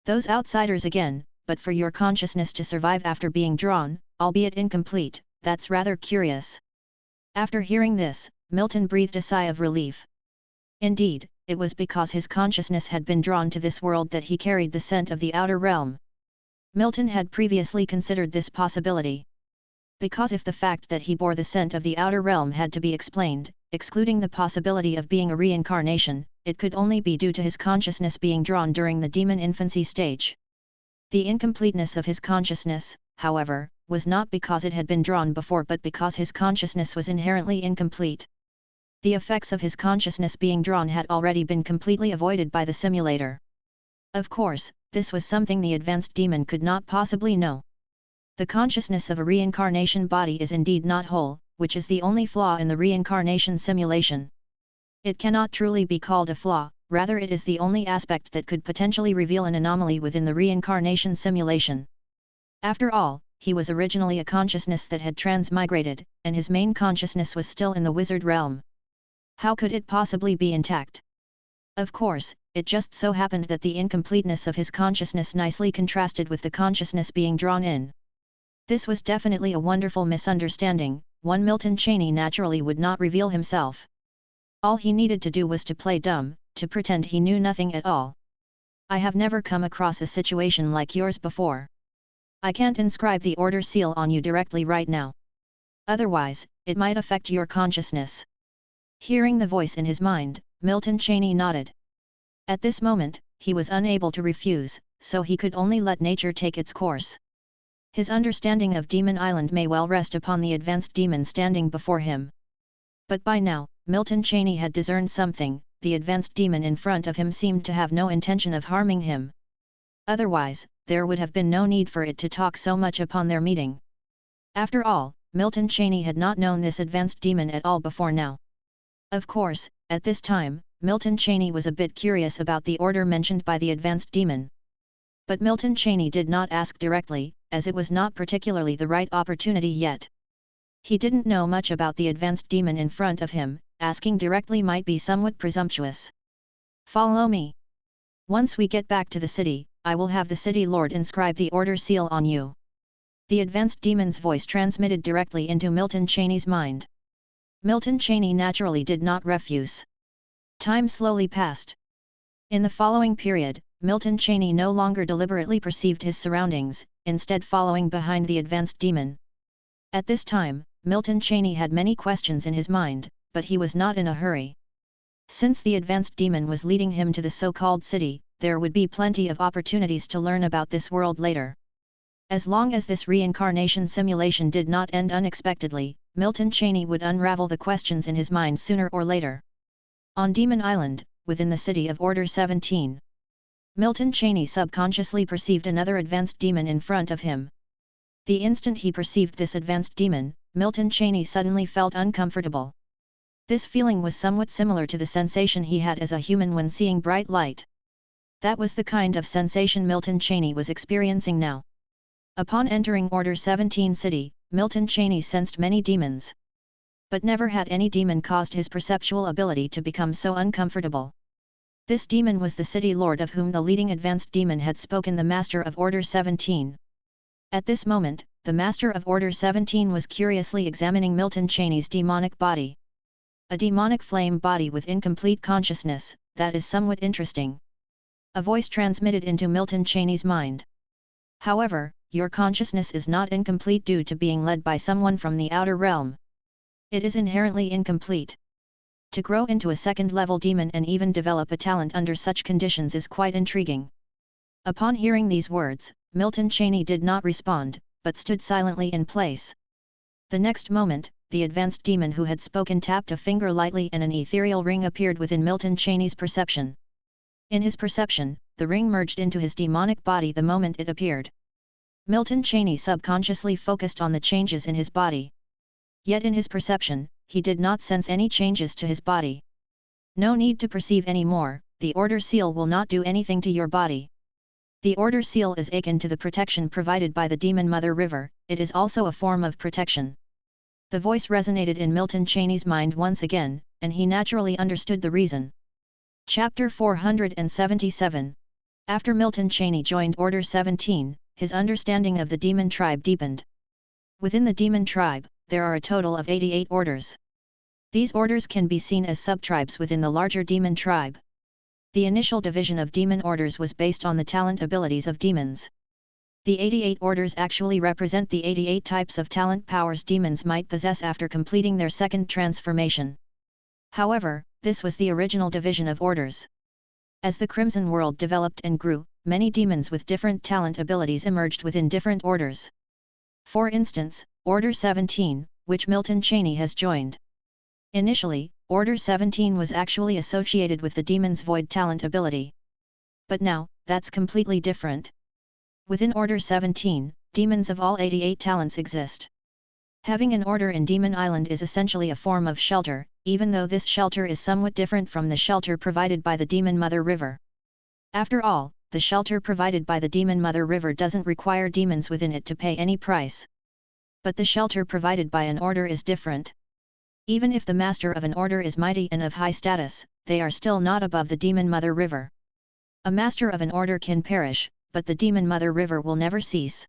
"Those outsiders again, but for your consciousness to survive after being drawn, albeit incomplete, that's rather curious." After hearing this, Milton breathed a sigh of relief. Indeed, it was because his consciousness had been drawn to this world that he carried the scent of the outer realm. Milton had previously considered this possibility. Because if the fact that he bore the scent of the outer realm had to be explained, excluding the possibility of being a reincarnation, it could only be due to his consciousness being drawn during the demon infancy stage. The incompleteness of his consciousness, however, was not because it had been drawn before but because his consciousness was inherently incomplete. The effects of his consciousness being drawn had already been completely avoided by the simulator. Of course, this was something the advanced demon could not possibly know. The consciousness of a reincarnation body is indeed not whole, which is the only flaw in the reincarnation simulation. It cannot truly be called a flaw, rather it is the only aspect that could potentially reveal an anomaly within the reincarnation simulation. After all, he was originally a consciousness that had transmigrated, and his main consciousness was still in the wizard realm. How could it possibly be intact? Of course, it just so happened that the incompleteness of his consciousness nicely contrasted with the consciousness being drawn in. This was definitely a wonderful misunderstanding, one Milton Cheney naturally would not reveal himself. All he needed to do was to play dumb, to pretend he knew nothing at all. I have never come across a situation like yours before. I can't inscribe the order seal on you directly right now. Otherwise, it might affect your consciousness. Hearing the voice in his mind, Milton Cheney nodded. At this moment, he was unable to refuse, so he could only let nature take its course. His understanding of Demon Island may well rest upon the advanced demon standing before him. But by now, Milton Cheney had discerned something. The advanced demon in front of him seemed to have no intention of harming him. Otherwise, there would have been no need for it to talk so much upon their meeting. After all, Milton Cheney had not known this advanced demon at all before now. Of course, at this time, Milton Cheney was a bit curious about the order mentioned by the advanced demon. But Milton Cheney did not ask directly, as it was not particularly the right opportunity yet. He didn't know much about the advanced demon in front of him, asking directly might be somewhat presumptuous. Follow me. Once we get back to the city, I will have the city lord inscribe the order seal on you. The advanced demon's voice transmitted directly into Milton Cheney's mind. Milton Cheney naturally did not refuse. Time slowly passed. In the following period, Milton Cheney no longer deliberately perceived his surroundings, instead following behind the advanced demon. At this time, Milton Cheney had many questions in his mind, but he was not in a hurry. Since the advanced demon was leading him to the so-called city, there would be plenty of opportunities to learn about this world later. As long as this reincarnation simulation did not end unexpectedly, Milton Cheney would unravel the questions in his mind sooner or later. On Demon Island, within the city of Order 17, Milton Cheney subconsciously perceived another advanced demon in front of him. The instant he perceived this advanced demon, Milton Cheney suddenly felt uncomfortable. This feeling was somewhat similar to the sensation he had as a human when seeing bright light. That was the kind of sensation Milton Cheney was experiencing now. Upon entering Order 17 city, Milton Cheney sensed many demons. But never had any demon caused his perceptual ability to become so uncomfortable. This demon was the city lord of whom the leading advanced demon had spoken, the master of Order 17. At this moment, the master of Order 17 was curiously examining Milton Cheney's demonic body. A demonic flame body with incomplete consciousness, that is somewhat interesting. A voice transmitted into Milton Cheney's mind. However, your consciousness is not incomplete due to being led by someone from the outer realm. It is inherently incomplete. To grow into a second-level demon and even develop a talent under such conditions is quite intriguing. Upon hearing these words, Milton Cheney did not respond, but stood silently in place. The next moment, the advanced demon who had spoken tapped a finger lightly and an ethereal ring appeared within Milton Cheney's perception. In his perception, the ring merged into his demonic body the moment it appeared. Milton Cheney subconsciously focused on the changes in his body. Yet in his perception, he did not sense any changes to his body. No need to perceive any more, the order seal will not do anything to your body. The order seal is akin to the protection provided by the Demon Mother River, it is also a form of protection. The voice resonated in Milton Cheney's mind once again, and he naturally understood the reason. Chapter 477. After Milton Cheney joined Order 17, his understanding of the demon tribe deepened. Within the demon tribe, there are a total of 88 orders. These orders can be seen as subtribes within the larger demon tribe. The initial division of demon orders was based on the talent abilities of demons. The 88 orders actually represent the 88 types of talent powers demons might possess after completing their second transformation. However, this was the original division of orders. As the Crimson World developed and grew, many demons with different talent abilities emerged within different orders. For instance, Order 17, which Milton Cheney has joined. Initially, Order 17 was actually associated with the demon's void talent ability. But now, that's completely different. Within Order 17, demons of all 88 talents exist. Having an order in Demon Island is essentially a form of shelter, even though this shelter is somewhat different from the shelter provided by the Demon Mother River. After all, the shelter provided by the Demon Mother River doesn't require demons within it to pay any price. But the shelter provided by an order is different. Even if the master of an order is mighty and of high status, they are still not above the Demon Mother River. A master of an order can perish, but the Demon Mother River will never cease.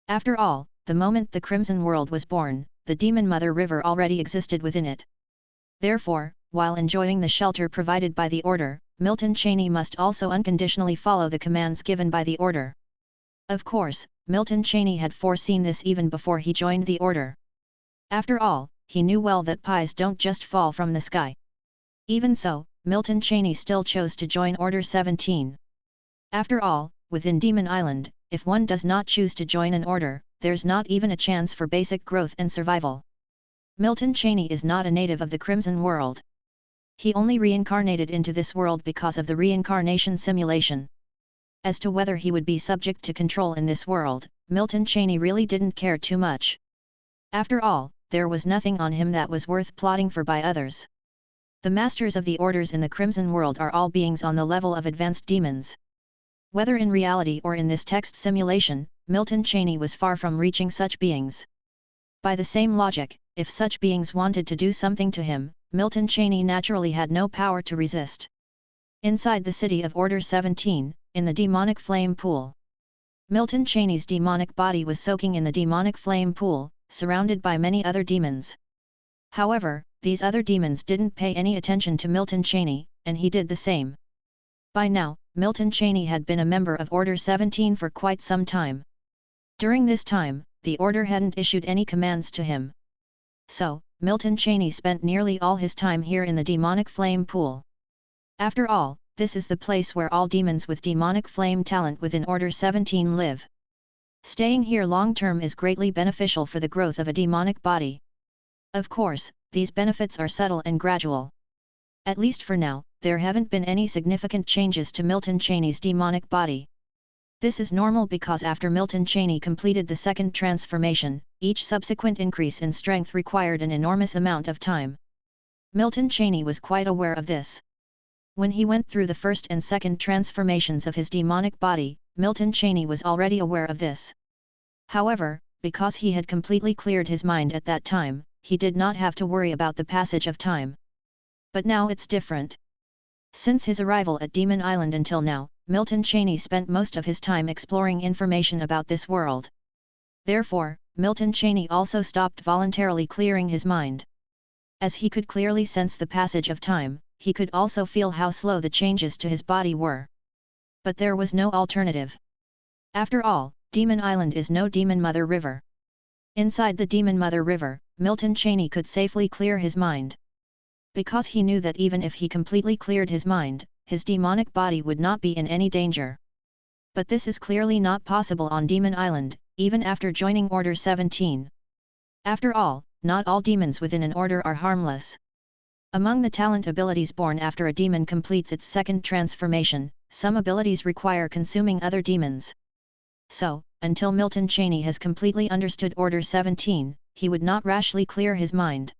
After all, the moment the Crimson World was born, the Demon Mother River already existed within it. Therefore, while enjoying the shelter provided by the order, Milton Cheney must also unconditionally follow the commands given by the order. Of course, Milton Cheney had foreseen this even before he joined the order. After all, he knew well that pies don't just fall from the sky. Even so, Milton Cheney still chose to join Order 17. After all, within Demon Island, if one does not choose to join an order, there's not even a chance for basic growth and survival. Milton Cheney is not a native of the Crimson World. He only reincarnated into this world because of the reincarnation simulation. As to whether he would be subject to control in this world, Milton Cheney really didn't care too much. After all, there was nothing on him that was worth plotting for by others. The masters of the orders in the Crimson World are all beings on the level of advanced demons. Whether in reality or in this text simulation, Milton Cheney was far from reaching such beings. By the same logic, if such beings wanted to do something to him, Milton Cheney naturally had no power to resist. Inside the city of Order 17, in the demonic flame pool, Milton Cheney's demonic body was soaking in the demonic flame pool, surrounded by many other demons. However, these other demons didn't pay any attention to Milton Cheney, and he did the same. By now, Milton Cheney had been a member of Order 17 for quite some time. During this time, the order hadn't issued any commands to him. So, Milton Cheney spent nearly all his time here in the demonic flame pool. After all, this is the place where all demons with demonic flame talent within Order 17 live. Staying here long-term is greatly beneficial for the growth of a demonic body. Of course, these benefits are subtle and gradual. At least for now, there haven't been any significant changes to Milton Cheney's demonic body. This is normal because after Milton Cheney completed the second transformation, each subsequent increase in strength required an enormous amount of time. Milton Cheney was quite aware of this. When he went through the first and second transformations of his demonic body, Milton Cheney was already aware of this. However, because he had completely cleared his mind at that time, he did not have to worry about the passage of time. But now it's different. Since his arrival at Demon Island until now, Milton Cheney spent most of his time exploring information about this world. Therefore, Milton Cheney also stopped voluntarily clearing his mind. As he could clearly sense the passage of time, he could also feel how slow the changes to his body were. But there was no alternative. After all, Demon Island is no Demon Mother River. Inside the Demon Mother River, Milton Cheney could safely clear his mind. Because he knew that even if he completely cleared his mind, his demonic body would not be in any danger. But this is clearly not possible on Demon Island, even after joining Order 17. After all, not all demons within an order are harmless. Among the talent abilities born after a demon completes its second transformation, some abilities require consuming other demons. So, until Milton Cheney has completely understood Order 17, he would not rashly clear his mind.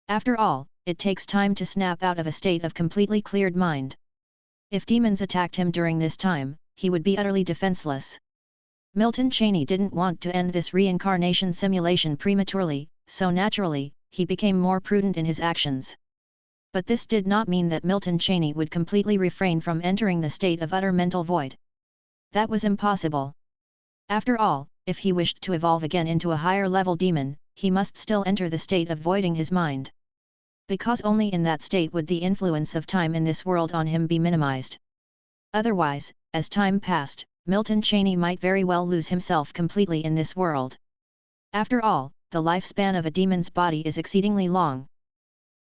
After all, it takes time to snap out of a state of completely cleared mind. If demons attacked him during this time, he would be utterly defenseless. Milton Cheney didn't want to end this reincarnation simulation prematurely, so naturally, he became more prudent in his actions. But this did not mean that Milton Cheney would completely refrain from entering the state of utter mental void. That was impossible. After all, if he wished to evolve again into a higher-level demon, he must still enter the state of voiding his mind. Because only in that state would the influence of time in this world on him be minimized. Otherwise, as time passed, Milton Cheney might very well lose himself completely in this world. After all, the lifespan of a demon's body is exceedingly long.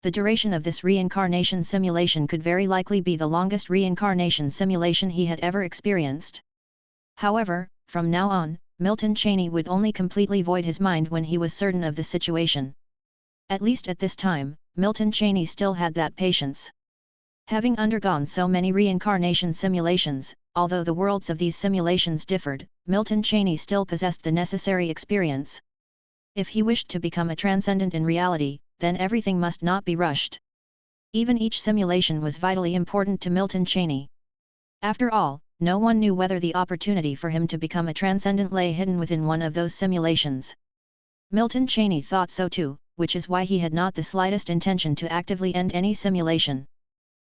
The duration of this reincarnation simulation could very likely be the longest reincarnation simulation he had ever experienced. However, from now on, Milton Cheney would only completely void his mind when he was certain of the situation. At least at this time, Milton Cheney still had that patience. Having undergone so many reincarnation simulations, although the worlds of these simulations differed, Milton Cheney still possessed the necessary experience. If he wished to become a transcendent in reality, then everything must not be rushed. Even each simulation was vitally important to Milton Cheney. After all, no one knew whether the opportunity for him to become a transcendent lay hidden within one of those simulations. Milton Cheney thought so too, which is why he had not the slightest intention to actively end any simulation.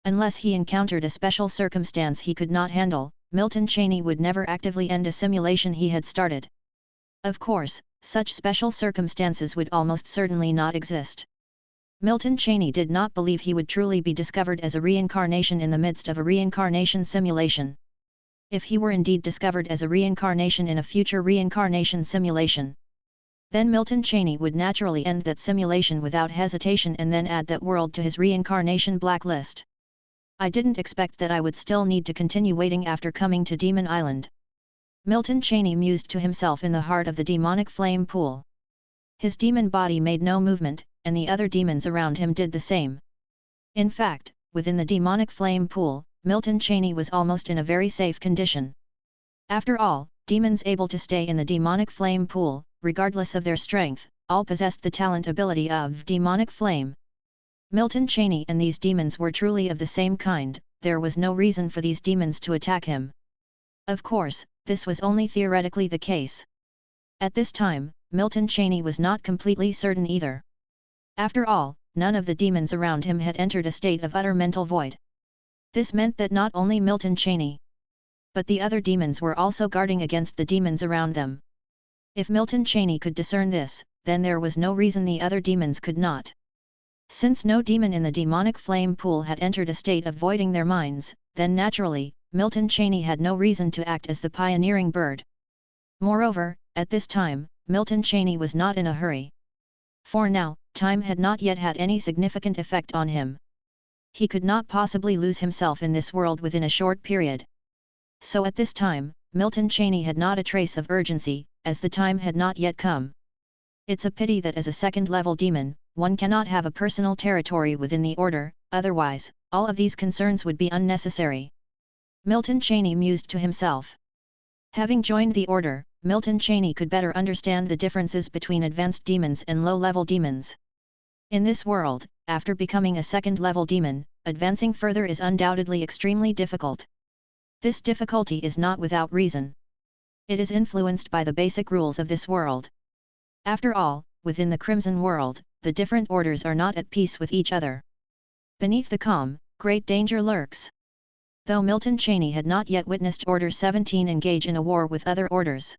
Unless he encountered a special circumstance he could not handle, Milton Cheney would never actively end a simulation he had started. Of course, such special circumstances would almost certainly not exist. Milton Cheney did not believe he would truly be discovered as a reincarnation in the midst of a reincarnation simulation. If he were indeed discovered as a reincarnation in a future reincarnation simulation, then Milton Cheney would naturally end that simulation without hesitation and then add that world to his reincarnation blacklist. I didn't expect that I would still need to continue waiting after coming to Demon Island. Milton Cheney mused to himself in the heart of the demonic flame pool. His demon body made no movement, and the other demons around him did the same. In fact, within the demonic flame pool, Milton Cheney was almost in a very safe condition. After all, demons able to stay in the demonic flame pool, regardless of their strength, all possessed the talent ability of demonic flame. Milton Cheney and these demons were truly of the same kind, there was no reason for these demons to attack him. Of course, this was only theoretically the case. At this time, Milton Cheney was not completely certain either. After all, none of the demons around him had entered a state of utter mental void. This meant that not only Milton Cheney, but the other demons were also guarding against the demons around them. If Milton Cheney could discern this, then there was no reason the other demons could not. Since no demon in the demonic flame pool had entered a state of voiding their minds, then naturally, Milton Cheney had no reason to act as the pioneering bird. Moreover, at this time, Milton Cheney was not in a hurry. For now, time had not yet had any significant effect on him. He could not possibly lose himself in this world within a short period. So at this time, Milton Cheney had not a trace of urgency, as the time had not yet come. It's a pity that as a second-level demon, one cannot have a personal territory within the order, otherwise, all of these concerns would be unnecessary. Milton Cheney mused to himself. Having joined the order, Milton Cheney could better understand the differences between advanced demons and low-level demons. In this world, after becoming a second-level demon, advancing further is undoubtedly extremely difficult. This difficulty is not without reason. It is influenced by the basic rules of this world. After all, within the Crimson World, the different orders are not at peace with each other. Beneath the calm, great danger lurks. Though Milton Cheney had not yet witnessed Order 17 engage in a war with other orders,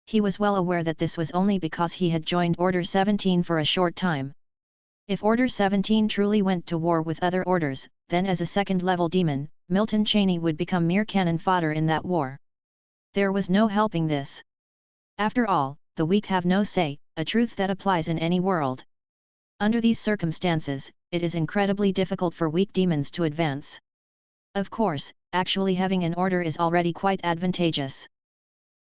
he was well aware that this was only because he had joined Order 17 for a short time. If Order 17 truly went to war with other orders, then as a second-level demon, Milton Cheney would become mere cannon fodder in that war. There was no helping this. After all, the weak have no say, a truth that applies in any world. Under these circumstances, it is incredibly difficult for weak demons to advance. Of course, actually having an order is already quite advantageous.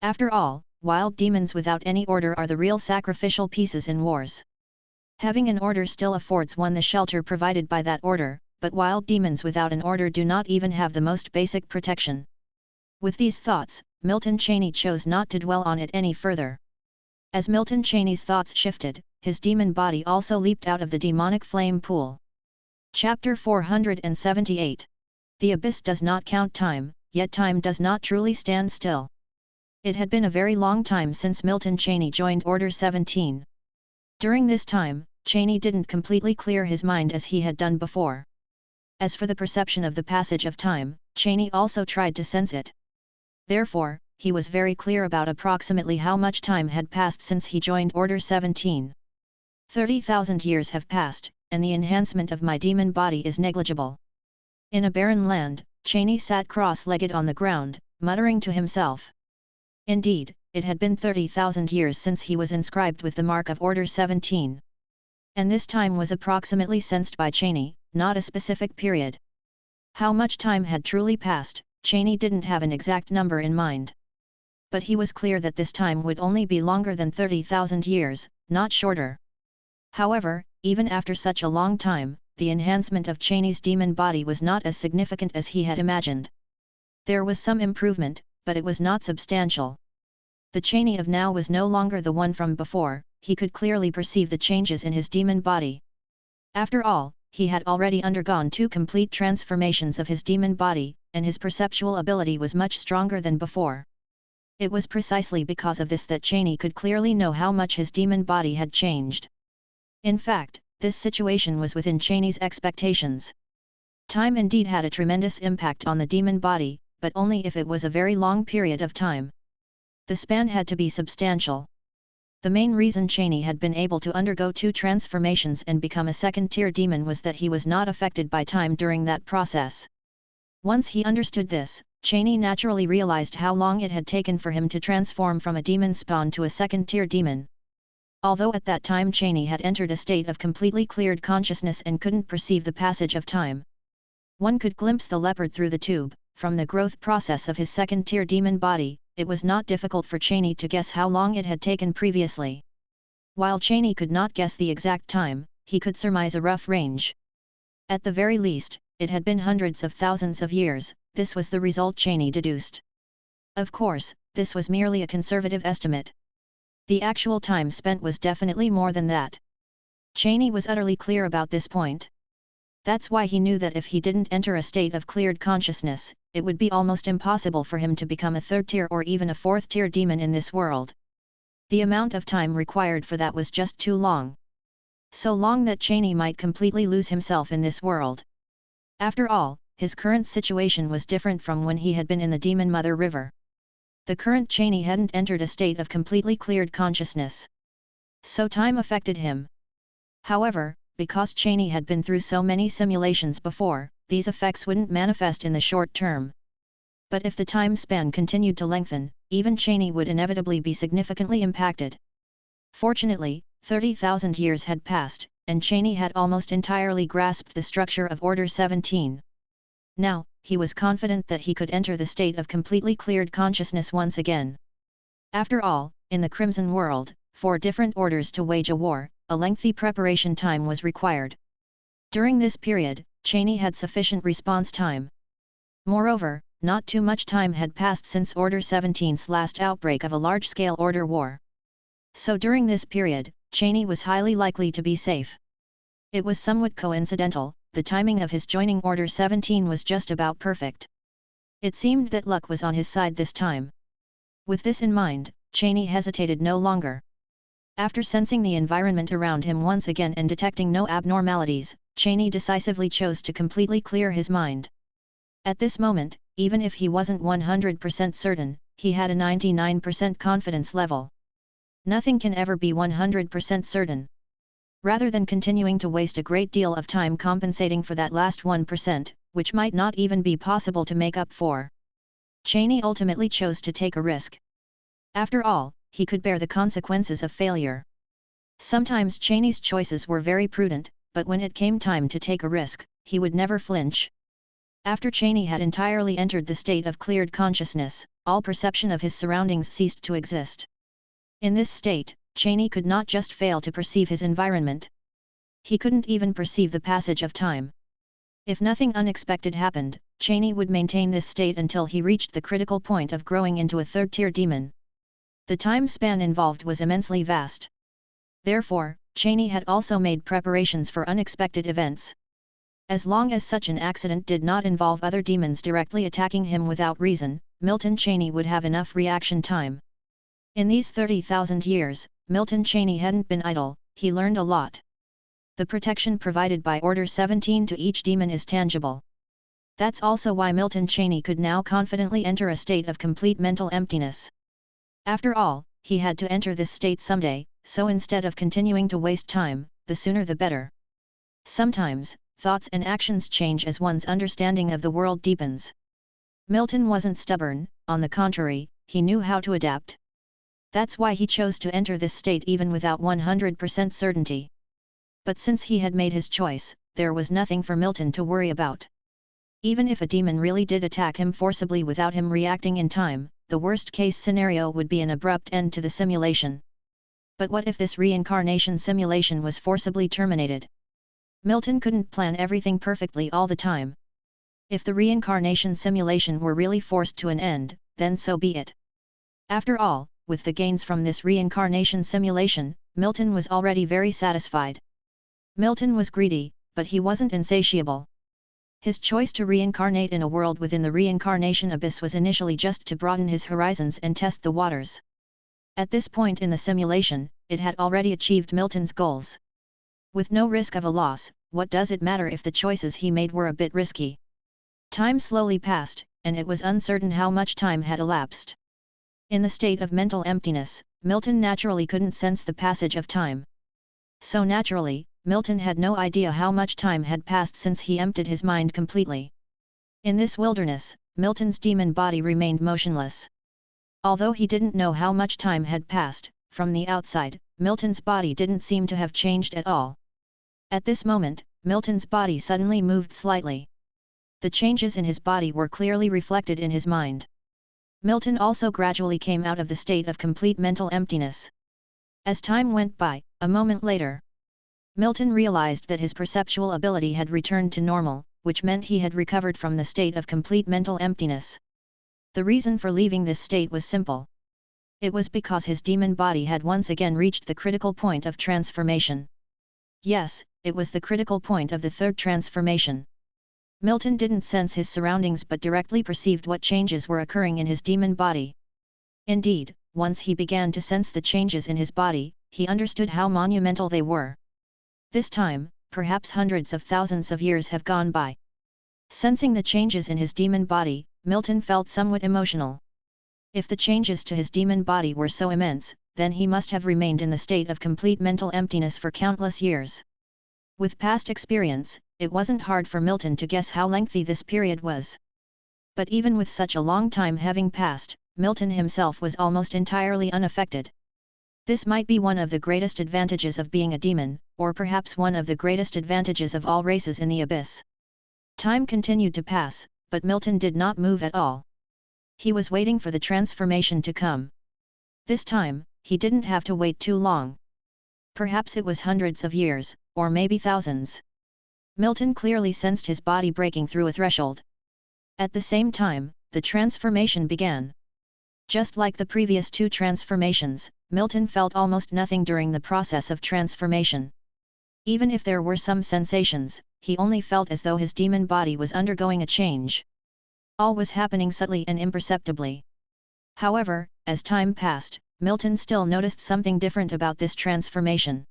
After all, wild demons without any order are the real sacrificial pieces in wars. Having an order still affords one the shelter provided by that order, but wild demons without an order do not even have the most basic protection. With these thoughts, Milton Cheney chose not to dwell on it any further. As Milton Cheney's thoughts shifted, his demon body also leaped out of the demonic flame pool. Chapter 478. The abyss does not count time, yet time does not truly stand still. It had been a very long time since Milton Cheney joined Order 17. During this time, Cheney didn't completely clear his mind as he had done before. As for the perception of the passage of time, Cheney also tried to sense it. Therefore, he was very clear about approximately how much time had passed since he joined Order 17. 30,000 years have passed, and the enhancement of my demon body is negligible. In a barren land, Cheney sat cross-legged on the ground, muttering to himself. Indeed, it had been 30,000 years since he was inscribed with the mark of Order 17. And this time was approximately sensed by Cheney, not a specific period. How much time had truly passed, Cheney didn't have an exact number in mind. But he was clear that this time would only be longer than 30,000 years, not shorter. However, even after such a long time, the enhancement of Cheney's demon body was not as significant as he had imagined. There was some improvement, but it was not substantial. The Cheney of now was no longer the one from before, he could clearly perceive the changes in his demon body. After all, he had already undergone 2 complete transformations of his demon body, and his perceptual ability was much stronger than before. It was precisely because of this that Cheney could clearly know how much his demon body had changed. In fact, this situation was within Cheney's expectations. Time indeed had a tremendous impact on the demon body, but only if it was a very long period of time. The span had to be substantial. The main reason Cheney had been able to undergo 2 transformations and become a second-tier demon was that he was not affected by time during that process. Once he understood this, Cheney naturally realized how long it had taken for him to transform from a demon spawn to a second-tier demon. Although at that time Cheney had entered a state of completely cleared consciousness and couldn't perceive the passage of time. One could glimpse the leopard through the tube. From the growth process of his second-tier demon body, it was not difficult for Cheney to guess how long it had taken previously. While Cheney could not guess the exact time, he could surmise a rough range. At the very least, it had been hundreds of thousands of years. This was the result Cheney deduced. Of course, this was merely a conservative estimate. The actual time spent was definitely more than that. Cheney was utterly clear about this point. That's why he knew that if he didn't enter a state of cleared consciousness, it would be almost impossible for him to become a 3rd-tier or even a 4th-tier demon in this world. The amount of time required for that was just too long. So long that Cheney might completely lose himself in this world. After all, his current situation was different from when he had been in the Demon Mother River. The current Cheney hadn't entered a state of completely cleared consciousness. So time affected him. However, because Cheney had been through so many simulations before, these effects wouldn't manifest in the short term. But if the time span continued to lengthen, even Cheney would inevitably be significantly impacted. Fortunately, 30,000 years had passed, and Cheney had almost entirely grasped the structure of Order 17. Now, he was confident that he could enter the state of completely cleared consciousness once again. After all, in the Crimson World, for different orders to wage a war, a lengthy preparation time was required. During this period, Cheney had sufficient response time. Moreover, not too much time had passed since Order 17's last outbreak of a large-scale order war. So during this period, Cheney was highly likely to be safe. It was somewhat coincidental, the timing of his joining Order 17 was just about perfect. It seemed that luck was on his side this time. With this in mind, Cheney hesitated no longer. After sensing the environment around him once again and detecting no abnormalities, Cheney decisively chose to completely clear his mind. At this moment, even if he wasn't 100% certain, he had a 99% confidence level. Nothing can ever be 100% certain. Rather than continuing to waste a great deal of time compensating for that last 1%, which might not even be possible to make up for, Cheney ultimately chose to take a risk. After all, he could bear the consequences of failure. Sometimes Cheney's choices were very prudent, but when it came time to take a risk, he would never flinch. After Cheney had entirely entered the state of cleared consciousness, all perception of his surroundings ceased to exist. In this state, Cheney could not just fail to perceive his environment. He couldn't even perceive the passage of time. If nothing unexpected happened, Cheney would maintain this state until he reached the critical point of growing into a 3rd-tier demon. The time span involved was immensely vast. Therefore, Cheney had also made preparations for unexpected events. As long as such an accident did not involve other demons directly attacking him without reason, Milton Cheney would have enough reaction time. In these 30,000 years, Milton Cheney hadn't been idle, he learned a lot. The protection provided by Order 17 to each demon is tangible. That's also why Milton Cheney could now confidently enter a state of complete mental emptiness. After all, he had to enter this state someday, so instead of continuing to waste time, the sooner the better. Sometimes, thoughts and actions change as one's understanding of the world deepens. Milton wasn't stubborn, on the contrary, he knew how to adapt. That's why he chose to enter this state even without 100% certainty. But since he had made his choice, there was nothing for Milton to worry about. Even if a demon really did attack him forcibly without him reacting in time, the worst-case scenario would be an abrupt end to the simulation. But what if this reincarnation simulation was forcibly terminated? Milton couldn't plan everything perfectly all the time. If the reincarnation simulation were really forced to an end, then so be it. After all, with the gains from this reincarnation simulation, Milton was already very satisfied. Milton was greedy, but he wasn't insatiable. His choice to reincarnate in a world within the reincarnation abyss was initially just to broaden his horizons and test the waters. At this point in the simulation, it had already achieved Milton's goals. With no risk of a loss, what does it matter if the choices he made were a bit risky? Time slowly passed, and it was uncertain how much time had elapsed. In the state of mental emptiness, Milton naturally couldn't sense the passage of time. So naturally, Milton had no idea how much time had passed since he emptied his mind completely. In this wilderness, Milton's demon body remained motionless. Although he didn't know how much time had passed, from the outside, Milton's body didn't seem to have changed at all. At this moment, Milton's body suddenly moved slightly. The changes in his body were clearly reflected in his mind. Milton also gradually came out of the state of complete mental emptiness. As time went by, a moment later, Milton realized that his perceptual ability had returned to normal, which meant he had recovered from the state of complete mental emptiness. The reason for leaving this state was simple. It was because his demon body had once again reached the critical point of transformation. Yes, it was the critical point of the third transformation. Milton didn't sense his surroundings but directly perceived what changes were occurring in his demon body. Indeed, once he began to sense the changes in his body, he understood how monumental they were. This time, perhaps hundreds of thousands of years have gone by. Sensing the changes in his demon body, Milton felt somewhat emotional. If the changes to his demon body were so immense, then he must have remained in the state of complete mental emptiness for countless years. With past experience, it wasn't hard for Milton to guess how lengthy this period was. But even with such a long time having passed, Milton himself was almost entirely unaffected. This might be one of the greatest advantages of being a demon, or perhaps one of the greatest advantages of all races in the abyss. Time continued to pass, but Milton did not move at all. He was waiting for the transformation to come. This time, he didn't have to wait too long. Perhaps it was hundreds of years, or maybe thousands. Milton clearly sensed his body breaking through a threshold. At the same time, the transformation began. Just like the previous two transformations, Milton felt almost nothing during the process of transformation. Even if there were some sensations, he only felt as though his demon body was undergoing a change. All was happening subtly and imperceptibly. However, as time passed, Milton still noticed something different about this transformation.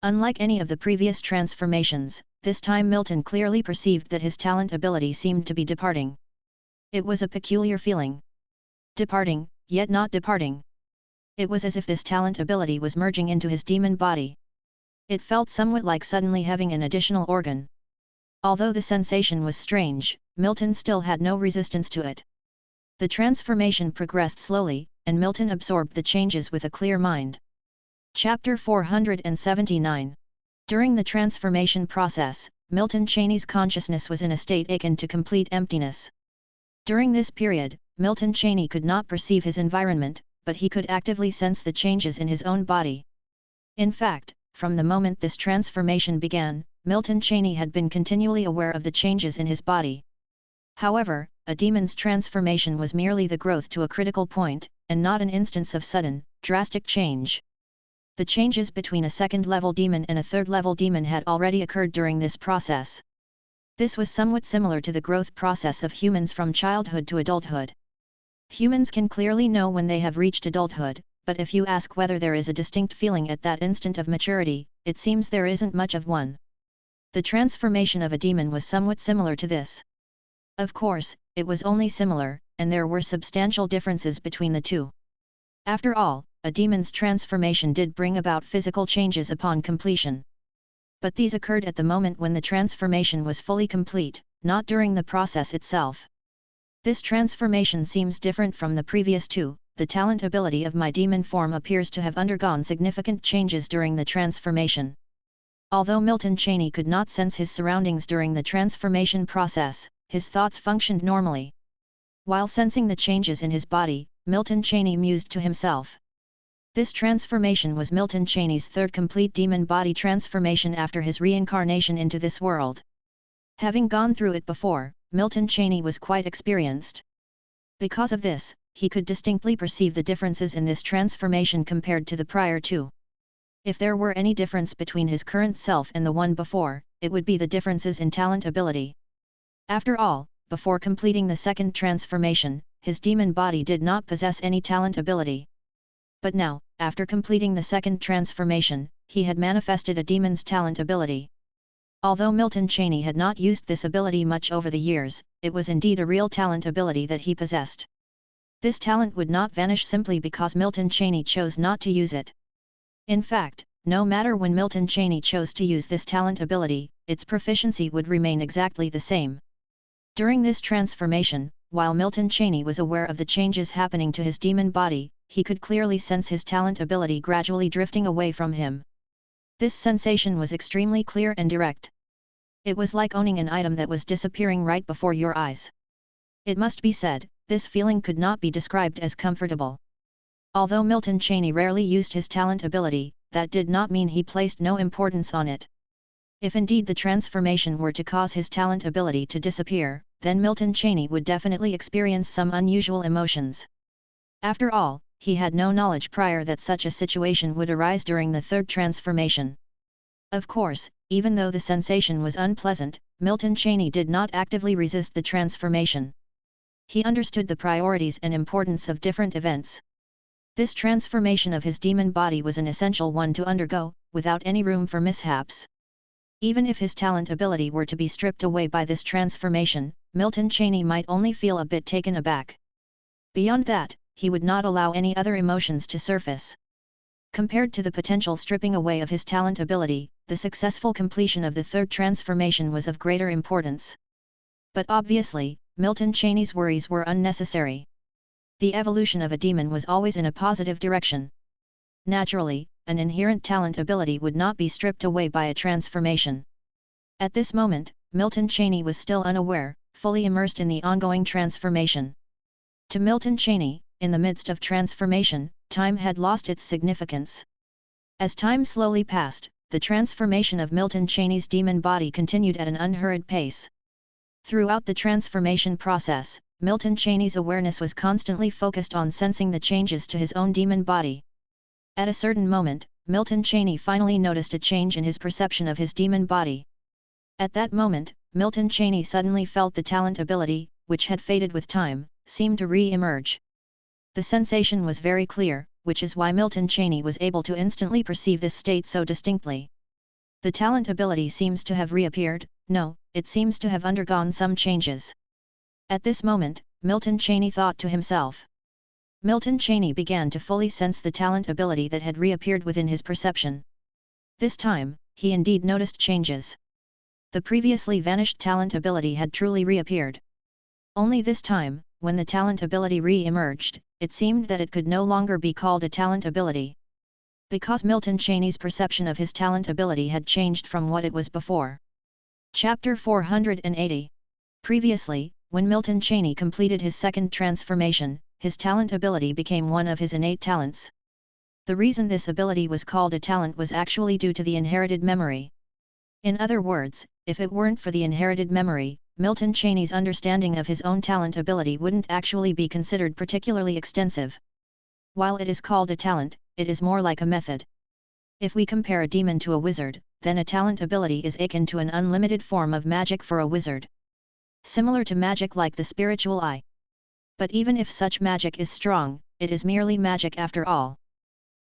Unlike any of the previous transformations, this time Milton clearly perceived that his talent ability seemed to be departing. It was a peculiar feeling. Departing, yet not departing. It was as if this talent ability was merging into his demon body. It felt somewhat like suddenly having an additional organ. Although the sensation was strange, Milton still had no resistance to it. The transformation progressed slowly, and Milton absorbed the changes with a clear mind. Chapter 479. During the transformation process, Milton Cheney's consciousness was in a state akin to complete emptiness. During this period, Milton Cheney could not perceive his environment, but he could actively sense the changes in his own body. In fact, from the moment this transformation began, Milton Cheney had been continually aware of the changes in his body. However, a demon's transformation was merely the growth to a critical point, and not an instance of sudden, drastic change. The changes between a second-level demon and a third-level demon had already occurred during this process. This was somewhat similar to the growth process of humans from childhood to adulthood. Humans can clearly know when they have reached adulthood, but if you ask whether there is a distinct feeling at that instant of maturity, it seems there isn't much of one. The transformation of a demon was somewhat similar to this. Of course, it was only similar, and there were substantial differences between the two. After all, a demon's transformation did bring about physical changes upon completion. But these occurred at the moment when the transformation was fully complete, not during the process itself. This transformation seems different from the previous two. The talent ability of my demon form appears to have undergone significant changes during the transformation. Although Milton Cheney could not sense his surroundings during the transformation process, his thoughts functioned normally. While sensing the changes in his body, Milton Cheney mused to himself. This transformation was Milton Cheney's third complete demon body transformation after his reincarnation into this world. Having gone through it before, Milton Cheney was quite experienced. Because of this, he could distinctly perceive the differences in this transformation compared to the prior two. If there were any difference between his current self and the one before, it would be the differences in talent ability. After all, before completing the second transformation, his demon body did not possess any talent ability. But now, after completing the second transformation, he had manifested a demon's talent ability. Although Milton Cheney had not used this ability much over the years, it was indeed a real talent ability that he possessed. This talent would not vanish simply because Milton Cheney chose not to use it. In fact, no matter when Milton Cheney chose to use this talent ability, its proficiency would remain exactly the same. During this transformation, while Milton Cheney was aware of the changes happening to his demon body, he could clearly sense his talent ability gradually drifting away from him. This sensation was extremely clear and direct. It was like owning an item that was disappearing right before your eyes. It must be said, this feeling could not be described as comfortable. Although Milton Cheney rarely used his talent ability, that did not mean he placed no importance on it. If indeed the transformation were to cause his talent ability to disappear, then Milton Cheney would definitely experience some unusual emotions. After all, he had no knowledge prior that such a situation would arise during the third transformation. Of course, even though the sensation was unpleasant, Milton Cheney did not actively resist the transformation. He understood the priorities and importance of different events. This transformation of his demon body was an essential one to undergo, without any room for mishaps. Even if his talent ability were to be stripped away by this transformation, Milton Cheney might only feel a bit taken aback. Beyond that, he would not allow any other emotions to surface. Compared to the potential stripping away of his talent ability, the successful completion of the third transformation was of greater importance. But obviously, Milton Cheney's worries were unnecessary. The evolution of a demon was always in a positive direction. Naturally, an inherent talent ability would not be stripped away by a transformation. At this moment, Milton Cheney was still unaware, fully immersed in the ongoing transformation. To Milton Cheney, in the midst of transformation, time had lost its significance. As time slowly passed, the transformation of Milton Cheney's demon body continued at an unhurried pace. Throughout the transformation process, Milton Cheney's awareness was constantly focused on sensing the changes to his own demon body. At a certain moment, Milton Cheney finally noticed a change in his perception of his demon body. At that moment, Milton Cheney suddenly felt the talent ability, which had faded with time, seem to re-emerge. The sensation was very clear, which is why Milton Cheney was able to instantly perceive this state so distinctly. The talent ability seems to have reappeared. No, it seems to have undergone some changes. At this moment, Milton Cheney thought to himself. Milton Cheney began to fully sense the talent ability that had reappeared within his perception. This time, he indeed noticed changes. The previously vanished talent ability had truly reappeared. Only this time, when the talent ability re-emerged, it seemed that it could no longer be called a talent ability. Because Milton Cheney's perception of his talent ability had changed from what it was before. Chapter 480. Previously, when Milton Cheney completed his second transformation, his talent ability became one of his innate talents. The reason this ability was called a talent was actually due to the inherited memory. In other words, if it weren't for the inherited memory, Milton Cheney's understanding of his own talent ability wouldn't actually be considered particularly extensive. While it is called a talent, it is more like a method. If we compare a demon to a wizard, then a talent ability is akin to an unlimited form of magic for a wizard. Similar to magic like the spiritual eye. But even if such magic is strong, it is merely magic after all.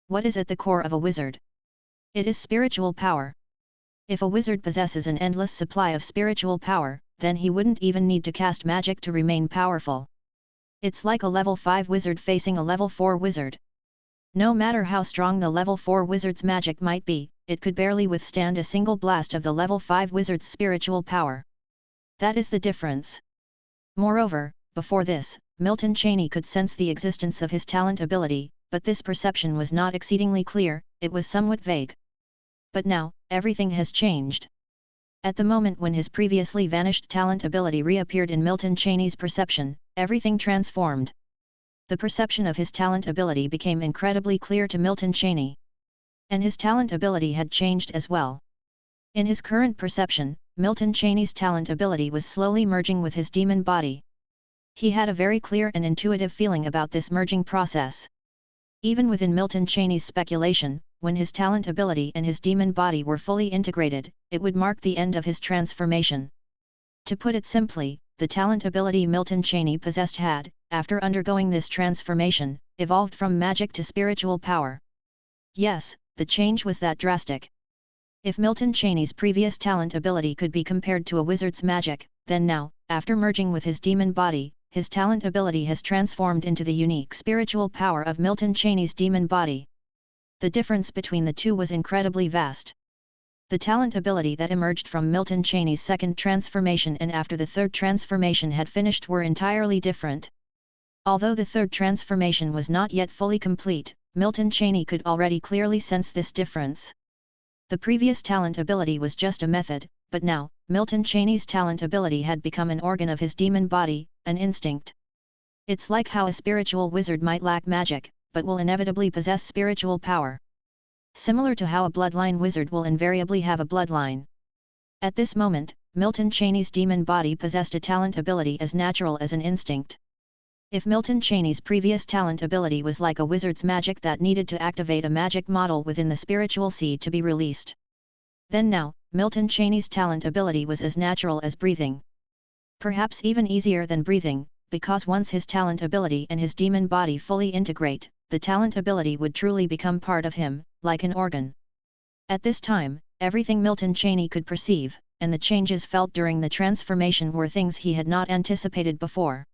What is at the core of a wizard? It is spiritual power. If a wizard possesses an endless supply of spiritual power, then he wouldn't even need to cast magic to remain powerful. It's like a level 5 wizard facing a level 4 wizard. No matter how strong the level 4 wizard's magic might be, it could barely withstand a single blast of the level 5 wizard's spiritual power. That is the difference. Moreover, before this, Milton Cheney could sense the existence of his talent ability, but this perception was not exceedingly clear, it was somewhat vague. But now, everything has changed. At the moment when his previously vanished talent ability reappeared in Milton Cheney's perception, everything transformed. The perception of his talent ability became incredibly clear to Milton Cheney. And his talent ability had changed as well. In his current perception, Milton Cheney's talent ability was slowly merging with his demon body. He had a very clear and intuitive feeling about this merging process. Even within Milton Cheney's speculation, when his talent ability and his demon body were fully integrated, it would mark the end of his transformation. To put it simply, the talent ability Milton Cheney possessed had, after undergoing this transformation, evolved from magic to spiritual power. Yes, the change was that drastic. If Milton Cheney's previous talent ability could be compared to a wizard's magic, then now, after merging with his demon body, his talent ability has transformed into the unique spiritual power of Milton Cheney's demon body. The difference between the two was incredibly vast. The talent ability that emerged from Milton Cheney's second transformation and after the third transformation had finished were entirely different. Although the third transformation was not yet fully complete, Milton Cheney could already clearly sense this difference. The previous talent ability was just a method, but now, Milton Cheney's talent ability had become an organ of his demon body, an instinct. It's like how a spiritual wizard might lack magic, but will inevitably possess spiritual power. Similar to how a bloodline wizard will invariably have a bloodline. At this moment, Milton Cheney's demon body possessed a talent ability as natural as an instinct. If Milton Cheney's previous talent ability was like a wizard's magic that needed to activate a magic model within the spiritual seed to be released, then now, Milton Cheney's talent ability was as natural as breathing. Perhaps even easier than breathing, because once his talent ability and his demon body fully integrate, the talent ability would truly become part of him, like an organ. At this time, everything Milton Cheney could perceive, and the changes felt during the transformation were things he had not anticipated before.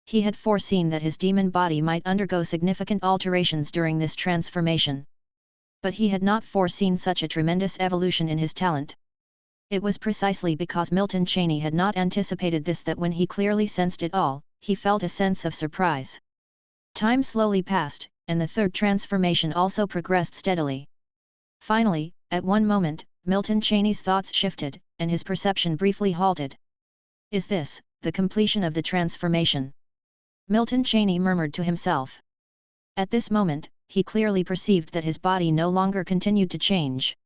He had foreseen that his demon body might undergo significant alterations during this transformation. But he had not foreseen such a tremendous evolution in his talent. It was precisely because Milton Cheney had not anticipated this that when he clearly sensed it all, he felt a sense of surprise. Time slowly passed, and the third transformation also progressed steadily. Finally, at one moment, Milton Cheney's thoughts shifted, and his perception briefly halted. "Is this the completion of the transformation?" Milton Cheney murmured to himself. At this moment, he clearly perceived that his body no longer continued to change.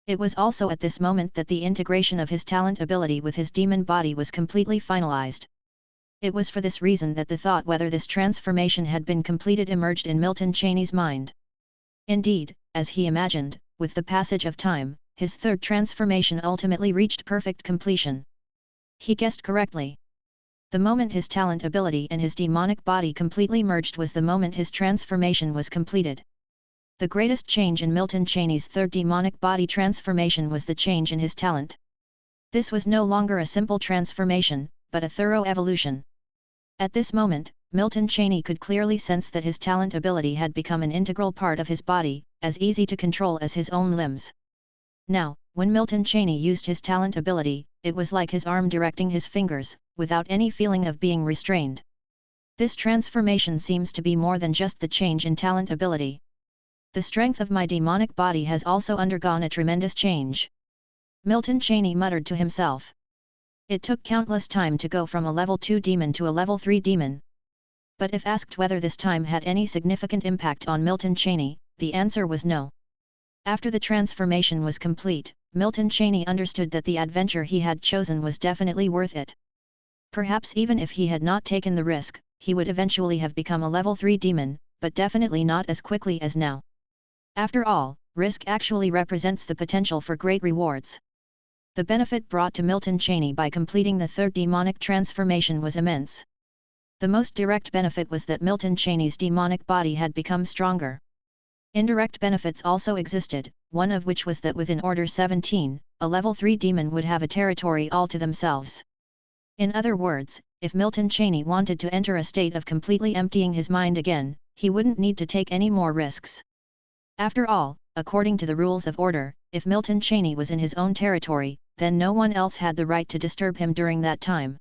It was also at this moment that the integration of his talent ability with his demon body was completely finalized. It was for this reason that the thought whether this transformation had been completed emerged in Milton Cheney's mind. Indeed, as he imagined, with the passage of time, his third transformation ultimately reached perfect completion. He guessed correctly. The moment his talent ability and his demonic body completely merged was the moment his transformation was completed. The greatest change in Milton Cheney's third demonic body transformation was the change in his talent. This was no longer a simple transformation, but a thorough evolution. At this moment, Milton Cheney could clearly sense that his talent ability had become an integral part of his body, as easy to control as his own limbs. Now, when Milton Cheney used his talent ability, it was like his arm directing his fingers, without any feeling of being restrained. This transformation seems to be more than just the change in talent ability. The strength of my demonic body has also undergone a tremendous change. Milton Cheney muttered to himself. It took countless time to go from a level 2 demon to a level 3 demon. But if asked whether this time had any significant impact on Milton Cheney, the answer was no. After the transformation was complete, Milton Cheney understood that the adventure he had chosen was definitely worth it. Perhaps even if he had not taken the risk, he would eventually have become a level 3 demon, but definitely not as quickly as now. After all, risk actually represents the potential for great rewards. The benefit brought to Milton Cheney by completing the third demonic transformation was immense. The most direct benefit was that Milton Cheney's demonic body had become stronger. Indirect benefits also existed, one of which was that within Order 17, a level 3 demon would have a territory all to themselves. In other words, if Milton Cheney wanted to enter a state of completely emptying his mind again, he wouldn't need to take any more risks. After all, according to the rules of order, if Milton Cheney was in his own territory, then no one else had the right to disturb him during that time.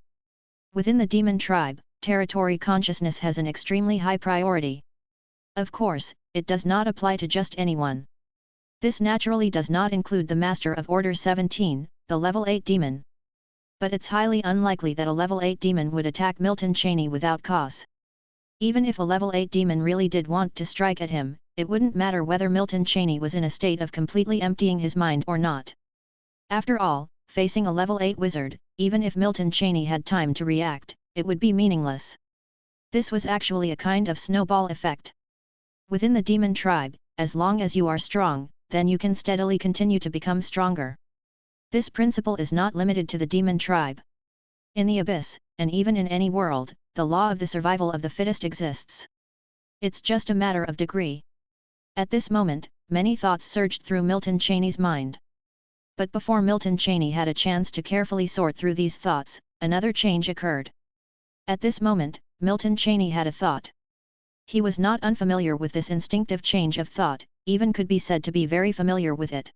Within the demon tribe, territory consciousness has an extremely high priority. Of course, it does not apply to just anyone. This naturally does not include the Master of Order 17, the level 8 demon. But it's highly unlikely that a level 8 demon would attack Milton Cheney without cause. Even if a level 8 demon really did want to strike at him, it wouldn't matter whether Milton Cheney was in a state of completely emptying his mind or not. After all, facing a level 8 wizard, even if Milton Cheney had time to react, it would be meaningless. This was actually a kind of snowball effect. Within the demon tribe, as long as you are strong, then you can steadily continue to become stronger. This principle is not limited to the demon tribe. In the abyss, and even in any world, the law of the survival of the fittest exists. It's just a matter of degree. At this moment, many thoughts surged through Milton Cheney's mind. But before Milton Cheney had a chance to carefully sort through these thoughts, another change occurred. At this moment, Milton Cheney had a thought. He was not unfamiliar with this instinctive change of thought, even could be said to be very familiar with it.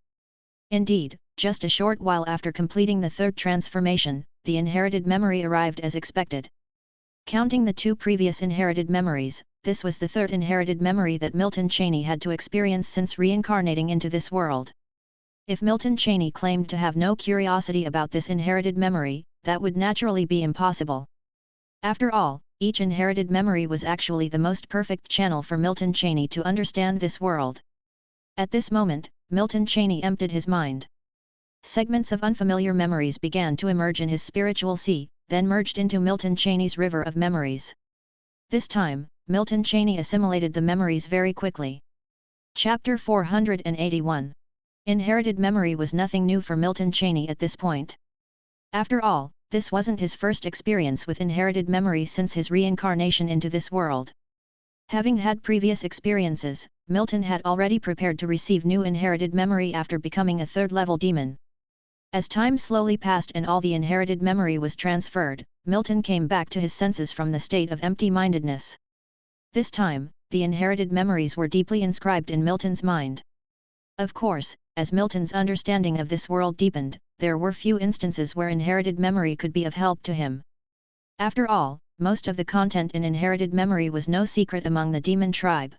Indeed, just a short while after completing the third transformation, the inherited memory arrived as expected. Counting the two previous inherited memories, this was the third inherited memory that Milton Cheney had to experience since reincarnating into this world. If Milton Cheney claimed to have no curiosity about this inherited memory, that would naturally be impossible. After all, each inherited memory was actually the most perfect channel for Milton Cheney to understand this world. At this moment, Milton Cheney emptied his mind. Segments of unfamiliar memories began to emerge in his spiritual sea, then merged into Milton Cheney's river of memories. This time, Milton Cheney assimilated the memories very quickly. Chapter 481. Inherited memory was nothing new for Milton Cheney at this point. After all, this wasn't his first experience with inherited memory since his reincarnation into this world. Having had previous experiences, Milton had already prepared to receive new inherited memory after becoming a third-level demon. As time slowly passed and all the inherited memory was transferred, Milton came back to his senses from the state of empty-mindedness. This time, the inherited memories were deeply inscribed in Milton's mind. Of course, as Milton's understanding of this world deepened, there were few instances where inherited memory could be of help to him. After all, most of the content in inherited memory was no secret among the demon tribe.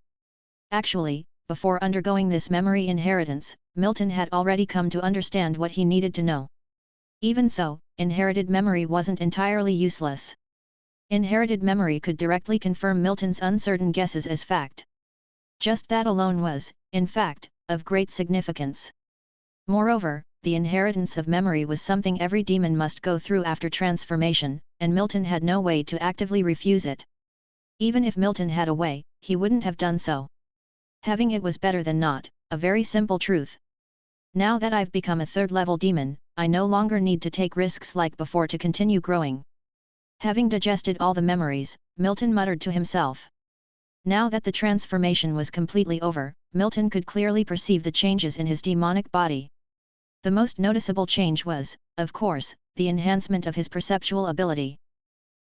Actually, before undergoing this memory inheritance, Milton had already come to understand what he needed to know. Even so, inherited memory wasn't entirely useless. Inherited memory could directly confirm Milton's uncertain guesses as fact. Just that alone was, in fact, of great significance. Moreover, the inheritance of memory was something every demon must go through after transformation, and Milton had no way to actively refuse it. Even if Milton had a way, he wouldn't have done so. Having it was better than not, a very simple truth. Now that I've become a third-level demon, I no longer need to take risks like before to continue growing. Having digested all the memories, Milton muttered to himself. Now that the transformation was completely over, Milton could clearly perceive the changes in his demonic body. The most noticeable change was, of course, the enhancement of his perceptual ability.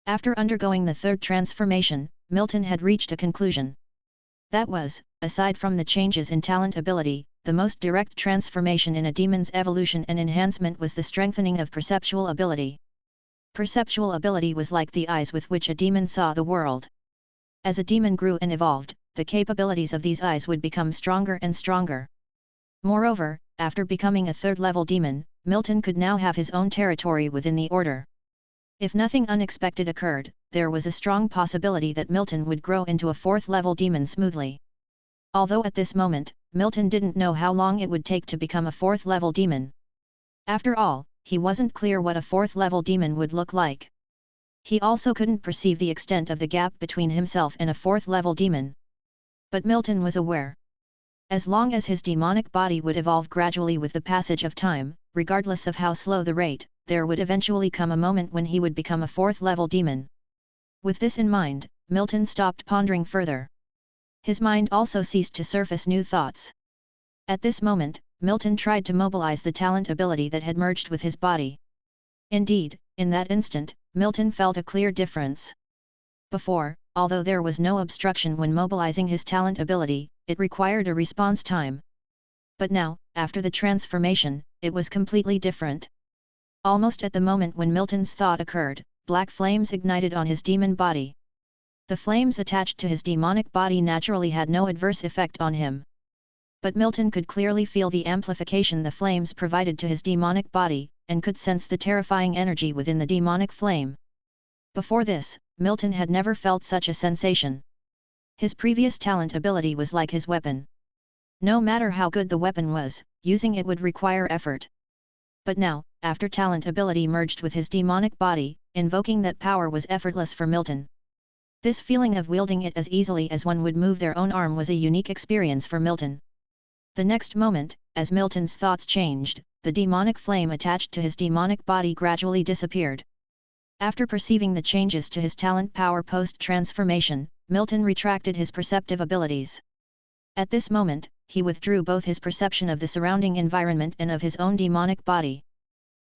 After undergoing the third transformation, Milton had reached a conclusion. That was, aside from the changes in talent ability, the most direct transformation in a demon's evolution and enhancement was the strengthening of perceptual ability. Perceptual ability was like the eyes with which a demon saw the world. As a demon grew and evolved, the capabilities of these eyes would become stronger and stronger. Moreover, after becoming a third-level demon, Milton could now have his own territory within the order. If nothing unexpected occurred, there was a strong possibility that Milton would grow into a fourth-level demon smoothly. Although at this moment, Milton didn't know how long it would take to become a fourth-level demon. After all, he wasn't clear what a fourth-level demon would look like. He also couldn't perceive the extent of the gap between himself and a fourth-level demon. But Milton was aware. As long as his demonic body would evolve gradually with the passage of time, regardless of how slow the rate, there would eventually come a moment when he would become a fourth-level demon. With this in mind, Milton stopped pondering further. His mind also ceased to surface new thoughts. At this moment, Milton tried to mobilize the talent ability that had merged with his body. Indeed, in that instant, Milton felt a clear difference. Before, although there was no obstruction when mobilizing his talent ability, it required a response time. But now, after the transformation, it was completely different. Almost at the moment when Milton's thought occurred, black flames ignited on his demon body. The flames attached to his demonic body naturally had no adverse effect on him. But Milton could clearly feel the amplification the flames provided to his demonic body, and could sense the terrifying energy within the demonic flame. Before this, Milton had never felt such a sensation. His previous talent ability was like his weapon. No matter how good the weapon was, using it would require effort. But now, after talent ability merged with his demonic body, invoking that power was effortless for Milton. This feeling of wielding it as easily as one would move their own arm was a unique experience for Milton. The next moment, as Milton's thoughts changed, the demonic flame attached to his demonic body gradually disappeared. After perceiving the changes to his talent power post-transformation, Milton retracted his perceptive abilities. At this moment, he withdrew both his perception of the surrounding environment and of his own demonic body.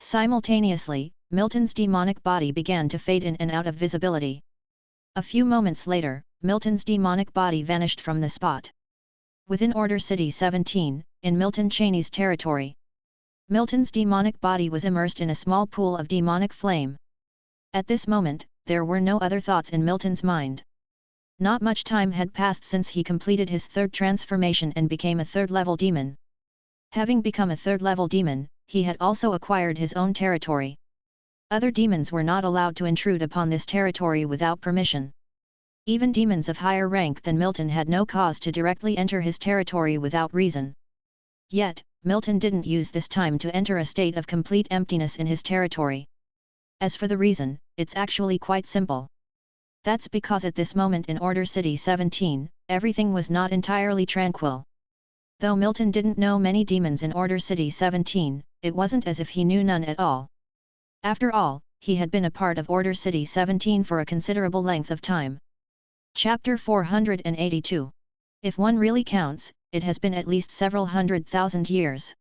Simultaneously, Milton's demonic body began to fade in and out of visibility. A few moments later, Milton's demonic body vanished from the spot. Within Order City 17, in Milton Cheney's territory, Milton's demonic body was immersed in a small pool of demonic flame. At this moment, there were no other thoughts in Milton's mind. Not much time had passed since he completed his third transformation and became a third-level demon. Having become a third-level demon, he had also acquired his own territory. Other demons were not allowed to intrude upon this territory without permission. Even demons of higher rank than Milton had no cause to directly enter his territory without reason. Yet, Milton didn't use this time to enter a state of complete emptiness in his territory. As for the reason, it's actually quite simple. That's because at this moment in Order City 17, everything was not entirely tranquil. Though Milton didn't know many demons in Order City 17, it wasn't as if he knew none at all. After all, he had been a part of Order City 17 for a considerable length of time. Chapter 482. If one really counts, it has been at least several 100,000 years.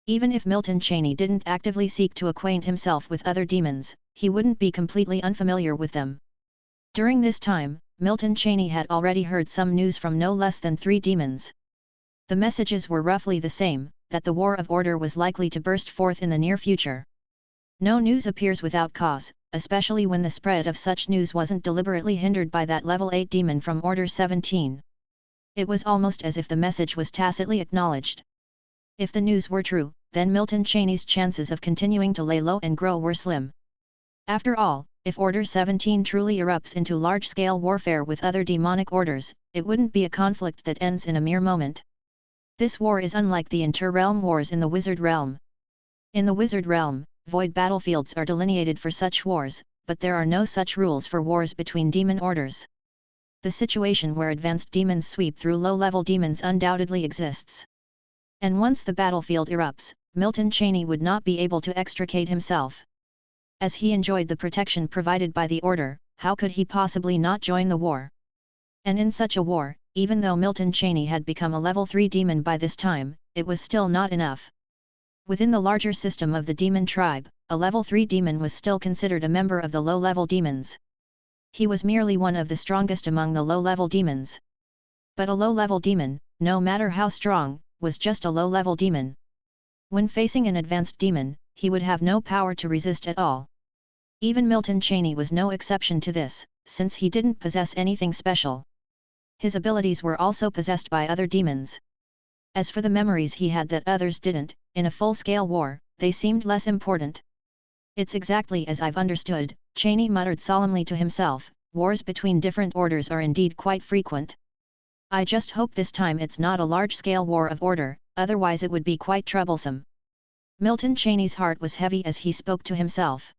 Even if Milton Cheney didn't actively seek to acquaint himself with other demons, he wouldn't be completely unfamiliar with them. During this time, Milton Cheney had already heard some news from no less than 3 demons. The messages were roughly the same, that the War of Order was likely to burst forth in the near future. No news appears without cause, especially when the spread of such news wasn't deliberately hindered by that level 8 demon from Order 17. It was almost as if the message was tacitly acknowledged. If the news were true, then Milton Cheney's chances of continuing to lay low and grow were slim. After all, if Order 17 truly erupts into large-scale warfare with other demonic orders, it wouldn't be a conflict that ends in a mere moment. This war is unlike the inter-realm wars in the Wizard Realm. In the Wizard Realm, void battlefields are delineated for such wars, but there are no such rules for wars between demon orders. The situation where advanced demons sweep through low-level demons undoubtedly exists. And once the battlefield erupts, Milton Cheney would not be able to extricate himself. As he enjoyed the protection provided by the Order, how could he possibly not join the war? And in such a war, even though Milton Cheney had become a level 3 demon by this time, it was still not enough. Within the larger system of the demon tribe, a level 3 demon was still considered a member of the low-level demons. He was merely one of the strongest among the low-level demons. But a low-level demon, no matter how strong, was just a low-level demon. When facing an advanced demon, he would have no power to resist at all. Even Milton Cheney was no exception to this, since he didn't possess anything special. His abilities were also possessed by other demons. As for the memories he had that others didn't, in a full-scale war, they seemed less important. It's exactly as I've understood, Cheney muttered solemnly to himself, wars between different orders are indeed quite frequent. I just hope this time it's not a large-scale war of order, otherwise it would be quite troublesome. Milton Cheney's heart was heavy as he spoke to himself.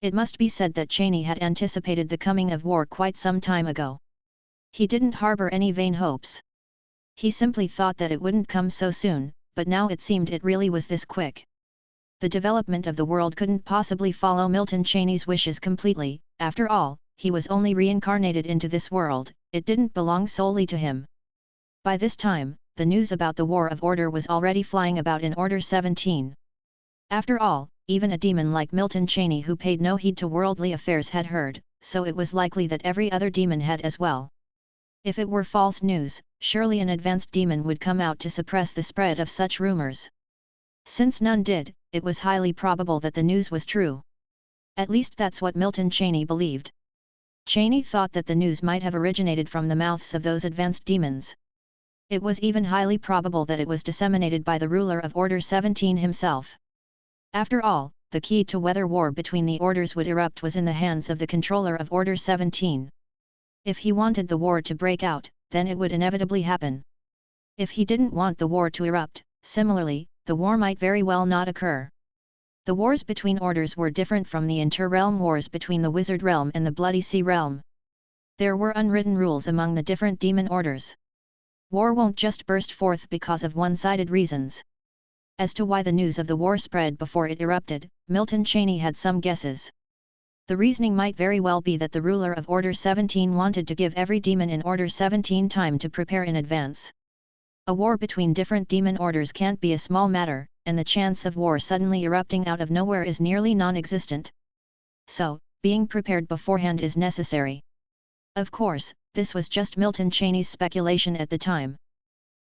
It must be said that Cheney had anticipated the coming of war quite some time ago. He didn't harbor any vain hopes. He simply thought that it wouldn't come so soon, but now it seemed it really was this quick. The development of the world couldn't possibly follow Milton Cheney's wishes completely. After all, he was only reincarnated into this world, it didn't belong solely to him. By this time, the news about the War of Order was already flying about in Order 17. After all, even a demon like Milton Cheney who paid no heed to worldly affairs had heard, so it was likely that every other demon had as well. If it were false news, surely an advanced demon would come out to suppress the spread of such rumors. Since none did, it was highly probable that the news was true. At least that's what Milton Cheney believed. Cheney thought that the news might have originated from the mouths of those advanced demons. It was even highly probable that it was disseminated by the ruler of Order 17 himself. After all, the key to whether war between the orders would erupt was in the hands of the controller of Order 17. If he wanted the war to break out, then it would inevitably happen. If he didn't want the war to erupt, similarly, the war might very well not occur. The wars between orders were different from the inter-realm wars between the Wizard Realm and the Bloody Sea Realm. There were unwritten rules among the different demon orders. War won't just burst forth because of one-sided reasons. As to why the news of the war spread before it erupted, Milton Cheney had some guesses. The reasoning might very well be that the ruler of Order 17 wanted to give every demon in Order 17 time to prepare in advance. A war between different demon orders can't be a small matter, and the chance of war suddenly erupting out of nowhere is nearly non-existent. So, being prepared beforehand is necessary. Of course, this was just Milton Cheney's speculation at the time.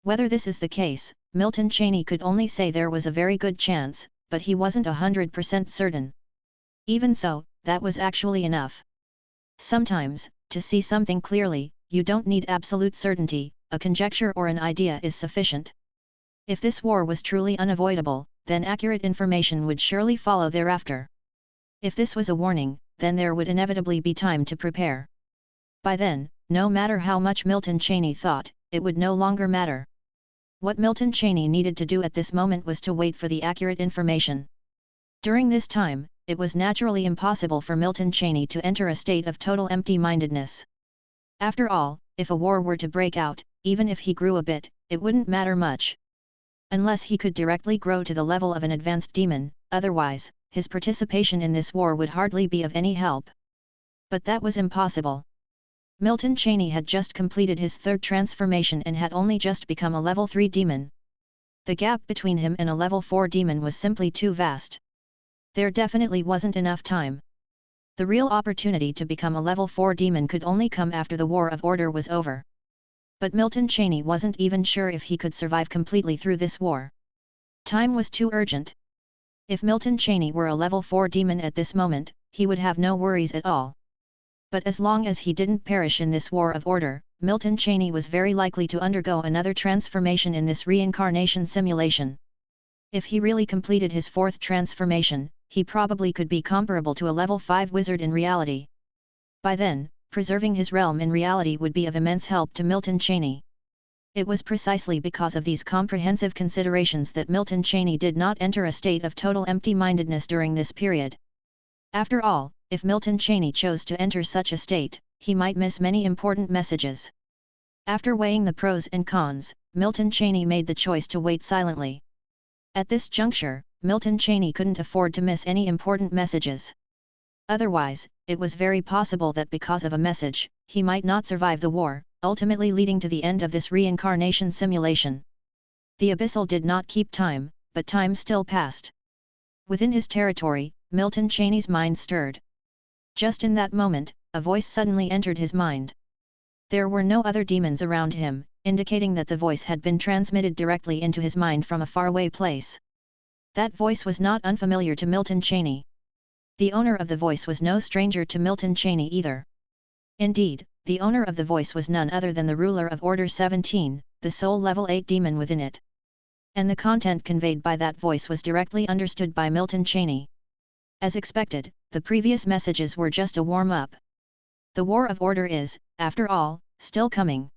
Whether this is the case, Milton Cheney could only say there was a very good chance, but he wasn't 100% certain. Even so, that was actually enough. Sometimes, to see something clearly, you don't need absolute certainty, a conjecture or an idea is sufficient. If this war was truly unavoidable, then accurate information would surely follow thereafter. If this was a warning, then there would inevitably be time to prepare. By then, no matter how much Milton Cheney thought, it would no longer matter. What Milton Cheney needed to do at this moment was to wait for the accurate information. During this time, it was naturally impossible for Milton Cheney to enter a state of total empty-mindedness. After all, if a war were to break out, even if he grew a bit, it wouldn't matter much. Unless he could directly grow to the level of an advanced demon, otherwise, his participation in this war would hardly be of any help. But that was impossible. Milton Cheney had just completed his third transformation and had only just become a level 3 demon. The gap between him and a level 4 demon was simply too vast. There definitely wasn't enough time. The real opportunity to become a level 4 demon could only come after the War of Order was over. But Milton Cheney wasn't even sure if he could survive completely through this war. Time was too urgent. If Milton Cheney were a level 4 demon at this moment, he would have no worries at all. But as long as he didn't perish in this War of Order, Milton Cheney was very likely to undergo another transformation in this reincarnation simulation. If he really completed his fourth transformation, he probably could be comparable to a level 5 wizard in reality. By then, preserving his realm in reality would be of immense help to Milton Cheney. It was precisely because of these comprehensive considerations that Milton Cheney did not enter a state of total empty-mindedness during this period. After all, if Milton Cheney chose to enter such a state, he might miss many important messages. After weighing the pros and cons, Milton Cheney made the choice to wait silently. At this juncture, Milton Cheney couldn't afford to miss any important messages. Otherwise, it was very possible that because of a message, he might not survive the war, ultimately leading to the end of this reincarnation simulation. The Abyssal did not keep time, but time still passed. Within his territory, Milton Cheney's mind stirred. Just in that moment, a voice suddenly entered his mind. There were no other demons around him, indicating that the voice had been transmitted directly into his mind from a faraway place. That voice was not unfamiliar to Milton Cheney. The owner of the voice was no stranger to Milton Cheney either. Indeed, the owner of the voice was none other than the ruler of Order 17, the sole level 8 demon within it. And the content conveyed by that voice was directly understood by Milton Cheney. As expected, the previous messages were just a warm-up. The War of Order is, after all, still coming.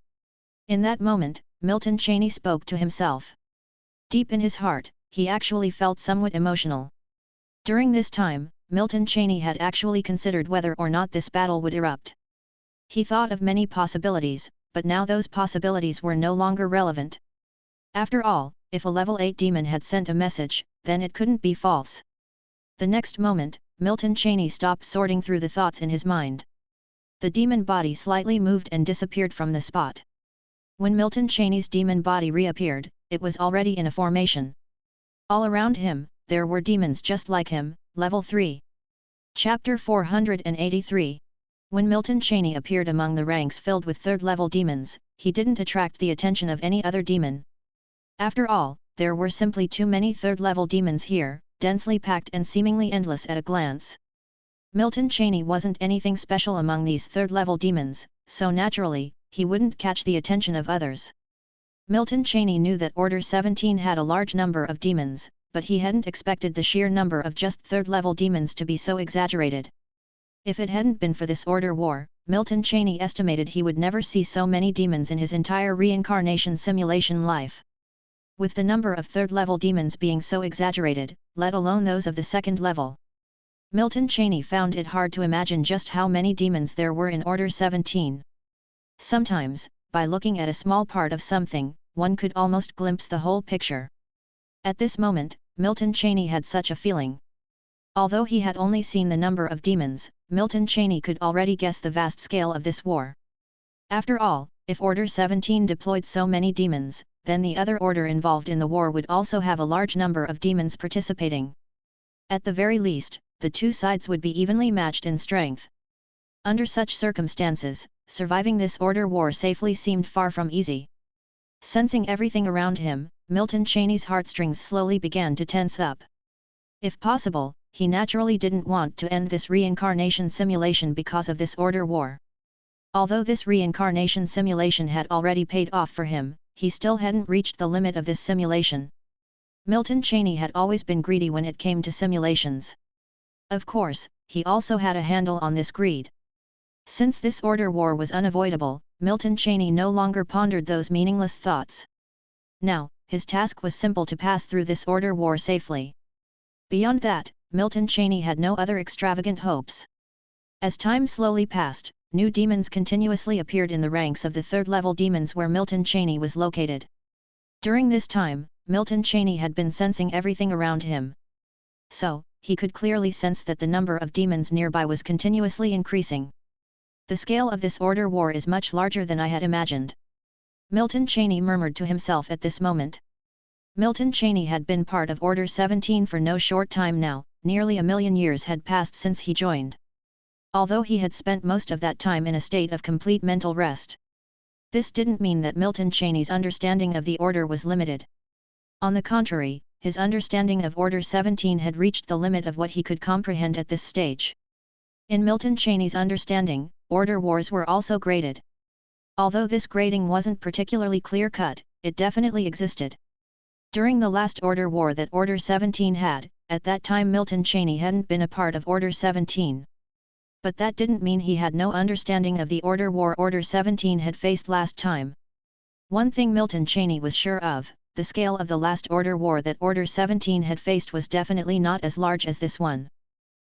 In that moment, Milton Cheney spoke to himself. Deep in his heart, he actually felt somewhat emotional. During this time, Milton Cheney had actually considered whether or not this battle would erupt. He thought of many possibilities, but now those possibilities were no longer relevant. After all, if a level 8 demon had sent a message, then it couldn't be false. The next moment, Milton Cheney stopped sorting through the thoughts in his mind. The demon body slightly moved and disappeared from the spot. When Milton Cheney's demon body reappeared, it was already in a formation. All around him, there were demons just like him, level 3. Chapter 483. When Milton Cheney appeared among the ranks filled with third-level demons, he didn't attract the attention of any other demon. After all, there were simply too many third-level demons here, densely packed and seemingly endless at a glance. Milton Cheney wasn't anything special among these third-level demons, so naturally, he wouldn't catch the attention of others. Milton Cheney knew that Order 17 had a large number of demons, but he hadn't expected the sheer number of just third-level demons to be so exaggerated. If it hadn't been for this Order war, Milton Cheney estimated he would never see so many demons in his entire reincarnation simulation life. With the number of third-level demons being so exaggerated, let alone those of the second level, Milton Cheney found it hard to imagine just how many demons there were in Order 17. Sometimes, by looking at a small part of something, one could almost glimpse the whole picture. At this moment, Milton Cheney had such a feeling. Although he had only seen the number of demons, Milton Cheney could already guess the vast scale of this war. After all, if Order 17 deployed so many demons, then the other order involved in the war would also have a large number of demons participating. At the very least, the two sides would be evenly matched in strength. Under such circumstances, surviving this order war safely seemed far from easy. Sensing everything around him, Milton Cheney's heartstrings slowly began to tense up. If possible, he naturally didn't want to end this reincarnation simulation because of this order war. Although this reincarnation simulation had already paid off for him, he still hadn't reached the limit of this simulation. Milton Cheney had always been greedy when it came to simulations. Of course, he also had a handle on this greed. Since this order war was unavoidable, Milton Cheney no longer pondered those meaningless thoughts. Now, his task was simple: to pass through this order war safely. Beyond that, Milton Cheney had no other extravagant hopes. As time slowly passed, new demons continuously appeared in the ranks of the third-level demons where Milton Cheney was located. During this time, Milton Cheney had been sensing everything around him. So, he could clearly sense that the number of demons nearby was continuously increasing. The scale of this order war is much larger than I had imagined. Milton Cheney murmured to himself at this moment. Milton Cheney had been part of Order 17 for no short time now, nearly 1,000,000 years had passed since he joined. Although he had spent most of that time in a state of complete mental rest. This didn't mean that Milton Cheney's understanding of the order was limited. On the contrary, his understanding of Order 17 had reached the limit of what he could comprehend at this stage. In Milton Cheney's understanding, order wars were also graded. Although this grading wasn't particularly clear-cut, it definitely existed. During the last order war that Order 17 had, at that time Milton Cheney hadn't been a part of Order 17. But that didn't mean he had no understanding of the order war Order 17 had faced last time. One thing Milton Cheney was sure of: the scale of the last order war that Order 17 had faced was definitely not as large as this one.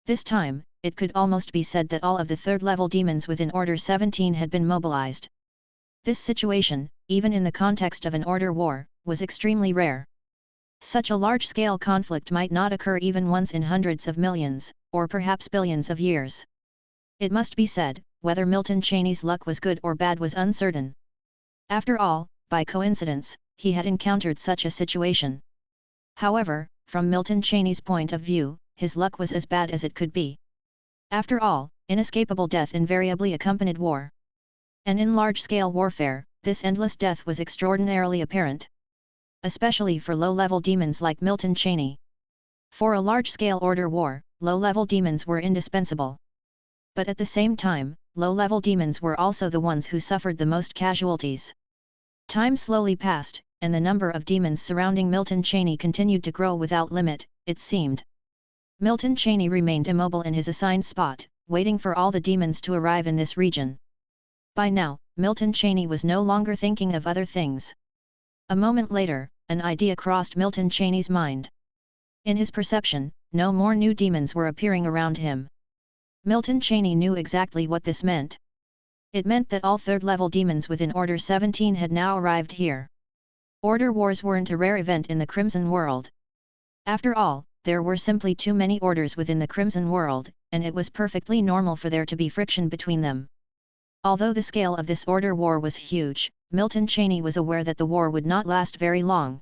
This time, it could almost be said that all of the third-level demons within Order 17 had been mobilized. This situation, even in the context of an order war, was extremely rare. Such a large-scale conflict might not occur even once in hundreds of millions, or perhaps billions of years. It must be said, whether Milton Cheney's luck was good or bad was uncertain. After all, by coincidence, he had encountered such a situation. However, from Milton Cheney's point of view, his luck was as bad as it could be. After all, inescapable death invariably accompanied war. And in large-scale warfare, this endless death was extraordinarily apparent. Especially for low-level demons like Milton Cheney. For a large-scale order war, low-level demons were indispensable. But at the same time, low-level demons were also the ones who suffered the most casualties. Time slowly passed, and the number of demons surrounding Milton Cheney continued to grow without limit, it seemed. Milton Cheney remained immobile in his assigned spot, waiting for all the demons to arrive in this region. By now, Milton Cheney was no longer thinking of other things. A moment later, an idea crossed Milton Cheney's mind. In his perception, no more new demons were appearing around him. Milton Cheney knew exactly what this meant. It meant that all third-level demons within Order 17 had now arrived here. Order wars weren't a rare event in the Crimson World. After all, there were simply too many orders within the Crimson World, and it was perfectly normal for there to be friction between them. Although the scale of this order war was huge, Milton Cheney was aware that the war would not last very long.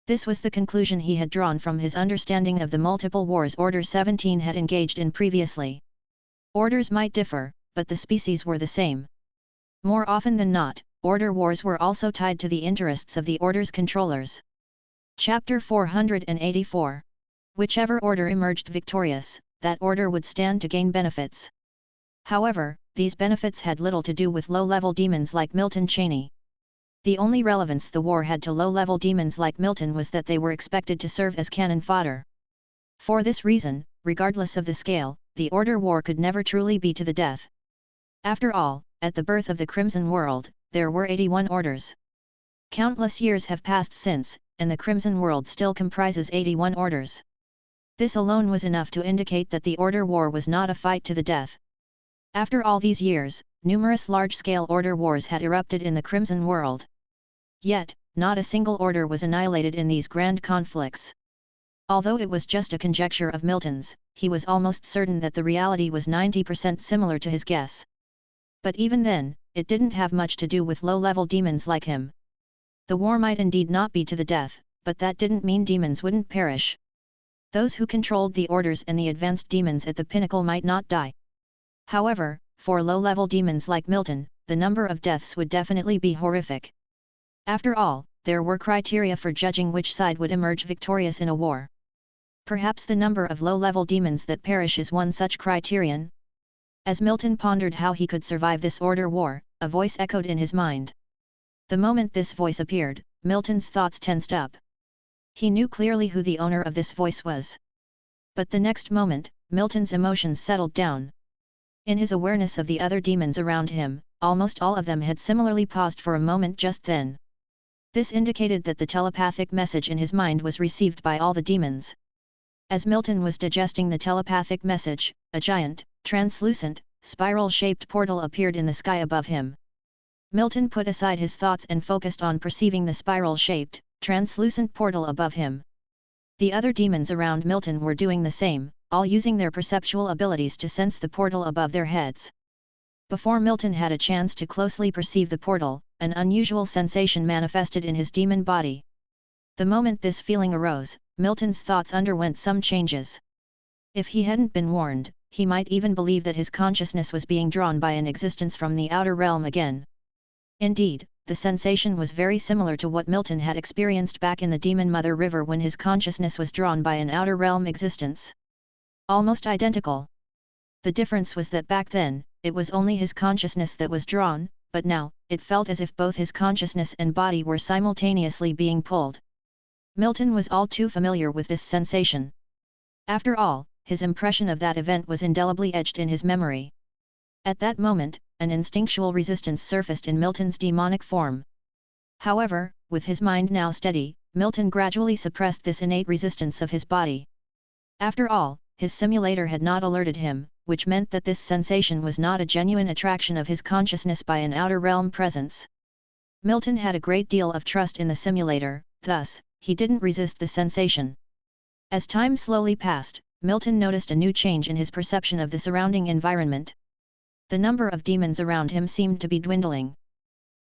This was the conclusion he had drawn from his understanding of the multiple wars Order 17 had engaged in previously. Orders might differ, but the species were the same. More often than not, order wars were also tied to the interests of the order's controllers. Chapter 484. Whichever order emerged victorious, that order would stand to gain benefits. However, these benefits had little to do with low-level demons like Milton Cheney. The only relevance the war had to low-level demons like Milton was that they were expected to serve as cannon fodder. For this reason, regardless of the scale, the order war could never truly be to the death. After all, at the birth of the Crimson World, there were 81 orders. Countless years have passed since, and the Crimson World still comprises 81 orders. This alone was enough to indicate that the order war was not a fight to the death. After all these years, numerous large-scale order wars had erupted in the Crimson World. Yet, not a single order was annihilated in these grand conflicts. Although it was just a conjecture of Milton's, he was almost certain that the reality was 90% similar to his guess. But even then, it didn't have much to do with low-level demons like him. The war might indeed not be to the death, but that didn't mean demons wouldn't perish. Those who controlled the orders and the advanced demons at the pinnacle might not die. However, for low-level demons like Milton, the number of deaths would definitely be horrific. After all, there were criteria for judging which side would emerge victorious in a war. Perhaps the number of low-level demons that perish is one such criterion. As Milton pondered how he could survive this order war, a voice echoed in his mind. The moment this voice appeared, Milton's thoughts tensed up. He knew clearly who the owner of this voice was. But the next moment, Milton's emotions settled down. In his awareness of the other demons around him, almost all of them had similarly paused for a moment just then. This indicated that the telepathic message in his mind was received by all the demons. As Milton was digesting the telepathic message, a giant, translucent, spiral-shaped portal appeared in the sky above him. Milton put aside his thoughts and focused on perceiving the spiral-shaped, translucent portal above him. The other demons around Milton were doing the same, all using their perceptual abilities to sense the portal above their heads. Before Milton had a chance to closely perceive the portal, an unusual sensation manifested in his demon body. The moment this feeling arose, Milton's thoughts underwent some changes. If he hadn't been warned, he might even believe that his consciousness was being drawn by an existence from the outer realm again. Indeed, the sensation was very similar to what Milton had experienced back in the Demon Mother River when his consciousness was drawn by an outer realm existence. Almost identical. The difference was that back then, it was only his consciousness that was drawn, but now, it felt as if both his consciousness and body were simultaneously being pulled. Milton was all too familiar with this sensation. After all, his impression of that event was indelibly etched in his memory. At that moment, an instinctual resistance surfaced in Milton's demonic form. However, with his mind now steady, Milton gradually suppressed this innate resistance of his body. After all, his simulator had not alerted him, which meant that this sensation was not a genuine attraction of his consciousness by an outer realm presence. Milton had a great deal of trust in the simulator, thus, he didn't resist the sensation. As time slowly passed, Milton noticed a new change in his perception of the surrounding environment. The number of demons around him seemed to be dwindling.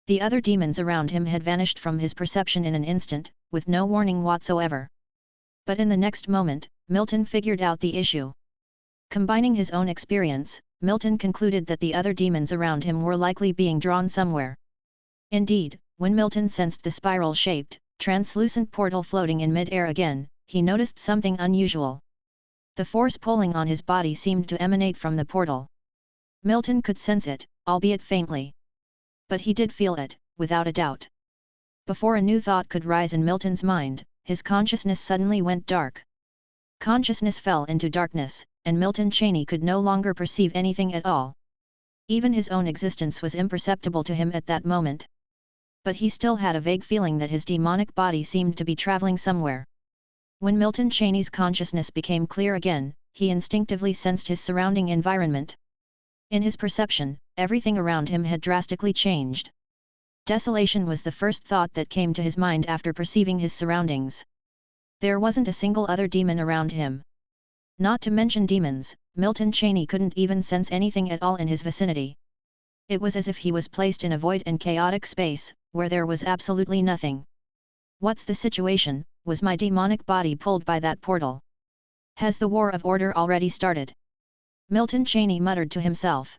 The other demons around him had vanished from his perception in an instant, with no warning whatsoever. But in the next moment, Milton figured out the issue. Combining his own experience, Milton concluded that the other demons around him were likely being drawn somewhere. Indeed, when Milton sensed the spiral-shaped, translucent portal floating in mid-air again, he noticed something unusual. The force pulling on his body seemed to emanate from the portal. Milton could sense it, albeit faintly. But he did feel it, without a doubt. Before a new thought could rise in Milton's mind, his consciousness suddenly went dark. Consciousness fell into darkness, and Milton Cheney could no longer perceive anything at all. Even his own existence was imperceptible to him at that moment. But he still had a vague feeling that his demonic body seemed to be traveling somewhere. When Milton Cheney's consciousness became clear again, he instinctively sensed his surrounding environment. In his perception, everything around him had drastically changed. Desolation was the first thought that came to his mind after perceiving his surroundings. There wasn't a single other demon around him. Not to mention demons, Milton Cheney couldn't even sense anything at all in his vicinity. It was as if he was placed in a void and chaotic space, where there was absolutely nothing. What's the situation? Was my demonic body pulled by that portal? Has the War of Order already started? Milton Cheney muttered to himself.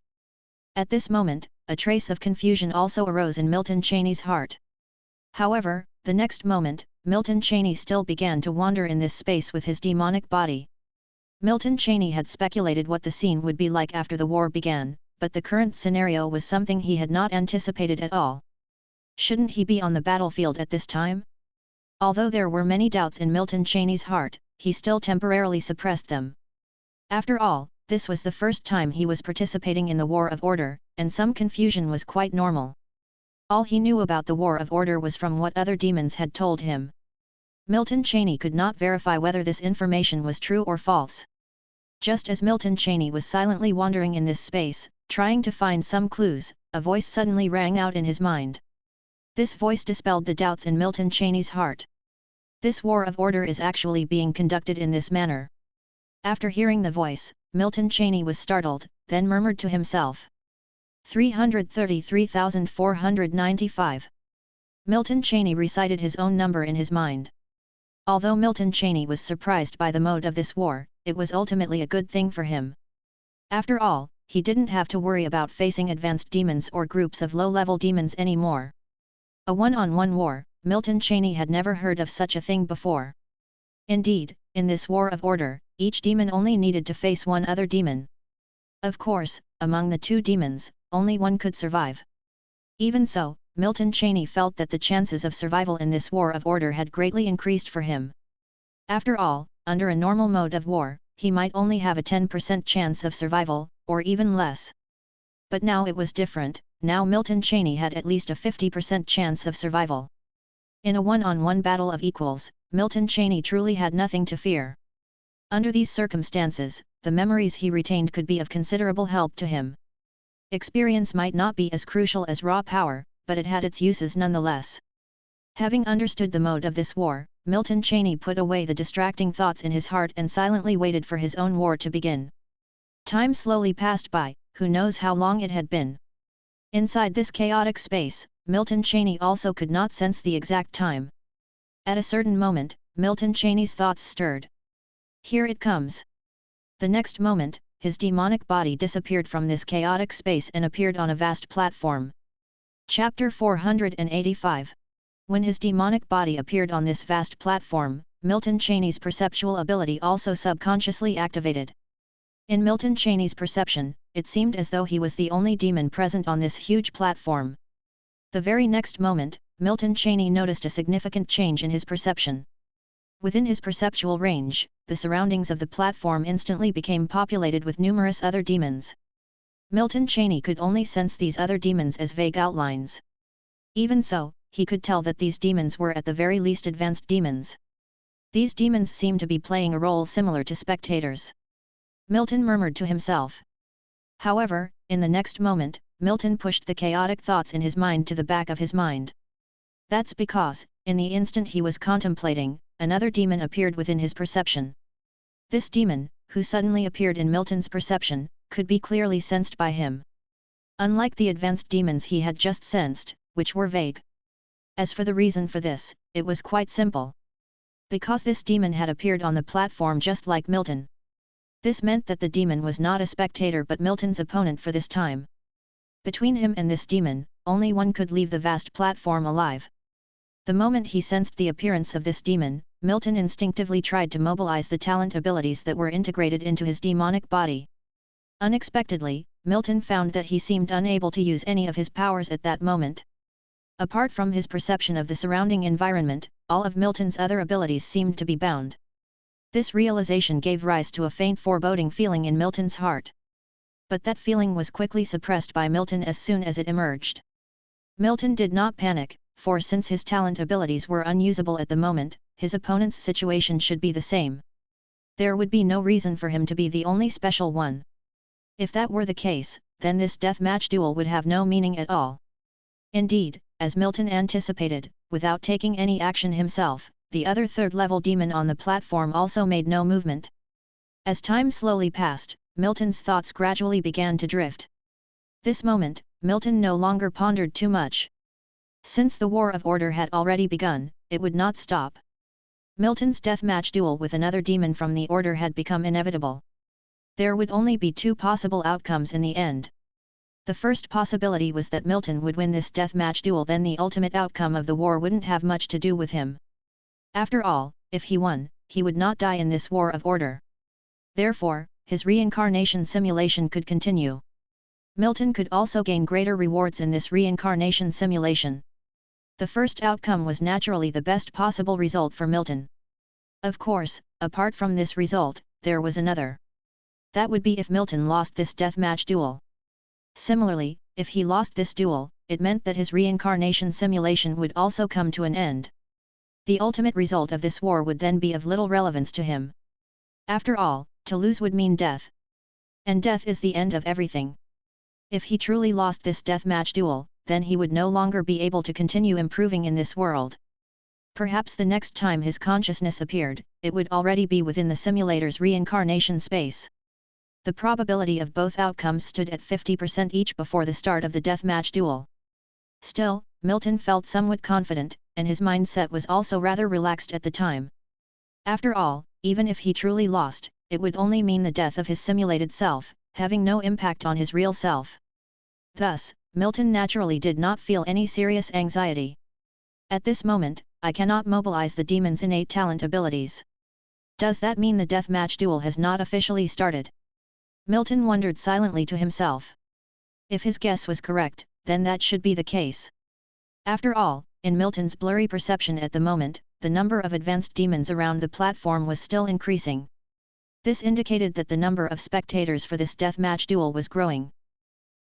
At this moment, a trace of confusion also arose in Milton Cheney's heart. However, the next moment, Milton Cheney still began to wander in this space with his demonic body. Milton Cheney had speculated what the scene would be like after the war began, but the current scenario was something he had not anticipated at all. Shouldn't he be on the battlefield at this time? Although there were many doubts in Milton Cheney's heart, he still temporarily suppressed them. After all, this was the first time he was participating in the War of Order, and some confusion was quite normal. All he knew about the War of Order was from what other demons had told him. Milton Cheney could not verify whether this information was true or false. Just as Milton Cheney was silently wandering in this space, Trying to find some clues, a voice suddenly rang out in his mind. This voice dispelled the doubts in Milton Cheney's heart. This war of order is actually being conducted in this manner. After hearing the voice, Milton Cheney was startled, then murmured to himself. 333,495. Milton Cheney recited his own number in his mind. Although Milton Cheney was surprised by the mode of this war, it was ultimately a good thing for him. After all, he didn't have to worry about facing advanced demons or groups of low-level demons anymore. A one-on-one war, Milton Cheney had never heard of such a thing before. Indeed, in this war of order, each demon only needed to face one other demon. Of course, among the two demons, only one could survive. Even so, Milton Cheney felt that the chances of survival in this war of order had greatly increased for him. After all, under a normal mode of war, he might only have a 10% chance of survival, or even less. But now it was different. Now Milton Cheney had at least a 50% chance of survival. In a one-on-one battle of equals, Milton Cheney truly had nothing to fear. Under these circumstances, the memories he retained could be of considerable help to him. Experience might not be as crucial as raw power, but it had its uses nonetheless. Having understood the mode of this war, Milton Cheney put away the distracting thoughts in his heart and silently waited for his own war to begin. Time slowly passed by, who knows how long it had been. Inside this chaotic space, Milton Cheney also could not sense the exact time. At a certain moment, Milton Cheney's thoughts stirred. Here it comes. The next moment, his demonic body disappeared from this chaotic space and appeared on a vast platform. Chapter 485. When his demonic body appeared on this vast platform, Milton Cheney's perceptual ability also subconsciously activated. In Milton Cheney's perception, it seemed as though he was the only demon present on this huge platform. The very next moment, Milton Cheney noticed a significant change in his perception. Within his perceptual range, the surroundings of the platform instantly became populated with numerous other demons. Milton Cheney could only sense these other demons as vague outlines. Even so, he could tell that these demons were at the very least advanced demons. These demons seemed to be playing a role similar to spectators. Milton murmured to himself. However, in the next moment, Milton pushed the chaotic thoughts in his mind to the back of his mind. That's because, in the instant he was contemplating, another demon appeared within his perception. This demon, who suddenly appeared in Milton's perception, could be clearly sensed by him. Unlike the advanced demons he had just sensed, which were vague. As for the reason for this, it was quite simple. Because this demon had appeared on the platform just like Milton. This meant that the demon was not a spectator but Milton's opponent for this time. Between him and this demon, only one could leave the vast platform alive. The moment he sensed the appearance of this demon, Milton instinctively tried to mobilize the talent abilities that were integrated into his demonic body. Unexpectedly, Milton found that he seemed unable to use any of his powers at that moment. Apart from his perception of the surrounding environment, all of Milton's other abilities seemed to be bound. This realization gave rise to a faint foreboding feeling in Milton's heart. But that feeling was quickly suppressed by Milton as soon as it emerged. Milton did not panic, for since his talent abilities were unusable at the moment, his opponent's situation should be the same. There would be no reason for him to be the only special one. If that were the case, then this deathmatch duel would have no meaning at all. Indeed, as Milton anticipated, without taking any action himself, the other third-level demon on the platform also made no movement. As time slowly passed, Milton's thoughts gradually began to drift. This moment, Milton no longer pondered too much. Since the war of order had already begun, it would not stop. Milton's deathmatch duel with another demon from the order had become inevitable. There would only be two possible outcomes in the end. The first possibility was that Milton would win this deathmatch duel, then the ultimate outcome of the war wouldn't have much to do with him. After all, if he won, he would not die in this war of order. Therefore, his reincarnation simulation could continue. Milton could also gain greater rewards in this reincarnation simulation. The first outcome was naturally the best possible result for Milton. Of course, apart from this result, there was another. That would be if Milton lost this deathmatch duel. Similarly, if he lost this duel, it meant that his reincarnation simulation would also come to an end. The ultimate result of this war would then be of little relevance to him. After all, to lose would mean death. And death is the end of everything. If he truly lost this deathmatch duel, then he would no longer be able to continue improving in this world. Perhaps the next time his consciousness appeared, it would already be within the simulator's reincarnation space. The probability of both outcomes stood at 50% each before the start of the deathmatch duel. Still, Milton felt somewhat confident, and his mindset was also rather relaxed at the time. After all, even if he truly lost, it would only mean the death of his simulated self, having no impact on his real self. Thus, Milton naturally did not feel any serious anxiety. At this moment, I cannot mobilize the demon's innate talent abilities. Does that mean the deathmatch duel has not officially started? Milton wondered silently to himself. If his guess was correct, then that should be the case. After all, in Milton's blurry perception at the moment, the number of advanced demons around the platform was still increasing. This indicated that the number of spectators for this deathmatch duel was growing.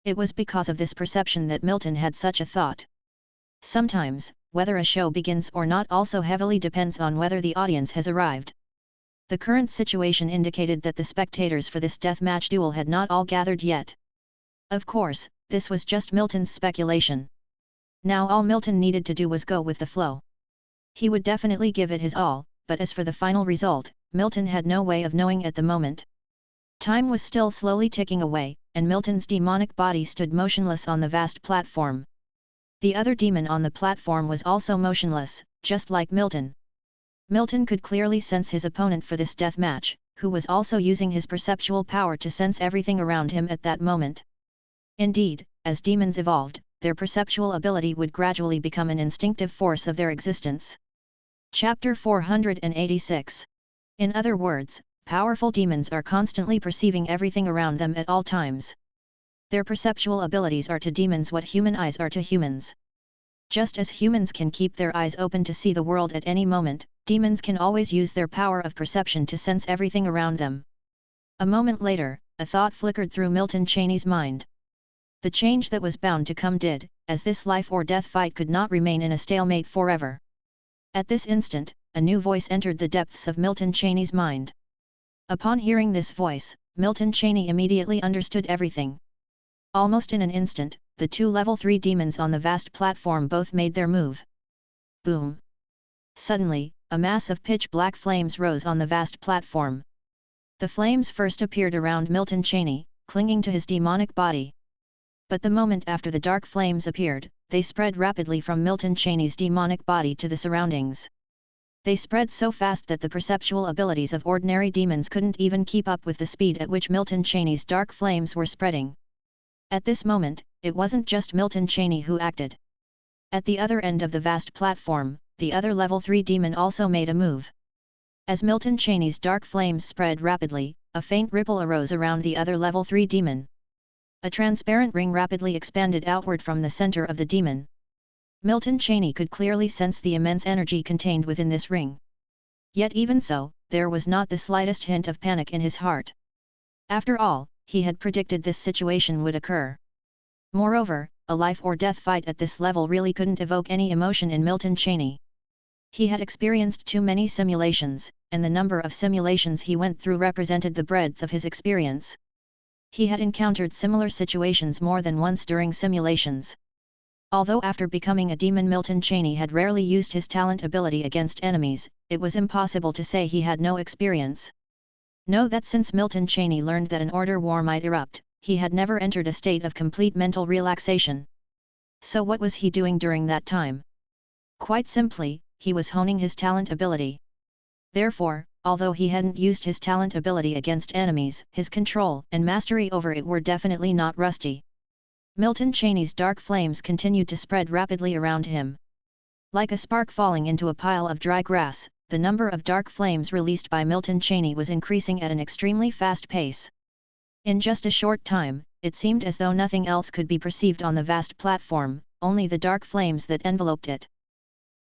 It was because of this perception that Milton had such a thought. Sometimes, whether a show begins or not also heavily depends on whether the audience has arrived. The current situation indicated that the spectators for this deathmatch duel had not all gathered yet. Of course, this was just Milton's speculation. Now all Milton needed to do was go with the flow. He would definitely give it his all, but as for the final result, Milton had no way of knowing at the moment. Time was still slowly ticking away, and Milton's demonic body stood motionless on the vast platform. The other demon on the platform was also motionless, just like Milton. Milton could clearly sense his opponent for this death match, who was also using his perceptual power to sense everything around him at that moment. Indeed, as demons evolved, their perceptual ability would gradually become an instinctive force of their existence. Chapter 486. In other words, powerful demons are constantly perceiving everything around them at all times. Their perceptual abilities are to demons what human eyes are to humans. Just as humans can keep their eyes open to see the world at any moment, demons can always use their power of perception to sense everything around them. A moment later, a thought flickered through Milton Cheney's mind. The change that was bound to come did, as this life or death fight could not remain in a stalemate forever. At this instant, a new voice entered the depths of Milton Cheney's mind. Upon hearing this voice, Milton Cheney immediately understood everything. Almost in an instant, the two level 3 demons on the vast platform both made their move. Boom! Suddenly, a mass of pitch-black flames rose on the vast platform. The flames first appeared around Milton Cheney, clinging to his demonic body. But the moment after the dark flames appeared, they spread rapidly from Milton Cheney's demonic body to the surroundings. They spread so fast that the perceptual abilities of ordinary demons couldn't even keep up with the speed at which Milton Cheney's dark flames were spreading. At this moment, it wasn't just Milton Cheney who acted. At the other end of the vast platform, the other level 3 demon also made a move. As Milton Cheney's dark flames spread rapidly, a faint ripple arose around the other level 3 demon. A transparent ring rapidly expanded outward from the center of the demon. Milton Cheney could clearly sense the immense energy contained within this ring. Yet even so, there was not the slightest hint of panic in his heart. After all, he had predicted this situation would occur. Moreover, a life or death fight at this level really couldn't evoke any emotion in Milton Cheney. He had experienced too many simulations, and the number of simulations he went through represented the breadth of his experience. He had encountered similar situations more than once during simulations. Although after becoming a demon Milton Cheney had rarely used his talent ability against enemies, it was impossible to say he had no experience. Know that since Milton Cheney learned that an order war might erupt, he had never entered a state of complete mental relaxation. So what was he doing during that time? Quite simply, he was honing his talent ability. Therefore, although he hadn't used his talent ability against enemies, his control and mastery over it were definitely not rusty. Milton Cheney's dark flames continued to spread rapidly around him. Like a spark falling into a pile of dry grass, the number of dark flames released by Milton Cheney was increasing at an extremely fast pace. In just a short time, it seemed as though nothing else could be perceived on the vast platform, only the dark flames that enveloped it.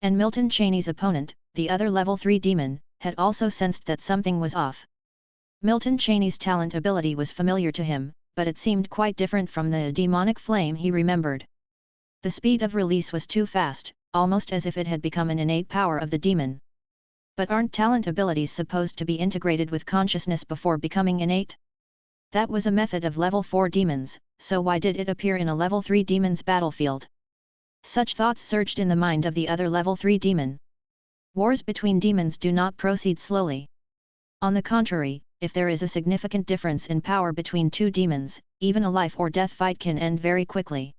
And Milton Cheney's opponent, the other level 3 demon, had also sensed that something was off. Milton Cheney's talent ability was familiar to him, but it seemed quite different from the demonic flame he remembered. The speed of release was too fast, almost as if it had become an innate power of the demon. But aren't talent abilities supposed to be integrated with consciousness before becoming innate? That was a method of level 4 demons, so why did it appear in a level 3 demon's battlefield? Such thoughts surged in the mind of the other level 3 demon. Wars between demons do not proceed slowly. On the contrary, if there is a significant difference in power between two demons, even a life or death fight can end very quickly.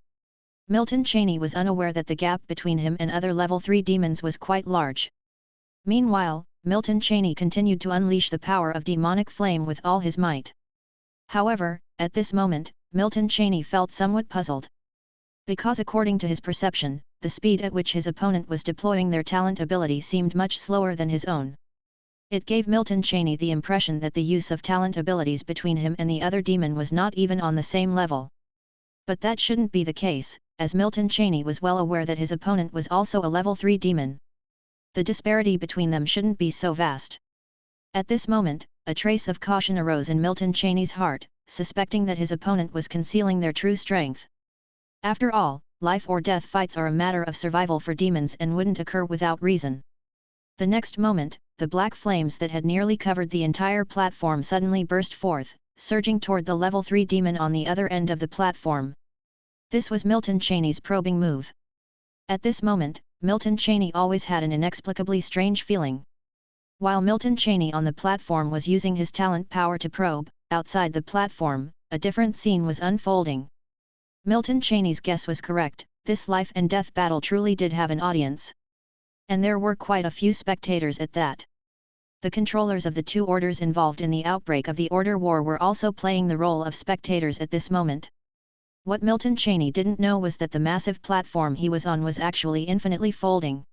Milton Cheney was unaware that the gap between him and other level 3 demons was quite large. Meanwhile, Milton Cheney continued to unleash the power of demonic flame with all his might. However, at this moment, Milton Cheney felt somewhat puzzled. Because according to his perception, the speed at which his opponent was deploying their talent ability seemed much slower than his own. It gave Milton Cheney the impression that the use of talent abilities between him and the other demon was not even on the same level. But that shouldn't be the case, as Milton Cheney was well aware that his opponent was also a level 3 demon. The disparity between them shouldn't be so vast. At this moment, a trace of caution arose in Milton Cheney's heart, suspecting that his opponent was concealing their true strength. After all, life or death fights are a matter of survival for demons and wouldn't occur without reason. The next moment, the black flames that had nearly covered the entire platform suddenly burst forth, surging toward the level 3 demon on the other end of the platform. This was Milton Cheney's probing move. At this moment, Milton Cheney always had an inexplicably strange feeling. While Milton Cheney on the platform was using his talent power to probe, outside the platform, a different scene was unfolding. Milton Cheney's guess was correct, this life and death battle truly did have an audience. And there were quite a few spectators at that. The controllers of the two orders involved in the outbreak of the Order War were also playing the role of spectators at this moment. What Milton Cheney didn't know was that the massive platform he was on was actually infinitely folding.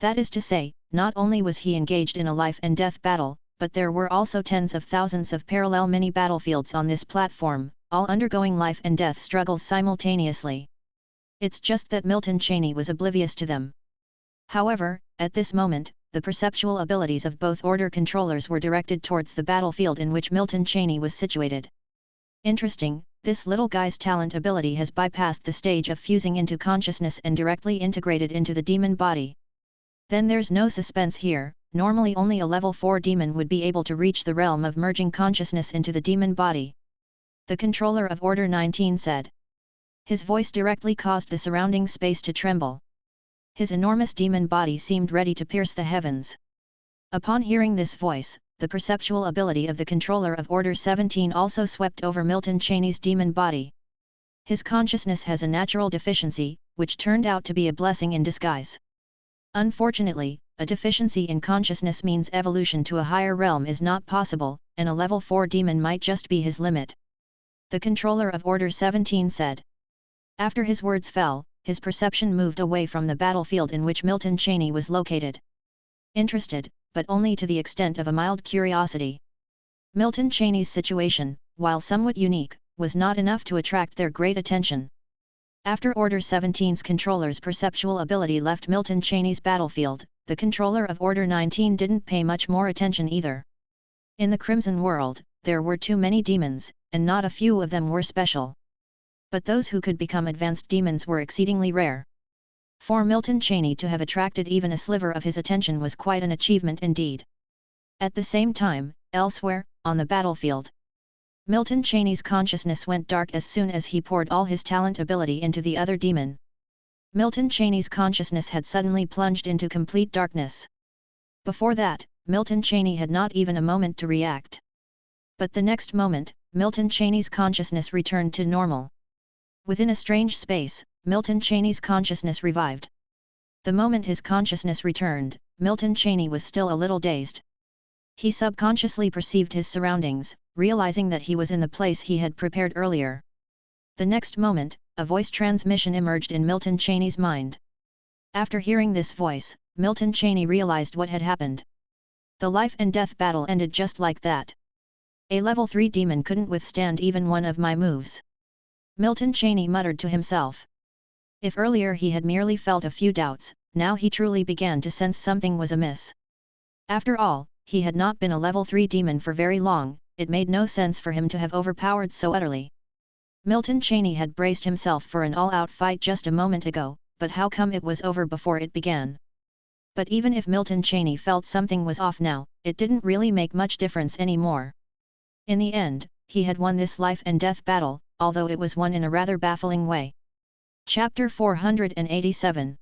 That is to say, not only was he engaged in a life and death battle, but there were also tens of thousands of parallel mini-battlefields on this platform, all undergoing life and death struggles simultaneously. It's just that Milton Cheney was oblivious to them. However, at this moment, the perceptual abilities of both order controllers were directed towards the battlefield in which Milton Cheney was situated. Interesting, this little guy's talent ability has bypassed the stage of fusing into consciousness and directly integrated into the demon body. Then there's no suspense here, normally only a level 4 demon would be able to reach the realm of merging consciousness into the demon body. The controller of Order 19 said. His voice directly caused the surrounding space to tremble. His enormous demon body seemed ready to pierce the heavens. Upon hearing this voice, the perceptual ability of the controller of Order 17 also swept over Milton Cheney's demon body. His consciousness has a natural deficiency, which turned out to be a blessing in disguise. Unfortunately, a deficiency in consciousness means evolution to a higher realm is not possible, and a level 4 demon might just be his limit. The controller of Order 17 said. After his words fell, his perception moved away from the battlefield in which Milton Cheney was located. Interested, but only to the extent of a mild curiosity. Milton Cheney's situation, while somewhat unique, was not enough to attract their great attention. After Order 17's controller's perceptual ability left Milton Cheney's battlefield, the controller of Order 19 didn't pay much more attention either. In the Crimson World, there were too many demons, and not a few of them were special. But those who could become advanced demons were exceedingly rare. For Milton Cheney to have attracted even a sliver of his attention was quite an achievement indeed. At the same time, elsewhere, on the battlefield, Milton Cheney's consciousness went dark as soon as he poured all his talent ability into the other demon. Milton Cheney's consciousness had suddenly plunged into complete darkness. Before that, Milton Cheney had not even a moment to react. But the next moment, Milton Cheney's consciousness returned to normal. Within a strange space, Milton Cheney's consciousness revived. The moment his consciousness returned, Milton Cheney was still a little dazed. He subconsciously perceived his surroundings, realizing that he was in the place he had prepared earlier. The next moment, a voice transmission emerged in Milton Cheney's mind. After hearing this voice, Milton Cheney realized what had happened. The life and death battle ended just like that. A level 3 demon couldn't withstand even one of my moves. Milton Cheney muttered to himself. If earlier he had merely felt a few doubts, now he truly began to sense something was amiss. After all, he had not been a level 3 demon for very long, it made no sense for him to have overpowered so utterly. Milton Cheney had braced himself for an all-out fight just a moment ago, but how come it was over before it began? But even if Milton Cheney felt something was off now, it didn't really make much difference anymore. In the end, he had won this life and death battle, although it was won in a rather baffling way. Chapter 487.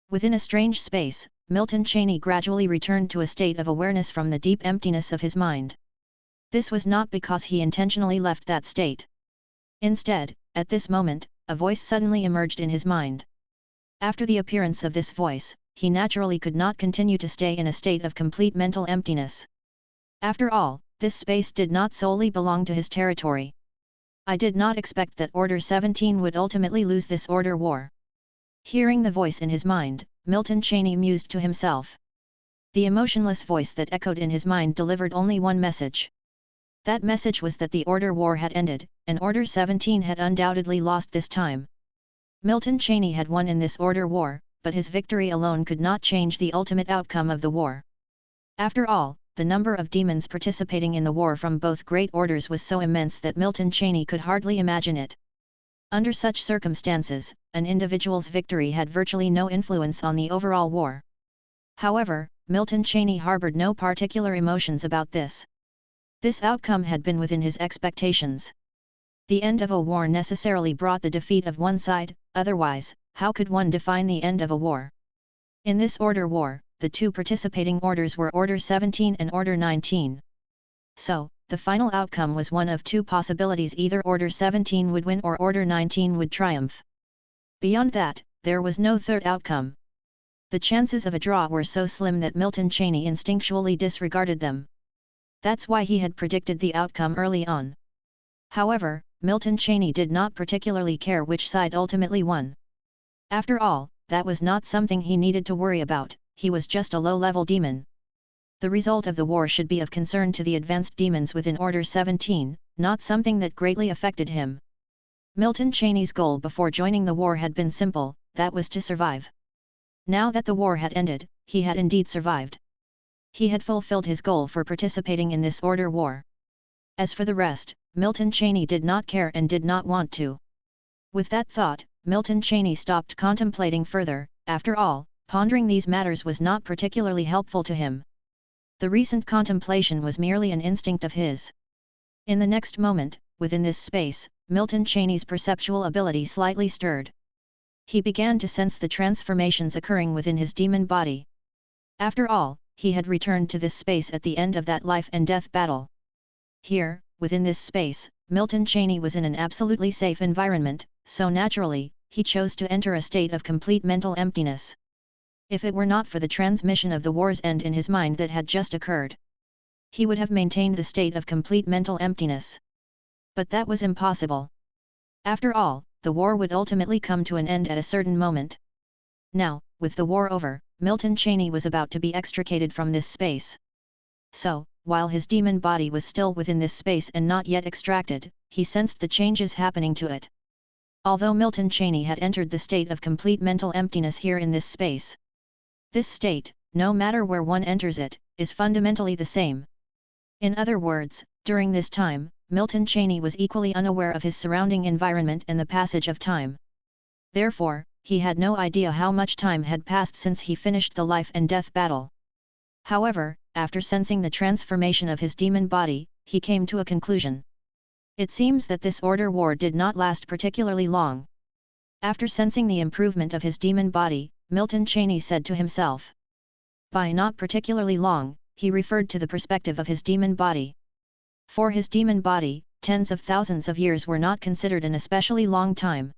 Within a strange space, Milton Cheney gradually returned to a state of awareness from the deep emptiness of his mind. This was not because he intentionally left that state. Instead, at this moment, a voice suddenly emerged in his mind. After the appearance of this voice, he naturally could not continue to stay in a state of complete mental emptiness. After all, this space did not solely belong to his territory. I did not expect that Order 17 would ultimately lose this order war. Hearing the voice in his mind, Milton Cheney mused to himself. The emotionless voice that echoed in his mind delivered only one message. That message was that the order war had ended, and Order 17 had undoubtedly lost this time. Milton Cheney had won in this order war, but his victory alone could not change the ultimate outcome of the war. After all, the number of demons participating in the war from both great orders was so immense that Milton Cheney could hardly imagine it. Under such circumstances, an individual's victory had virtually no influence on the overall war. However, Milton Cheney harbored no particular emotions about this. This outcome had been within his expectations. The end of a war necessarily brought the defeat of one side, otherwise, how could one define the end of a war? In this order war, the two participating orders were Order 17 and Order 19. So, the final outcome was one of two possibilities: either Order 17 would win or Order 19 would triumph. Beyond that, there was no third outcome. The chances of a draw were so slim that Milton Cheney instinctually disregarded them. That's why he had predicted the outcome early on. However, Milton Cheney did not particularly care which side ultimately won. After all, that was not something he needed to worry about. He was just a low-level demon. The result of the war should be of concern to the advanced demons within Order 17, not something that greatly affected him. Milton Cheney's goal before joining the war had been simple, that was to survive. Now that the war had ended, he had indeed survived. He had fulfilled his goal for participating in this order war. As for the rest, Milton Cheney did not care and did not want to. With that thought, Milton Cheney stopped contemplating further. After all, pondering these matters was not particularly helpful to him. The recent contemplation was merely an instinct of his. In the next moment, within this space, Milton Cheney's perceptual ability slightly stirred. He began to sense the transformations occurring within his demon body. After all, he had returned to this space at the end of that life and death battle. Here, within this space, Milton Cheney was in an absolutely safe environment, so naturally, he chose to enter a state of complete mental emptiness. If it were not for the transmission of the war's end in his mind that had just occurred, he would have maintained the state of complete mental emptiness. But that was impossible. After all, the war would ultimately come to an end at a certain moment. Now, with the war over, Milton Cheney was about to be extricated from this space. So, while his demon body was still within this space and not yet extracted, he sensed the changes happening to it. Although Milton Cheney had entered the state of complete mental emptiness here in this space, this state, no matter where one enters it, is fundamentally the same. In other words, during this time, Milton Cheney was equally unaware of his surrounding environment and the passage of time. Therefore, he had no idea how much time had passed since he finished the life and death battle. However, after sensing the transformation of his demon body, he came to a conclusion. It seems that this order war did not last particularly long. After sensing the improvement of his demon body, Milton Cheney said to himself. By not particularly long, he referred to the perspective of his demon body. For his demon body, tens of thousands of years were not considered an especially long time.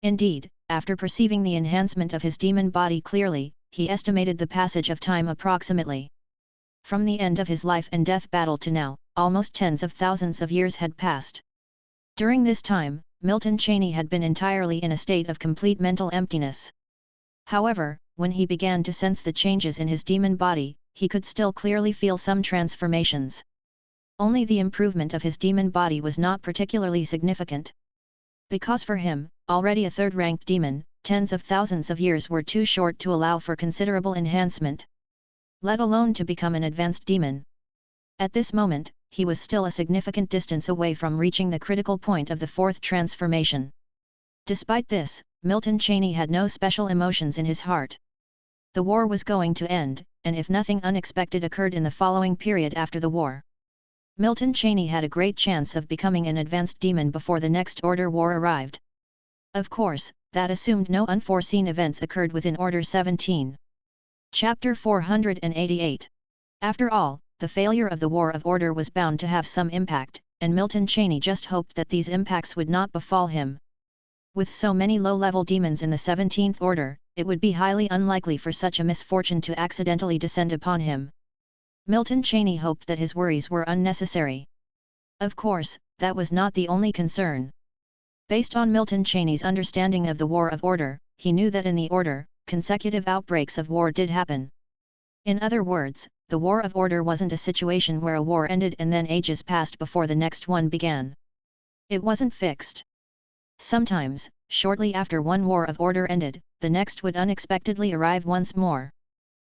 Indeed, after perceiving the enhancement of his demon body clearly, he estimated the passage of time approximately. From the end of his life and death battle to now, almost tens of thousands of years had passed. During this time, Milton Cheney had been entirely in a state of complete mental emptiness. However, when he began to sense the changes in his demon body, he could still clearly feel some transformations. Only the improvement of his demon body was not particularly significant. Because for him, already a third-ranked demon, tens of thousands of years were too short to allow for considerable enhancement, let alone to become an advanced demon. At this moment, he was still a significant distance away from reaching the critical point of the fourth transformation. Despite this, Milton Cheney had no special emotions in his heart. The war was going to end, and if nothing unexpected occurred in the following period after the war, Milton Cheney had a great chance of becoming an advanced demon before the next Order War arrived. Of course, that assumed no unforeseen events occurred within Order 17. Chapter 488. After all, the failure of the War of Order was bound to have some impact, and Milton Cheney just hoped that these impacts would not befall him. With so many low-level demons in the 17th Order, it would be highly unlikely for such a misfortune to accidentally descend upon him. Milton Cheney hoped that his worries were unnecessary. Of course, that was not the only concern. Based on Milton Cheney's understanding of the War of Order, he knew that in the Order, consecutive outbreaks of war did happen. In other words, the War of Order wasn't a situation where a war ended and then ages passed before the next one began. It wasn't fixed. Sometimes, shortly after one War of Order ended, the next would unexpectedly arrive once more.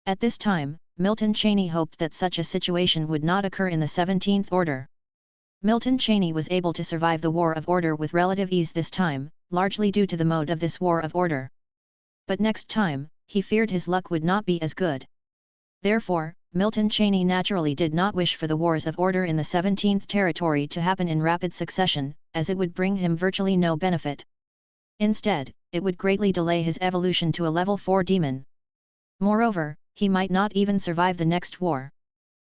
At this time, Milton Cheney hoped that such a situation would not occur in the 17th Order. Milton Cheney was able to survive the War of Order with relative ease this time, largely due to the mode of this War of Order. But next time, he feared his luck would not be as good. Therefore, Milton Cheney naturally did not wish for the Wars of Order in the 17th Territory to happen in rapid succession, as it would bring him virtually no benefit. Instead, it would greatly delay his evolution to a level 4 demon. Moreover, he might not even survive the next war.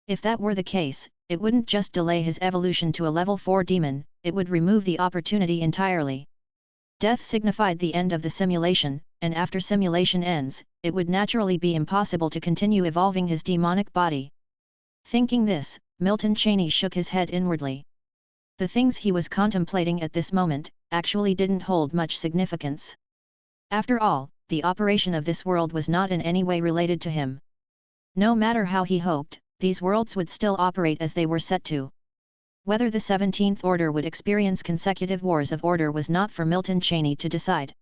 If that were the case, it wouldn't just delay his evolution to a level 4 demon, it would remove the opportunity entirely. Death signified the end of the simulation, and after simulation ends, it would naturally be impossible to continue evolving his demonic body. Thinking this, Milton Cheney shook his head inwardly. The things he was contemplating at this moment, actually didn't hold much significance. After all, the operation of this world was not in any way related to him. No matter how he hoped, these worlds would still operate as they were set to. Whether the 17th Order would experience consecutive Wars of Order was not for Milton Cheney to decide.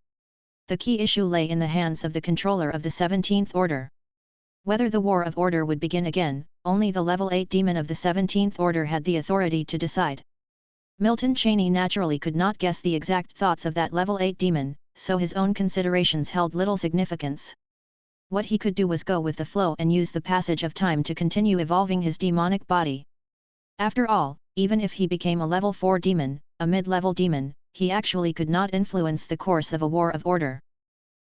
The key issue lay in the hands of the controller of the 17th Order. Whether the War of Order would begin again, only the level 8 demon of the 17th Order had the authority to decide. Milton Cheney naturally could not guess the exact thoughts of that level 8 demon, so his own considerations held little significance. What he could do was go with the flow and use the passage of time to continue evolving his demonic body. After all, even if he became a level 4 demon, a mid-level demon, he actually could not influence the course of a War of Order.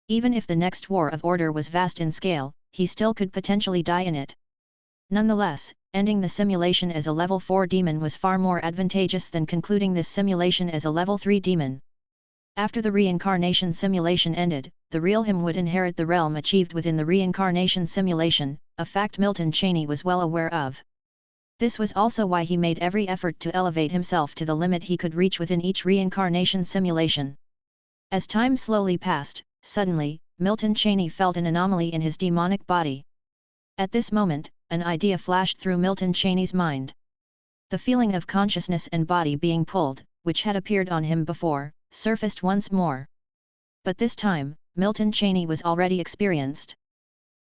Even if the next War of Order was vast in scale, he still could potentially die in it. Nonetheless, ending the simulation as a level 4 demon was far more advantageous than concluding this simulation as a level 3 demon. After the reincarnation simulation ended, the real him would inherit the realm achieved within the reincarnation simulation, a fact Milton Cheney was well aware of. This was also why he made every effort to elevate himself to the limit he could reach within each reincarnation simulation. As time slowly passed, suddenly, Milton Cheney felt an anomaly in his demonic body. At this moment, an idea flashed through Milton Cheney's mind. The feeling of consciousness and body being pulled, which had appeared on him before, surfaced once more. But this time, Milton Cheney was already experienced.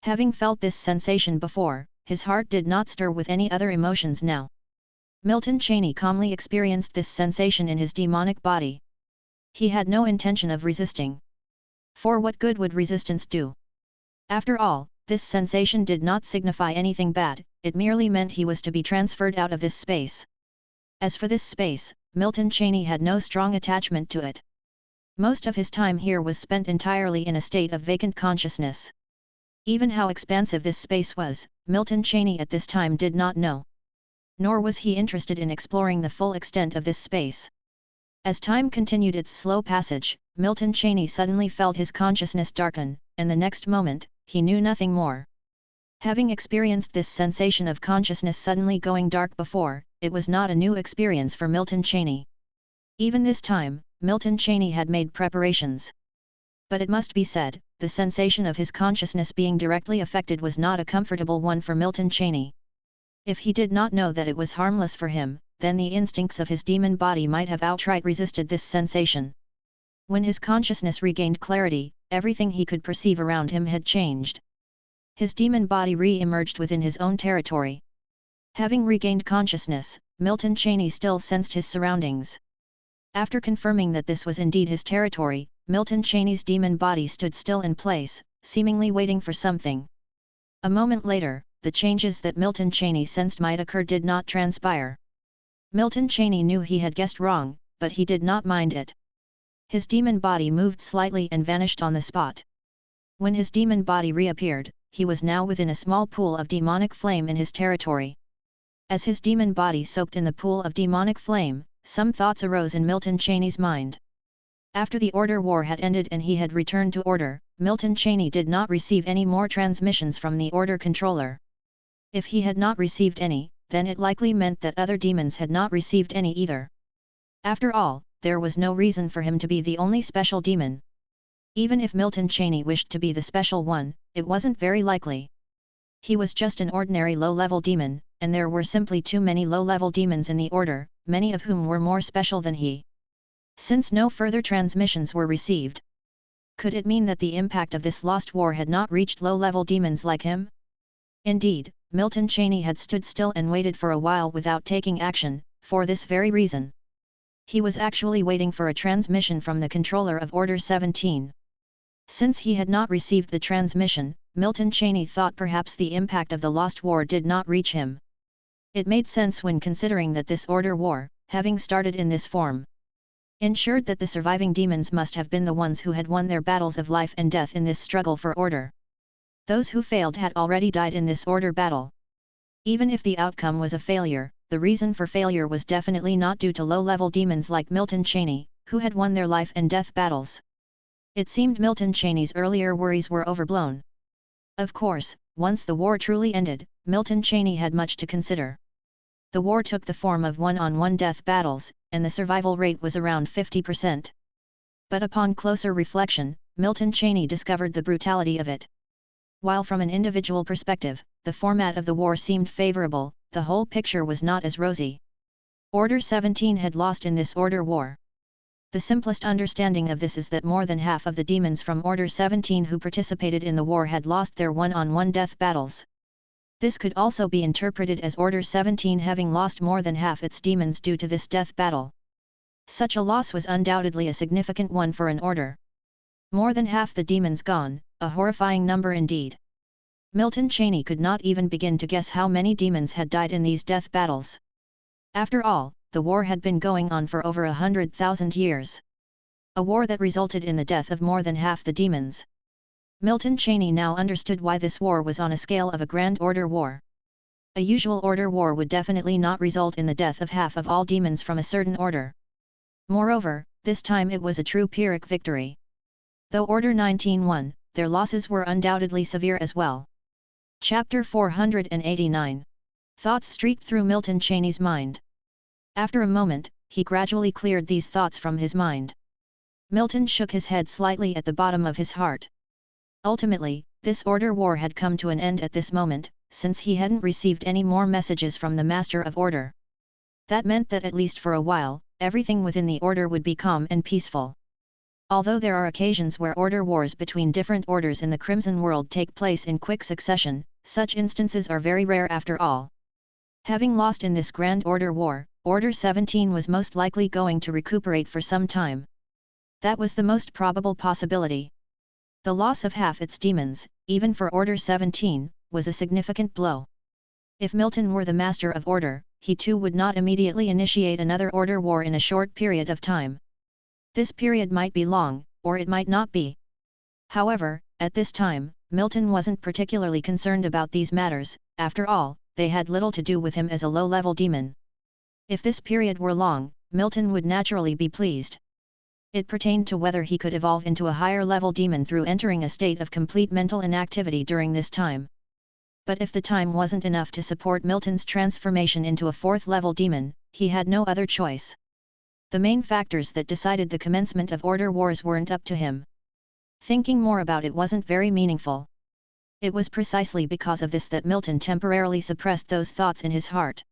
Having felt this sensation before, his heart did not stir with any other emotions now. Milton Cheney calmly experienced this sensation in his demonic body. He had no intention of resisting. For what good would resistance do? After all, this sensation did not signify anything bad, it merely meant he was to be transferred out of this space. As for this space, Milton Cheney had no strong attachment to it. Most of his time here was spent entirely in a state of vacant consciousness. Even how expansive this space was, Milton Cheney at this time did not know. Nor was he interested in exploring the full extent of this space. As time continued its slow passage, Milton Cheney suddenly felt his consciousness darken, and the next moment, he knew nothing more. Having experienced this sensation of consciousness suddenly going dark before, it was not a new experience for Milton Cheney. Even this time, Milton Cheney had made preparations. But it must be said, the sensation of his consciousness being directly affected was not a comfortable one for Milton Cheney. If he did not know that it was harmless for him, then the instincts of his demon body might have outright resisted this sensation. When his consciousness regained clarity, everything he could perceive around him had changed. His demon body re-emerged within his own territory. Having regained consciousness, Milton Cheney still sensed his surroundings. After confirming that this was indeed his territory, Milton Cheney's demon body stood still in place, seemingly waiting for something. A moment later, the changes that Milton Cheney sensed might occur did not transpire. Milton Cheney knew he had guessed wrong, but he did not mind it. His demon body moved slightly and vanished on the spot. When his demon body reappeared, he was now within a small pool of demonic flame in his territory. As his demon body soaked in the pool of demonic flame, some thoughts arose in Milton Cheney's mind. After the Order War had ended and he had returned to order, Milton Cheney did not receive any more transmissions from the Order controller. If he had not received any, then it likely meant that other demons had not received any either. After all, there was no reason for him to be the only special demon. Even if Milton Cheney wished to be the special one, it wasn't very likely. He was just an ordinary low-level demon, and there were simply too many low-level demons in the Order, many of whom were more special than he. Since no further transmissions were received, could it mean that the impact of this lost war had not reached low-level demons like him? Indeed, Milton Cheney had stood still and waited for a while without taking action, for this very reason. He was actually waiting for a transmission from the controller of Order 17. Since he had not received the transmission, Milton Cheney thought perhaps the impact of the lost war did not reach him. It made sense when considering that this Order war, having started in this form, ensured that the surviving demons must have been the ones who had won their battles of life and death in this struggle for order. Those who failed had already died in this Order battle. Even if the outcome was a failure, the reason for failure was definitely not due to low-level demons like Milton Cheney, who had won their life and death battles. It seemed Milton Cheney's earlier worries were overblown. Of course, once the war truly ended, Milton Cheney had much to consider. The war took the form of one-on-one death battles, and the survival rate was around 50%. But upon closer reflection, Milton Cheney discovered the brutality of it. While from an individual perspective, the format of the war seemed favorable, the whole picture was not as rosy. Order 17 had lost in this Order war. The simplest understanding of this is that more than half of the demons from Order 17 who participated in the war had lost their one-on-one death battles. This could also be interpreted as Order 17 having lost more than half its demons due to this death battle. Such a loss was undoubtedly a significant one for an order. More than half the demons gone, a horrifying number indeed. Milton Cheney could not even begin to guess how many demons had died in these death battles. After all, the war had been going on for over 100,000 years. A war that resulted in the death of more than half the demons. Milton Cheney now understood why this war was on a scale of a Grand Order war. A usual Order war would definitely not result in the death of half of all demons from a certain order. Moreover, this time it was a true Pyrrhic victory. Though Order 19 won, their losses were undoubtedly severe as well. Chapter 489. Thoughts streaked through Milton Cheney's mind. After a moment, he gradually cleared these thoughts from his mind. Milton shook his head slightly at the bottom of his heart. Ultimately, this Order war had come to an end at this moment, since he hadn't received any more messages from the Master of Order. That meant that at least for a while, everything within the Order would be calm and peaceful. Although there are occasions where Order wars between different orders in the Crimson World take place in quick succession, such instances are very rare after all. Having lost in this Grand Order war, Order 17 was most likely going to recuperate for some time. That was the most probable possibility. The loss of half its demons, even for Order 17, was a significant blow. If Milton were the Master of Order, he too would not immediately initiate another Order war in a short period of time. This period might be long, or it might not be. However, at this time, Milton wasn't particularly concerned about these matters. After all, they had little to do with him as a low-level demon. If this period were long, Milton would naturally be pleased. It pertained to whether he could evolve into a higher-level demon through entering a state of complete mental inactivity during this time. But if the time wasn't enough to support Milton's transformation into a fourth-level demon, he had no other choice. The main factors that decided the commencement of Order wars weren't up to him. Thinking more about it wasn't very meaningful. It was precisely because of this that Milton temporarily suppressed those thoughts in his heart.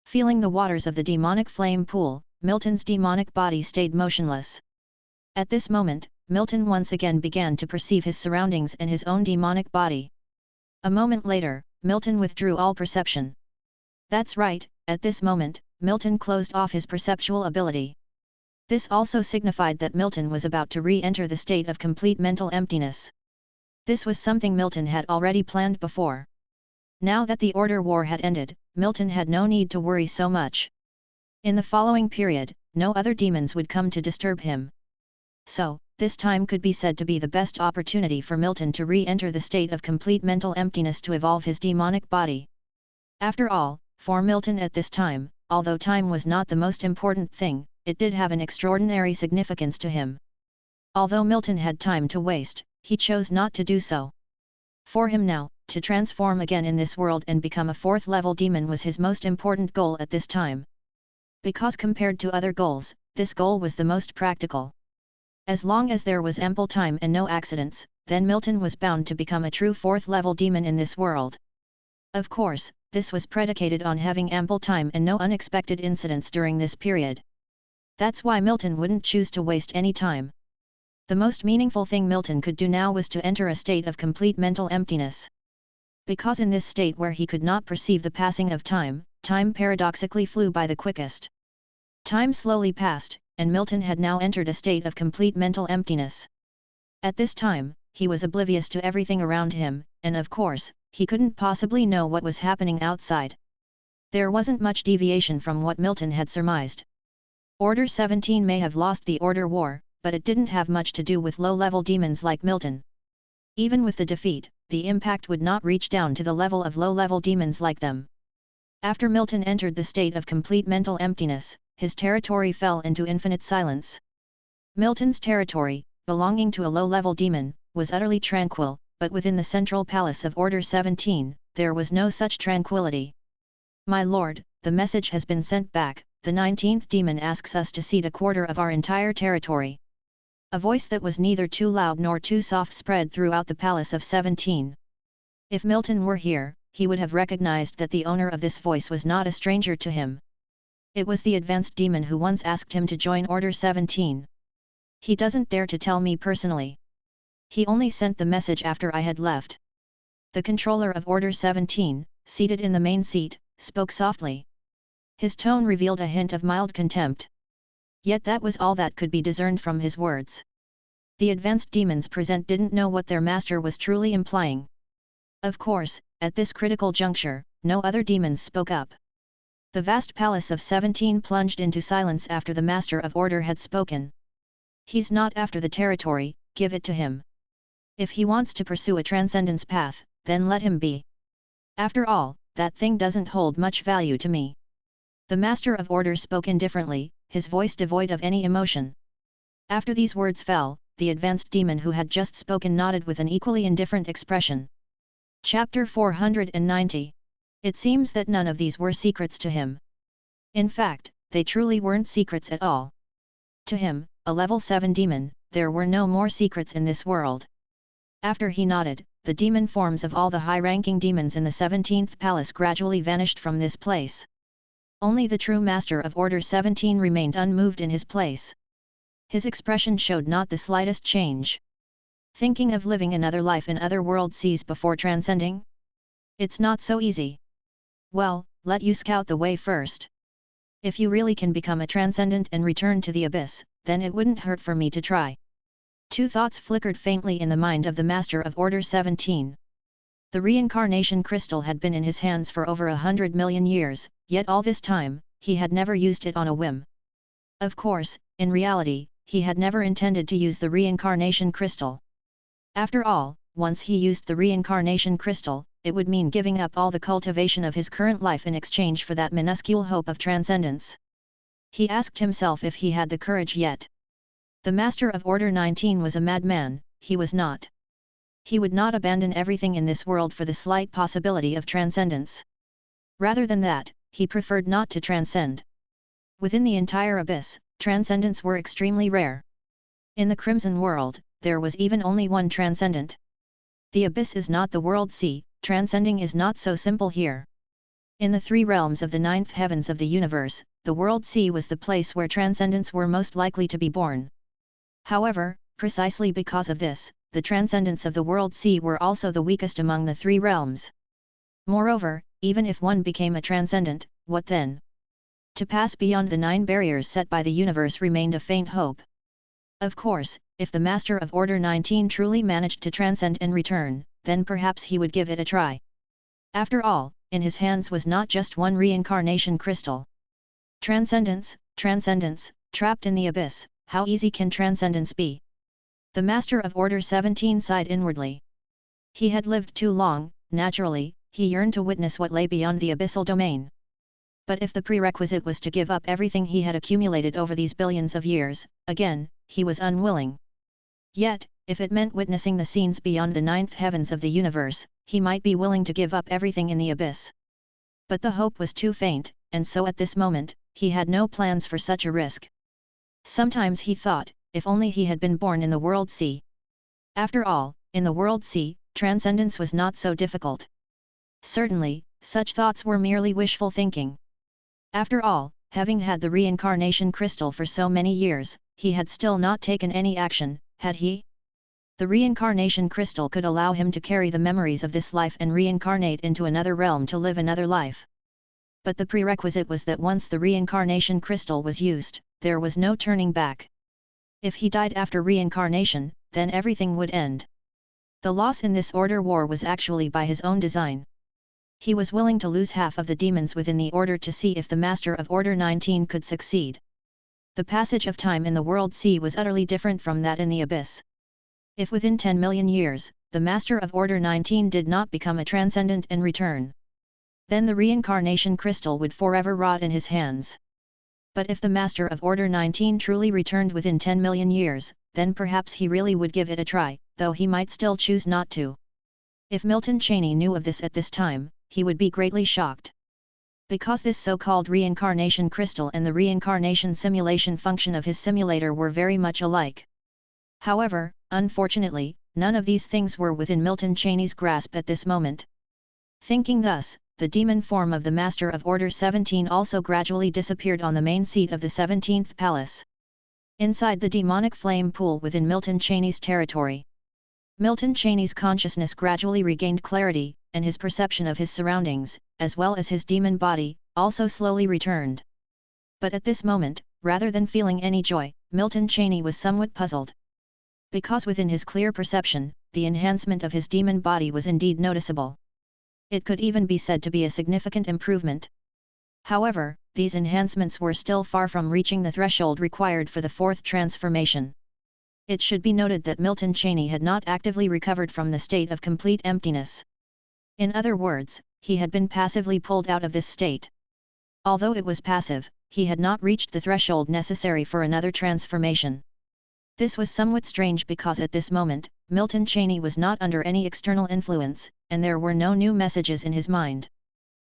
Feeling the waters of the demonic flame pool, Milton's demonic body stayed motionless. At this moment, Milton once again began to perceive his surroundings and his own demonic body. A moment later, Milton withdrew all perception. That's right, at this moment, Milton closed off his perceptual ability. This also signified that Milton was about to re-enter the state of complete mental emptiness. This was something Milton had already planned before. Now that the Order war had ended, Milton had no need to worry so much. In the following period, no other demons would come to disturb him. So, this time could be said to be the best opportunity for Milton to re-enter the state of complete mental emptiness to evolve his demonic body. After all, for Milton at this time, although time was not the most important thing, it did have an extraordinary significance to him. Although Milton had time to waste, he chose not to do so. For him now, to transform again in this world and become a fourth-level demon was his most important goal at this time. Because compared to other goals, this goal was the most practical. As long as there was ample time and no accidents, then Milton was bound to become a true fourth-level demon in this world. Of course, this was predicated on having ample time and no unexpected incidents during this period. That's why Milton wouldn't choose to waste any time. The most meaningful thing Milton could do now was to enter a state of complete mental emptiness. Because in this state where he could not perceive the passing of time, time paradoxically flew by the quickest. Time slowly passed, and Milton had now entered a state of complete mental emptiness. At this time, he was oblivious to everything around him, and of course, he couldn't possibly know what was happening outside. There wasn't much deviation from what Milton had surmised. Order 17 may have lost the Order War, but it didn't have much to do with low-level demons like Milton. Even with the defeat, the impact would not reach down to the level of low-level demons like them. After Milton entered the state of complete mental emptiness, his territory fell into infinite silence. Milton's territory, belonging to a low-level demon, was utterly tranquil, but within the central palace of Order 17, there was no such tranquility. "My lord, the message has been sent back, the 19th demon asks us to cede a quarter of our entire territory." A voice that was neither too loud nor too soft spread throughout the palace of 17. If Milton were here, he would have recognized that the owner of this voice was not a stranger to him. It was the advanced demon who once asked him to join Order 17. "He doesn't dare to tell me personally. He only sent the message after I had left." The controller of Order 17, seated in the main seat, spoke softly. His tone revealed a hint of mild contempt. Yet that was all that could be discerned from his words. The advanced demons present didn't know what their master was truly implying. Of course, at this critical juncture, no other demons spoke up. The vast palace of 17 plunged into silence after the Master of Order had spoken. "He's not after the territory, give it to him. If he wants to pursue a transcendence path, then let him be. After all, that thing doesn't hold much value to me." The Master of Order spoke indifferently, his voice devoid of any emotion. After these words fell, the advanced demon who had just spoken nodded with an equally indifferent expression. Chapter 490. It seems that none of these were secrets to him. In fact, they truly weren't secrets at all. To him, a level 7 demon, there were no more secrets in this world. After he nodded, the demon forms of all the high-ranking demons in the 17th palace gradually vanished from this place. Only the true Master of Order 17 remained unmoved in his place. His expression showed not the slightest change. "Thinking of living another life in other world seas before transcending? It's not so easy. Well, let you scout the way first. If you really can become a transcendent and return to the abyss, then it wouldn't hurt for me to try." Two thoughts flickered faintly in the mind of the Master of Order 17. The reincarnation crystal had been in his hands for over 100 million years, yet all this time, he had never used it on a whim. Of course, in reality, he had never intended to use the reincarnation crystal. After all, once he used the reincarnation crystal, it would mean giving up all the cultivation of his current life in exchange for that minuscule hope of transcendence. He asked himself if he had the courage yet. The Master of Order 19 was a madman, he was not. He would not abandon everything in this world for the slight possibility of transcendence. Rather than that, he preferred not to transcend. Within the entire abyss, transcendents were extremely rare. In the Crimson World, there was even only one transcendent. The abyss is not the world sea, transcending is not so simple here. In the 3 realms of the 9th heavens of the universe, the world sea was the place where transcendents were most likely to be born. However, precisely because of this, the transcendents of the world sea were also the weakest among the 3 realms. Moreover, even if one became a transcendent, what then? To pass beyond the 9 barriers set by the universe remained a faint hope. Of course, if the Master of Order 19 truly managed to transcend and return, then perhaps he would give it a try. After all, in his hands was not just one reincarnation crystal. Transcendence, transcendence, trapped in the abyss, how easy can transcendence be? The Master of Order 17 sighed inwardly. He had lived too long, naturally, he yearned to witness what lay beyond the abyssal domain. But if the prerequisite was to give up everything he had accumulated over these billions of years, again, he was unwilling. Yet, if it meant witnessing the scenes beyond the ninth heavens of the universe, he might be willing to give up everything in the abyss. But the hope was too faint, and so at this moment, he had no plans for such a risk. Sometimes he thought, if only he had been born in the World Sea. After all, in the World Sea, transcendence was not so difficult. Certainly, such thoughts were merely wishful thinking. After all, having had the reincarnation crystal for so many years, he had still not taken any action, had he? The reincarnation crystal could allow him to carry the memories of this life and reincarnate into another realm to live another life. But the prerequisite was that once the reincarnation crystal was used, there was no turning back. If he died after reincarnation, then everything would end. The loss in this order war was actually by his own design. He was willing to lose half of the demons within the order to see if the Master of Order 19 could succeed. The passage of time in the World Sea was utterly different from that in the abyss. If within 10 million years, the Master of Order 19 did not become a transcendent and return, then the reincarnation crystal would forever rot in his hands. But if the Master of Order 19 truly returned within 10 million years, then perhaps he really would give it a try, though he might still choose not to. If Milton Cheney knew of this at this time, he would be greatly shocked. Because this so-called reincarnation crystal and the reincarnation simulation function of his simulator were very much alike. However, unfortunately, none of these things were within Milton Cheney's grasp at this moment. Thinking thus, the demon form of the Master of Order 17 also gradually disappeared on the main seat of the 17th palace. Inside the demonic flame pool within Milton Cheney's territory, Milton Cheney's consciousness gradually regained clarity, and his perception of his surroundings, as well as his demon body, also slowly returned. But at this moment, rather than feeling any joy, Milton Cheney was somewhat puzzled. Because within his clear perception, the enhancement of his demon body was indeed noticeable. It could even be said to be a significant improvement. However, these enhancements were still far from reaching the threshold required for the fourth transformation. It should be noted that Milton Cheney had not actively recovered from the state of complete emptiness. In other words, he had been passively pulled out of this state. Although it was passive, he had not reached the threshold necessary for another transformation. This was somewhat strange because at this moment, Milton Cheney was not under any external influence, and there were no new messages in his mind.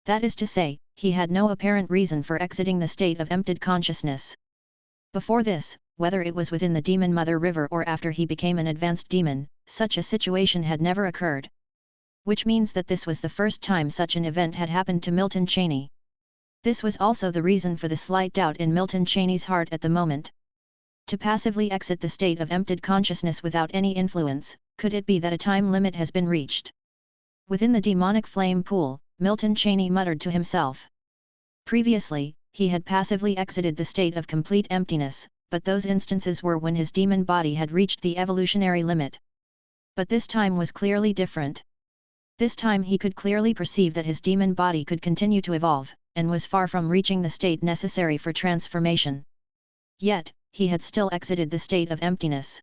That is to say, he had no apparent reason for exiting the state of emptied consciousness. Before this, whether it was within the Demon Mother River or after he became an advanced demon, such a situation had never occurred. Which means that this was the first time such an event had happened to Milton Cheney. This was also the reason for the slight doubt in Milton Cheney's heart at the moment. To passively exit the state of emptied consciousness without any influence, could it be that a time limit has been reached? Within the demonic flame pool, Milton Cheney muttered to himself. Previously, he had passively exited the state of complete emptiness, but those instances were when his demon body had reached the evolutionary limit. But this time was clearly different. This time he could clearly perceive that his demon body could continue to evolve, and was far from reaching the state necessary for transformation. Yet, he had still exited the state of emptiness.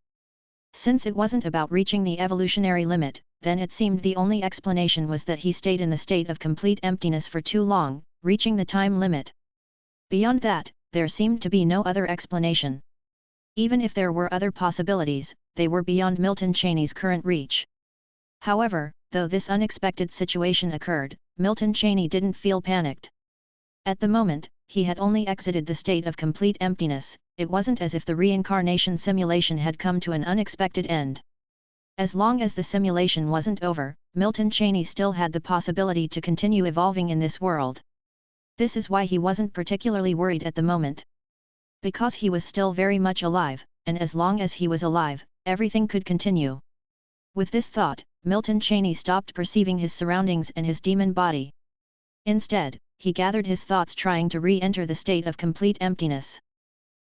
Since it wasn't about reaching the evolutionary limit, then it seemed the only explanation was that he stayed in the state of complete emptiness for too long, reaching the time limit. Beyond that, there seemed to be no other explanation. Even if there were other possibilities, they were beyond Milton Cheney's current reach. However, though this unexpected situation occurred, Milton Cheney didn't feel panicked. At the moment, he had only exited the state of complete emptiness. It wasn't as if the reincarnation simulation had come to an unexpected end. As long as the simulation wasn't over, Milton Cheney still had the possibility to continue evolving in this world. This is why he wasn't particularly worried at the moment. Because he was still very much alive, and as long as he was alive, everything could continue. With this thought, Milton Cheney stopped perceiving his surroundings and his demon body. Instead, he gathered his thoughts trying to re-enter the state of complete emptiness.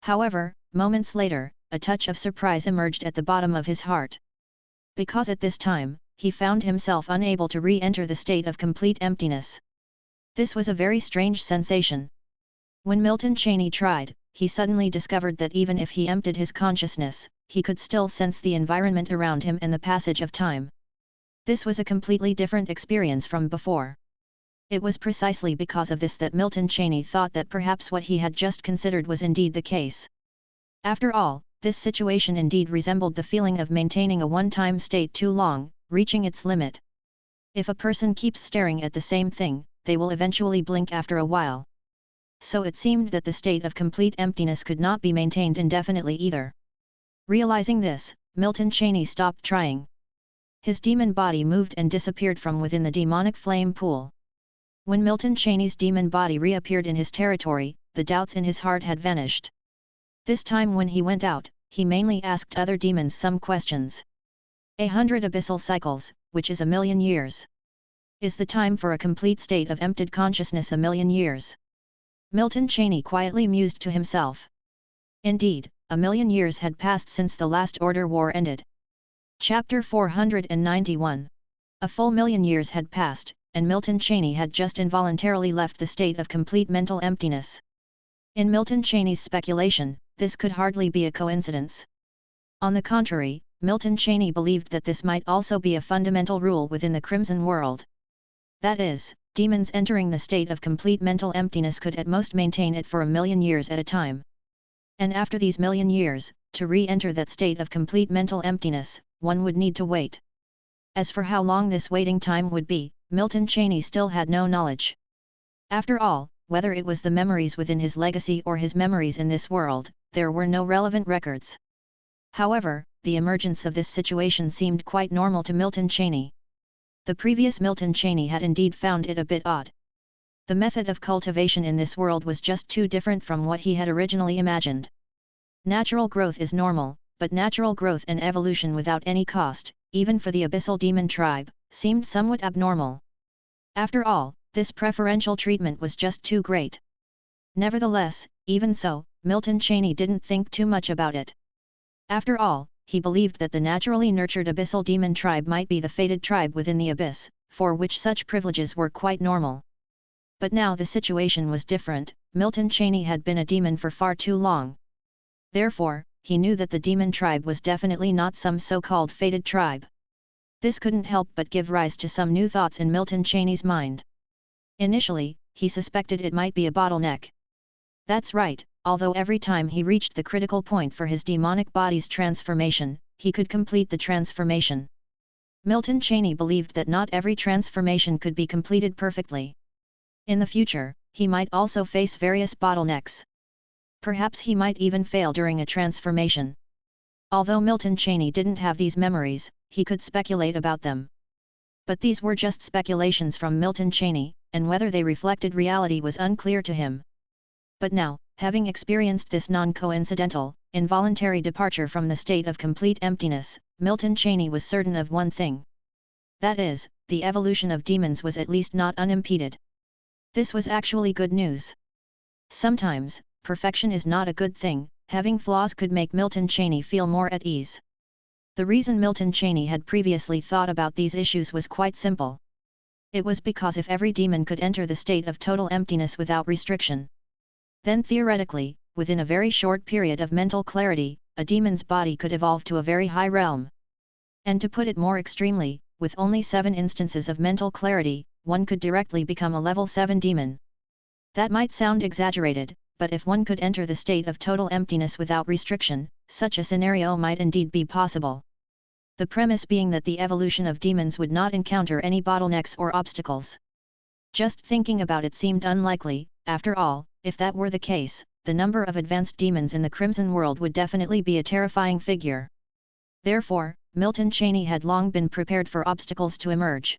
However, moments later, a touch of surprise emerged at the bottom of his heart. Because at this time, he found himself unable to re-enter the state of complete emptiness. This was a very strange sensation. When Milton Cheney tried, he suddenly discovered that even if he emptied his consciousness, he could still sense the environment around him and the passage of time. This was a completely different experience from before. It was precisely because of this that Milton Cheney thought that perhaps what he had just considered was indeed the case. After all, this situation indeed resembled the feeling of maintaining a one-time state too long, reaching its limit. If a person keeps staring at the same thing, they will eventually blink after a while. So it seemed that the state of complete emptiness could not be maintained indefinitely either. Realizing this, Milton Cheney stopped trying. His demon body moved and disappeared from within the demonic flame pool. When Milton Cheney's demon body reappeared in his territory, the doubts in his heart had vanished. This time when he went out, he mainly asked other demons some questions. 100 abyssal cycles, which is 1,000,000 years. Is the time for a complete state of emptied consciousness 1,000,000 years? Milton Cheney quietly mused to himself. Indeed, 1,000,000 years had passed since the last Order War ended. Chapter 491. A full 1,000,000 years had passed, and Milton Cheney had just involuntarily left the state of complete mental emptiness. In Milton Cheney's speculation, this could hardly be a coincidence. On the contrary, Milton Cheney believed that this might also be a fundamental rule within the Crimson World. That is, demons entering the state of complete mental emptiness could at most maintain it for 1,000,000 years at a time. And after these 1,000,000 years, to re-enter that state of complete mental emptiness, one would need to wait. As for how long this waiting time would be, Milton Cheney still had no knowledge. After all, whether it was the memories within his legacy or his memories in this world, there were no relevant records. However, the emergence of this situation seemed quite normal to Milton Cheney. The previous Milton Cheney had indeed found it a bit odd. The method of cultivation in this world was just too different from what he had originally imagined. Natural growth is normal, but natural growth and evolution without any cost, even for the abyssal demon tribe, seemed somewhat abnormal. After all, this preferential treatment was just too great. Nevertheless, even so, Milton Cheney didn't think too much about it. After all, he believed that the naturally nurtured abyssal demon tribe might be the fated tribe within the abyss, for which such privileges were quite normal. But now the situation was different. Milton Cheney had been a demon for far too long. Therefore, he knew that the demon tribe was definitely not some so-called fated tribe. This couldn't help but give rise to some new thoughts in Milton Cheney's mind. Initially, he suspected it might be a bottleneck. That's right, although every time he reached the critical point for his demonic body's transformation, he could complete the transformation. Milton Cheney believed that not every transformation could be completed perfectly. In the future, he might also face various bottlenecks. Perhaps he might even fail during a transformation. Although Milton Cheney didn't have these memories, he could speculate about them. But these were just speculations from Milton Cheney, and whether they reflected reality was unclear to him. But now, having experienced this non-coincidental, involuntary departure from the state of complete emptiness, Milton Cheney was certain of one thing. That is, the evolution of demons was at least not unimpeded. This was actually good news. Sometimes, perfection is not a good thing. Having flaws could make Milton Cheney feel more at ease. The reason Milton Cheney had previously thought about these issues was quite simple. It was because if every demon could enter the state of total emptiness without restriction, then theoretically, within a very short period of mental clarity, a demon's body could evolve to a very high realm. And to put it more extremely, with only 7 instances of mental clarity, one could directly become a level 7 demon. That might sound exaggerated, but if one could enter the state of total emptiness without restriction, such a scenario might indeed be possible. The premise being that the evolution of demons would not encounter any bottlenecks or obstacles. Just thinking about it seemed unlikely. After all, if that were the case, the number of advanced demons in the Crimson World would definitely be a terrifying figure. Therefore, Milton Cheney had long been prepared for obstacles to emerge.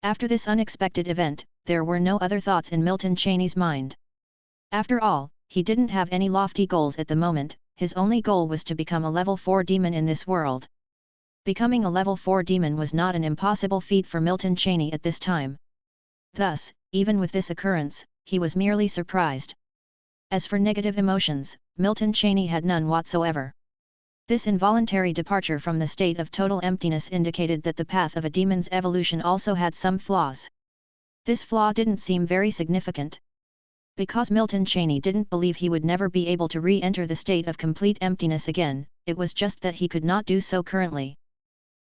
After this unexpected event, there were no other thoughts in Milton Cheney's mind. After all, he didn't have any lofty goals at the moment. His only goal was to become a level 4 demon in this world. Becoming a level 4 demon was not an impossible feat for Milton Cheney at this time. Thus, even with this occurrence, he was merely surprised. As for negative emotions, Milton Cheney had none whatsoever. This involuntary departure from the state of total emptiness indicated that the path of a demon's evolution also had some flaws. This flaw didn't seem very significant. Because Milton Cheney didn't believe he would never be able to re-enter the state of complete emptiness again, it was just that he could not do so currently.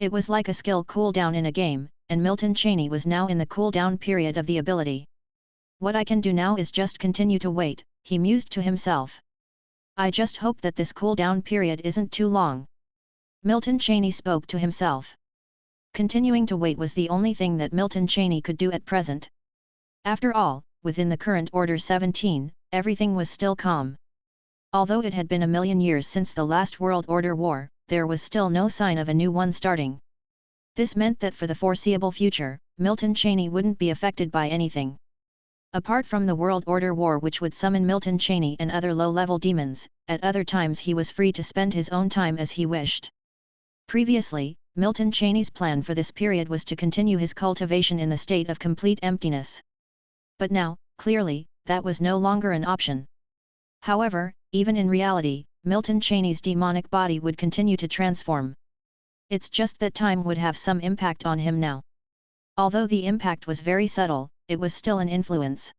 It was like a skill cooldown in a game, and Milton Cheney was now in the cooldown period of the ability. What I can do now is just continue to wait, he mused to himself. I just hope that this cooldown period isn't too long. Milton Cheney spoke to himself. Continuing to wait was the only thing that Milton Cheney could do at present. After all, within the current Order 17, everything was still calm. Although it had been a million years since the last World Order War, there was still no sign of a new one starting. This meant that for the foreseeable future, Milton Cheney wouldn't be affected by anything. Apart from the World Order War, which would summon Milton Cheney and other low-level demons, at other times he was free to spend his own time as he wished. Previously, Milton Cheney's plan for this period was to continue his cultivation in the state of complete emptiness. But now, clearly, that was no longer an option. However, even in reality, Milton Cheney's demonic body would continue to transform. It's just that time would have some impact on him now. Although the impact was very subtle, it was still an influence.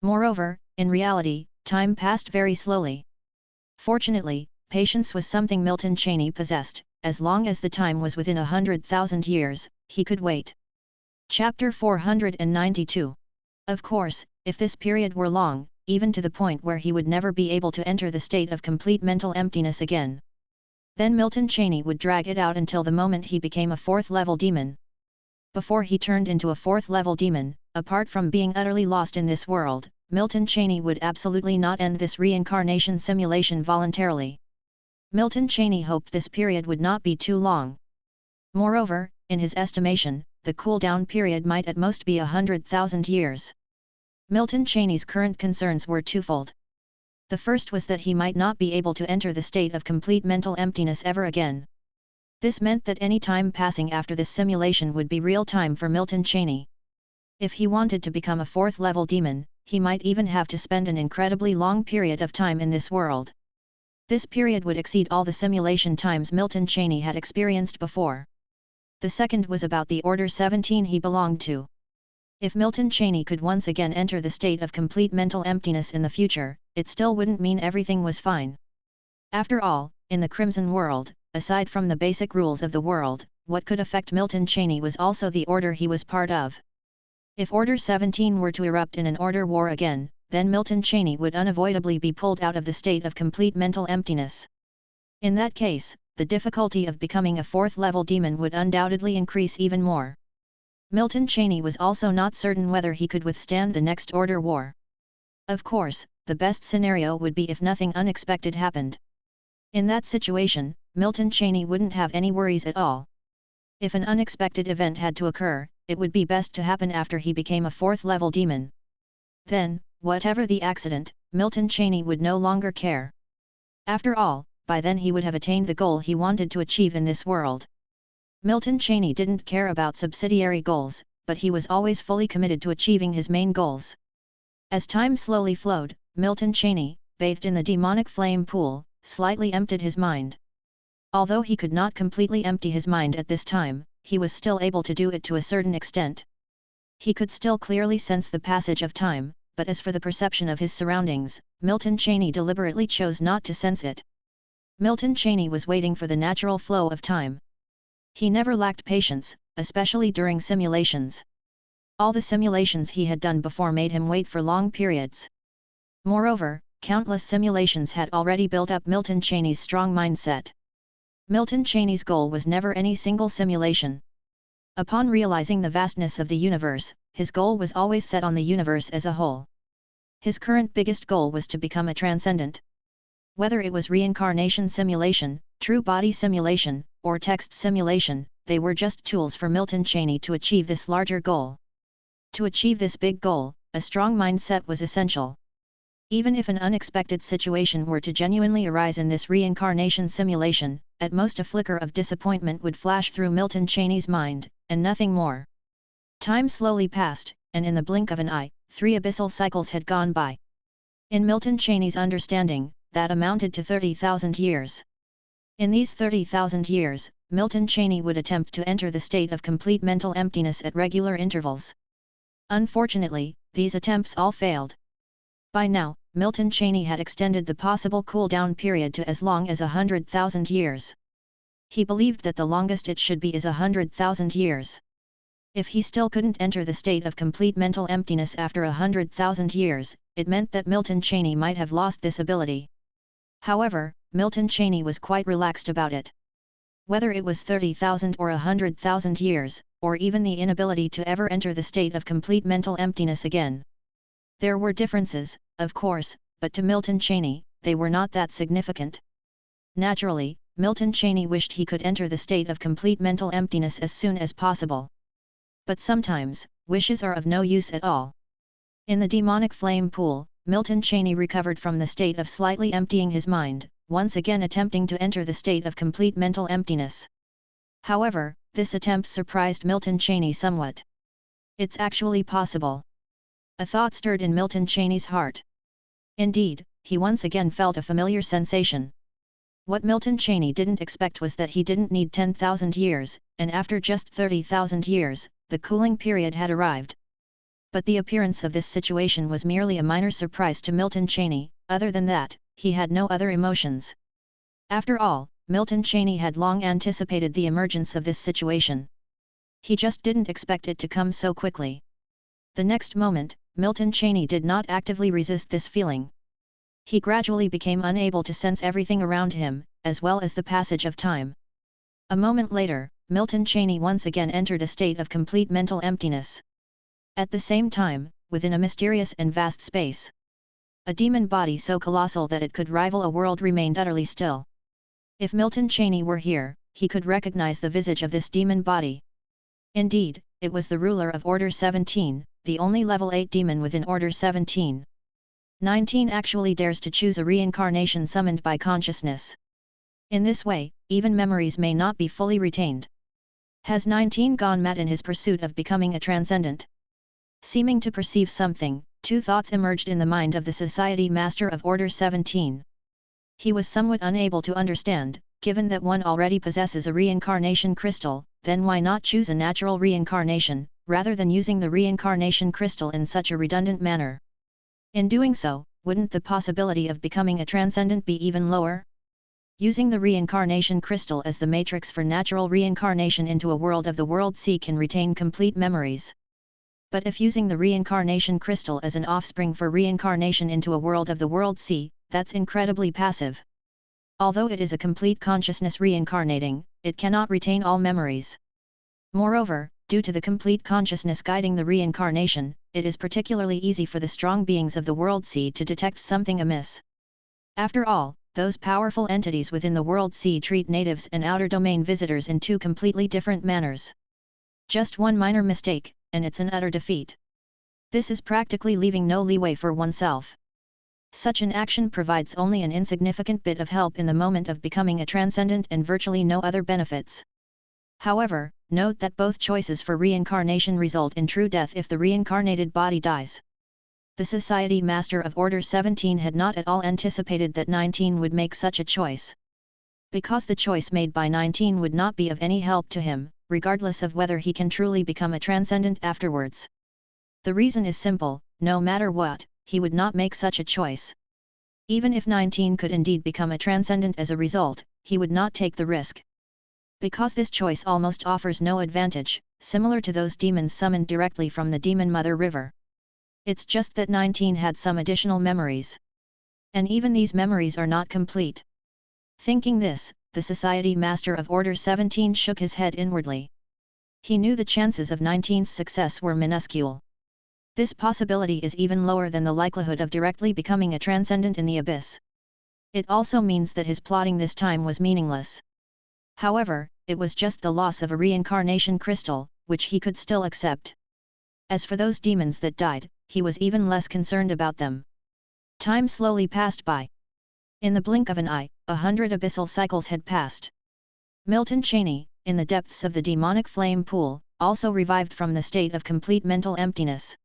Moreover, in reality, time passed very slowly. Fortunately, patience was something Milton Cheney possessed. As long as the time was within 100,000 years, he could wait. Chapter 492. Of course, if this period were long, even to the point where he would never be able to enter the state of complete mental emptiness again, then Milton Cheney would drag it out until the moment he became a 4th-level demon. Before he turned into a 4th-level demon, apart from being utterly lost in this world, Milton Cheney would absolutely not end this reincarnation simulation voluntarily. Milton Cheney hoped this period would not be too long. Moreover, in his estimation, the cool-down period might at most be 100,000 years. Milton Cheney's current concerns were twofold. The first was that he might not be able to enter the state of complete mental emptiness ever again. This meant that any time passing after this simulation would be real time for Milton Cheney. If he wanted to become a 4th-level demon, he might even have to spend an incredibly long period of time in this world. This period would exceed all the simulation times Milton Cheney had experienced before. The second was about the Order 17 he belonged to. If Milton Cheney could once again enter the state of complete mental emptiness in the future, it still wouldn't mean everything was fine. After all, in the Crimson World, aside from the basic rules of the world, what could affect Milton Cheney was also the order he was part of. If Order 17 were to erupt in an order war again, then Milton Cheney would unavoidably be pulled out of the state of complete mental emptiness. In that case, the difficulty of becoming a 4th-level demon would undoubtedly increase even more. Milton Cheney was also not certain whether he could withstand the next order war. Of course, the best scenario would be if nothing unexpected happened. In that situation, Milton Cheney wouldn't have any worries at all. If an unexpected event had to occur, it would be best to happen after he became a 4th-level demon. Then, whatever the accident, Milton Cheney would no longer care. After all, by then he would have attained the goal he wanted to achieve in this world. Milton Cheney didn't care about subsidiary goals, but he was always fully committed to achieving his main goals. As time slowly flowed, Milton Cheney, bathed in the demonic flame pool, slightly emptied his mind. Although he could not completely empty his mind at this time, he was still able to do it to a certain extent. He could still clearly sense the passage of time, but as for the perception of his surroundings, Milton Cheney deliberately chose not to sense it. Milton Cheney was waiting for the natural flow of time. He never lacked patience, especially during simulations. All the simulations he had done before made him wait for long periods. Moreover, countless simulations had already built up Milton Cheney's strong mindset. Milton Cheney's goal was never any single simulation. Upon realizing the vastness of the universe, his goal was always set on the universe as a whole. His current biggest goal was to become a transcendent. Whether it was reincarnation simulation, true body simulation, or text simulation, they were just tools for Milton Cheney to achieve this larger goal. To achieve this big goal, a strong mindset was essential. Even if an unexpected situation were to genuinely arise in this reincarnation simulation, at most a flicker of disappointment would flash through Milton Cheney's mind, and nothing more. Time slowly passed, and in the blink of an eye, 3 abyssal cycles had gone by. In Milton Cheney's understanding, that amounted to 30,000 years. In these 30,000 years, Milton Cheney would attempt to enter the state of complete mental emptiness at regular intervals. Unfortunately, these attempts all failed. By now, Milton Cheney had extended the possible cool-down period to as long as 100,000 years. He believed that the longest it should be is 100,000 years. If he still couldn't enter the state of complete mental emptiness after 100,000 years, it meant that Milton Cheney might have lost this ability. However, Milton Cheney was quite relaxed about it. Whether it was 30,000 or 100,000 years, or even the inability to ever enter the state of complete mental emptiness again. There were differences, of course, but to Milton Cheney, they were not that significant. Naturally, Milton Cheney wished he could enter the state of complete mental emptiness as soon as possible. But sometimes, wishes are of no use at all. In the demonic flame pool, Milton Cheney recovered from the state of slightly emptying his mind, once again attempting to enter the state of complete mental emptiness. However, this attempt surprised Milton Cheney somewhat. It's actually possible. A thought stirred in Milton Cheney's heart. Indeed, he once again felt a familiar sensation. What Milton Cheney didn't expect was that he didn't need 10,000 years, and after just 30,000 years, the cooling period had arrived. But the appearance of this situation was merely a minor surprise to Milton Cheney. Other than that, he had no other emotions. After all, Milton Cheney had long anticipated the emergence of this situation. He just didn't expect it to come so quickly. The next moment, Milton Cheney did not actively resist this feeling. He gradually became unable to sense everything around him, as well as the passage of time. A moment later, Milton Cheney once again entered a state of complete mental emptiness. At the same time, within a mysterious and vast space, a demon body so colossal that it could rival a world remained utterly still. If Milton Cheney were here, he could recognize the visage of this demon body. Indeed, it was the ruler of Order 17, the only level 8 demon within Order 17. 19 actually dares to choose a reincarnation summoned by consciousness. In this way, even memories may not be fully retained. Has 19 gone mad in his pursuit of becoming a transcendent? Seeming to perceive something, two thoughts emerged in the mind of the Society Master of Order 17. He was somewhat unable to understand, given that one already possesses a reincarnation crystal, then why not choose a natural reincarnation, rather than using the reincarnation crystal in such a redundant manner? In doing so, wouldn't the possibility of becoming a transcendent be even lower? Using the reincarnation crystal as the matrix for natural reincarnation into a world of the world C can retain complete memories. But if using the reincarnation crystal as an offspring for reincarnation into a world of the world C, that's incredibly passive. Although it is a complete consciousness reincarnating, it cannot retain all memories. Moreover, due to the complete consciousness guiding the reincarnation, it is particularly easy for the strong beings of the world C to detect something amiss. After all, those powerful entities within the world C treat natives and outer domain visitors in two completely different manners. Just one minor mistake, and it's an utter defeat. This is practically leaving no leeway for oneself. Such an action provides only an insignificant bit of help in the moment of becoming a transcendent and virtually no other benefits. However, note that both choices for reincarnation result in true death if the reincarnated body dies. The Society Master of Order 17 had not at all anticipated that 19 would make such a choice. Because the choice made by 19 would not be of any help to him, regardless of whether he can truly become a transcendent afterwards. The reason is simple: no matter what, he would not make such a choice. Even if 19 could indeed become a transcendent as a result, he would not take the risk. Because this choice almost offers no advantage, similar to those demons summoned directly from the Demon Mother River. It's just that 19 had some additional memories. And even these memories are not complete. Thinking this, the Society Master of Order 17 shook his head inwardly. He knew the chances of 19's success were minuscule. This possibility is even lower than the likelihood of directly becoming a transcendent in the abyss. It also means that his plotting this time was meaningless. However, it was just the loss of a reincarnation crystal, which he could still accept. As for those demons that died, he was even less concerned about them. Time slowly passed by. In the blink of an eye, 100 abyssal cycles had passed. Milton Cheney, in the depths of the demonic flame pool, also revived from the state of complete mental emptiness.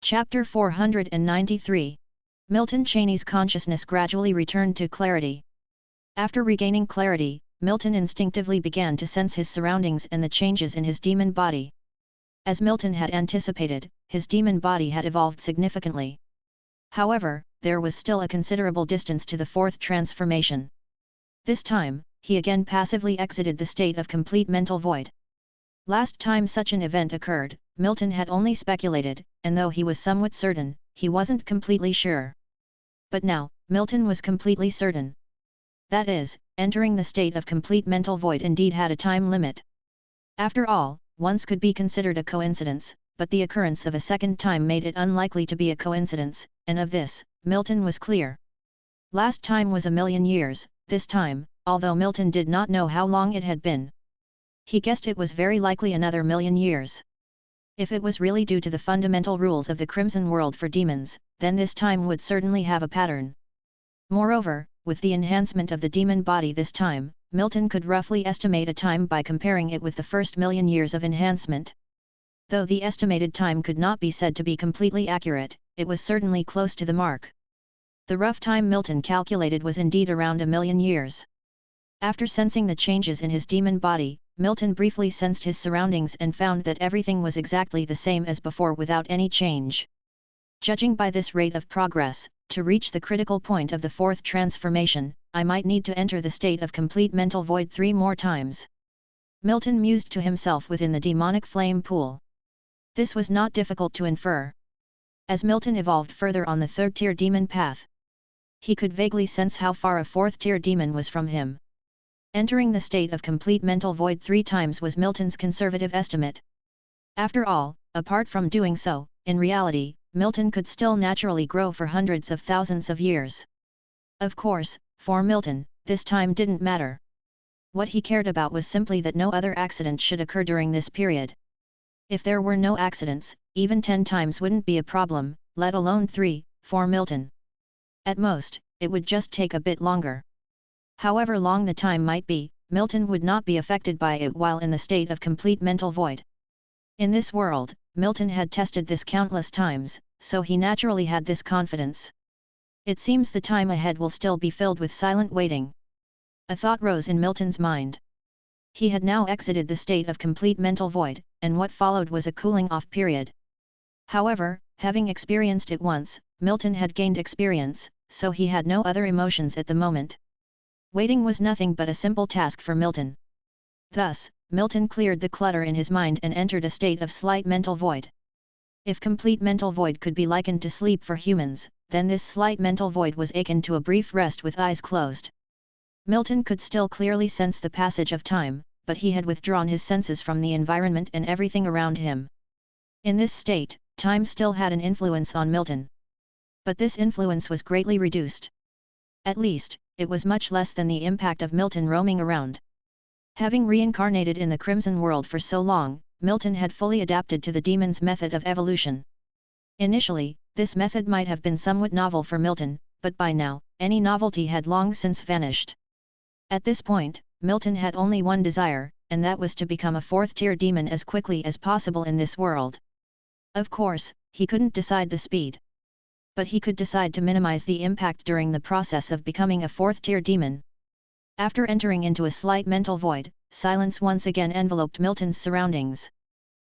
Chapter 493. Milton Cheney's consciousness gradually returned to clarity. After regaining clarity, Milton instinctively began to sense his surroundings and the changes in his demon body. As Milton had anticipated, his demon body had evolved significantly. However, there was still a considerable distance to the fourth transformation. This time, he again passively exited the state of complete mental void. Last time such an event occurred, Milton had only speculated, and though he was somewhat certain, he wasn't completely sure. But now, Milton was completely certain. That is, entering the state of complete mental void indeed had a time limit. After all, once could be considered a coincidence, but the occurrence of a second time made it unlikely to be a coincidence, and of this, Milton was clear. Last time was 1,000,000 years, this time, although Milton did not know how long it had been. He guessed it was very likely another 1,000,000 years. If it was really due to the fundamental rules of the Crimson World for demons, then this time would certainly have a pattern. Moreover, with the enhancement of the demon body this time, Milton could roughly estimate a time by comparing it with the first 1,000,000 years of enhancement. Though the estimated time could not be said to be completely accurate, it was certainly close to the mark. The rough time Milton calculated was indeed around 1,000,000 years. After sensing the changes in his demon body, Milton briefly sensed his surroundings and found that everything was exactly the same as before without any change. Judging by this rate of progress, to reach the critical point of the fourth transformation, I might need to enter the state of complete mental void 3 more times. Milton mused to himself within the demonic flame pool. This was not difficult to infer. As Milton evolved further on the third-tier demon path, he could vaguely sense how far a fourth-tier demon was from him. Entering the state of complete mental void 3 times was Milton's conservative estimate. After all, apart from doing so, in reality, Milton could still naturally grow for hundreds of thousands of years. Of course, for Milton, this time didn't matter. What he cared about was simply that no other accident should occur during this period. If there were no accidents, even 10 times wouldn't be a problem, let alone 3, for Milton. At most, it would just take a bit longer. However long the time might be, Milton would not be affected by it while in the state of complete mental void. In this world, Milton had tested this countless times, so he naturally had this confidence. It seems the time ahead will still be filled with silent waiting. A thought rose in Milton's mind. He had now exited the state of complete mental void, and what followed was a cooling-off period. However, having experienced it once, Milton had gained experience, so he had no other emotions at the moment. Waiting was nothing but a simple task for Milton. Thus, Milton cleared the clutter in his mind and entered a state of slight mental void. If complete mental void could be likened to sleep for humans, then this slight mental void was akin to a brief rest with eyes closed. Milton could still clearly sense the passage of time, but he had withdrawn his senses from the environment and everything around him. In this state, time still had an influence on Milton. But this influence was greatly reduced. At least, it was much less than the impact of Milton roaming around. Having reincarnated in the Crimson World for so long, Milton had fully adapted to the demon's method of evolution. Initially, this method might have been somewhat novel for Milton, but by now, any novelty had long since vanished. At this point, Milton had only one desire, and that was to become a fourth-tier demon as quickly as possible in this world. Of course, he couldn't decide the speed. But he could decide to minimize the impact during the process of becoming a fourth-tier demon. After entering into a slight mental void, silence once again enveloped Milton's surroundings.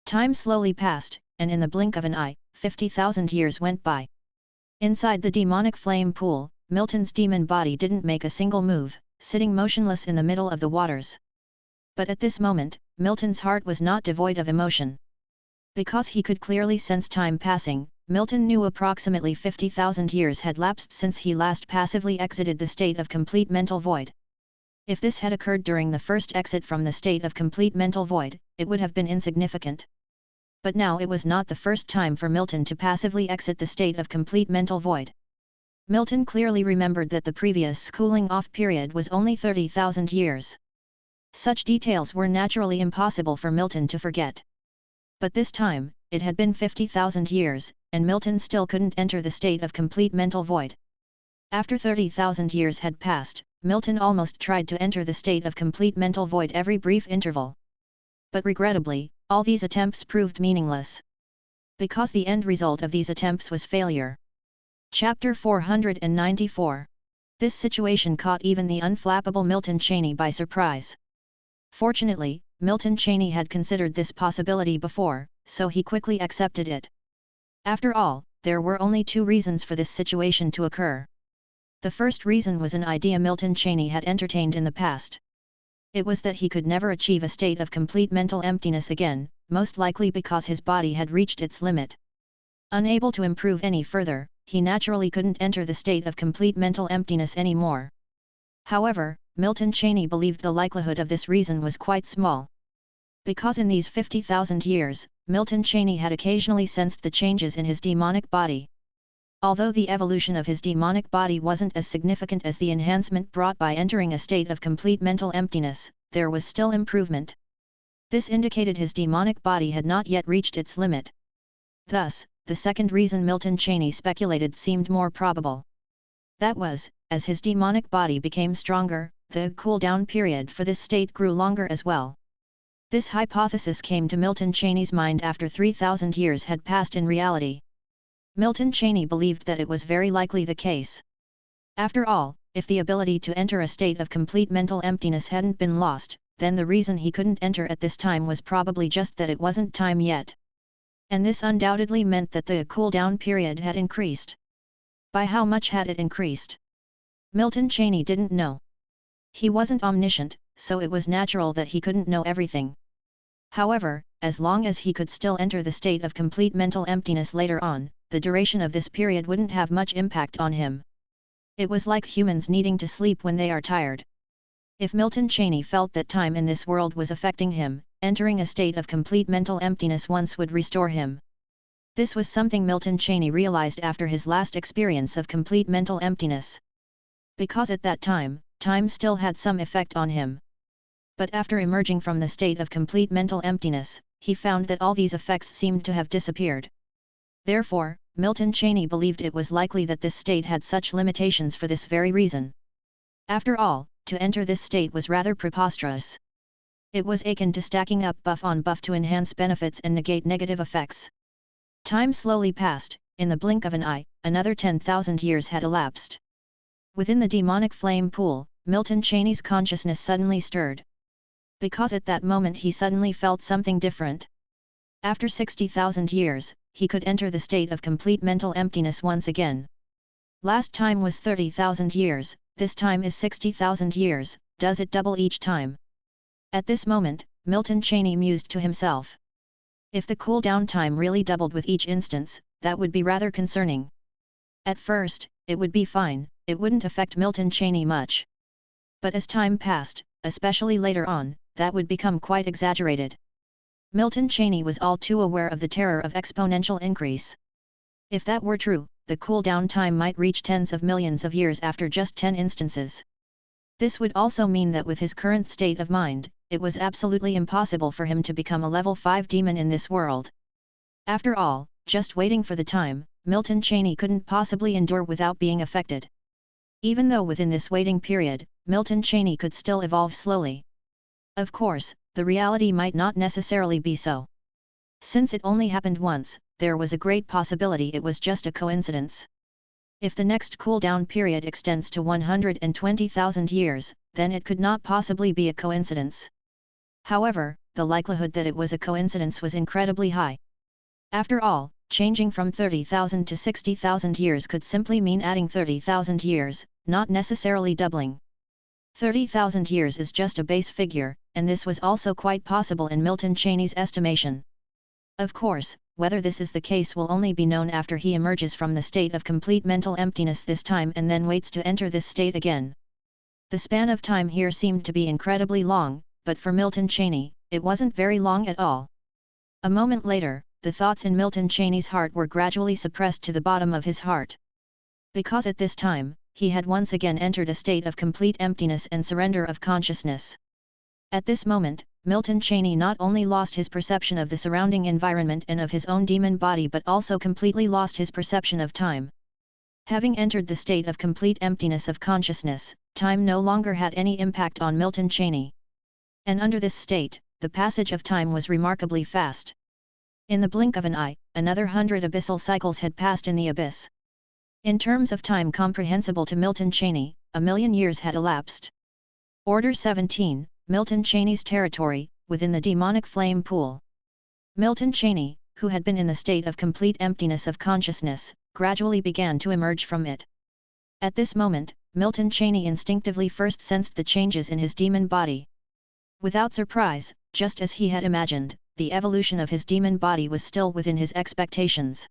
Time slowly passed, and in the blink of an eye, 50,000 years went by. Inside the demonic flame pool, Milton's demon body didn't make a single move, sitting motionless in the middle of the waters. But at this moment, Milton's heart was not devoid of emotion. Because he could clearly sense time passing, Milton knew approximately 50,000 years had lapsed since he last passively exited the state of complete mental void. If this had occurred during the first exit from the state of complete mental void, it would have been insignificant. But now it was not the first time for Milton to passively exit the state of complete mental void. Milton clearly remembered that the previous cooling-off period was only 30,000 years. Such details were naturally impossible for Milton to forget. But this time, it had been 50,000 years, and Milton still couldn't enter the state of complete mental void. After 30,000 years had passed, Milton almost tried to enter the state of complete mental void every brief interval. But regrettably, all these attempts proved meaningless. Because the end result of these attempts was failure. Chapter 494. This situation caught even the unflappable Milton Cheney by surprise. Fortunately, Milton Cheney had considered this possibility before, so he quickly accepted it. After all, there were only two reasons for this situation to occur. The first reason was an idea Milton Cheney had entertained in the past. It was that he could never achieve a state of complete mental emptiness again, most likely because his body had reached its limit. Unable to improve any further, he naturally couldn't enter the state of complete mental emptiness anymore. However, Milton Cheney believed the likelihood of this reason was quite small. Because in these 50,000 years, Milton Cheney had occasionally sensed the changes in his demonic body. Although the evolution of his demonic body wasn't as significant as the enhancement brought by entering a state of complete mental emptiness, there was still improvement. This indicated his demonic body had not yet reached its limit. Thus, the second reason Milton Cheney speculated seemed more probable. That was, as his demonic body became stronger, the cool-down period for this state grew longer as well. This hypothesis came to Milton Cheney's mind after 3,000 years had passed in reality. Milton Cheney believed that it was very likely the case. After all, if the ability to enter a state of complete mental emptiness hadn't been lost, then the reason he couldn't enter at this time was probably just that it wasn't time yet. And this undoubtedly meant that the cool-down period had increased. By how much had it increased? Milton Cheney didn't know. He wasn't omniscient, so it was natural that he couldn't know everything. However, as long as he could still enter the state of complete mental emptiness later on, the duration of this period wouldn't have much impact on him. It was like humans needing to sleep when they are tired. If Milton Cheney felt that time in this world was affecting him, entering a state of complete mental emptiness once would restore him. This was something Milton Cheney realized after his last experience of complete mental emptiness. Because at that time, time still had some effect on him. But after emerging from the state of complete mental emptiness, he found that all these effects seemed to have disappeared. Therefore, Milton Cheney believed it was likely that this state had such limitations for this very reason. After all, to enter this state was rather preposterous. It was akin to stacking up buff on buff to enhance benefits and negate negative effects. Time slowly passed, in the blink of an eye, another 10,000 years had elapsed. Within the demonic flame pool, Milton Cheney's consciousness suddenly stirred. Because at that moment he suddenly felt something different. After 60,000 years, he could enter the state of complete mental emptiness once again. Last time was 30,000 years, this time is 60,000 years, does it double each time? At this moment, Milton Cheney mused to himself. If the cool-down time really doubled with each instance, that would be rather concerning. At first, it would be fine, it wouldn't affect Milton Cheney much. But as time passed, especially later on, that would become quite exaggerated. Milton Cheney was all too aware of the terror of exponential increase. If that were true, the cool-down time might reach tens of millions of years after just 10 instances. This would also mean that with his current state of mind, it was absolutely impossible for him to become a level 5 demon in this world. After all, just waiting for the time, Milton Cheney couldn't possibly endure without being affected. Even though within this waiting period, Milton Cheney could still evolve slowly. Of course, the reality might not necessarily be so. Since it only happened once, there was a great possibility it was just a coincidence. If the next cool-down period extends to 120,000 years, then it could not possibly be a coincidence. However, the likelihood that it was a coincidence was incredibly high. After all, changing from 30,000 to 60,000 years could simply mean adding 30,000 years, not necessarily doubling. 30,000 years is just a base figure, and this was also quite possible in Milton Cheney's estimation. Of course, whether this is the case will only be known after he emerges from the state of complete mental emptiness this time and then waits to enter this state again. The span of time here seemed to be incredibly long, but for Milton Cheney, it wasn't very long at all. A moment later, the thoughts in Milton Cheney's heart were gradually suppressed to the bottom of his heart. Because at this time, he had once again entered a state of complete emptiness and surrender of consciousness. At this moment, Milton Cheney not only lost his perception of the surrounding environment and of his own demon body but also completely lost his perception of time. Having entered the state of complete emptiness of consciousness, time no longer had any impact on Milton Cheney. And under this state, the passage of time was remarkably fast. In the blink of an eye, another 100 abyssal cycles had passed in the abyss. In terms of time comprehensible to Milton Cheney, 1,000,000 years had elapsed. Order 17, Milton Cheney's territory, within the demonic flame pool. Milton Cheney, who had been in the state of complete emptiness of consciousness, gradually began to emerge from it. At this moment, Milton Cheney instinctively first sensed the changes in his demon body. Without surprise, just as he had imagined, the evolution of his demon body was still within his expectations.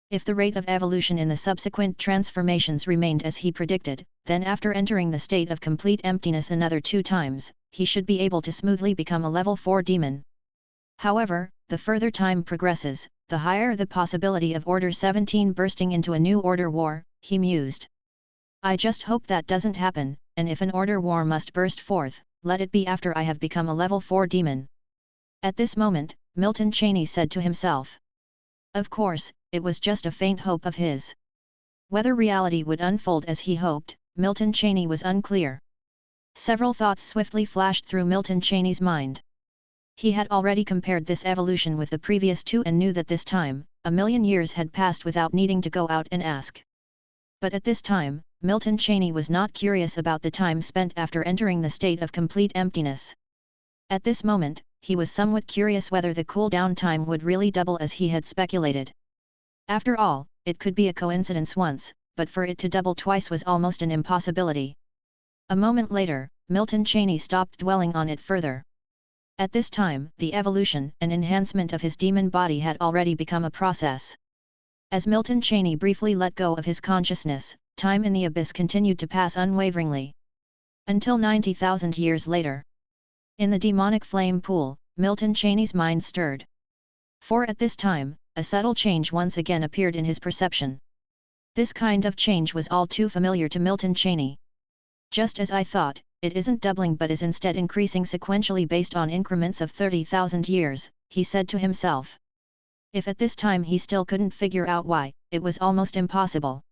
If the rate of evolution in the subsequent transformations remained as he predicted, then after entering the state of complete emptiness another 2 times, he should be able to smoothly become a level 4 demon. However, the further time progresses, the higher the possibility of Order 17 bursting into a new order war, he mused. I just hope that doesn't happen, and if an order war must burst forth, let it be after I have become a level 4 demon. At this moment, Milton Cheney said to himself. Of course, it was just a faint hope of his. Whether reality would unfold as he hoped, Milton Cheney was unclear. Several thoughts swiftly flashed through Milton Cheney's mind. He had already compared this evolution with the previous 2 and knew that this time, 1,000,000 years had passed without needing to go out and ask. But at this time, Milton Cheney was not curious about the time spent after entering the state of complete emptiness. At this moment, he was somewhat curious whether the cool-down time would really double as he had speculated. After all, it could be a coincidence once, but for it to double twice was almost an impossibility. A moment later, Milton Cheney stopped dwelling on it further. At this time, the evolution and enhancement of his demon body had already become a process. As Milton Cheney briefly let go of his consciousness, time in the abyss continued to pass unwaveringly. Until 90,000 years later. In the demonic flame pool, Milton Cheney's mind stirred. For at this time, a subtle change once again appeared in his perception. This kind of change was all too familiar to Milton Cheney. Just as I thought, it isn't doubling but is instead increasing sequentially based on increments of 30,000 years, he said to himself. If at this time he still couldn't figure out why, it was almost impossible.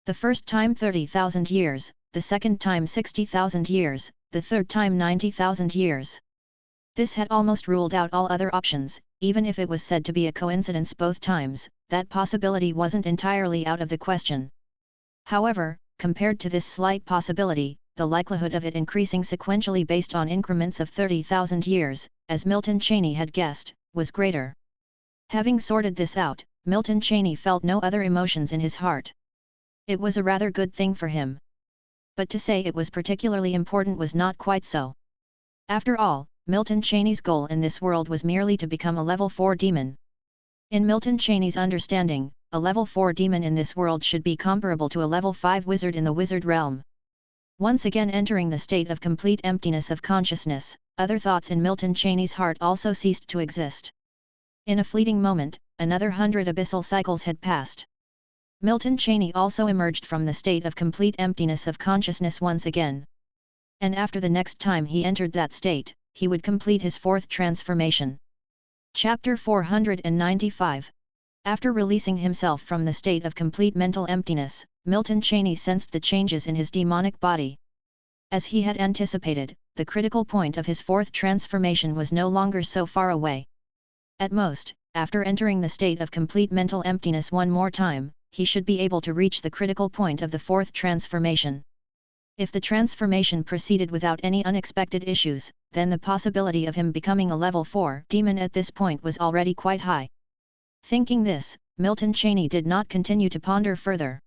The first time 30,000 years, the second time 60,000 years, the third time 90,000 years. This had almost ruled out all other options. Even if it was said to be a coincidence both times, that possibility wasn't entirely out of the question. However, compared to this slight possibility, the likelihood of it increasing sequentially based on increments of 30,000 years, as Milton Cheney had guessed, was greater. Having sorted this out, Milton Cheney felt no other emotions in his heart. It was a rather good thing for him. But to say it was particularly important was not quite so. After all, Milton Cheney's goal in this world was merely to become a level 4 demon. In Milton Cheney's understanding, a level 4 demon in this world should be comparable to a level 5 wizard in the wizard realm. Once again entering the state of complete emptiness of consciousness, other thoughts in Milton Cheney's heart also ceased to exist. In a fleeting moment, another 100 abyssal cycles had passed. Milton Cheney also emerged from the state of complete emptiness of consciousness once again. And after the next time he entered that state, he would complete his 4th transformation. Chapter 495. After releasing himself from the state of complete mental emptiness, Milton Cheney sensed the changes in his demonic body. As he had anticipated, the critical point of his 4th transformation was no longer so far away. At most, after entering the state of complete mental emptiness one more time, he should be able to reach the critical point of the 4th transformation. If the transformation proceeded without any unexpected issues, then the possibility of him becoming a level 4 demon at this point was already quite high. Thinking this, Milton Cheney did not continue to ponder further.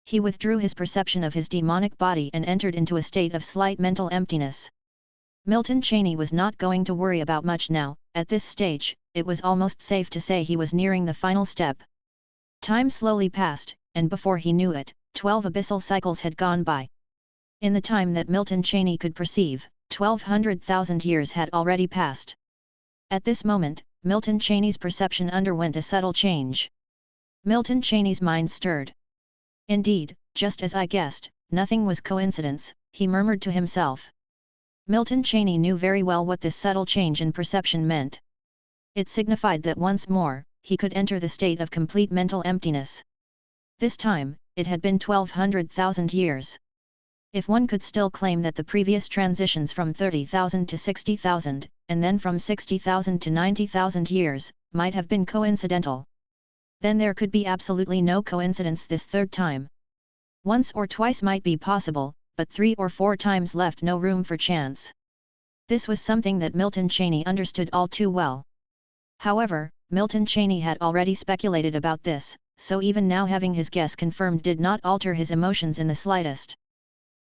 He withdrew his perception of his demonic body and entered into a state of slight mental emptiness. Milton Cheney was not going to worry about much now. At this stage, it was almost safe to say he was nearing the final step. Time slowly passed, and before he knew it, 12 abyssal cycles had gone by. In the time that Milton Cheney could perceive, 1,200,000 years had already passed. At this moment, Milton Cheney's perception underwent a subtle change. Milton Cheney's mind stirred. Indeed, just as I guessed, nothing was coincidence, he murmured to himself. Milton Cheney knew very well what this subtle change in perception meant. It signified that once more, he could enter the state of complete mental emptiness. This time, it had been 1,200,000 years. If one could still claim that the previous transitions from 30,000 to 60,000, and then from 60,000 to 90,000 years, might have been coincidental, then there could be absolutely no coincidence this third time. Once or twice might be possible, but 3 or 4 times left no room for chance. This was something that Milton Cheney understood all too well. However, Milton Cheney had already speculated about this, so even now having his guess confirmed did not alter his emotions in the slightest.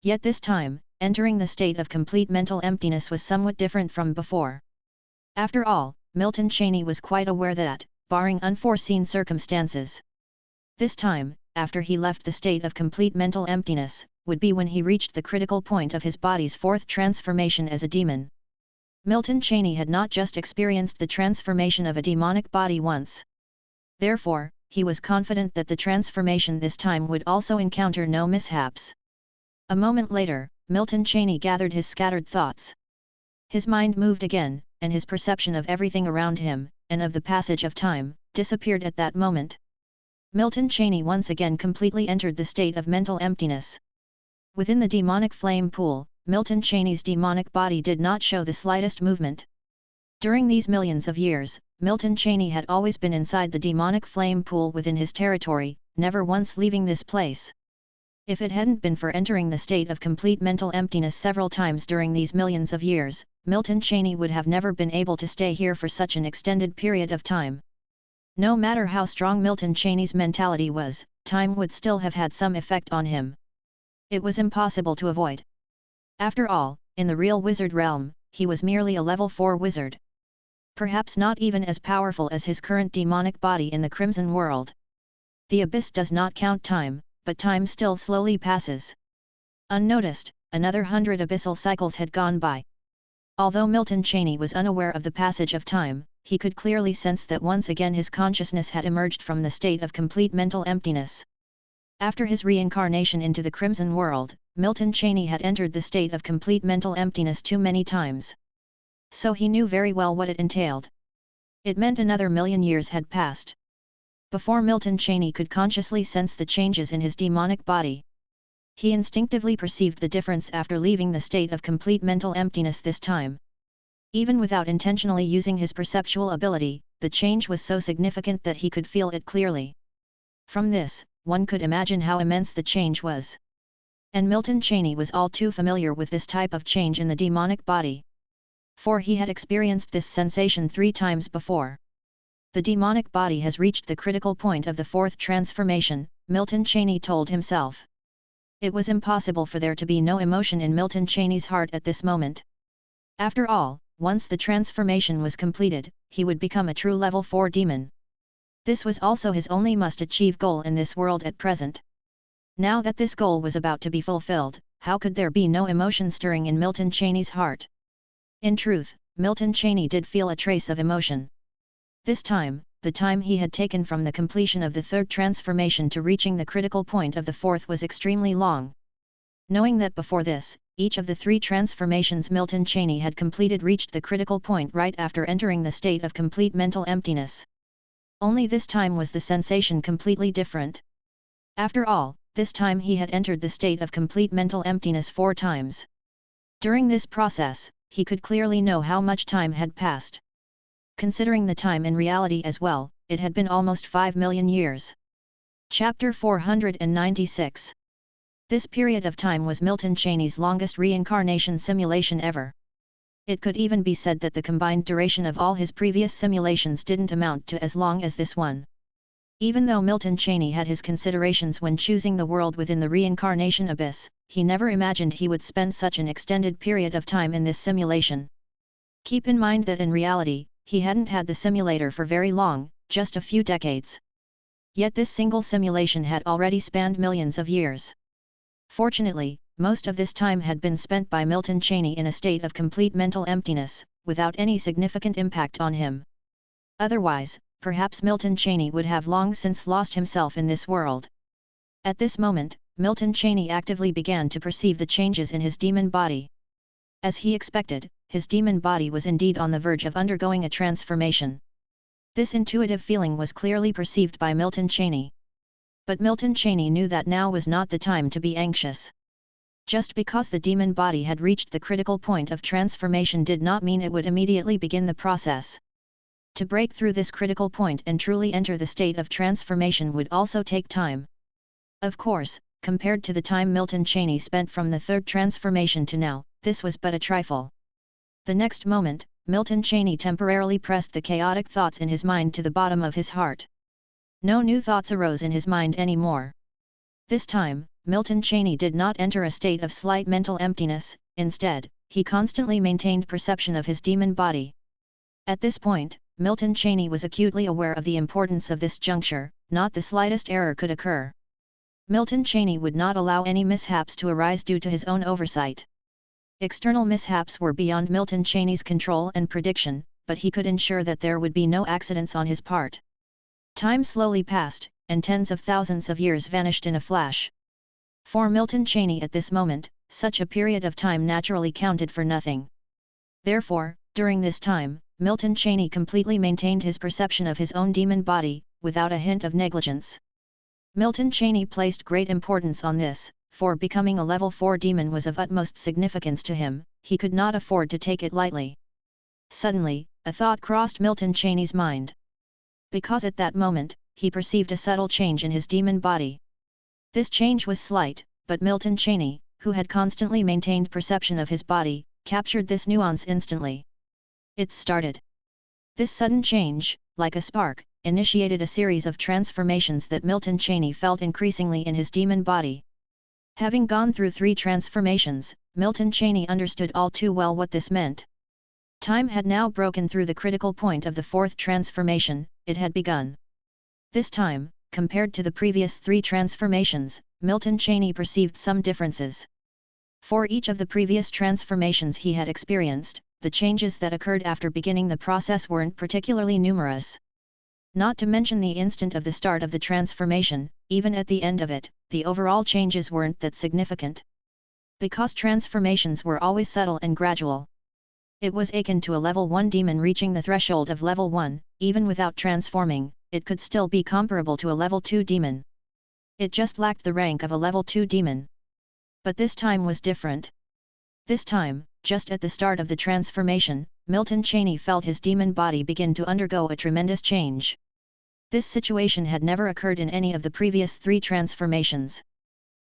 Yet this time, entering the state of complete mental emptiness was somewhat different from before. After all, Milton Cheney was quite aware that, barring unforeseen circumstances, this time, after he left the state of complete mental emptiness, would be when he reached the critical point of his body's fourth transformation as a demon. Milton Cheney had not just experienced the transformation of a demonic body once. Therefore, he was confident that the transformation this time would also encounter no mishaps. A moment later, Milton Cheney gathered his scattered thoughts. His mind moved again, and his perception of everything around him, and of the passage of time, disappeared at that moment. Milton Cheney once again completely entered the state of mental emptiness. Within the demonic flame pool, Milton Cheney's demonic body did not show the slightest movement. During these millions of years, Milton Cheney had always been inside the demonic flame pool within his territory, never once leaving this place. If it hadn't been for entering the state of complete mental emptiness several times during these millions of years, Milton Cheney would have never been able to stay here for such an extended period of time. No matter how strong Milton Cheney's mentality was, time would still have had some effect on him. It was impossible to avoid. After all, in the real wizard realm, he was merely a level 4 wizard. Perhaps not even as powerful as his current demonic body in the Crimson World. The abyss does not count time, but time still slowly passes. Unnoticed, another 100 abyssal cycles had gone by. Although Milton Cheney was unaware of the passage of time, he could clearly sense that once again his consciousness had emerged from the state of complete mental emptiness. After his reincarnation into the Crimson World, Milton Cheney had entered the state of complete mental emptiness too many times. So he knew very well what it entailed. It meant another million years had passed before Milton Cheney could consciously sense the changes in his demonic body. He instinctively perceived the difference after leaving the state of complete mental emptiness this time. Even without intentionally using his perceptual ability, the change was so significant that he could feel it clearly. From this, one could imagine how immense the change was. And Milton Cheney was all too familiar with this type of change in the demonic body. For he had experienced this sensation 3 times before. The demonic body has reached the critical point of the fourth transformation, Milton Cheney told himself. It was impossible for there to be no emotion in Milton Cheney's heart at this moment. After all, once the transformation was completed, he would become a true level 4 demon. This was also his only must-achieve goal in this world at present. Now that this goal was about to be fulfilled, how could there be no emotion stirring in Milton Cheney's heart? In truth, Milton Cheney did feel a trace of emotion. This time, the time he had taken from the completion of the third transformation to reaching the critical point of the fourth was extremely long. Knowing that before this, each of the 3 transformations Milton Cheney had completed reached the critical point right after entering the state of complete mental emptiness. Only this time was the sensation completely different. After all, this time he had entered the state of complete mental emptiness 4 times. During this process, he could clearly know how much time had passed. Considering the time in reality as well, it had been almost 5 million years. Chapter 496. This period of time was Milton Cheney's longest reincarnation simulation ever. It could even be said that the combined duration of all his previous simulations didn't amount to as long as this one. Even though Milton Cheney had his considerations when choosing the world within the reincarnation abyss, he never imagined he would spend such an extended period of time in this simulation. Keep in mind that in reality, he hadn't had the simulator for very long, just a few decades. Yet this single simulation had already spanned millions of years. Fortunately, most of this time had been spent by Milton Cheney in a state of complete mental emptiness, without any significant impact on him. Otherwise, perhaps Milton Cheney would have long since lost himself in this world. At this moment, Milton Cheney actively began to perceive the changes in his demon body. As he expected, his demon body was indeed on the verge of undergoing a transformation. This intuitive feeling was clearly perceived by Milton Cheney. But Milton Cheney knew that now was not the time to be anxious. Just because the demon body had reached the critical point of transformation did not mean it would immediately begin the process. To break through this critical point and truly enter the state of transformation would also take time. Of course, compared to the time Milton Cheney spent from the third transformation to now, this was but a trifle. The next moment, Milton Cheney temporarily pressed the chaotic thoughts in his mind to the bottom of his heart. No new thoughts arose in his mind anymore. This time, Milton Cheney did not enter a state of slight mental emptiness. Instead, he constantly maintained perception of his demon body. At this point, Milton Cheney was acutely aware of the importance of this juncture. Not the slightest error could occur. Milton Cheney would not allow any mishaps to arise due to his own oversight. External mishaps were beyond Milton Cheney's control and prediction, but he could ensure that there would be no accidents on his part. Time slowly passed, and tens of thousands of years vanished in a flash. For Milton Cheney at this moment, such a period of time naturally counted for nothing. Therefore, during this time, Milton Cheney completely maintained his perception of his own demon body, without a hint of negligence. Milton Cheney placed great importance on this, for becoming a level 4 demon was of utmost significance to him. He could not afford to take it lightly. Suddenly, a thought crossed Milton Cheney's mind. Because at that moment, he perceived a subtle change in his demon body. This change was slight, but Milton Cheney, who had constantly maintained perception of his body, captured this nuance instantly. It started. This sudden change, like a spark, initiated a series of transformations that Milton Cheney felt increasingly in his demon body. Having gone through 3 transformations, Milton Cheney understood all too well what this meant. Time had now broken through the critical point of the 4th transformation. It had begun. This time, compared to the previous 3 transformations, Milton Cheney perceived some differences. For each of the previous transformations he had experienced, the changes that occurred after beginning the process weren't particularly numerous. Not to mention the instant of the start of the transformation, even at the end of it, the overall changes weren't that significant. Because transformations were always subtle and gradual. It was akin to a level 1 demon reaching the threshold of level 1, even without transforming, it could still be comparable to a level 2 demon. It just lacked the rank of a level 2 demon. But this time was different. This time, just at the start of the transformation, Milton Cheney felt his demon body begin to undergo a tremendous change. This situation had never occurred in any of the previous 3 transformations.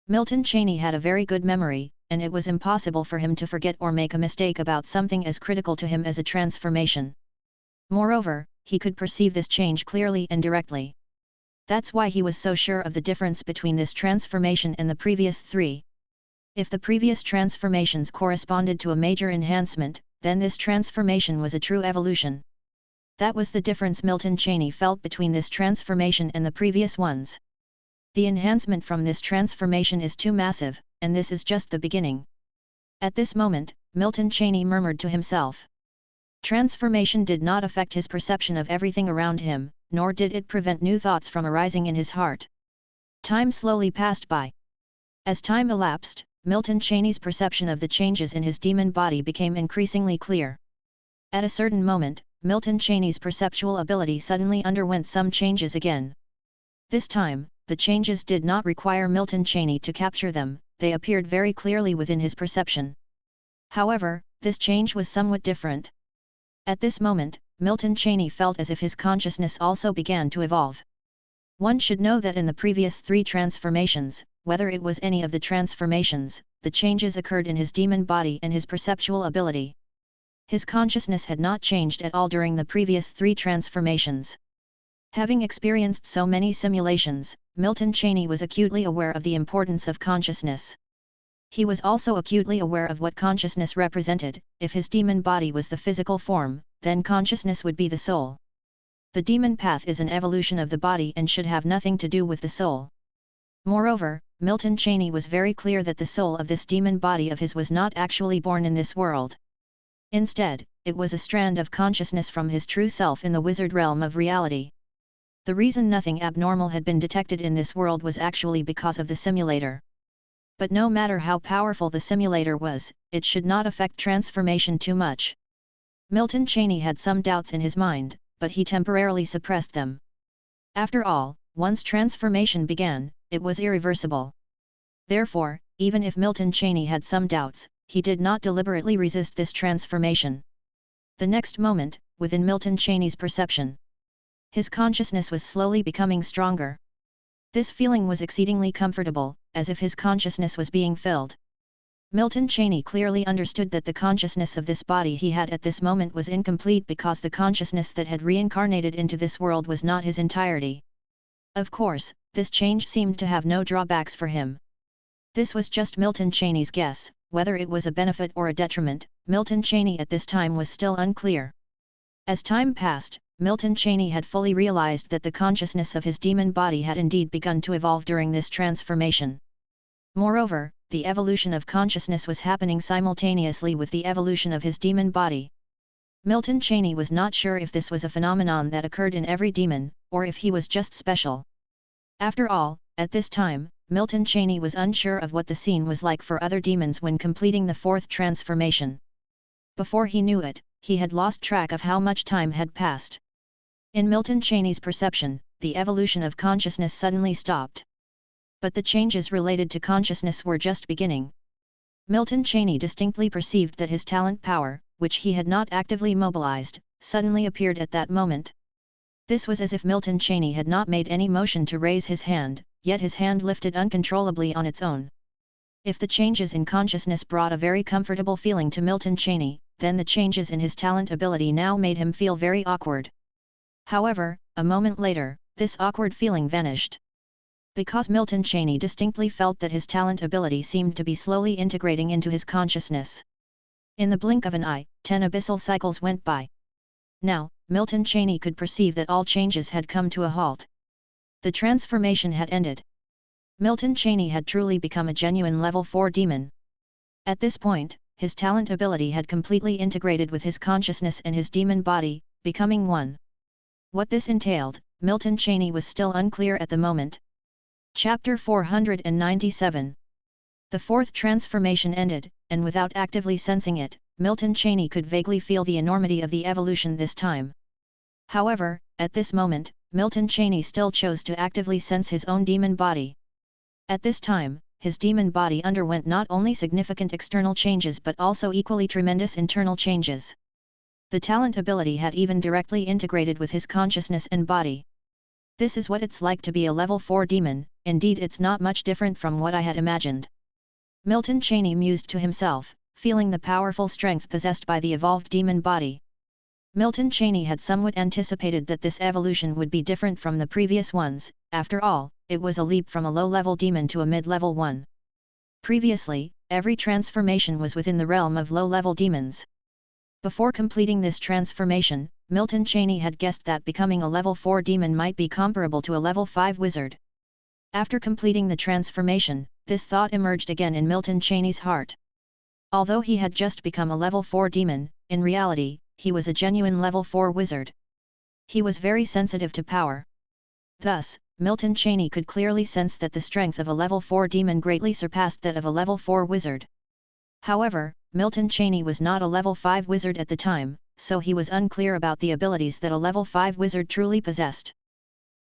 Milton Cheney had a very good memory, and it was impossible for him to forget or make a mistake about something as critical to him as a transformation. Moreover, he could perceive this change clearly and directly. That's why he was so sure of the difference between this transformation and the previous 3. If the previous transformations corresponded to a major enhancement, then this transformation was a true evolution. That was the difference Milton Cheney felt between this transformation and the previous ones. The enhancement from this transformation is too massive, and this is just the beginning. At this moment, Milton Cheney murmured to himself. Transformation did not affect his perception of everything around him, nor did it prevent new thoughts from arising in his heart. Time slowly passed by. As time elapsed, Milton Cheney's perception of the changes in his demon body became increasingly clear. At a certain moment, Milton Cheney's perceptual ability suddenly underwent some changes again. This time, the changes did not require Milton Cheney to capture them, they appeared very clearly within his perception. However, this change was somewhat different. At this moment, Milton Cheney felt as if his consciousness also began to evolve. One should know that in the previous 3 transformations, whether it was any of the transformations, the changes occurred in his demon body and his perceptual ability. His consciousness had not changed at all during the previous 3 transformations. Having experienced so many simulations, Milton Cheney was acutely aware of the importance of consciousness. He was also acutely aware of what consciousness represented. If his demon body was the physical form, then consciousness would be the soul. The demon path is an evolution of the body and should have nothing to do with the soul. Moreover, Milton Cheney was very clear that the soul of this demon body of his was not actually born in this world. Instead, it was a strand of consciousness from his true self in the wizard realm of reality. The reason nothing abnormal had been detected in this world was actually because of the simulator. But no matter how powerful the simulator was, it should not affect transformation too much. Milton Cheney had some doubts in his mind, but he temporarily suppressed them. After all, once transformation began, it was irreversible. Therefore, even if Milton Cheney had some doubts, he did not deliberately resist this transformation. The next moment, within Milton Cheney's perception, his consciousness was slowly becoming stronger. This feeling was exceedingly comfortable, as if his consciousness was being filled. Milton Cheney clearly understood that the consciousness of this body he had at this moment was incomplete because the consciousness that had reincarnated into this world was not his entirety. Of course, this change seemed to have no drawbacks for him. This was just Milton Cheney's guess. Whether it was a benefit or a detriment, Milton Cheney at this time was still unclear. As time passed, Milton Cheney had fully realized that the consciousness of his demon body had indeed begun to evolve during this transformation. Moreover, the evolution of consciousness was happening simultaneously with the evolution of his demon body. Milton Cheney was not sure if this was a phenomenon that occurred in every demon, or if he was just special. After all, at this time, Milton Cheney was unsure of what the scene was like for other demons when completing the fourth transformation. Before he knew it, he had lost track of how much time had passed. In Milton Cheney's perception, the evolution of consciousness suddenly stopped. But the changes related to consciousness were just beginning. Milton Cheney distinctly perceived that his talent power, which he had not actively mobilized, suddenly appeared at that moment. This was as if Milton Cheney had not made any motion to raise his hand, yet his hand lifted uncontrollably on its own. If the changes in consciousness brought a very comfortable feeling to Milton Cheney, then the changes in his talent ability now made him feel very awkward. However, a moment later, this awkward feeling vanished. Because Milton Cheney distinctly felt that his talent ability seemed to be slowly integrating into his consciousness. In the blink of an eye, 10 abyssal cycles went by. Now, Milton Cheney could perceive that all changes had come to a halt. The transformation had ended. Milton Cheney had truly become a genuine level 4 demon. At this point, his talent ability had completely integrated with his consciousness and his demon body, becoming one. What this entailed, Milton Cheney was still unclear at the moment. Chapter 497. The fourth transformation ended, and without actively sensing it, Milton Cheney could vaguely feel the enormity of the evolution this time. However, at this moment, Milton Cheney still chose to actively sense his own demon body. At this time, his demon body underwent not only significant external changes but also equally tremendous internal changes. The talent ability had even directly integrated with his consciousness and body. This is what it's like to be a level 4 demon, indeed it's not much different from what I had imagined. Milton Cheney mused to himself, feeling the powerful strength possessed by the evolved demon body. Milton Cheney had somewhat anticipated that this evolution would be different from the previous ones. After all, it was a leap from a low-level demon to a mid-level one. Previously, every transformation was within the realm of low-level demons. Before completing this transformation, Milton Cheney had guessed that becoming a level 4 demon might be comparable to a level 5 wizard. After completing the transformation, this thought emerged again in Milton Cheney's heart. Although he had just become a level 4 demon, in reality, he was a genuine level 4 wizard. He was very sensitive to power. Thus, Milton Cheney could clearly sense that the strength of a level 4 demon greatly surpassed that of a level 4 wizard. However, Milton Cheney was not a level 5 wizard at the time, so he was unclear about the abilities that a level 5 wizard truly possessed.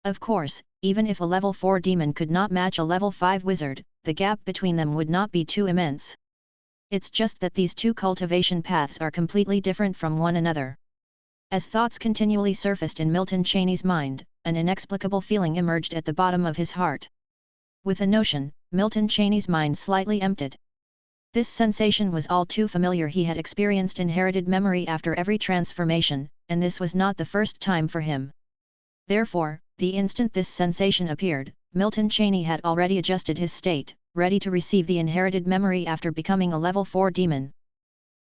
Of course, even if a level 4 demon could not match a level 5 wizard, the gap between them would not be too immense. It's just that these two cultivation paths are completely different from one another. As thoughts continually surfaced in Milton Cheney's mind, an inexplicable feeling emerged at the bottom of his heart. With a notion, Milton Cheney's mind slightly emptied. This sensation was all too familiar. He had experienced inherited memory after every transformation, and this was not the first time for him. Therefore, the instant this sensation appeared, Milton Cheney had already adjusted his state, ready to receive the inherited memory after becoming a level 4 demon.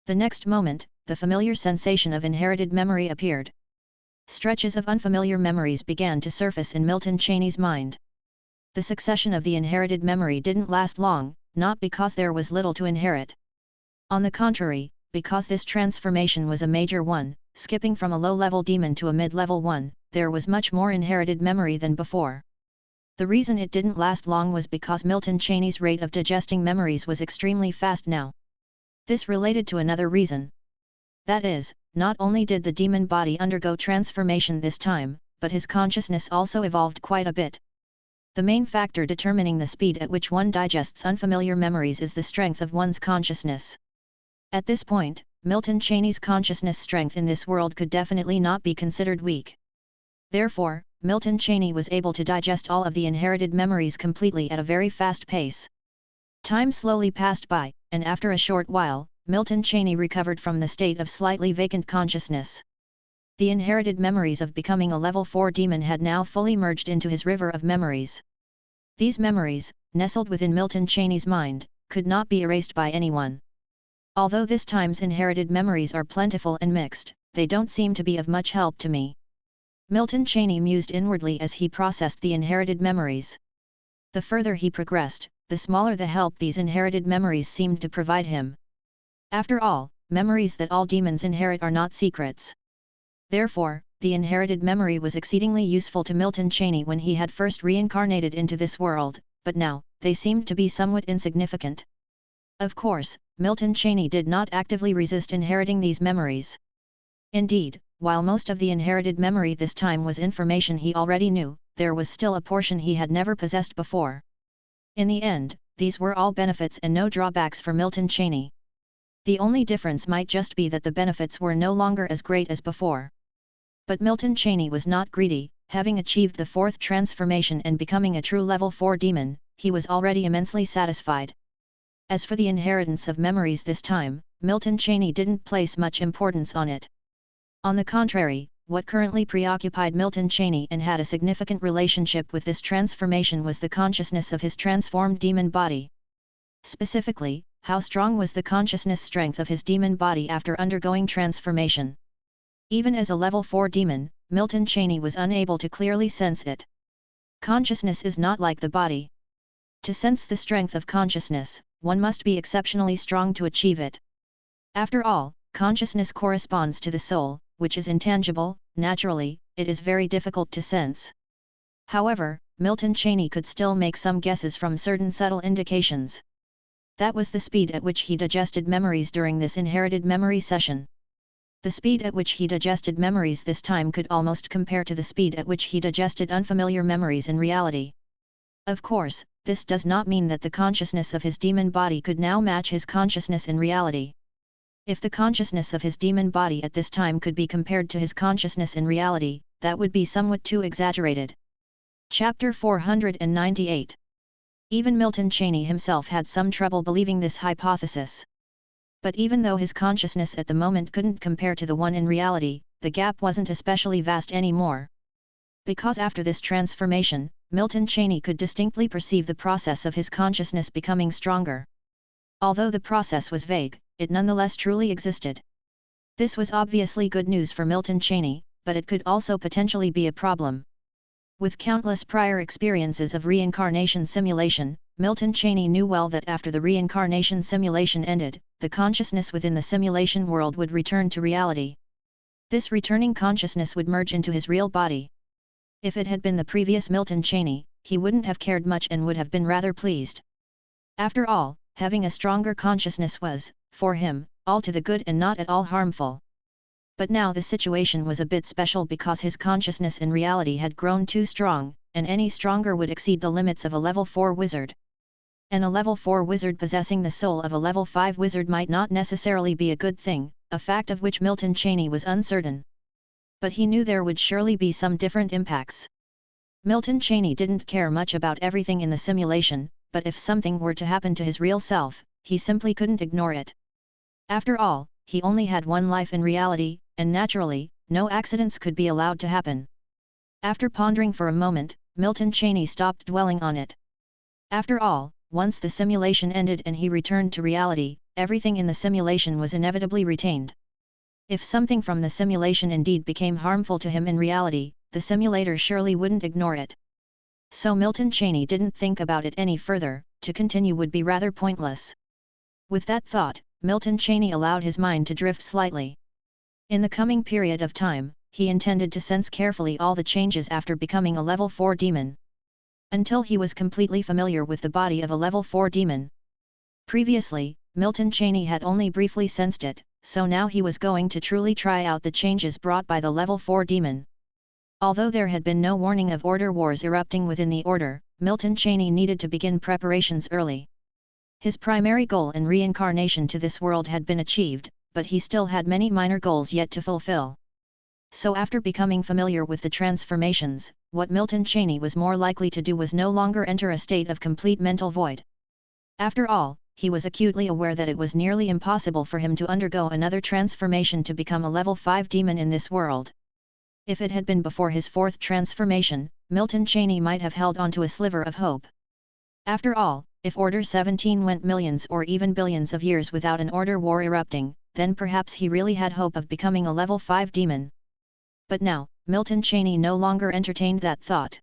The next moment, the familiar sensation of inherited memory appeared. Stretches of unfamiliar memories began to surface in Milton Cheney's mind. The succession of the inherited memory didn't last long, not because there was little to inherit. On the contrary, because this transformation was a major one, skipping from a low-level demon to a mid-level one, there was much more inherited memory than before. The reason it didn't last long was because Milton Cheney's rate of digesting memories was extremely fast now. This related to another reason. That is, not only did the demon body undergo transformation this time, but his consciousness also evolved quite a bit. The main factor determining the speed at which one digests unfamiliar memories is the strength of one's consciousness. At this point, Milton Cheney's consciousness strength in this world could definitely not be considered weak. Therefore, Milton Cheney was able to digest all of the inherited memories completely at a very fast pace. Time slowly passed by, and after a short while, Milton Cheney recovered from the state of slightly vacant consciousness. The inherited memories of becoming a level 4 demon had now fully merged into his river of memories. These memories, nestled within Milton Cheney's mind, could not be erased by anyone. Although this time's inherited memories are plentiful and mixed, they don't seem to be of much help to me. Milton Cheney mused inwardly as he processed the inherited memories. The further he progressed, the smaller the help these inherited memories seemed to provide him. After all, memories that all demons inherit are not secrets. Therefore, the inherited memory was exceedingly useful to Milton Cheney when he had first reincarnated into this world, but now, they seemed to be somewhat insignificant. Of course, Milton Cheney did not actively resist inheriting these memories. Indeed, while most of the inherited memory this time was information he already knew, there was still a portion he had never possessed before. In the end, these were all benefits and no drawbacks for Milton Cheney. The only difference might just be that the benefits were no longer as great as before. But Milton Cheney was not greedy. Having achieved the 4th transformation and becoming a true level 4 demon, he was already immensely satisfied. As for the inheritance of memories this time, Milton Cheney didn't place much importance on it. On the contrary, what currently preoccupied Milton Cheney and had a significant relationship with this transformation was the consciousness of his transformed demon body. Specifically, how strong was the consciousness strength of his demon body after undergoing transformation. Even as a level 4 demon, Milton Cheney was unable to clearly sense it. Consciousness is not like the body. To sense the strength of consciousness, one must be exceptionally strong to achieve it. After all, consciousness corresponds to the soul, which is intangible. Naturally, it is very difficult to sense. However, Milton Cheney could still make some guesses from certain subtle indications. That was the speed at which he digested memories during this inherited memory session. The speed at which he digested memories this time could almost compare to the speed at which he digested unfamiliar memories in reality. Of course, this does not mean that the consciousness of his demon body could now match his consciousness in reality. If the consciousness of his demon body at this time could be compared to his consciousness in reality, that would be somewhat too exaggerated. Chapter 498. Even Milton Cheney himself had some trouble believing this hypothesis. But even though his consciousness at the moment couldn't compare to the one in reality, the gap wasn't especially vast anymore. Because after this transformation, Milton Cheney could distinctly perceive the process of his consciousness becoming stronger. Although the process was vague, it nonetheless truly existed. This was obviously good news for Milton Cheney, but it could also potentially be a problem. With countless prior experiences of reincarnation simulation, Milton Cheney knew well that after the reincarnation simulation ended, the consciousness within the simulation world would return to reality. This returning consciousness would merge into his real body. If it had been the previous Milton Cheney, he wouldn't have cared much and would have been rather pleased. After all, having a stronger consciousness was, for him, all to the good and not at all harmful. But now the situation was a bit special because his consciousness in reality had grown too strong, and any stronger would exceed the limits of a level 4 wizard. And a level 4 wizard possessing the soul of a level 5 wizard might not necessarily be a good thing, a fact of which Milton Cheney was uncertain. But he knew there would surely be some different impacts. Milton Cheney didn't care much about everything in the simulation, but if something were to happen to his real self, he simply couldn't ignore it. After all, he only had one life in reality, and naturally, no accidents could be allowed to happen. After pondering for a moment, Milton Cheney stopped dwelling on it. After all, once the simulation ended and he returned to reality, everything in the simulation was inevitably retained. If something from the simulation indeed became harmful to him in reality, the simulator surely wouldn't ignore it. So Milton Cheney didn't think about it any further. To continue would be rather pointless. With that thought, Milton Cheney allowed his mind to drift slightly. In the coming period of time, he intended to sense carefully all the changes after becoming a level 4 demon. Until he was completely familiar with the body of a level 4 demon. Previously, Milton Cheney had only briefly sensed it, so now he was going to truly try out the changes brought by the level 4 demon. Although there had been no warning of order wars erupting within the order, Milton Cheney needed to begin preparations early. His primary goal in reincarnation to this world had been achieved, but he still had many minor goals yet to fulfill. So after becoming familiar with the transformations, what Milton Cheney was more likely to do was no longer enter a state of complete mental void. After all, he was acutely aware that it was nearly impossible for him to undergo another transformation to become a level 5 demon in this world. If it had been before his fourth transformation, Milton Cheney might have held on to a sliver of hope. After all, if Order 17 went millions or even billions of years without an order war erupting, then perhaps he really had hope of becoming a level 5 demon. But now, Milton Cheney no longer entertained that thought.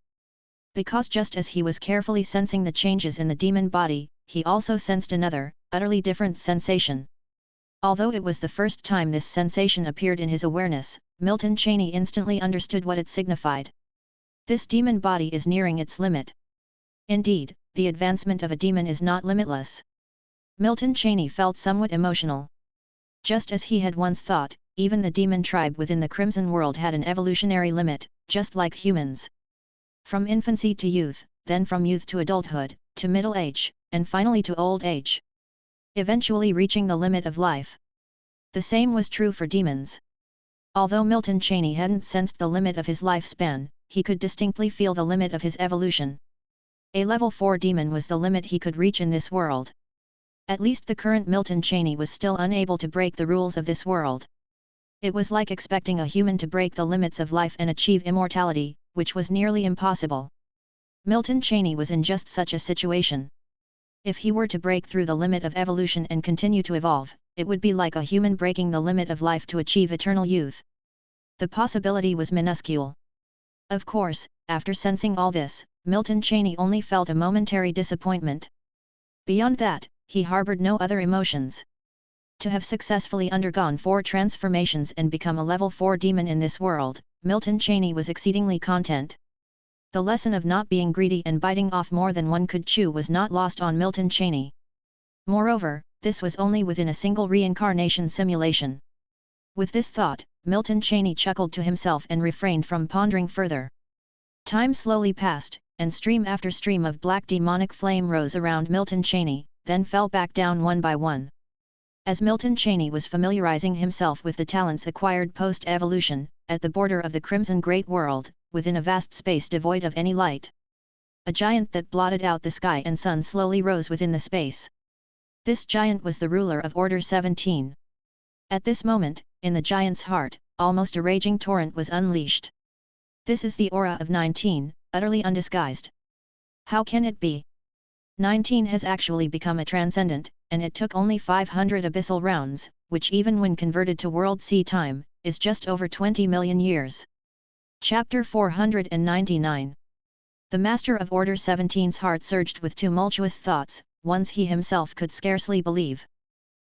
Because just as he was carefully sensing the changes in the demon body, he also sensed another, utterly different sensation. Although it was the first time this sensation appeared in his awareness, Milton Cheney instantly understood what it signified. This demon body is nearing its limit. Indeed, the advancement of a demon is not limitless. Milton Cheney felt somewhat emotional. Just as he had once thought, even the demon tribe within the Crimson World had an evolutionary limit, just like humans. From infancy to youth, then from youth to adulthood, to middle age, and finally to old age. Eventually reaching the limit of life. The same was true for demons. Although Milton Cheney hadn't sensed the limit of his lifespan, he could distinctly feel the limit of his evolution. A level 4 demon was the limit he could reach in this world. At least the current Milton Cheney was still unable to break the rules of this world. It was like expecting a human to break the limits of life and achieve immortality, which was nearly impossible. Milton Cheney was in just such a situation. If he were to break through the limit of evolution and continue to evolve, it would be like a human breaking the limit of life to achieve eternal youth. The possibility was minuscule. Of course, after sensing all this, Milton Cheney only felt a momentary disappointment. Beyond that, he harbored no other emotions. To have successfully undergone 4 transformations and become a level 4 demon in this world, Milton Cheney was exceedingly content. The lesson of not being greedy and biting off more than one could chew was not lost on Milton Cheney. Moreover, this was only within a single reincarnation simulation. With this thought, Milton Cheney chuckled to himself and refrained from pondering further. Time slowly passed, and stream after stream of black demonic flame rose around Milton Cheney, then fell back down one by one. As Milton Cheney was familiarizing himself with the talents acquired post-evolution, at the border of the Crimson Great World, within a vast space devoid of any light, a giant that blotted out the sky and sun slowly rose within the space. This giant was the ruler of Order 17. At this moment, in the giant's heart, almost a raging torrent was unleashed. This is the aura of 19, utterly undisguised. How can it be? 19 has actually become a transcendent, and it took only 500 abyssal rounds, which even when converted to world sea time, is just over 20 million years. Chapter 499. The Master of Order 17's heart surged with tumultuous thoughts, ones he himself could scarcely believe.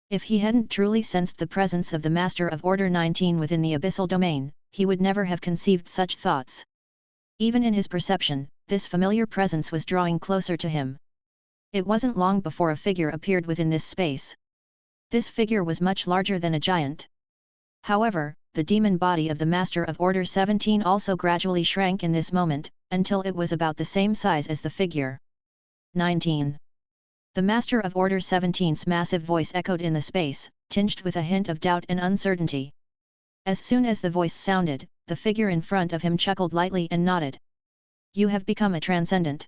If he hadn't truly sensed the presence of the Master of Order 19 within the abyssal domain, he would never have conceived such thoughts. Even in his perception, this familiar presence was drawing closer to him. It wasn't long before a figure appeared within this space. This figure was much larger than a giant. However, the demon body of the Master of Order 17 also gradually shrank in this moment, until it was about the same size as the figure. 19. The Master of Order 17's massive voice echoed in the space, tinged with a hint of doubt and uncertainty. As soon as the voice sounded, the figure in front of him chuckled lightly and nodded. You have become a transcendent.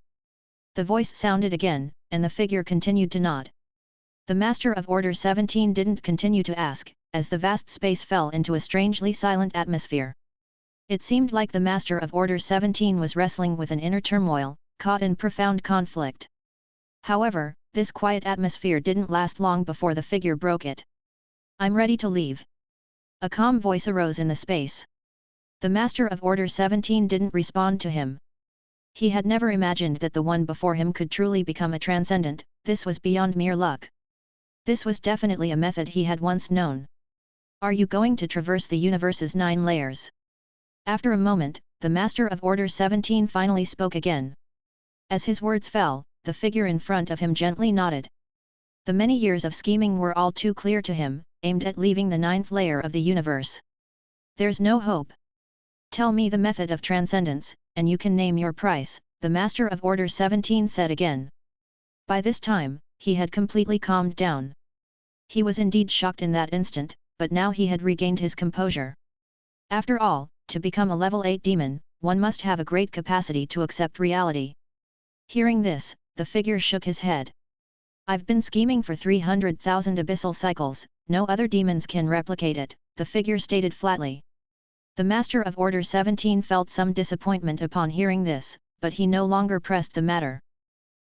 The voice sounded again, and the figure continued to nod. The Master of Order 17 didn't continue to ask, as the vast space fell into a strangely silent atmosphere. It seemed like the Master of Order 17 was wrestling with an inner turmoil, caught in profound conflict. However, this quiet atmosphere didn't last long before the figure broke it. I'm ready to leave. A calm voice arose in the space. The Master of Order 17 didn't respond to him. He had never imagined that the one before him could truly become a transcendent. This was beyond mere luck. This was definitely a method he had once known. Are you going to traverse the universe's 9 layers? After a moment, the Master of Order 17 finally spoke again. As his words fell, the figure in front of him gently nodded. The many years of scheming were all too clear to him, aimed at leaving the 9th layer of the universe. There's no hope. Tell me the method of transcendence, and you can name your price, the Master of Order 17 said again. By this time, he had completely calmed down. He was indeed shocked in that instant, but now he had regained his composure. After all, to become a level 8 demon, one must have a great capacity to accept reality. Hearing this, the figure shook his head. I've been scheming for 300,000 abyssal cycles, no other demons can replicate it, the figure stated flatly. The Master of Order 17 felt some disappointment upon hearing this, but he no longer pressed the matter.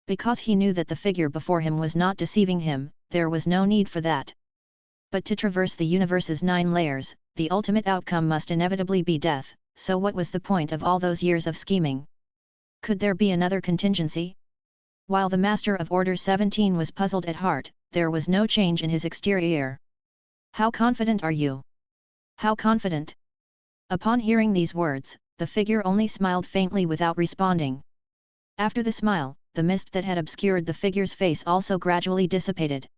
Because he knew that the figure before him was not deceiving him, there was no need for that. But to traverse the universe's 9 layers, the ultimate outcome must inevitably be death, so what was the point of all those years of scheming? Could there be another contingency? While the Master of Order 17 was puzzled at heart, there was no change in his exterior. How confident are you? How confident? Upon hearing these words, the figure only smiled faintly without responding. After the smile, the mist that had obscured the figure's face also gradually dissipated.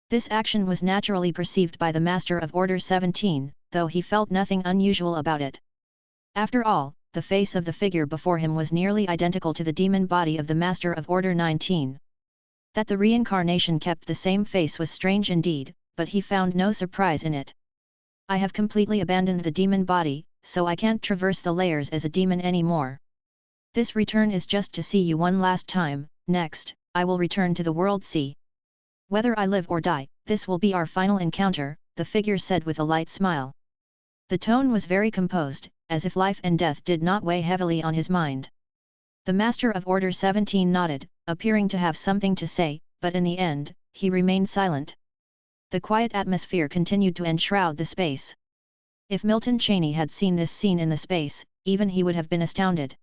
This action was naturally perceived by the Master of Order 17, though he felt nothing unusual about it. After all, the face of the figure before him was nearly identical to the demon body of the Master of Order 19. That the reincarnation kept the same face was strange indeed, but he found no surprise in it. I have completely abandoned the demon body, so I can't traverse the layers as a demon anymore. This return is just to see you one last time, next, I will return to the world sea. Whether I live or die, this will be our final encounter, the figure said with a light smile. The tone was very composed, as if life and death did not weigh heavily on his mind. The Master of Order 17 nodded, appearing to have something to say, but in the end, he remained silent. The quiet atmosphere continued to enshroud the space. If Milton Cheney had seen this scene in the space, even he would have been astounded.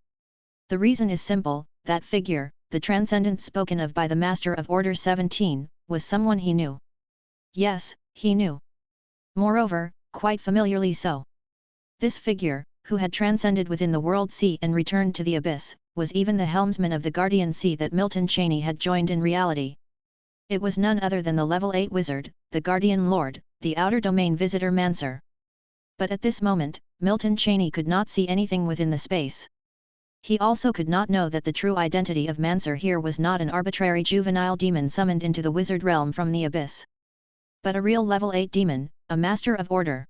The reason is simple, that figure, the transcendent spoken of by the Master of Order 17, was someone he knew. Yes, he knew. Moreover, quite familiarly so. This figure, who had transcended within the world sea and returned to the abyss, was even the helmsman of the Guardian Sea that Milton Cheney had joined in reality. It was none other than the Level 8 wizard, the Guardian Lord, the Outer Domain Visitor Mancer. But at this moment, Milton Cheney could not see anything within the space. He also could not know that the true identity of Mancer here was not an arbitrary juvenile demon summoned into the wizard realm from the abyss, but a real Level 8 demon, a Master of Order.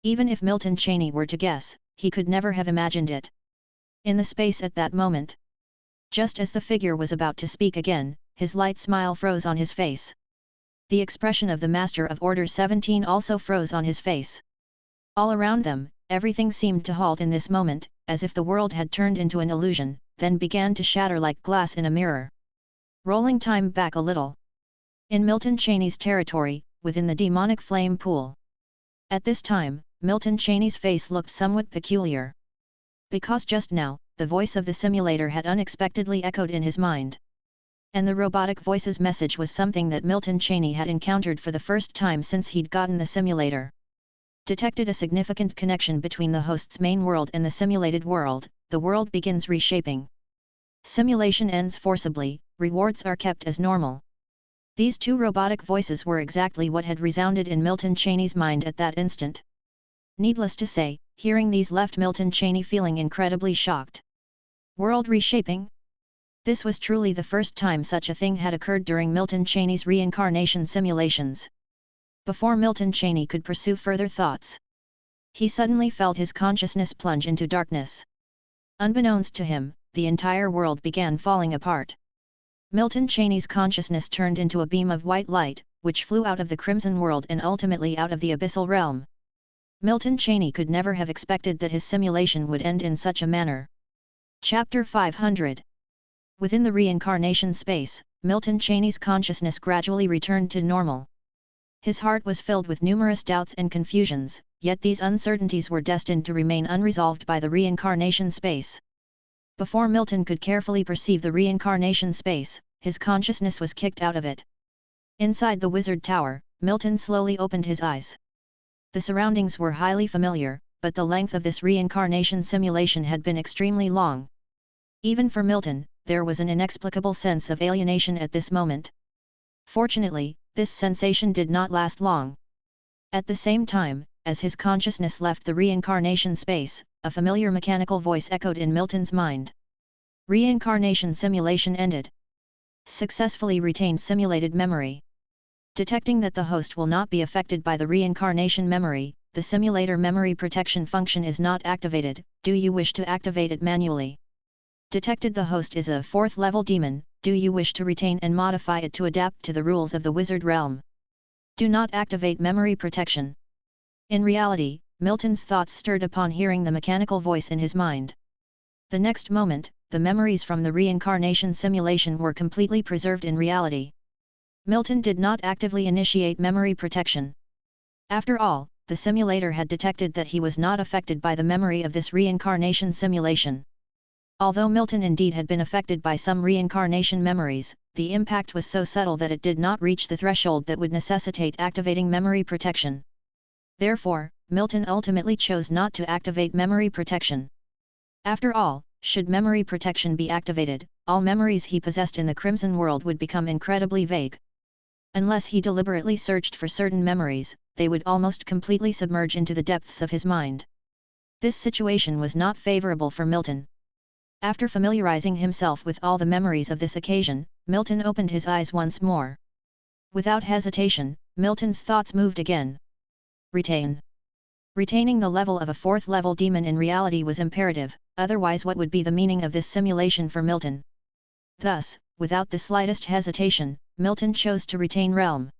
Even if Milton Cheney were to guess, he could never have imagined it. In the space at that moment, just as the figure was about to speak again, his light smile froze on his face. The expression of the Master of Order 17 also froze on his face. All around them, everything seemed to halt in this moment, as if the world had turned into an illusion, then began to shatter like glass in a mirror. Rolling time back a little. In Milton Cheney's territory, within the demonic flame pool. At this time, Milton Cheney's face looked somewhat peculiar. Because just now, the voice of the simulator had unexpectedly echoed in his mind. And the robotic voice's message was something that Milton Cheney had encountered for the first time since he'd gotten the simulator. Detected a significant connection between the host's main world and the simulated world, the world begins reshaping. Simulation ends forcibly, rewards are kept as normal. These two robotic voices were exactly what had resounded in Milton Cheney's mind at that instant. Needless to say, hearing these left Milton Cheney feeling incredibly shocked. World reshaping? This was truly the first time such a thing had occurred during Milton Cheney's reincarnation simulations. Before Milton Cheney could pursue further thoughts, he suddenly felt his consciousness plunge into darkness. Unbeknownst to him, the entire world began falling apart. Milton Cheney's consciousness turned into a beam of white light, which flew out of the crimson world and ultimately out of the abyssal realm. Milton Cheney could never have expected that his simulation would end in such a manner. Chapter 500. Within the reincarnation space, Milton Cheney's consciousness gradually returned to normal. His heart was filled with numerous doubts and confusions, yet these uncertainties were destined to remain unresolved by the reincarnation space. Before Milton could carefully perceive the reincarnation space, his consciousness was kicked out of it. Inside the wizard tower, Milton slowly opened his eyes. The surroundings were highly familiar, but the length of this reincarnation simulation had been extremely long. Even for Milton, there was an inexplicable sense of alienation at this moment. Fortunately, this sensation did not last long. At the same time, as his consciousness left the reincarnation space, a familiar mechanical voice echoed in Milton's mind. Reincarnation simulation ended. Successfully retained simulated memory. Detecting that the host will not be affected by the reincarnation memory, the simulator memory protection function is not activated. Do you wish to activate it manually? Detected the host is a 4th level demon, do you wish to retain and modify it to adapt to the rules of the wizard realm? Do not activate memory protection. In reality, Milton's thoughts stirred upon hearing the mechanical voice in his mind. The next moment, the memories from the reincarnation simulation were completely preserved in reality. Milton did not actively initiate memory protection. After all, the simulator had detected that he was not affected by the memory of this reincarnation simulation. Although Milton indeed had been affected by some reincarnation memories, the impact was so subtle that it did not reach the threshold that would necessitate activating memory protection. Therefore, Milton ultimately chose not to activate memory protection. After all, should memory protection be activated, all memories he possessed in the Crimson World would become incredibly vague. Unless he deliberately searched for certain memories, they would almost completely submerge into the depths of his mind. This situation was not favorable for Milton. After familiarizing himself with all the memories of this occasion, Milton opened his eyes once more. Without hesitation, Milton's thoughts moved again. Retain. Retaining the level of a fourth-level demon in reality was imperative, otherwise what would be the meaning of this simulation for Milton? Thus, without the slightest hesitation, Milton chose to retain realm.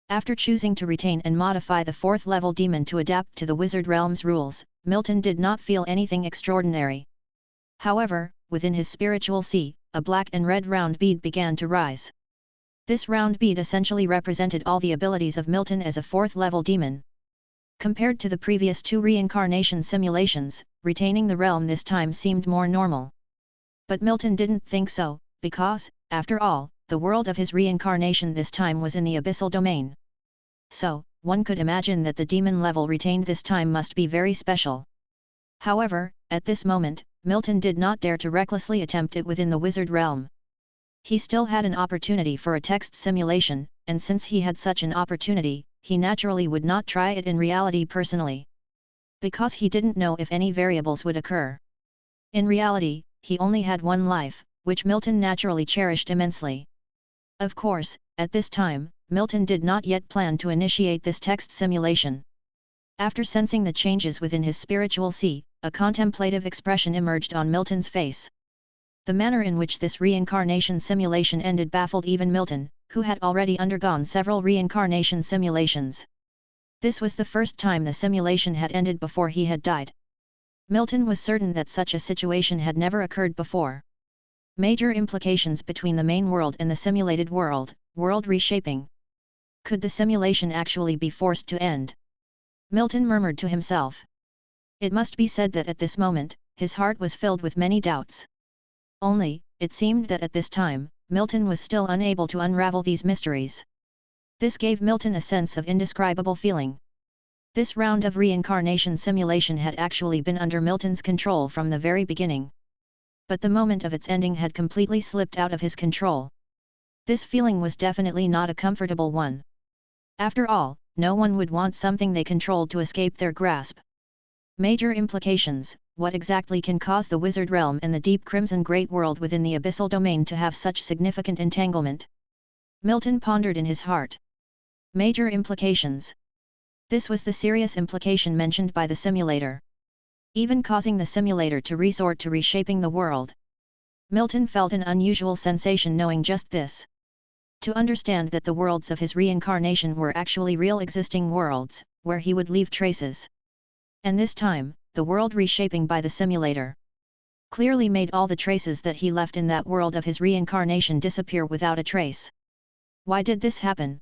After choosing to retain and modify the fourth-level demon to adapt to the wizard realm's rules, Milton did not feel anything extraordinary. However, within his spiritual sea, a black and red round bead began to rise. This round bead essentially represented all the abilities of Milton as a fourth-level demon. Compared to the previous two reincarnation simulations, retaining the realm this time seemed more normal. But Milton didn't think so, because, after all, the world of his reincarnation this time was in the abyssal domain. So, one could imagine that the demon level retained this time must be very special. However, at this moment, Milton did not dare to recklessly attempt it within the wizard realm. He still had an opportunity for a text simulation, and since he had such an opportunity, he naturally would not try it in reality personally. Because he didn't know if any variables would occur. In reality, he only had one life, which Milton naturally cherished immensely. Of course, at this time, Milton did not yet plan to initiate this text simulation. After sensing the changes within his spiritual sea, a contemplative expression emerged on Milton's face. The manner in which this reincarnation simulation ended baffled even Milton, who had already undergone several reincarnation simulations. This was the first time the simulation had ended before he had died. Milton was certain that such a situation had never occurred before. Major implications between the main world and the simulated world, world reshaping. Could the simulation actually be forced to end? Milton murmured to himself. It must be said that at this moment, his heart was filled with many doubts. Only, it seemed that at this time, Milton was still unable to unravel these mysteries. This gave Milton a sense of indescribable feeling. This round of reincarnation simulation had actually been under Milton's control from the very beginning. But the moment of its ending had completely slipped out of his control. This feeling was definitely not a comfortable one. After all, no one would want something they controlled to escape their grasp. Major implications: what exactly can cause the wizard realm and the deep crimson great world within the abyssal domain to have such significant entanglement? Milton pondered in his heart. Major implications. This was the serious implication mentioned by the simulator. Even causing the simulator to resort to reshaping the world. Milton felt an unusual sensation knowing just this. To understand that the worlds of his reincarnation were actually real existing worlds, where he would leave traces. And this time, the world reshaping by the simulator clearly made all the traces that he left in that world of his reincarnation disappear without a trace. Why did this happen?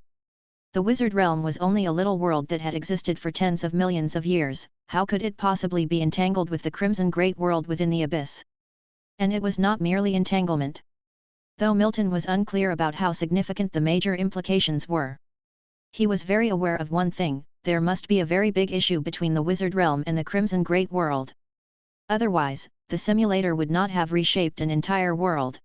The wizard realm was only a little world that had existed for tens of millions of years. How could it possibly be entangled with the crimson great world within the abyss? And it was not merely entanglement. Though Milton was unclear about how significant the major implications were. He was very aware of one thing: there must be a very big issue between the wizard realm and the crimson great world. Otherwise, the simulator would not have reshaped an entire world.